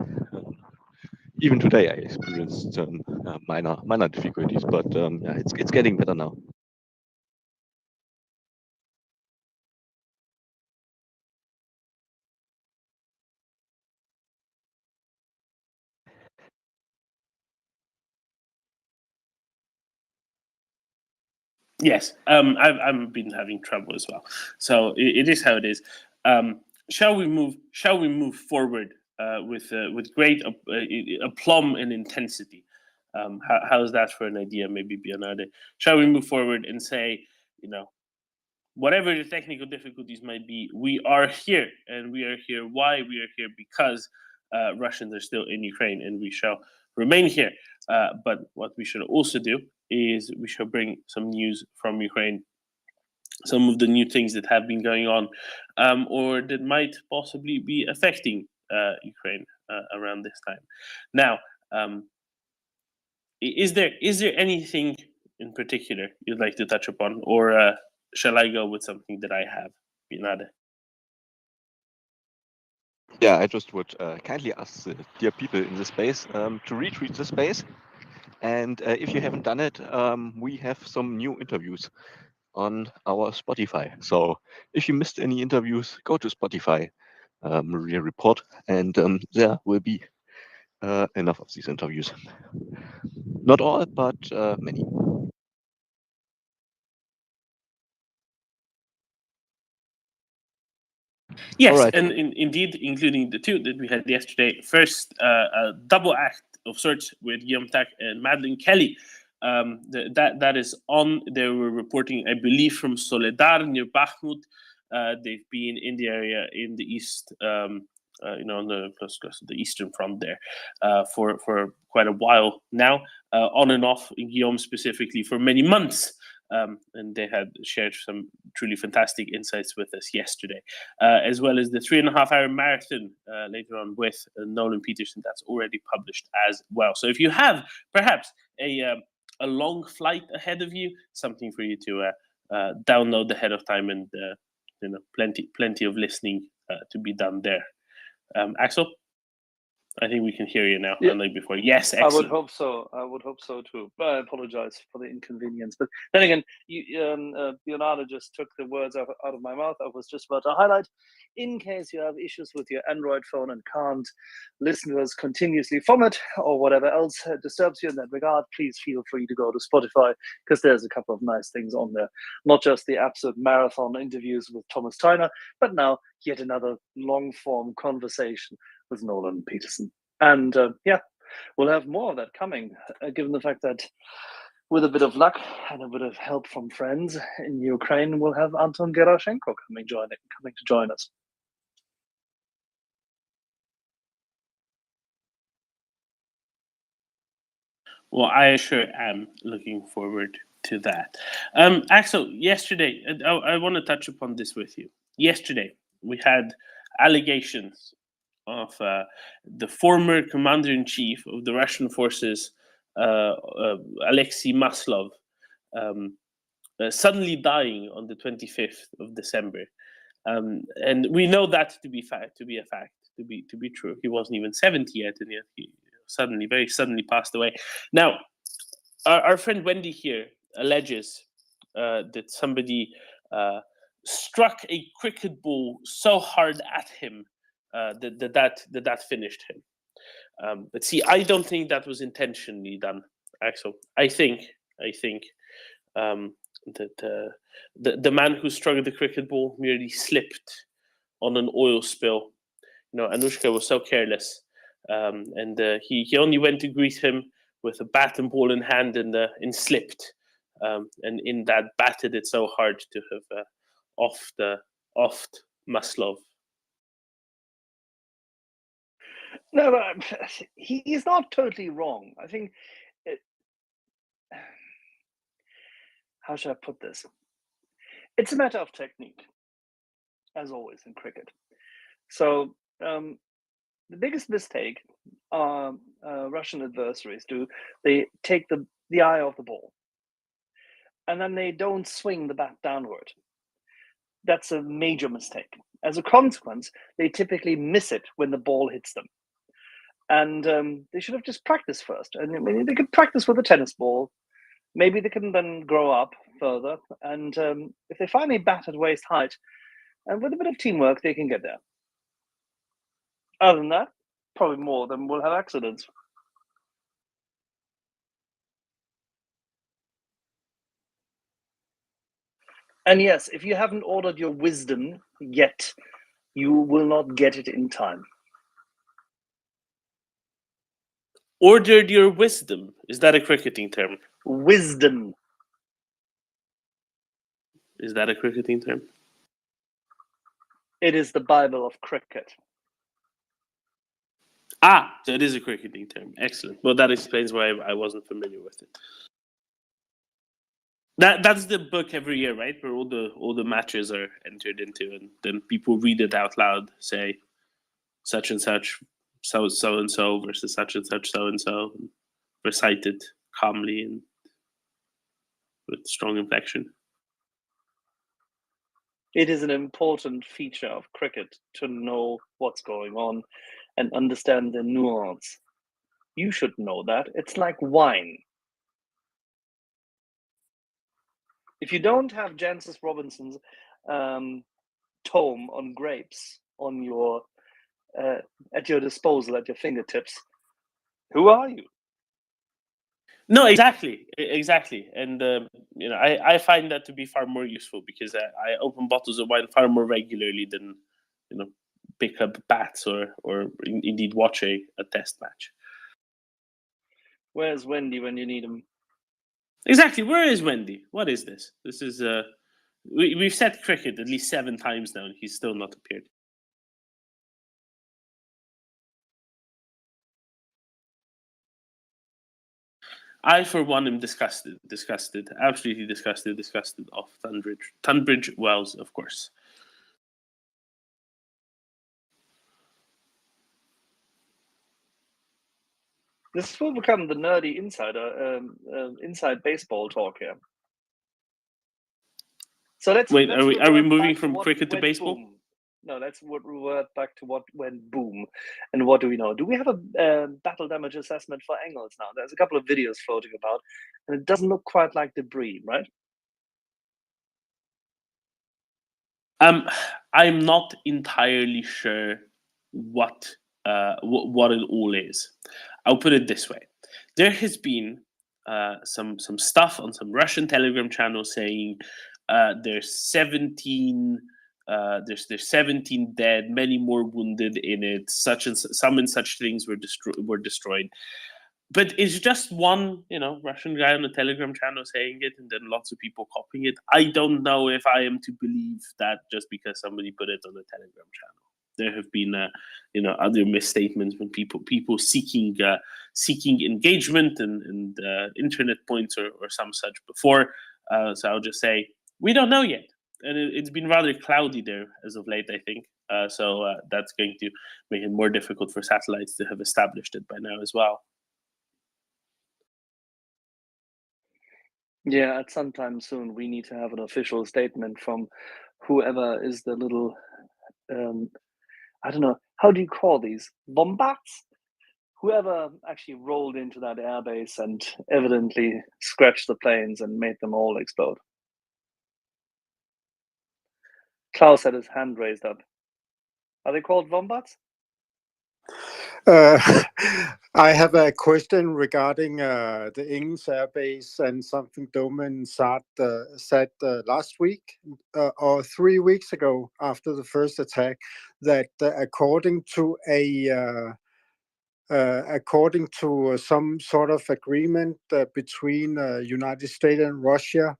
even today I experienced minor difficulties. But yeah, it's getting better now. Yes, I've been having trouble as well. So it is how it is. Shall we move forward with great aplomb and intensity? How's that for an idea? Maybe Bernardo. Shall we move forward and say, whatever the technical difficulties might be, we are here, and we are here. Why we are here? Because Russians are still in Ukraine, and we shall remain here. But what we should also do is we shall bring some news from Ukraine, some of the new things that have been going on, or that might possibly be affecting Ukraine around this time. Now, is there anything in particular you'd like to touch upon, or shall I go with something that I have, Bernardo? Yeah, I just would kindly ask the dear people in the space to retweet the space. And if you haven't done it, we have some new interviews on our Spotify. So if you missed any interviews, go to Spotify, MriyaReport, and there will be enough of these interviews. Not all, but many. Yes, right. and indeed, including the two that we had yesterday. First, a double act of sorts with Guillaume Tak and Madeleine Kelly. That is on. They were reporting, I believe, from Soledar near Bakhmut. They've been in the area in the east, on the close to the eastern front there, for quite a while now, on and off. Guillaume specifically for many months. And they had shared some truly fantastic insights with us yesterday, as well as the 3.5-hour marathon later on with Nolan Peterson. That's already published as well. So if you have perhaps a long flight ahead of you, something for you to download ahead of time, and plenty of listening to be done there. Axel, I think we can hear you now, unlike before. Yes, excellent. I would hope so. I would hope so too. But I apologize for the inconvenience. But then again, Leonardo just took the words out of my mouth. I was just about to highlight, in case you have issues with your Android phone and can't listen to us continuously from it, or whatever else disturbs you in that regard, please feel free to go to Spotify, because there's a couple of nice things on there. Not just the absolute marathon interviews with Thomas Tyner, but now yet another long-form conversation with Nolan Peterson. And yeah, we'll have more of that coming, given the fact that with a bit of luck and a bit of help from friends in Ukraine, we'll have Anton Gerashenko coming to join us. Well, I sure am looking forward to that. Axel, yesterday, I want to touch upon this with you. Yesterday, we had allegations of the former commander-in-chief of the Russian forces, Alexei Maslov, suddenly dying on the 25th of December. And we know that to be a fact, to be true. He wasn't even 70 yet, and yet he very suddenly passed away. Now, our friend Wendy here alleges that somebody struck a cricket ball so hard at him that finished him. But see, I don't think that was intentionally done, Axel. I think that the man who struck the cricket ball merely slipped on an oil spill. Anushka was so careless, and he only went to greet him with a bat and ball in hand and slipped, and in that batted it so hard to have offed Maslov. No, but he's not totally wrong. I think how should I put this? It's a matter of technique, as always in cricket. So the biggest mistake Russian adversaries do, they take the eye off the ball, and then they don't swing the bat downward. That's a major mistake. As a consequence, they typically miss it when the ball hits them. And they should have just practiced first. And I mean, they could practice with a tennis ball. Maybe they can then grow up further. And if they finally bat at waist height, and with a bit of teamwork, they can get there. Other than that, probably more of them will have accidents. And yes, if you haven't ordered your wisdom yet, you will not get it in time. Ordered your wisdom. Is that a cricketing term? Wisdom. Is that a cricketing term? It is the Bible of cricket. Ah, so it is a cricketing term. Excellent. Well, that explains why I wasn't familiar with it. That's the book every year, right? Where all the matches are entered into, and then people read it out loud. Say, such and such, so and so versus such and such, so and so, recite it calmly and with strong inflection. It is an important feature of cricket to know what's going on and understand the nuance. You should know that. It's like wine. If you don't have Jancis Robinson's tome on grapes on your at your disposal, at your fingertips, who are you? No, exactly, and I find that to be far more useful because I open bottles of wine far more regularly than pick up bats or indeed watch a test match. Where's Wendy when you need him? Exactly, where is Wendy? What is this? This is we've said cricket at least 7 times now, and he's still not appeared. I, for one, am disgusted, absolutely disgusted of Tunbridge Wells, of course. This will become the nerdy inside baseball talk here. So let's wait. Are we moving back from cricket to baseball? Boom. No, let's revert back to what went boom, and what do we know? Do we have a battle damage assessment for Engels now? There's a couple of videos floating about, and it doesn't look quite like debris, right? I'm not entirely sure what it all is. I'll put it this way: there has been some stuff on some Russian Telegram channels saying there's 17. There's 17 dead, many more wounded in it. Some and such things were destroyed. But it's just one, Russian guy on a Telegram channel saying it, and then lots of people copying it. I don't know if I am to believe that just because somebody put it on a Telegram channel. There have been, other misstatements when people seeking engagement and internet points or some such before. So I'll just say we don't know yet, and it's been rather cloudy there as of late, I think. So that's going to make it more difficult for satellites to have established it by now as well. Yeah, at some time soon, we need to have an official statement from whoever is the little, I don't know, how do you call these? Bombats? Whoever actually rolled into that airbase and evidently scratched the planes and made them all explode. Klaus had his hand raised up. Are they called Wombats? I have a question regarding the English airbase and something Doman said last week or 3 weeks ago after the first attack, that according to a according to some sort of agreement between United States and Russia,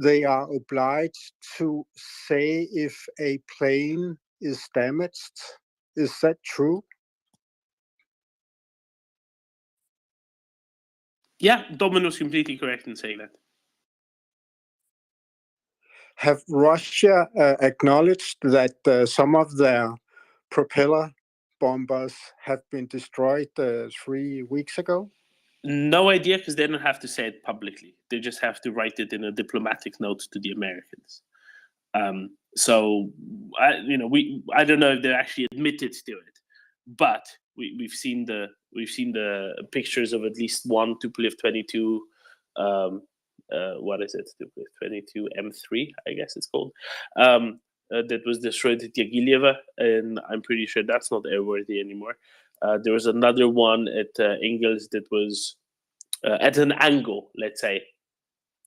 they are obliged to say if a plane is damaged. Is that true? Yeah, Domin was completely correct in saying that. Have Russia acknowledged that some of their propeller bombers have been destroyed 3 weeks ago? No idea, because they don't have to say it publicly. They just have to write it in a diplomatic note to the Americans. So I don't know if they're actually admitted to it, but we've seen the pictures of at least one Tupolev 22. What is it? Tupolev 22 M3, I guess it's called. That was destroyed at Yagileva, and I'm pretty sure that's not airworthy anymore. There was another one at Engels that was at an angle, let's say.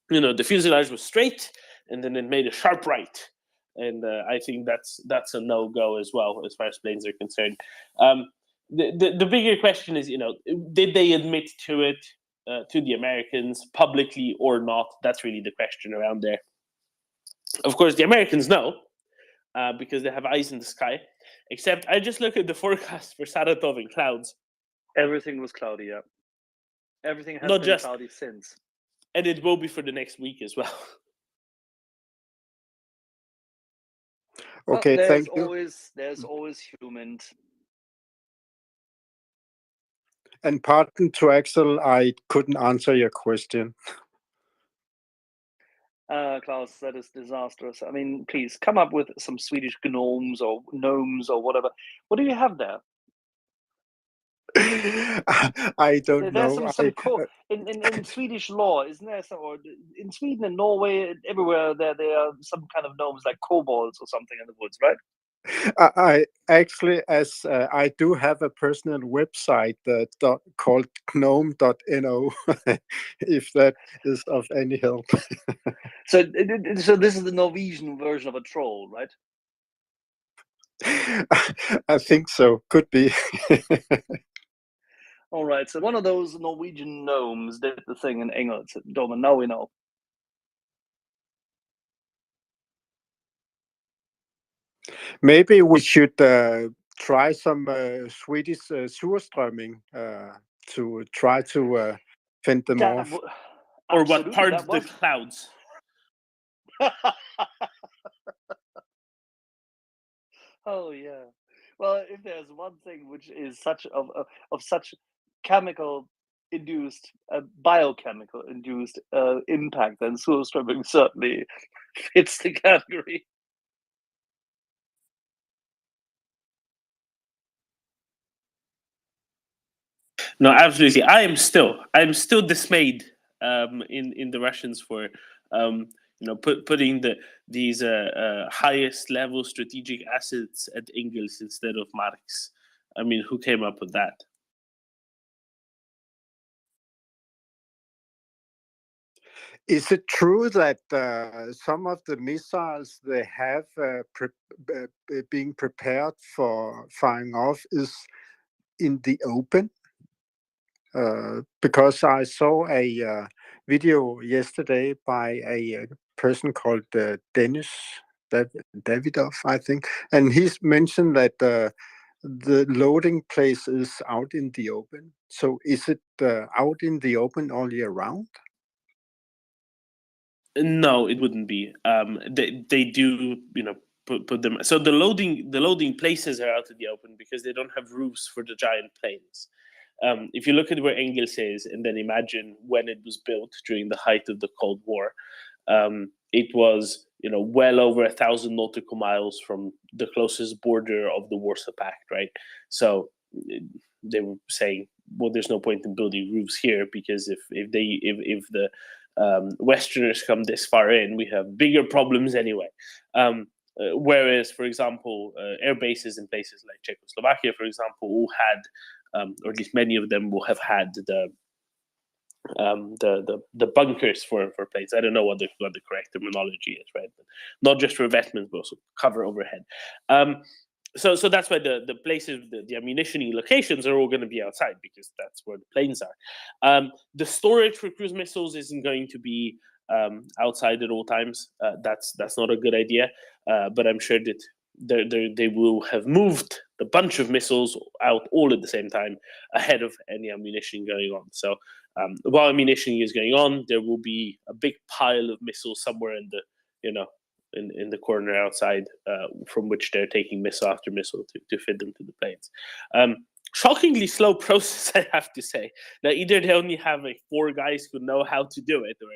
The fuselage was straight, and then it made a sharp right. And I think that's a no-go as well, as far as planes are concerned. The bigger question is, did they admit to it, to the Americans, publicly or not? That's really the question around there. Of course, the Americans know, because they have eyes in the sky. Except I just look at the forecast for Saratov and clouds. Everything was cloudy, yeah. Everything has Not been just cloudy since. And it will be for the next week as well. Okay, thank you. There's always human. And pardon to Axel, I couldn't answer your question. Klaus, that is disastrous. I mean, please come up with some Swedish gnomes or whatever. What do you have there? I don't There's know. in Swedish law, isn't there? Or in Sweden and Norway, everywhere there are some kind of gnomes like kobolds or something in the woods, right? I actually, as I do have a personal website called gnome.no, if that is of any help. So this is the Norwegian version of a troll, right? I think so. Could be. All right. So one of those Norwegian gnomes did the thing in Engels. Domen, now we know. Maybe we should try some Swedish surströmming to try to fend them off. Or what parts the clouds. Oh yeah. Well, if there's one thing which is such chemical induced, biochemical induced impact, then surströmming certainly fits the category. No, absolutely. I'm still dismayed in the Russians for putting these highest level strategic assets at Engels instead of Marx. I mean, who came up with that? Is it true that some of the missiles they have being prepared for firing off is in the open? Because I saw a video yesterday by a person called Dennis Davidov, I think, and he's mentioned that the loading place is out in the open. So is it out in the open all year round? No, it wouldn't be. They do, put them. So the loading places are out in the open because they don't have roofs for the giant planes. If you look at where Engels is, and then imagine when it was built during the height of the Cold War, it was well over 1,000 nautical miles from the closest border of the Warsaw Pact, right? So they were saying, well, there's no point in building roofs here because if the Westerners come this far in, we have bigger problems anyway. Whereas, for example, air bases in places like Czechoslovakia, for example, all had, or at least many of them will have had the bunkers for planes. I don't know what the correct terminology is, right? But not just for revetment, but also cover overhead. So that's why the places, the ammunition locations are all going to be outside, because that's where the planes are. The storage for cruise missiles isn't going to be outside at all times. That's not a good idea. But I'm sure that they will have moved a bunch of missiles out all at the same time ahead of any ammunition going on. So while ammunition is going on, there will be a big pile of missiles somewhere in the, in the corner outside, from which they're taking missile after missile to fit them to the planes. Shockingly slow process, I have to say. Now, either they only have like 4 guys who know how to do it, or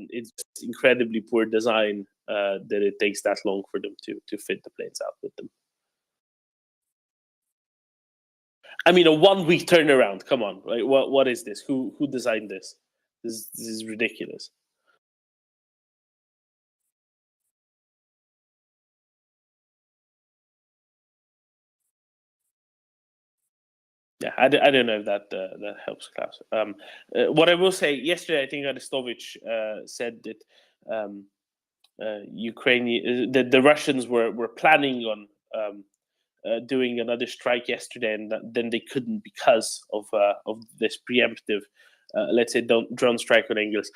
it's just incredibly poor design that it takes that long for them to fit the planes out with them. I mean, a 1-week turnaround. Come on, right? What is this? Who designed this? This is ridiculous. Yeah, I don't know if that helps, Klaus. What I will say, yesterday I think Arestovich said that that the Russians were planning on doing another strike yesterday, and then they couldn't because of this preemptive, let's say, drone strike on Engels.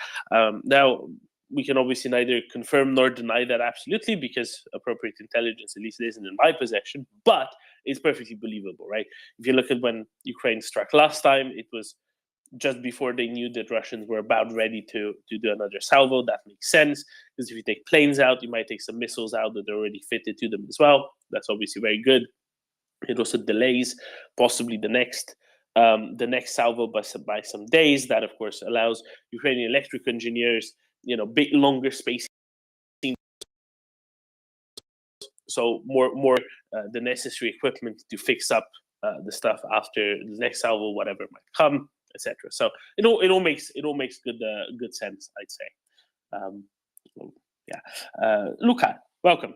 Now, we can obviously neither confirm nor deny that absolutely, because appropriate intelligence, at least, isn't in my possession, but it's perfectly believable, right? If you look at when Ukraine struck last time, it was just before they knew that Russians were about ready to do another salvo. That makes sense, because if you take planes out, you might take some missiles out that are already fitted to them as well. That's obviously very good. It also delays possibly the next salvo by some days. That, of course, allows Ukrainian electrical engineers, bit longer spacing, so more the necessary equipment to fix up the stuff after the next salvo, whatever might come, etc. So it all makes good sense, I'd say. Luca, welcome.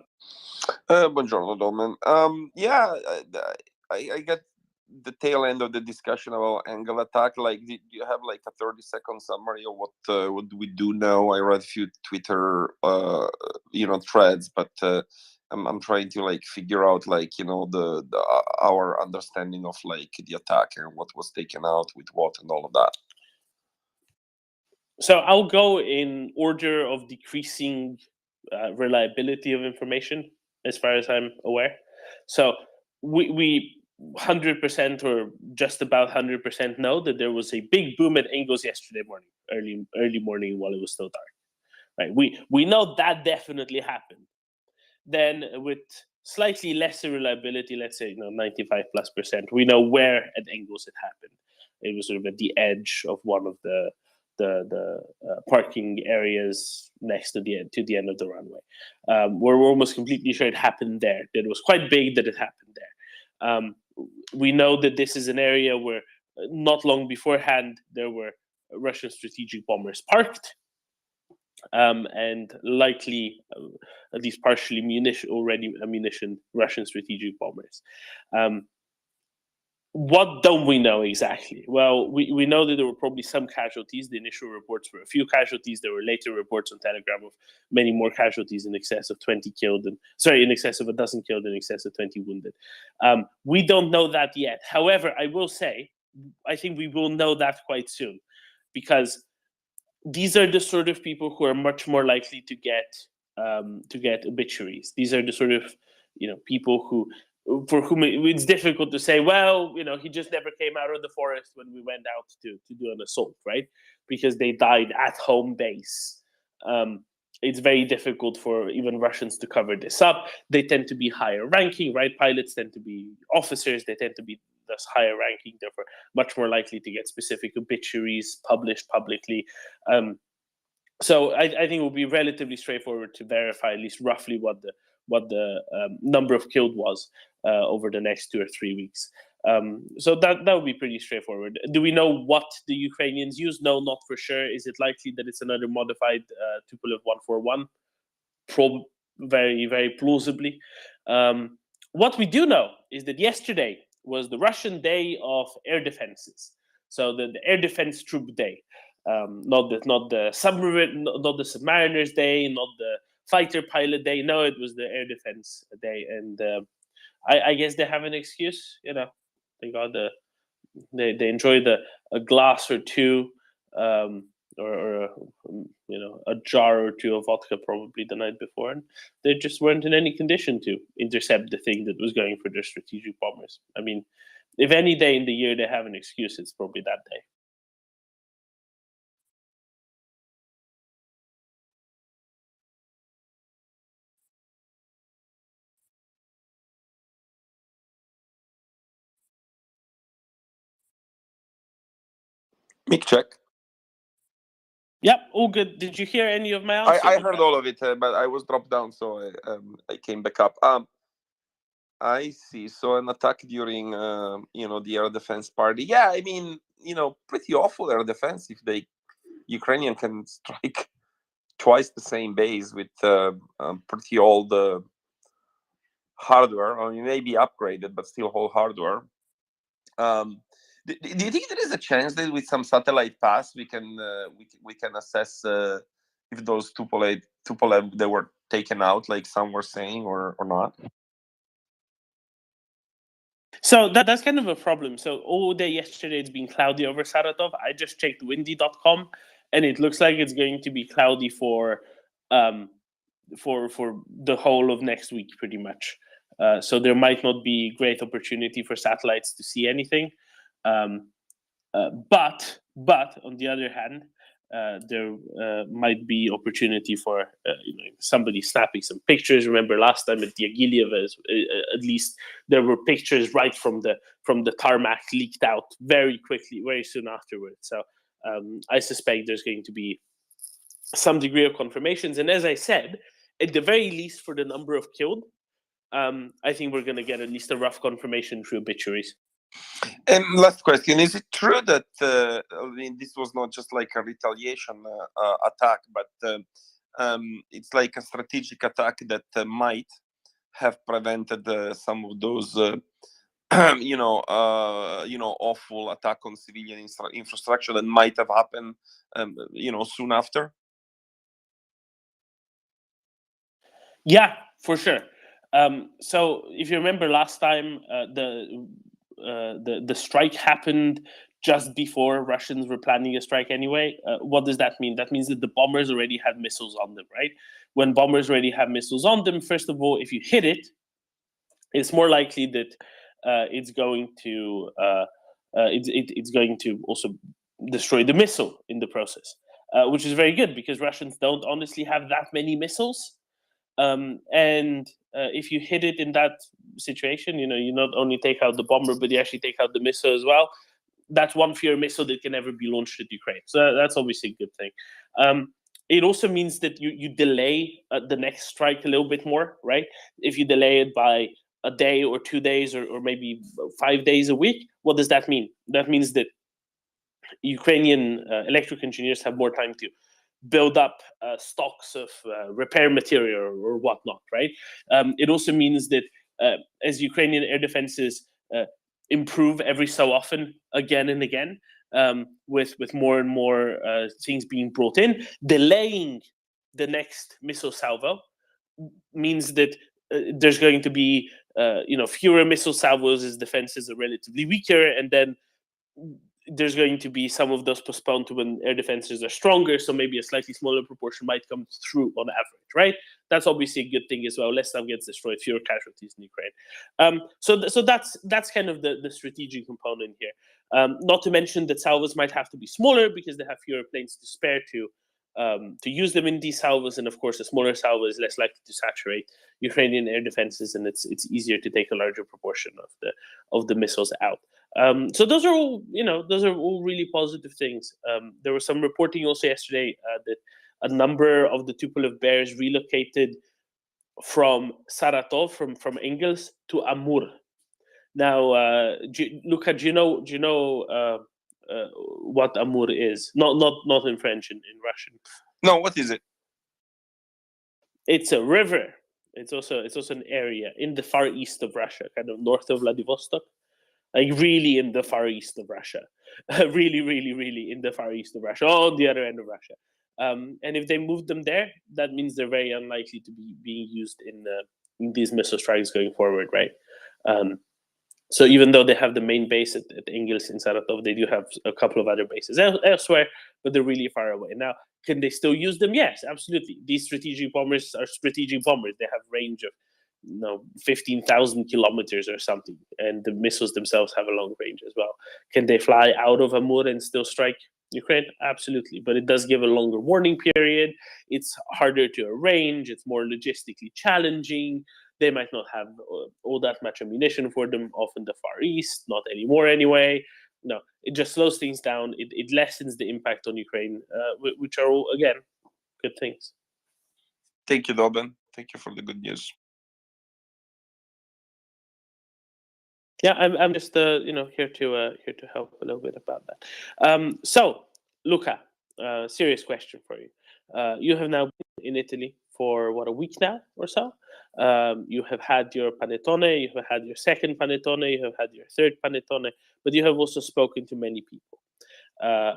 Buongiorno, Dolman. Yeah, I get the tail end of the discussion about angle attack. Like, do you have like a 30-second summary of what we do know? I read a few Twitter, threads, but I'm trying to like figure out like our understanding of like the attack and what was taken out with what and all of that. So I'll go in order of decreasing reliability of information, as far as I'm aware. So we 100% or just about 100% know that there was a big boom at Engels yesterday morning, early morning, while it was still dark. Right? We know that definitely happened. Then, with slightly lesser reliability, let's say 95+%, we know where at Engels it happened. It was sort of at the edge of one of the parking areas next to the end of the runway. We're almost completely sure it happened there. That it was quite big that it happened there. We know that this is an area where not long beforehand there were Russian strategic bombers parked, and likely at least partially ammunition Russian strategic bombers. What don't we know exactly? Well, we know that there were probably some casualties. The initial reports were a few casualties. There were later reports on Telegram of many more casualties, in excess of 20 killed, in excess of a dozen killed, in excess of 20 wounded. We don't know that yet. However, I will say, I think we will know that quite soon, because these are the sort of people who are much more likely to get obituaries. These are the sort of people for whom it's difficult to say, well, he just never came out of the forest when we went out to do an assault, right? Because they died at home base. It's very difficult for even Russians to cover this up. They tend to be higher ranking, right? Pilots tend to be officers. They tend to be thus higher ranking, therefore much more likely to get specific obituaries published publicly. So I think it will be relatively straightforward to verify at least roughly what the number of killed was over the next 2 or 3 weeks. So that would be pretty straightforward. Do we know what the Ukrainians use? No, not for sure. Is it likely that it's another modified Tupolev 141? Very, very plausibly. What we do know is that yesterday was the Russian Day of Air Defenses. So the Air Defense Troop Day. Not the Submariners Day, not the Fighter Pilot Day. No, it was the Air Defense Day, and I guess they have an excuse. They got they enjoyed a glass or two, or a jar or two of vodka probably the night before, and they just weren't in any condition to intercept the thing that was going for their strategic bombers. I mean, if any day in the year they have an excuse, it's probably that day. Mic check. Yep, all good. Did you hear any of my answers? I heard all of it, but I was dropped down, so I came back up. I see. So an attack during the air defense party. Yeah, I mean, pretty awful air defense if the Ukrainian can strike twice the same base with pretty old hardware. I mean, maybe upgraded, but still whole hardware. Do you think there is a chance that with some satellite pass we can assess if those Tupolev they were taken out, like some were saying, or not? So that's kind of a problem. So all day yesterday it's been cloudy over Saratov. I just checked windy.com, and it looks like it's going to be cloudy for the whole of next week, pretty much. So there might not be great opportunity for satellites to see anything. But on the other hand, there might be opportunity for somebody snapping some pictures. Remember last time at Diaghilev, at least there were pictures right from the tarmac leaked out very quickly, very soon afterwards. So I suspect there's going to be some degree of confirmations. And as I said, at the very least for the number of killed, I think we're going to get at least a rough confirmation through obituaries. And last question: is it true that this was not just like a retaliation attack, but it's like a strategic attack that might have prevented some of those, awful attack on civilian infrastructure that might have happened, soon after? Yeah, for sure. So if you remember last time, the strike happened just before Russians were planning a strike anyway. What does that mean? That means that the bombers already had missiles on them, right? When bombers already have missiles on them, first of all, if you hit it, it's more likely that it's going to also destroy the missile in the process, which is very good because Russians don't honestly have that many missiles. And if you hit it in that situation, you not only take out the bomber, but you actually take out the missile as well. That's one fewer missile that can ever be launched at Ukraine. So that's obviously a good thing. It also means that you delay the next strike a little bit more, right? If you delay it by a day or 2 days or maybe 5 days a week, what does that mean? That means that Ukrainian electrical engineers have more time to build up stocks of repair material or whatnot, right? It also means that as Ukrainian air defenses improve every so often, again and again, with more and more things being brought in, delaying the next missile salvo means that there's going to be fewer missile salvos as defenses are relatively weaker, and then there's going to be some of those postponed to when air defenses are stronger, so maybe a slightly smaller proportion might come through on average, right? That's obviously a good thing as well. Less stuff gets destroyed, fewer casualties in Ukraine. So that's kind of the strategic component here. Not to mention that salvos might have to be smaller because they have fewer planes to spare to use them in these salvos, and of course a smaller salvo is less likely to saturate Ukrainian air defenses, and it's easier to take a larger proportion of the missiles out. So those are all really positive things. There was some reporting also yesterday that a number of the Tupolev bears relocated from Saratov, from Engels to Amur. Now, Luca, do you know what Amur is? Not in French, in Russian. No, what is it? It's a river. It's also an area in the far east of Russia, kind of north of Vladivostok. Like really in the far east of Russia, really in the far east of Russia, on the other end of Russia. And if they move them there, that means they're very unlikely to be being used in these missile strikes going forward, right? So even though they have the main base at Engels in Saratov, they do have a couple of other bases elsewhere, but they're really far away. Now, can they still use them? Yes, absolutely. These strategic bombers are strategic bombers. They have range of 15,000 kilometers or something, and the missiles themselves have a long range as well. Can they fly out of Amur and still strike Ukraine? Absolutely, but it does give a longer warning period. It's harder to arrange. It's more logistically challenging. They might not have all that much ammunition for them off in the Far East, not anymore anyway. No, it just slows things down. It lessens the impact on Ukraine, which are all, again, good things. Thank you, Doben. Thank you for the good news. Yeah, I'm just here to help a little bit about that. So, Luca, serious question for you. You have now been in Italy for a week now or so. You have had your panettone, you have had your second panettone, you have had your third panettone, but you have also spoken to many people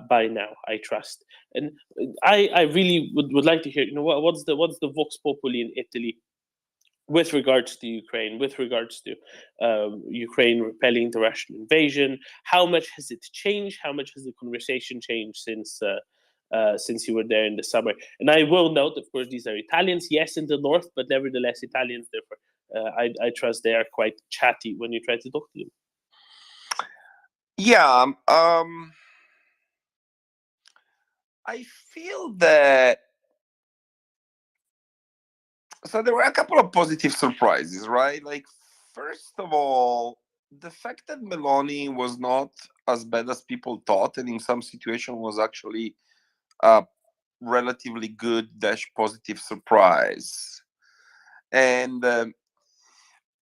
by now, I trust. And I really would like to hear, what's the vox populi in Italy with regards to Ukraine, with regards to Ukraine repelling the Russian invasion. How much has it changed? How much has the conversation changed since you were there in the summer? And I will note, of course, these are Italians, yes, in the north, but nevertheless Italians. Therefore, I trust they are quite chatty when you try to talk to them. Yeah, I feel that. So there were a couple of positive surprises, right? Like, first of all, the fact that Meloni was not as bad as people thought, and in some situation was actually a relatively good positive surprise. And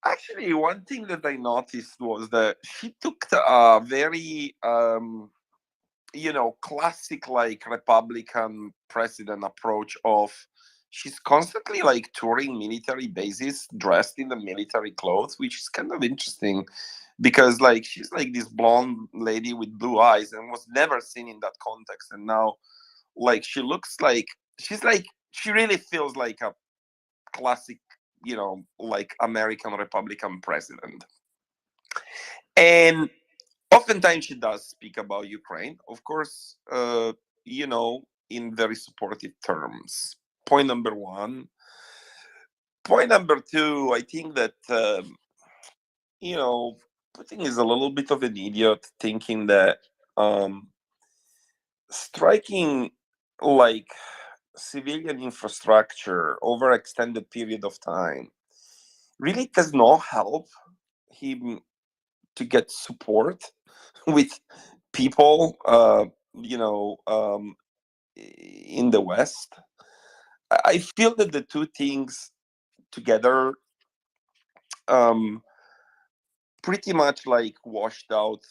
actually, one thing that I noticed was that she took a very classic like Republican president approach of she's constantly like touring military bases dressed in the military clothes, which is kind of interesting because like she's like this blonde lady with blue eyes and was never seen in that context, and now like she looks like she really feels like a classic like American Republican president. And oftentimes she does speak about Ukraine, of course, in very supportive terms. Point number one. Point number two, I think that, Putin is a little bit of an idiot thinking that striking like civilian infrastructure over extended period of time really does not help him to get support with people in the West. I feel that the two things together pretty much like washed out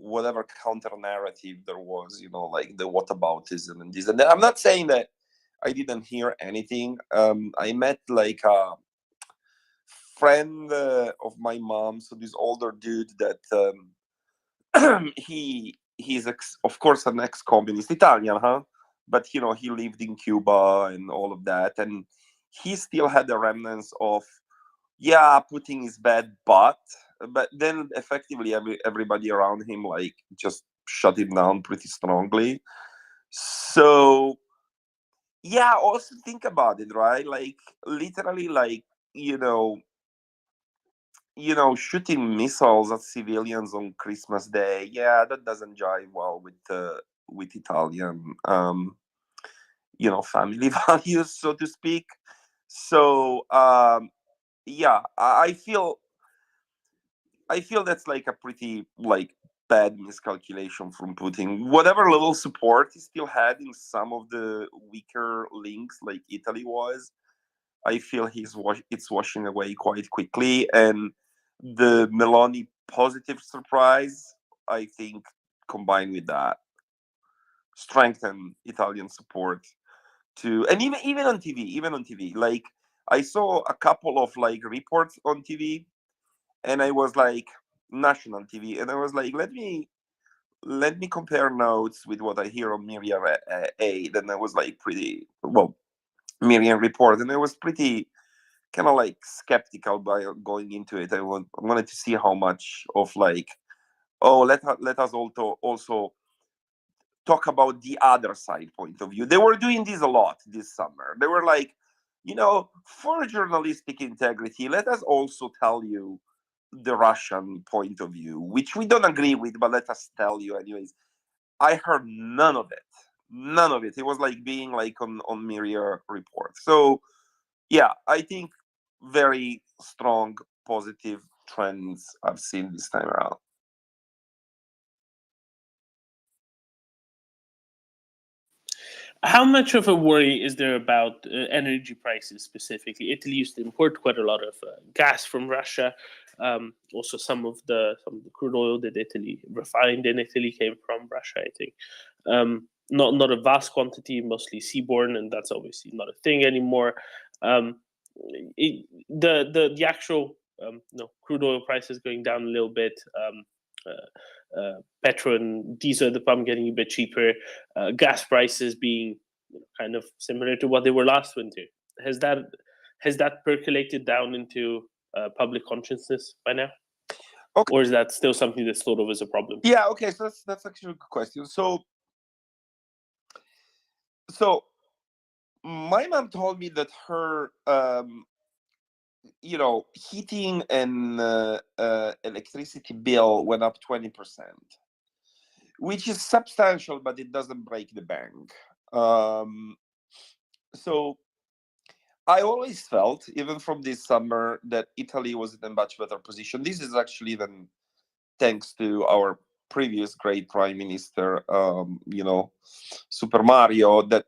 whatever counter narrative there was, like the whataboutism and this and that. I'm not saying that I didn't hear anything. I met like a friend of my mom, so this older dude that he's of course an ex-communist Italian, but he lived in Cuba and all of that, and he still had the remnants of Putin is bad, but then effectively everybody around him like just shut him down pretty strongly. So also think about it, right? Like literally like shooting missiles at civilians on Christmas Day. Yeah, that doesn't jive well with Italian family values, so to speak. So I feel that's like a pretty like bad miscalculation from Putin. Whatever little support he still had in some of the weaker links, like Italy was, I feel it's washing away quite quickly. And the Meloni positive surprise, I think, combined with that, strengthen Italian support to, and even on TV, like I saw a couple of like reports on TV, and I was like national TV, and I was like, let me compare notes with what I hear on MriyaReport, and I was like pretty well, MriyaReport, and I was pretty kind of like skeptical by going into it. I wanted to see how much of like, oh, let us also talk about the other side point of view. They were doing this a lot this summer. They were like, for journalistic integrity, let us also tell you the Russian point of view, which we don't agree with, but let us tell you anyways. I heard none of it. None of it. It was like being like on MriyaReport. So yeah, I think very strong positive trends I've seen this time around. How much of a worry is there about energy prices specifically? Italy used to import quite a lot of gas from Russia. Also, some of the crude oil that Italy refined in Italy came from Russia, I think. Not a vast quantity, mostly seaborne, and that's obviously not a thing anymore. The actual crude oil prices going down a little bit. Petrol and diesel at the pump getting a bit cheaper, gas prices being kind of similar to what they were last winter. Has that percolated down into public consciousness by now? Okay. Or is that still something that's thought of as a problem? Yeah, okay, so that's actually a good question. So my mom told me that her heating and electricity bill went up 20%, which is substantial, but it doesn't break the bank. So I always felt, even from this summer, that Italy was in a much better position. This is actually even thanks to our previous great prime minister, Super Mario, that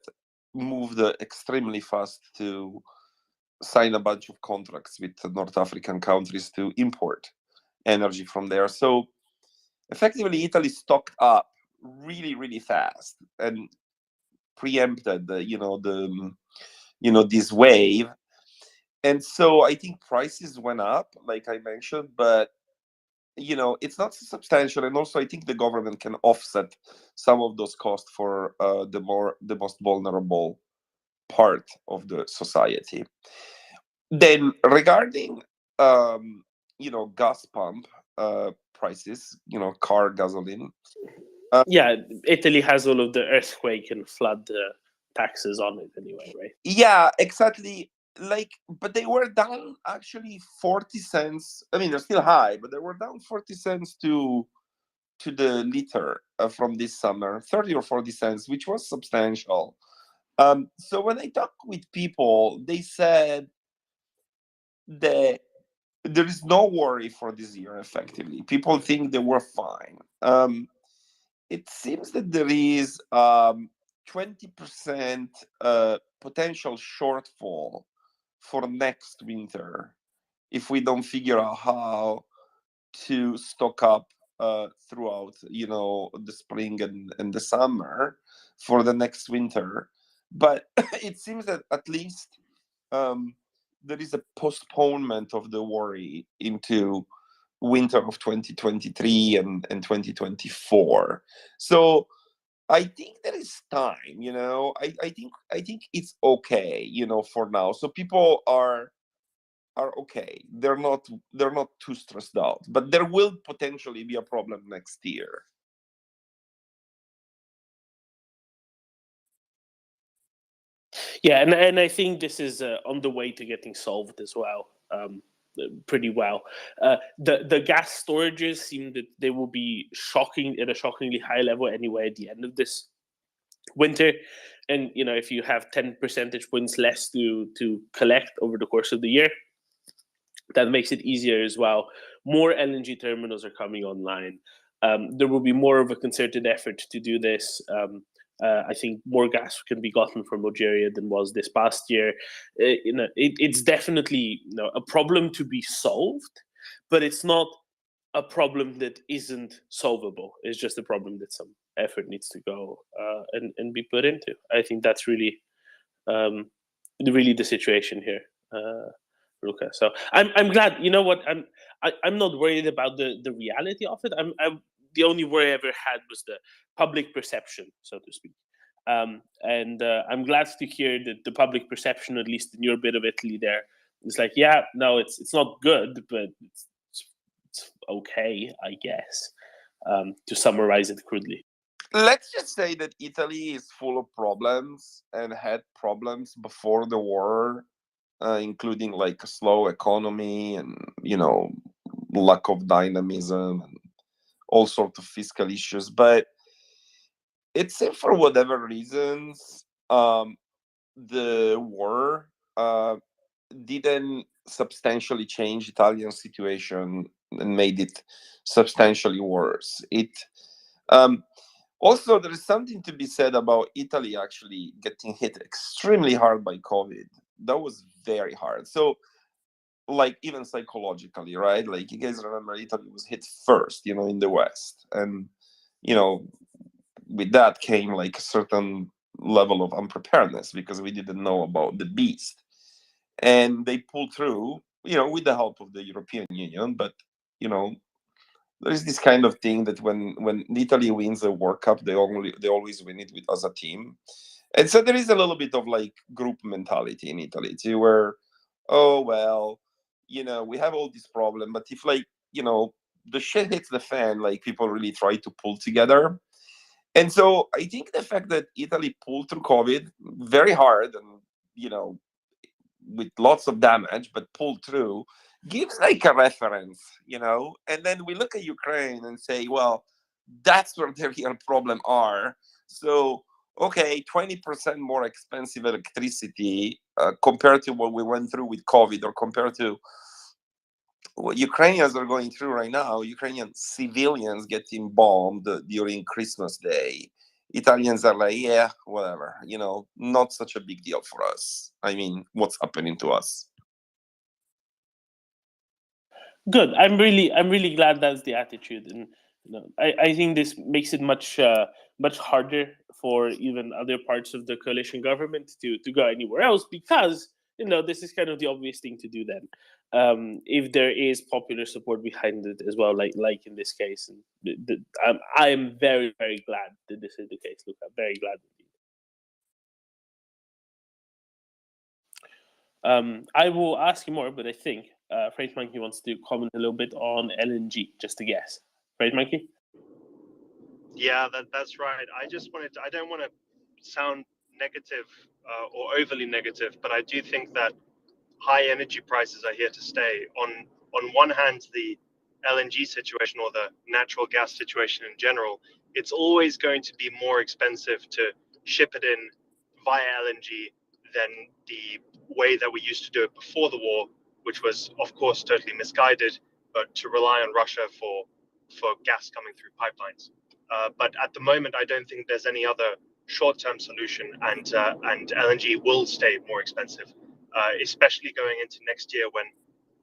moved extremely fast to sign a bunch of contracts with North African countries to import energy from there. So effectively, Italy stocked up really, really fast and preempted this wave. And so I think prices went up, like I mentioned, but it's not so substantial. And also I think the government can offset some of those costs for the most vulnerable part of the society. Then regarding gas pump prices, car gasoline. Yeah, Italy has all of the earthquake and flood taxes on it anyway, right? Yeah, exactly. But they were down actually 40 cents. I mean, they're still high, but they were down 40 cents to the liter from this summer, 30 or 40 cents, which was substantial. So when I talked with people, they said that there is no worry for this year, effectively. People think they were fine. It seems that there is 20% potential shortfall for next winter if we don't figure out how to stock up throughout the spring and the summer for the next winter. But it seems that at least there is a postponement of the worry into winter of 2023 and 2024. So I think there is time, I think it's okay, for now. So people are okay. They're not too stressed out, but there will potentially be a problem next year. Yeah, and I think this is on the way to getting solved as well, pretty well. The gas storages seem that they will be at a shockingly high level anyway at the end of this winter. And if you have 10 percentage points less to collect over the course of the year, that makes it easier as well. More LNG terminals are coming online. There will be more of a concerted effort to do this. I think more gas can be gotten from Algeria than was this past year. It's definitely a problem to be solved, but it's not a problem that isn't solvable. It's just a problem that some effort needs to go and be put into. I think that's really the situation here, Luca. So I'm glad. You know what? I'm not worried about the reality of it. I'm the only worry I ever had was the public perception, so to speak. And I'm glad to hear that the public perception, at least in your bit of Italy there, It's like, yeah, no, it's not good, but it's okay, I guess, to summarize it crudely. Let's just say that Italy is full of problems and had problems before the war, including like a slow economy and, you know, lack of dynamism and all sorts of fiscal issues. But it's for whatever reasons, the war didn't substantially change Italian situation and made it substantially worse. It also, there is something to be said about Italy actually getting hit extremely hard by COVID. That was very hard. So, like, even psychologically, right? Like, you guys remember Italy was hit first, you know, in the West. And, you know, with that came like a certain level of unpreparedness because we didn't know about the beast. And they pulled through, you know, with the help of the European Union. But, you know, there is this kind of thing that when Italy wins a World Cup, they always win it with as a team, and so there is a little bit of like group mentality in Italy too, where, oh well, you know, we have all this problem, but if like, you know, the shit hits the fan, like people really try to pull together. And so I think the fact that Italy pulled through COVID very hard and, you know, with lots of damage, but pulled through, gives like a reference, you know. And then we look at Ukraine and say, well, that's where the real problem are. So, okay, 20% more expensive electricity compared to what we went through with COVID, or compared to what Ukrainians are going through right now. Ukrainian civilians getting bombed during Christmas Day. Italians are like, yeah, whatever, you know, not such a big deal for us. I mean, what's happening to us? Good. I'm really glad that's the attitude, and you know, I think this makes it much harder for even other parts of the coalition government to go anywhere else, because you know this is kind of the obvious thing to do then, if there is popular support behind it as well, like in this case. And I am very glad that this is the case. Look, I'm very glad. I will ask you more, but I think Freight Monkey wants to comment a little bit on LNG. Just a guess. Freight Monkey? Yeah, that's right. I just wanted to, I don't want to sound negative or overly negative, but I do think that high energy prices are here to stay. On one hand, the LNG situation, or the natural gas situation in general, it's always going to be more expensive to ship it in via LNG than the way that we used to do it before the war, which was, of course, totally misguided, but to rely on Russia for gas coming through pipelines. But at the moment, I don't think there's any other short-term solution, and LNG will stay more expensive, especially going into next year when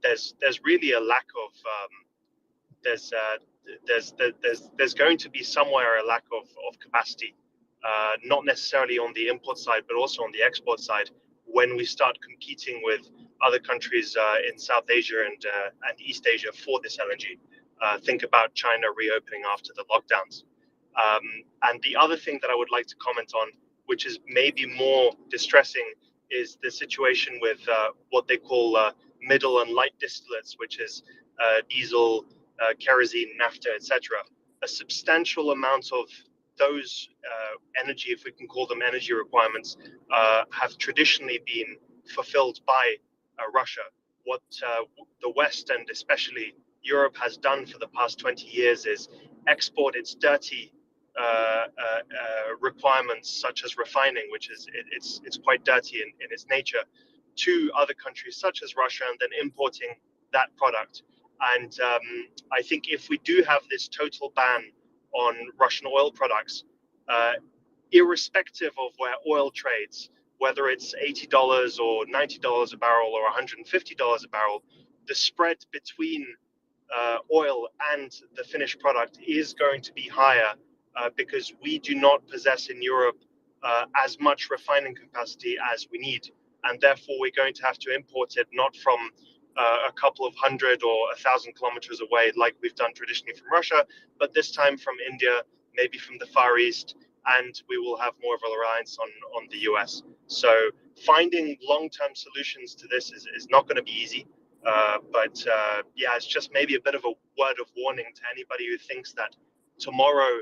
there's really a lack of there's going to be somewhere a lack of capacity, not necessarily on the import side, but also on the export side, when we start competing with other countries in South Asia and East Asia for this LNG. Think about China reopening after the lockdowns. And the other thing that I would like to comment on, which is maybe more distressing, is the situation with what they call middle and light distillates, which is diesel, kerosene, naphtha, etc. A substantial amount of those energy, if we can call them energy requirements, have traditionally been fulfilled by Russia. What the West, and especially Europe, has done for the past 20 years is export its dirty requirements, such as refining, which is it's quite dirty in its nature, to other countries such as Russia, and then importing that product. And I think if we do have this total ban on Russian oil products, irrespective of where oil trades, whether it's $80 or $90 a barrel or $150 a barrel, the spread between oil and the finished product is going to be higher, because we do not possess in Europe as much refining capacity as we need. And therefore, we're going to have to import it not from a couple of 100 or 1,000 kilometers away, like we've done traditionally from Russia, but this time from India, maybe from the Far East, and we will have more of a reliance on the US. So finding long-term solutions to this is not going to be easy. But yeah, it's just maybe a bit of a word of warning to anybody who thinks that tomorrow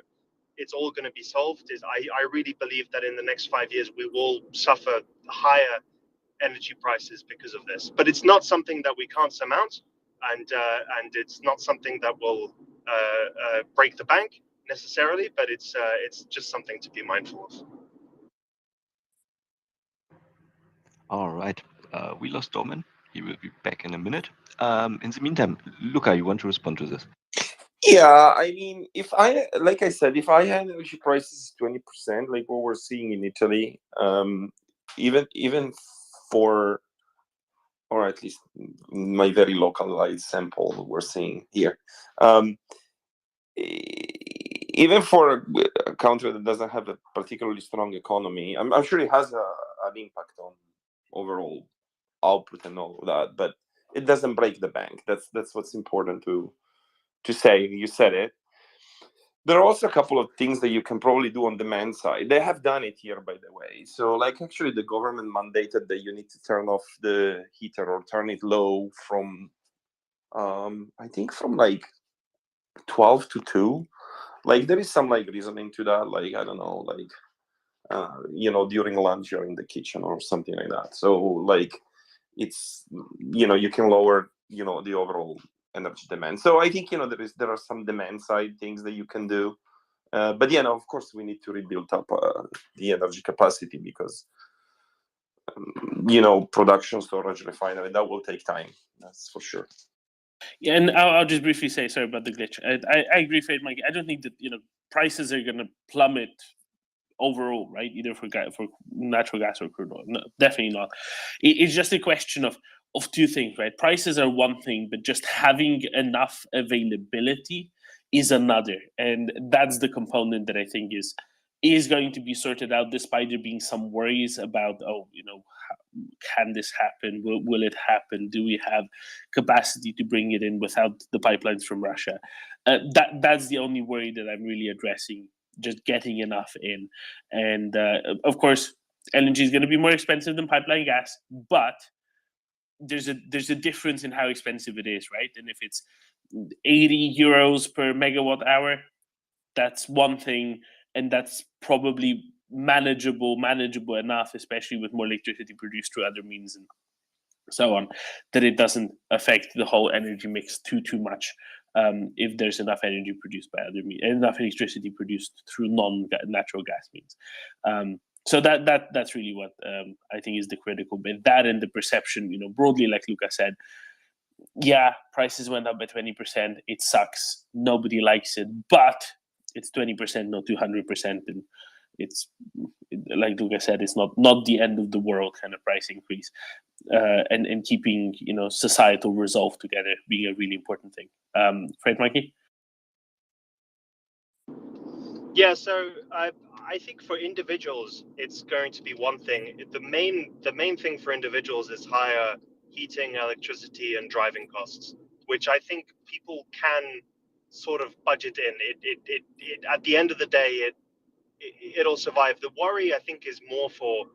it's all going to be solved. I really believe that in the next 5 years we will suffer higher energy prices because of this. But it's not something that we can't surmount, and it's not something that will break the bank necessarily. But it's just something to be mindful of. All right. We lost Domen. He will be back in a minute. In the meantime, Luca, you want to respond to this? Yeah, I mean, like I said, if I had energy prices 20%, like what we're seeing in Italy, even for, or at least my very localized sample we're seeing here, even for a country that doesn't have a particularly strong economy, I'm sure it has an impact on overall output and all of that, but it doesn't break the bank. That's what's important to say. You said it. There are also a couple of things that you can probably do on demand side. They have done it here, by the way. So, like, actually, the government mandated that you need to turn off the heater or turn it low from, I think, from like 12 to 2. Like, there is some like reasoning to that. Like, I don't know, like, during lunch you're in the kitchen or something like that. So, like, it's, you can lower, the overall energy demand. So I think, there are some demand side things that you can do. But of course we need to rebuild up the energy capacity because, production, storage, refinery, that will take time. That's for sure. Yeah, and I'll just briefly say, sorry about the glitch. I agree, Fred, Mike. I don't think that prices are going to plummet overall, right? Either for natural gas or crude oil. No, definitely not. It's just a question of two things, right? Prices are one thing, but just having enough availability is another, and that's the component that I think is going to be sorted out, despite there being some worries about, can this happen? Will it happen? Do we have capacity to bring it in without the pipelines from Russia? That's the only worry that I'm really addressing, just getting enough in. And of course, LNG is going to be more expensive than pipeline gas, but there's a difference in how expensive it is, right? And if it's 80 euros per megawatt hour, that's one thing, and that's probably manageable enough, especially with more electricity produced through other means and so on, that it doesn't affect the whole energy mix too much. If there's enough energy produced by other means, enough electricity produced through non-natural gas means. So that's really what I think is the critical bit. That and the perception, broadly, like Luca said, yeah, prices went up by 20%. It sucks. Nobody likes it, but it's 20%, not 200%, and it's, like Luca said, it's not the end of the world kind of price increase. And keeping societal resolve together being a really important thing. Fred, Mikey? Yeah, so I think for individuals, it's going to be one thing. The main thing for individuals is higher heating, electricity, and driving costs, which I think people can sort of budget in. It at the end of the day, it'll survive. The worry, I think, is more for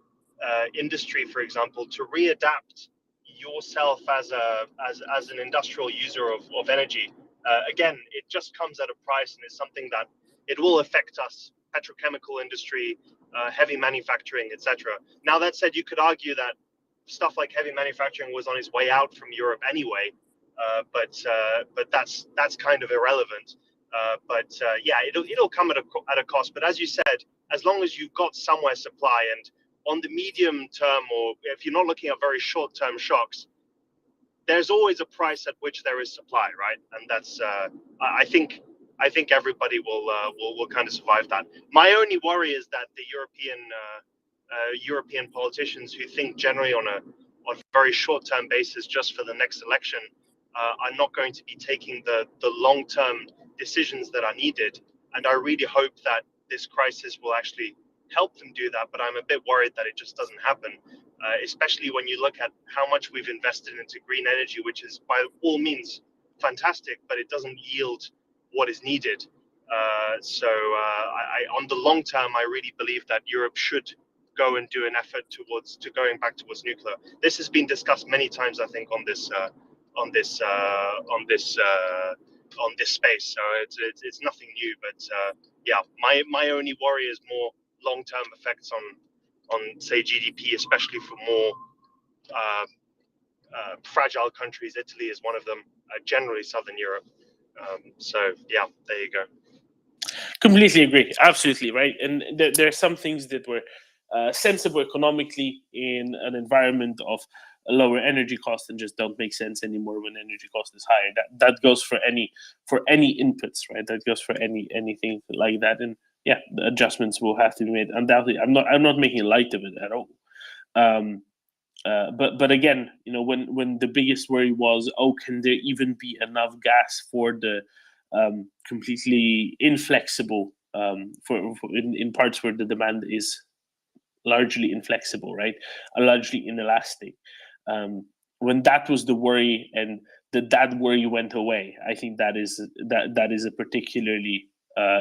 industry, for example, to readapt yourself as an industrial user of energy. Again, it just comes at a price, and it's something that it will affect us, petrochemical industry, heavy manufacturing, etc. Now, that said, you could argue that stuff like heavy manufacturing was on its way out from Europe anyway, but that's kind of irrelevant. Yeah, it'll come at a cost. But as you said, as long as you've got somewhere supply, and on the medium term, or if you're not looking at very short term shocks, there's always a price at which there is supply, right? And that's I think everybody will kind of survive that. My only worry is that the European politicians who think generally on a very short term basis, just for the next election, are not going to be taking the long term decisions that are needed. And I really hope that this crisis will actually help them do that. But I'm a bit worried that it just doesn't happen, especially when you look at how much we've invested into green energy, which is by all means fantastic, but it doesn't yield what is needed. On the long term, I really believe that Europe should go and do an effort towards going back towards nuclear. This has been discussed many times, I think, on this space. So it's nothing new. But yeah, my only worry is more long-term effects on say GDP, especially for more fragile countries. Italy is one of them. Generally, Southern Europe. So yeah, there you go. Completely agree. Absolutely right. And there are some things that were sensible economically in an environment of a lower energy cost and just don't make sense anymore when energy cost is higher. That goes for any inputs, right? That goes for anything like that. And yeah, the adjustments will have to be made. Undoubtedly, I'm not making light of it at all. But again, when the biggest worry was, can there even be enough gas for the completely inflexible in parts where the demand is largely inflexible, right? Largely inelastic. When that was the worry, and that worry went away, I think that is a particularly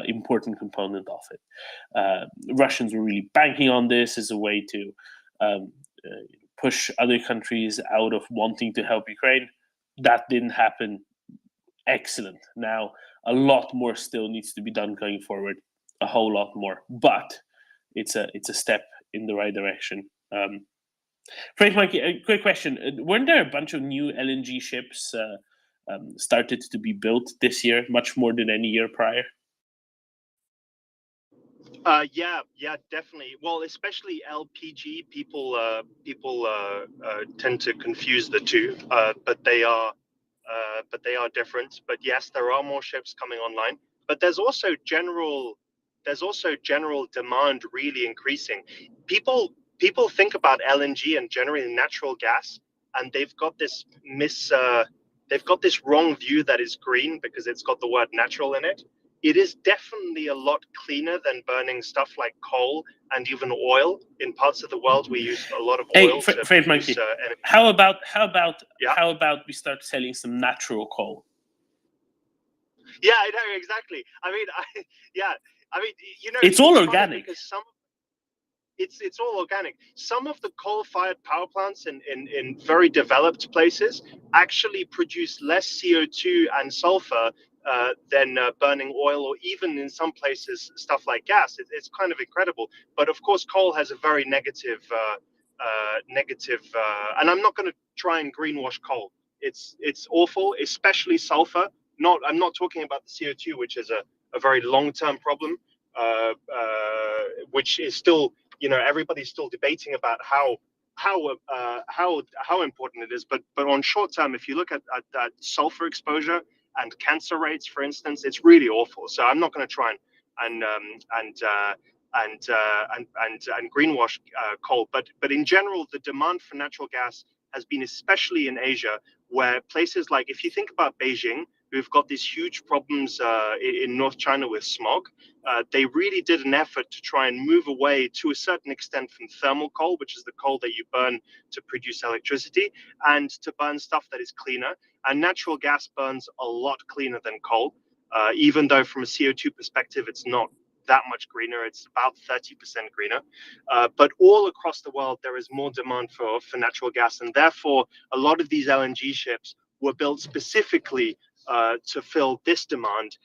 important component of it. Russians were really banking on this as a way to push other countries out of wanting to help Ukraine. That didn't happen. Excellent. Now, a lot more still needs to be done going forward. A whole lot more, but it's a step in the right direction. Frank, Mikey, a quick question: weren't there a bunch of new LNG ships started to be built this year, much more than any year prior? Yeah, definitely. Well, especially LPG, people tend to confuse the two, but they are different. But yes, there are more ships coming online. But there's also general demand really increasing. People think about LNG and generally natural gas, and they've got this wrong view that is green because it's got the word natural in it. It is definitely a lot cleaner than burning stuff like coal and even oil. In parts of the world, we use a lot of oil to produce energy. How about we start selling some natural coal? Yeah, I know exactly. It's all organic. Because it's all organic. Some of the coal-fired power plants in very developed places actually produce less CO2 and sulfur than burning oil, or even in some places stuff like gas. It's kind of incredible. But of course, coal has a very negative, and I'm not going to try and greenwash coal. It's awful, especially sulfur. I'm not talking about the CO2, which is a very long-term problem, which is still, everybody's still debating about how important it is. But on short term, if you look at sulfur exposure and cancer rates, for instance, it's really awful. So I'm not going to try and greenwash coal. But in general, the demand for natural gas has been, especially in Asia, where places like, if you think about Beijing, who've got these huge problems in North China with smog, they really did an effort to try and move away to a certain extent from thermal coal, which is the coal that you burn to produce electricity, and to burn stuff that is cleaner. And natural gas burns a lot cleaner than coal, even though from a CO2 perspective, it's not that much greener. It's about 30% greener. But all across the world, there is more demand for natural gas. And therefore, a lot of these LNG ships were built specifically to fill this demand,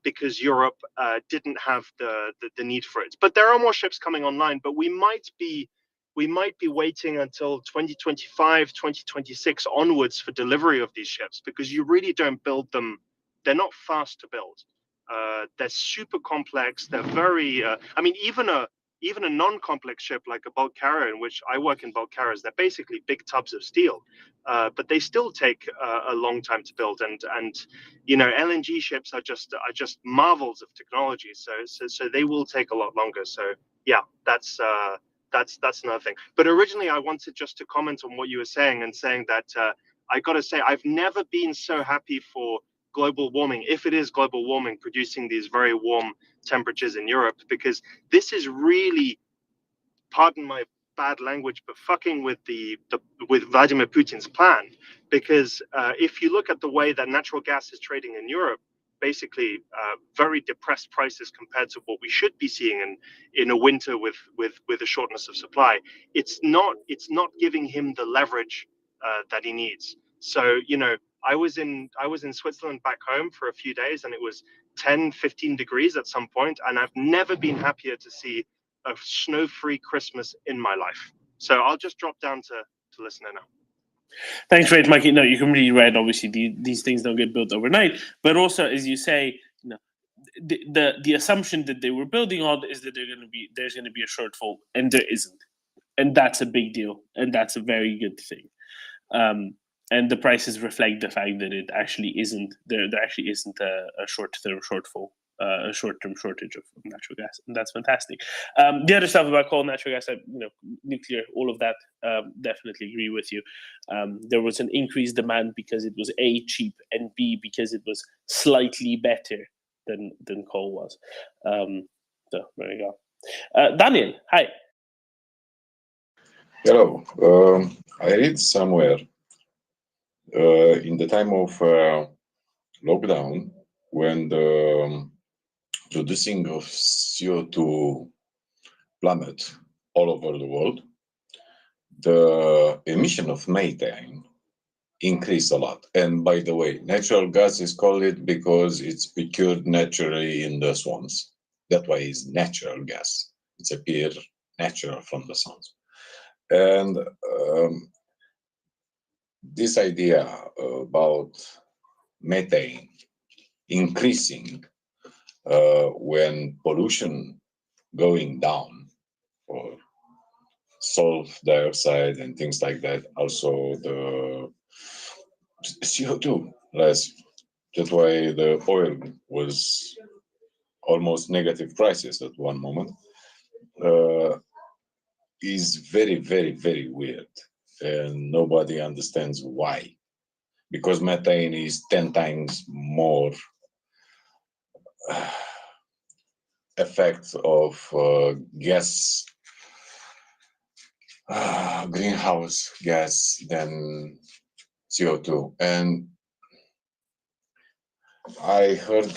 because Europe didn't have the need for it. But there are more ships coming online, but we might be waiting until 2025, 2026 onwards for delivery of these ships, because you really don't build them. They're not fast to build. They're super complex. They're very, even a non-complex ship like a bulk carrier, in which I work in bulk carriers, they're basically big tubs of steel, but they still take a long time to build. And LNG ships are just marvels of technology. So they will take a lot longer. So yeah, that's another thing. But originally, I wanted just to comment on what you were saying, and saying that I got to say, I've never been so happy for global warming, if it is global warming, producing these very warm temperatures in Europe, because this is really, pardon my bad language, but fucking with with Vladimir Putin's plan. Because if you look at the way that natural gas is trading in Europe, basically very depressed prices compared to what we should be seeing in a winter with a shortness of supply. It's not giving him the leverage that he needs. So, you know, I was in Switzerland back home for a few days, and it was 10, 15 degrees at some point, and I've never been happier to see a snow-free Christmas in my life. So I'll just drop down to listener now. Thanks, right, Mikey. No, you can really right. Obviously, these things don't get built overnight, but also, as you say, you know, the assumption that they were building on is that there's going to be a shortfall, and there isn't, and that's a big deal, and that's a very good thing. And the prices reflect the fact that it actually isn't there. There actually isn't a short-term shortfall, a short-term shortage of natural gas, and that's fantastic. The other stuff about coal, natural gas, nuclear, all of that, definitely agree with you. There was an increased demand because it was A, cheap, and B, because it was slightly better than coal was. So there you go. Daniel, hi. Hello. I read somewhere in the time of lockdown, when the producing of CO2 plummet all over the world, the emission of methane increased a lot. And by the way, natural gas is called it because it's procured naturally in the swamps. That's why it's natural gas. It's appeared natural from the swamps. And this idea about methane increasing when pollution going down, or sulfur dioxide and things like that, also the CO2 less. That's why the oil was almost negative prices at one moment. Is very, very, very weird, and nobody understands why. Because methane is 10 times more effect of gas, greenhouse gas than CO2. And I heard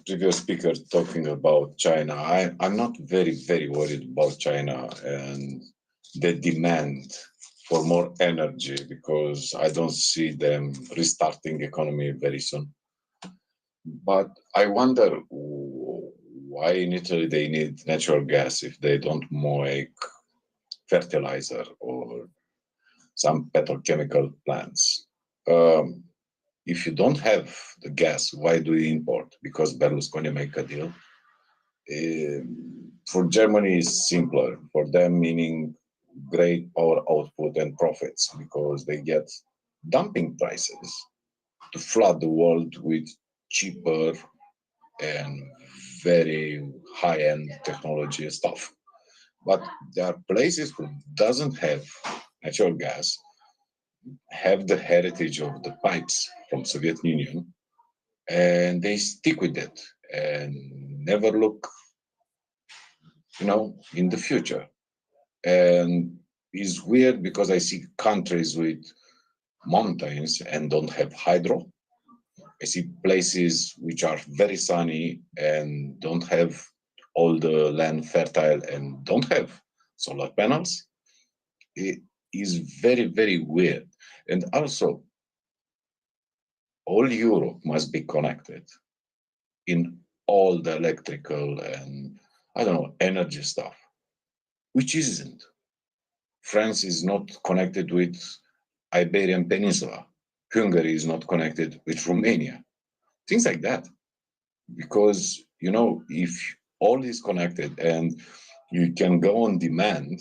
previous speaker talking about China. I'm not very, very worried about China and the demand for more energy, because I don't see them restarting economy very soon. But I wonder why in Italy they need natural gas if they don't make fertilizer or some petrochemical plants. If you don't have the gas, why do you import? Because Berlusconi make a deal. For Germany, it's simpler. For them, meaning great power output and profits, because they get dumping prices to flood the world with cheaper and very high-end technology stuff. But there are places who doesn't have natural gas, have the heritage of the pipes from Soviet Union, and they stick with it and never look, in the future. And it's weird because I see countries with mountains and don't have hydro. I see places which are very sunny and don't have all the land fertile and don't have solar panels. It is very, very weird. And also, all Europe must be connected in all the electrical and, energy stuff, which isn't. France is not connected with Iberian Peninsula. Hungary is not connected with Romania. Things like that. Because, if all is connected and you can go on demand,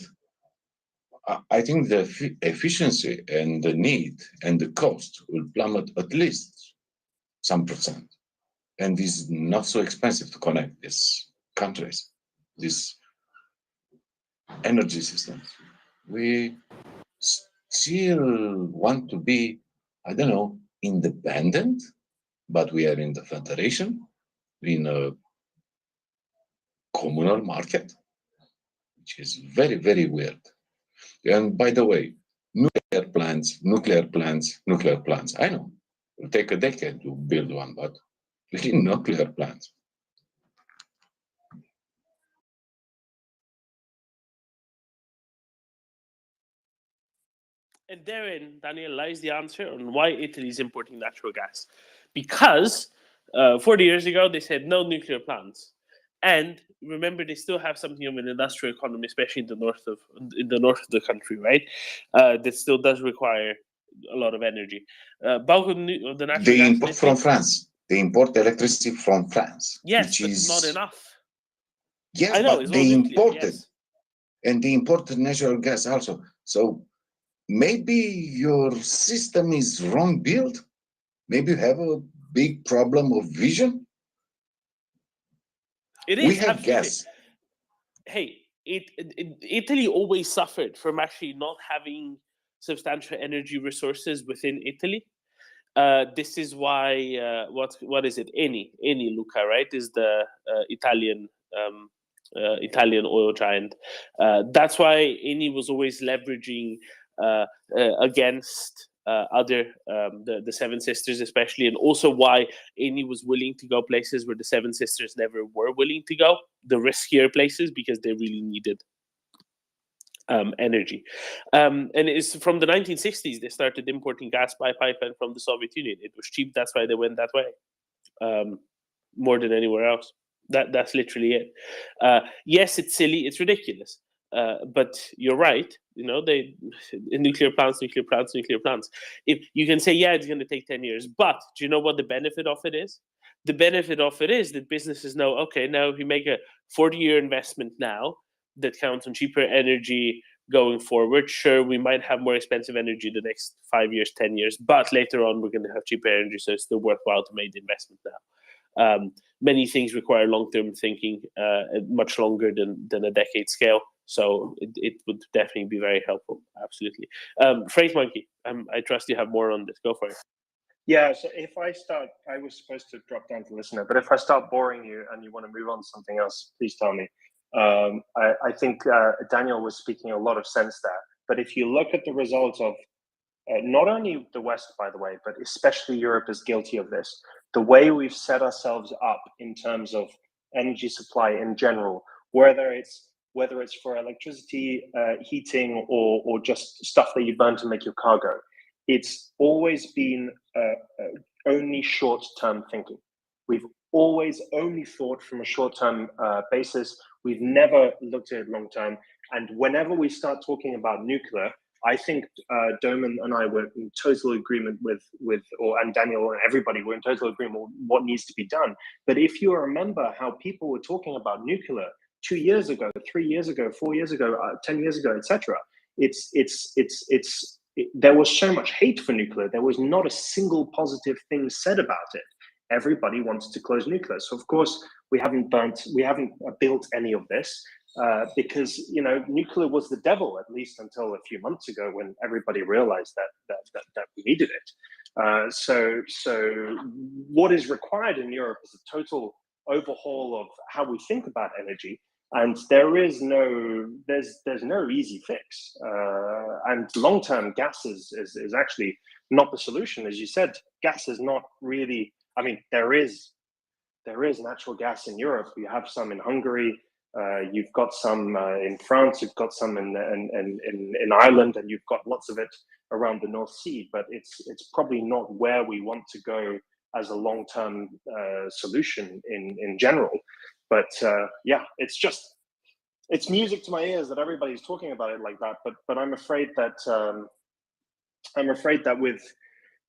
I think the efficiency and the need and the cost will plummet at least some %. And it's not so expensive to connect these countries, these energy systems. We still want to be, independent, but we are in the federation, in a communal market, which is very, very weird. And by the way, nuclear plants. I know it'll take a decade to build one, but really nuclear plants. And therein, Daniel, lies the answer on why Italy is importing natural gas. Because 40 years ago, they said no nuclear plants. And remember, they still have something of an industrial economy, especially in the north of the country, right? That still does require a lot of energy. Bulk of the natural They gas import from France. They import electricity from France. Yes, which but is not enough. Yes, I know, but it's all they nuclear, imported, yes. and they imported natural gas also. So maybe your system is wrong built. Maybe you have a big problem of vision. It We is have absolutely. gas. Hey, Italy always suffered from actually not having substantial energy resources within Italy. This is why what is it? Eni Luca, right? Is the Italian oil giant. That's why Eni was always leveraging against other the Seven Sisters, especially, and also why Eni was willing to go places where the Seven Sisters never were willing to go, the riskier places, because they really needed energy. And it's from the 1960s they started importing gas by pipeline from the Soviet Union. It was cheap, that's why they went that way, more than anywhere else. That's literally it. Yes, it's silly, it's ridiculous, but you're right. You know, nuclear plants. If you can say, yeah, it's going to take 10 years, but do you know what the benefit of it is? The benefit of it is that businesses know, okay, now if you make a 40-year investment now that counts on cheaper energy going forward, sure, we might have more expensive energy the next 5 years, 10 years, but later on we're going to have cheaper energy, so it's still worthwhile to make the investment now. Many things require long-term thinking, much longer than a decade scale. So it would definitely be very helpful. Absolutely. Freight Monkey, I trust you have more on this. Go for it. Yeah, so if I start, I was supposed to drop down to listener, but if I start boring you and you want to move on to something else, please tell me. I think Daniel was speaking a lot of sense there. But if you look at the results of not only the West, by the way, but especially Europe is guilty of this. The way we've set ourselves up in terms of energy supply in general, whether it's for electricity, heating, or just stuff that you burn to make your car go, it's always been only short-term thinking. We've always only thought from a short-term basis. We've never looked at it long-term. And whenever we start talking about nuclear, I think Doman and I were in total agreement and Daniel and everybody were in total agreement with what needs to be done. But if you remember how people were talking about nuclear 2 years ago, 3 years ago, 4 years ago, 10 years ago, etc., there was so much hate for nuclear. There was not a single positive thing said about it. Everybody wants to close nuclear. So of course we haven't built any of this. Because nuclear was the devil, at least until a few months ago, when everybody realized that we needed it. So what is required in Europe is a total overhaul of how we think about energy, and there's no easy fix. And long-term gas is actually not the solution, as you said. Gas is not really. I mean, there is natural gas in Europe. You have some in Hungary. You've got some in France, you've got some in Ireland, and you've got lots of it around the North Sea, but it's probably not where we want to go as a long-term solution in general. But yeah, it's music to my ears that everybody's talking about it like that. But I'm afraid that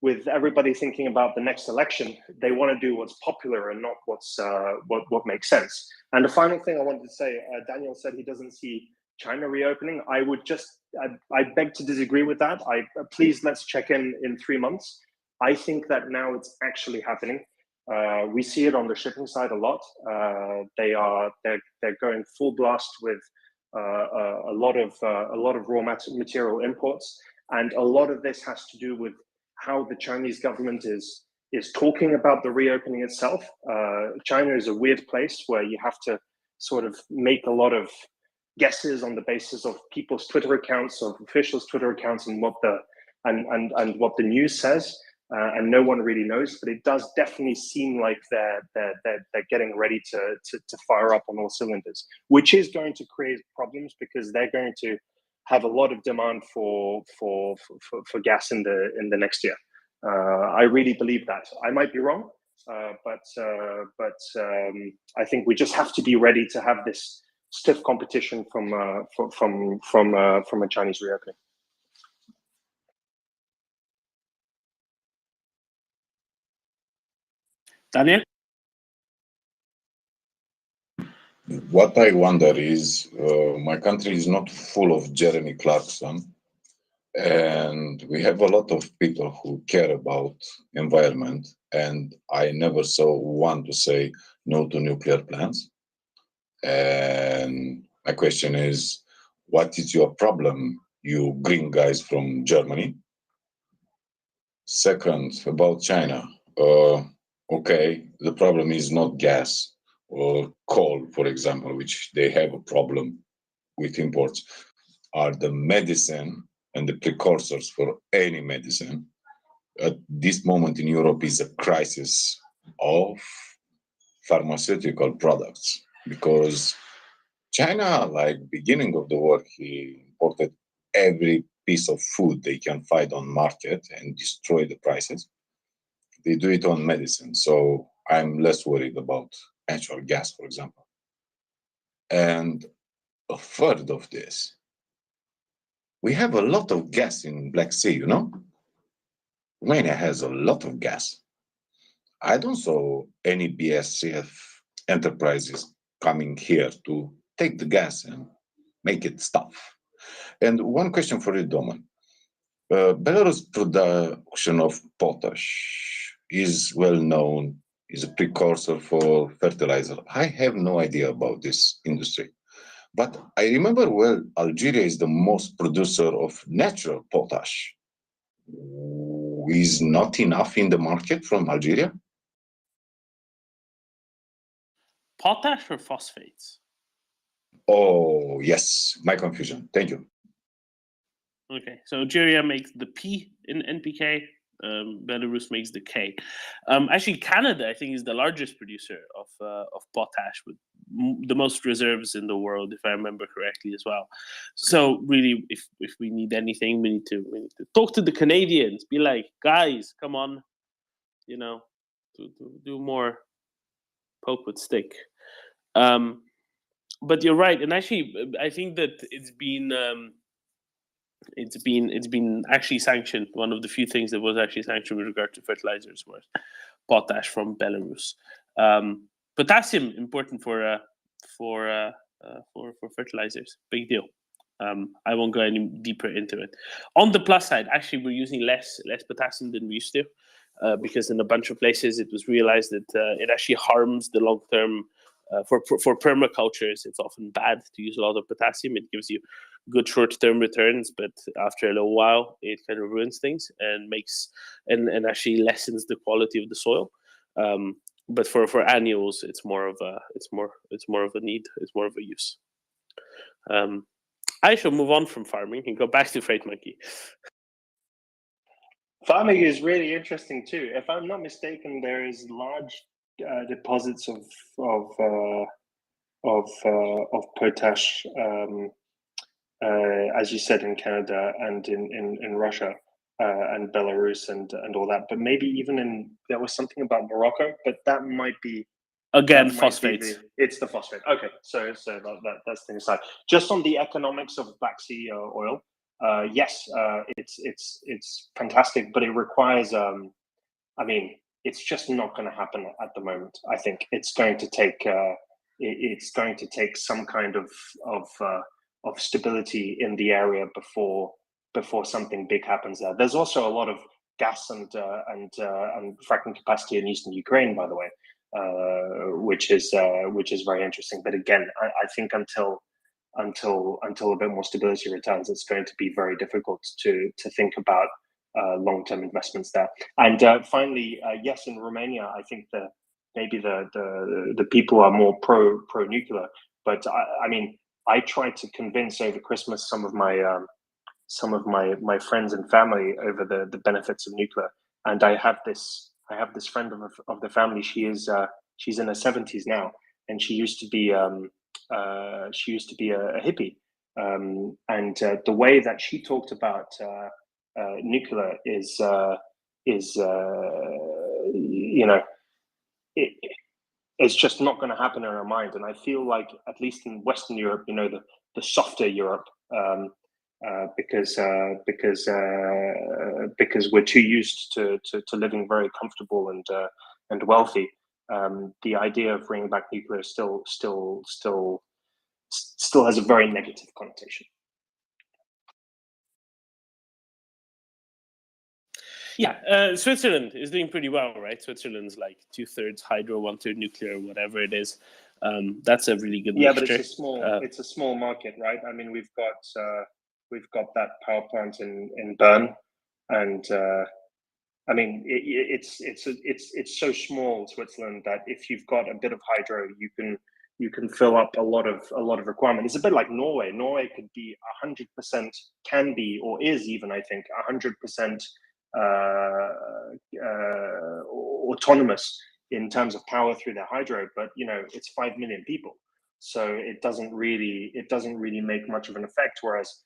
with everybody thinking about the next election, they want to do what's popular and not what makes sense. And the final thing I wanted to say, Daniel said he doesn't see China reopening. I beg to disagree with that. Please, let's check in 3 months. I think that now it's actually happening. We see it on the shipping side a lot. They're going full blast with a lot of raw material imports, and a lot of this has to do with how the Chinese government is talking about the reopening itself. China is a weird place where you have to sort of make a lot of guesses on the basis of people's Twitter accounts, of officials' Twitter accounts, and what the news says. and no one really knows. But it does definitely seem like they're getting ready to fire up on all cylinders, which is going to create problems because they're going to have a lot of demand for gas in the next year. I really believe that. I might be wrong, but I think we just have to be ready to have this stiff competition from a Chinese reopening. Daniel? What I wonder is, my country is not full of Jeremy Clarkson, and we have a lot of people who care about environment, and I never saw one to say no to nuclear plants. And my question is, what is your problem, you green guys from Germany? Second, about China. Okay, the problem is not gas or coal, for example, which they have a problem with imports, are the medicine and the precursors for any medicine. At this moment in Europe is a crisis of pharmaceutical products because China, like beginning of the war, he imported every piece of food they can find on market and destroy the prices. They do it on medicine, so I'm less worried about natural gas, for example. And a third of this, we have a lot of gas in Black Sea, you know? Romania has a lot of gas. I don't saw any BSCF enterprises coming here to take the gas and make it stuff. And one question for you, Doman. Belarus production of potash is well known, is a precursor for fertilizer. I have no idea about this industry. But I remember well, Algeria is the most producer of natural potash. Is not enough in the market from Algeria? Potash or phosphates? Oh, yes, my confusion. Thank you. Okay, so Algeria makes the P in NPK. Belarus makes the K. Actually, Canada, I think, is the largest producer of potash with the most reserves in the world, if I remember correctly, as well. So really, if we need anything, we need to talk to the Canadians. Be like, guys, come on, to do more. Poke with stick. But you're right, and actually, I think that it's been actually sanctioned. One of the few things that was actually sanctioned with regard to fertilizers was potash from Belarus. Potassium important for fertilizers. Big deal. I won't go any deeper into it. On the plus side, actually, we're using less potassium than we used to, because in a bunch of places it was realized that it actually harms the long term. For permacultures, it's often bad to use a lot of potassium. It gives you good short-term returns, but after a little while, it kind of ruins things and actually lessens the quality of the soil. But for annuals, it's more of a need. It's more of a use. I shall move on from farming and go back to Freight Monkey. Farming is really interesting too. If I'm not mistaken, there is large deposits of potash, as you said, in Canada and in Russia and Belarus and all that. But maybe even there was something about Morocco, but that might be again phosphates. It's the phosphate. Okay, so that's the aside. Just on the economics of Black Sea oil, yes, it's fantastic, but it requires. It's just not going to happen at the moment. I think it's going to take some kind of stability in the area before something big happens there. There's also a lot of gas and fracking capacity in eastern Ukraine, by the way, which is very interesting. But again, I think until a bit more stability returns, it's going to be very difficult to think about long-term investments there. And finally, yes, in Romania, I think maybe the people are more pro nuclear. But I tried to convince over Christmas some of my friends and family over the benefits of nuclear. And I have this friend of the family. She's in her 70s now, and she used to be a hippie. And the way that she talked about nuclear is it's just not going to happen in her mind. And I feel like, at least in Western Europe, the softer Europe, because we're too used to living very comfortable and wealthy. The idea of bringing back nuclear still has a very negative connotation. Yeah, Switzerland is doing pretty well, right? Switzerland's like 2/3 hydro, 1/3 nuclear, whatever it is. That's a really good mixture. But it's a small market, right? I mean, we've got that power plant in Bern, and I mean, it's so small, Switzerland, that if you've got a bit of hydro, you can fill up a lot of requirement. It's a bit like Norway. Norway could be 100%, can be, or is even, I think, 100% autonomous in terms of power through their hydro, but it's 5 million people, so it doesn't really make much of an effect. Whereas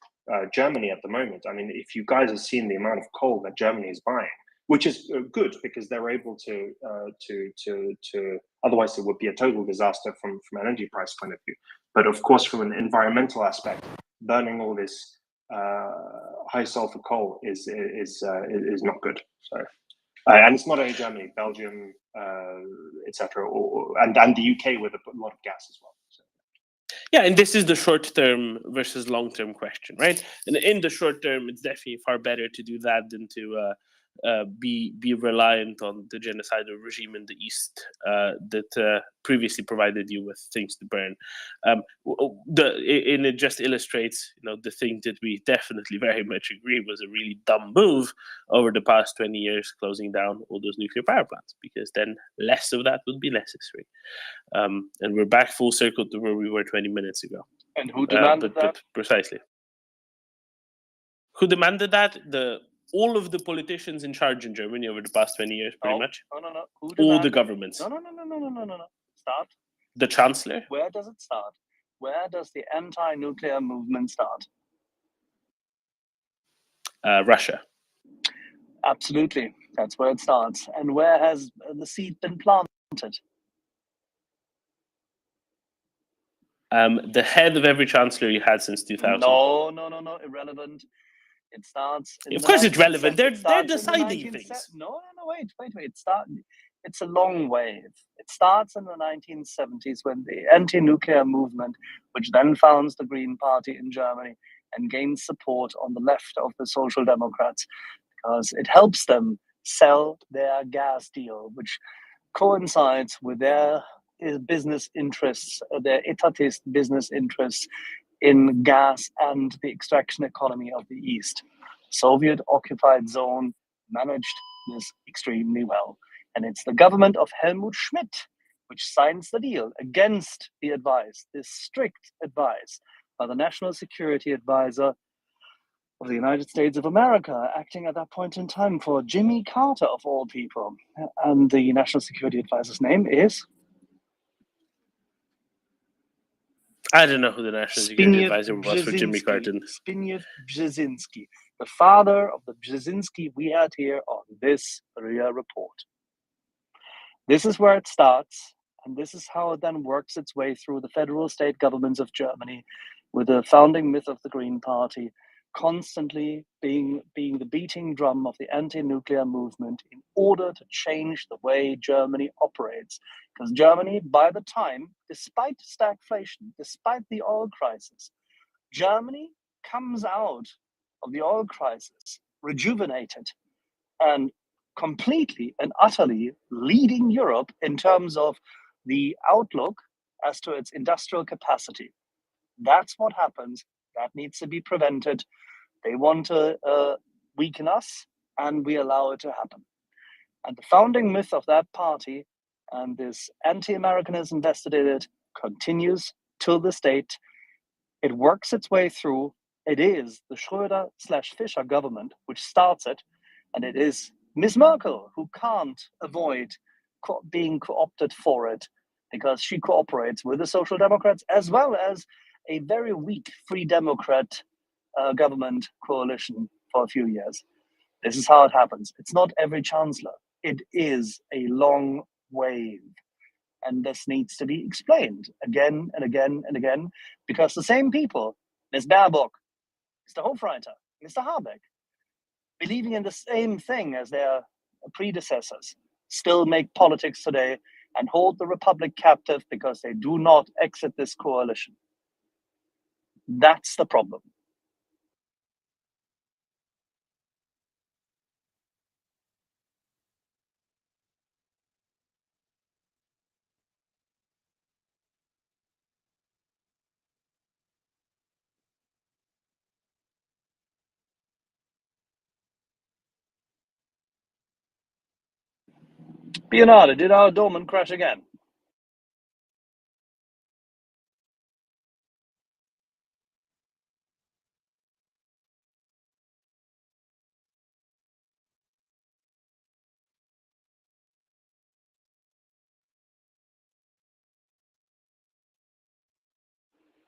Germany at the moment, I mean, if you guys have seen the amount of coal that Germany is buying, which is good because they're able to otherwise it would be a total disaster from an energy price point of view. But of course, from an environmental aspect, burning all this high sulfur coal is not good. So, and it's not only Germany, Belgium, etc., and the UK with a lot of gas as well. So. Yeah, and this is the short-term versus long-term question, right? And in the short term, it's definitely far better to do that than to be reliant on the genocidal regime in the east that previously provided you with things to burn. And it just illustrates, the thing that we definitely very much agree was a really dumb move over the past 20 years, closing down all those nuclear power plants, because then less of that would be necessary. And we're back full circle to where we were 20 minutes ago. And who demanded that? But precisely. Who demanded that? All of the politicians in charge in Germany over the past 20 years, pretty much. No. Who all the governments. No. Start. The chancellor? Where does it start? Where does the anti-nuclear movement start? Russia. Absolutely. That's where it starts. And where has the seed been planted? The head of every chancellor you had since 2000. No. Irrelevant. It starts. Of course, it's relevant. They're deciding things. No. Wait. It's a long wave. It starts in the 1970s when the anti-nuclear movement, which then founds the Green Party in Germany and gains support on the left of the Social Democrats, because it helps them sell their gas deal, which coincides with their business interests, their etatist business interests in gas and the extraction economy of the East. Soviet-occupied zone managed this extremely well. And it's the government of Helmut Schmidt which signs the deal against the advice, this strict advice by the National Security Advisor of the United States of America, acting at that point in time for Jimmy Carter, of all people. And the National Security Advisor's name is? I don't know who the National Security Advisor was for Jimmy Carter. Zbigniew Brzezinski, the father of the Brzezinski we had here on this MriyaReport. This is where it starts, and this is how it then works its way through the federal state governments of Germany, with the founding myth of the Green Party constantly being the beating drum of the anti-nuclear movement in order to change the way Germany operates. Because Germany, by the time, despite stagflation, despite the oil crisis, Germany comes out of the oil crisis rejuvenated and completely and utterly leading Europe in terms of the outlook as to its industrial capacity. That's what happens. That needs to be prevented. They want to weaken us, and we allow it to happen. And the founding myth of that party and this anti-Americanism vested in it continues till this date. It works its way through. It is the Schröder/Fischer government which starts it, and it is Ms. Merkel, who can't avoid being co-opted for it because she cooperates with the Social Democrats as well as a very weak Free Democrat government coalition for a few years. This is how it happens. It's not every chancellor. It is a long wave. And this needs to be explained again and again and again, because the same people, Ms. Baerbock, Mr. Hofreiter, Mr. Habeck, believing in the same thing as their predecessors, still make politics today and hold the Republic captive because they do not exit this coalition. That's the problem. Bionade, did our Dorman crash again?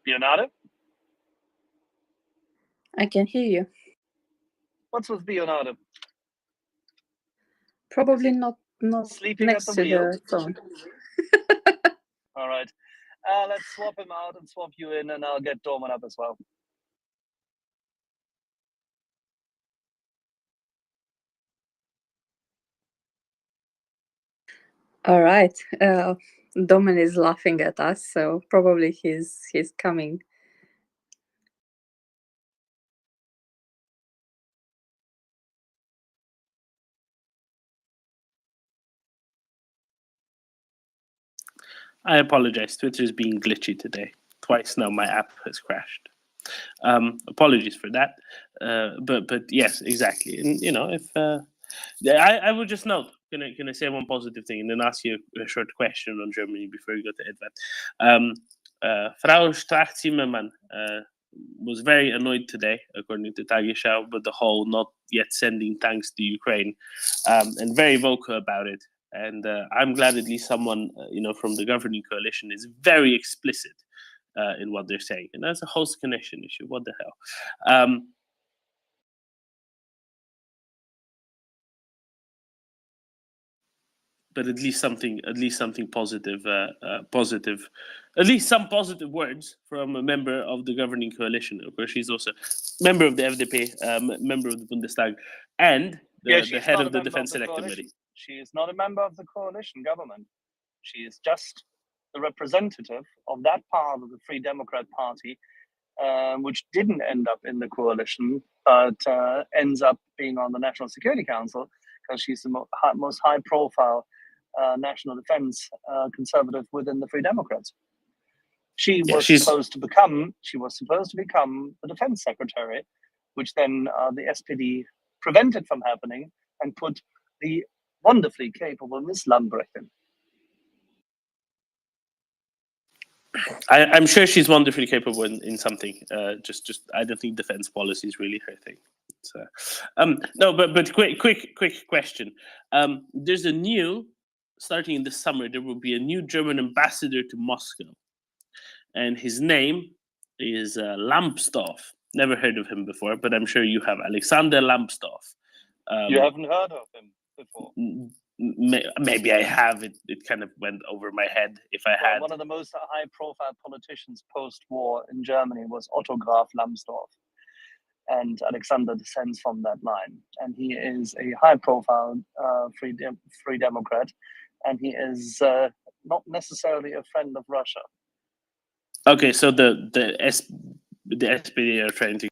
Bionade? I can hear you. What's with Bionade? Probably not Sleeping next at the to wheel? the phone. All right. Let's swap him out and swap you in, and I'll get Dorman up as well. All right. Domin is laughing at us, so probably he's coming. I apologize. Twitter is being glitchy today. Twice now my app has crashed. Apologies for that. But yes, exactly. And if I would just note, can I say one positive thing and then ask you a short question on Germany before you go to Edward? Frau Strack-Zimmermann was very annoyed today, according to Tagesschau, but the whole not yet sending tanks to Ukraine, and very vocal about it. And I'm glad at least someone from the governing coalition is very explicit in what they're saying, and that's a host connection issue. What the hell? But at least something positive, positive, at least some positive words from a member of the governing coalition. Of course, she's also member of the FDP, member of the Bundestag, and the head of the Defense Select Committee. She is not a member of the coalition government. She is just the representative of that part of the Free Democrat Party, which didn't end up in the coalition, but ends up being on the National Security Council because she's the most high-profile national defense conservative within the Free Democrats. She was supposed to become the defense secretary, which then the SPD prevented from happening and put the wonderfully capable Ms. Lambrecht in. I'm sure she's wonderfully capable in something. Just I don't think defense policy is really her thing. No, but quick question. There's starting in the summer, there will be a new German ambassador to Moscow, and his name is Lambsdorff. Never heard of him before, but I'm sure you have. Alexander Lambsdorff. You haven't heard of him before? Maybe I have. It kind of went over my head if I had. One of the most high-profile politicians post-war in Germany was Otto Graf Lambsdorff, and Alexander descends from that line. And he is a high-profile Free Democrat, and he is not necessarily a friend of Russia. Okay, so the SPD are trying to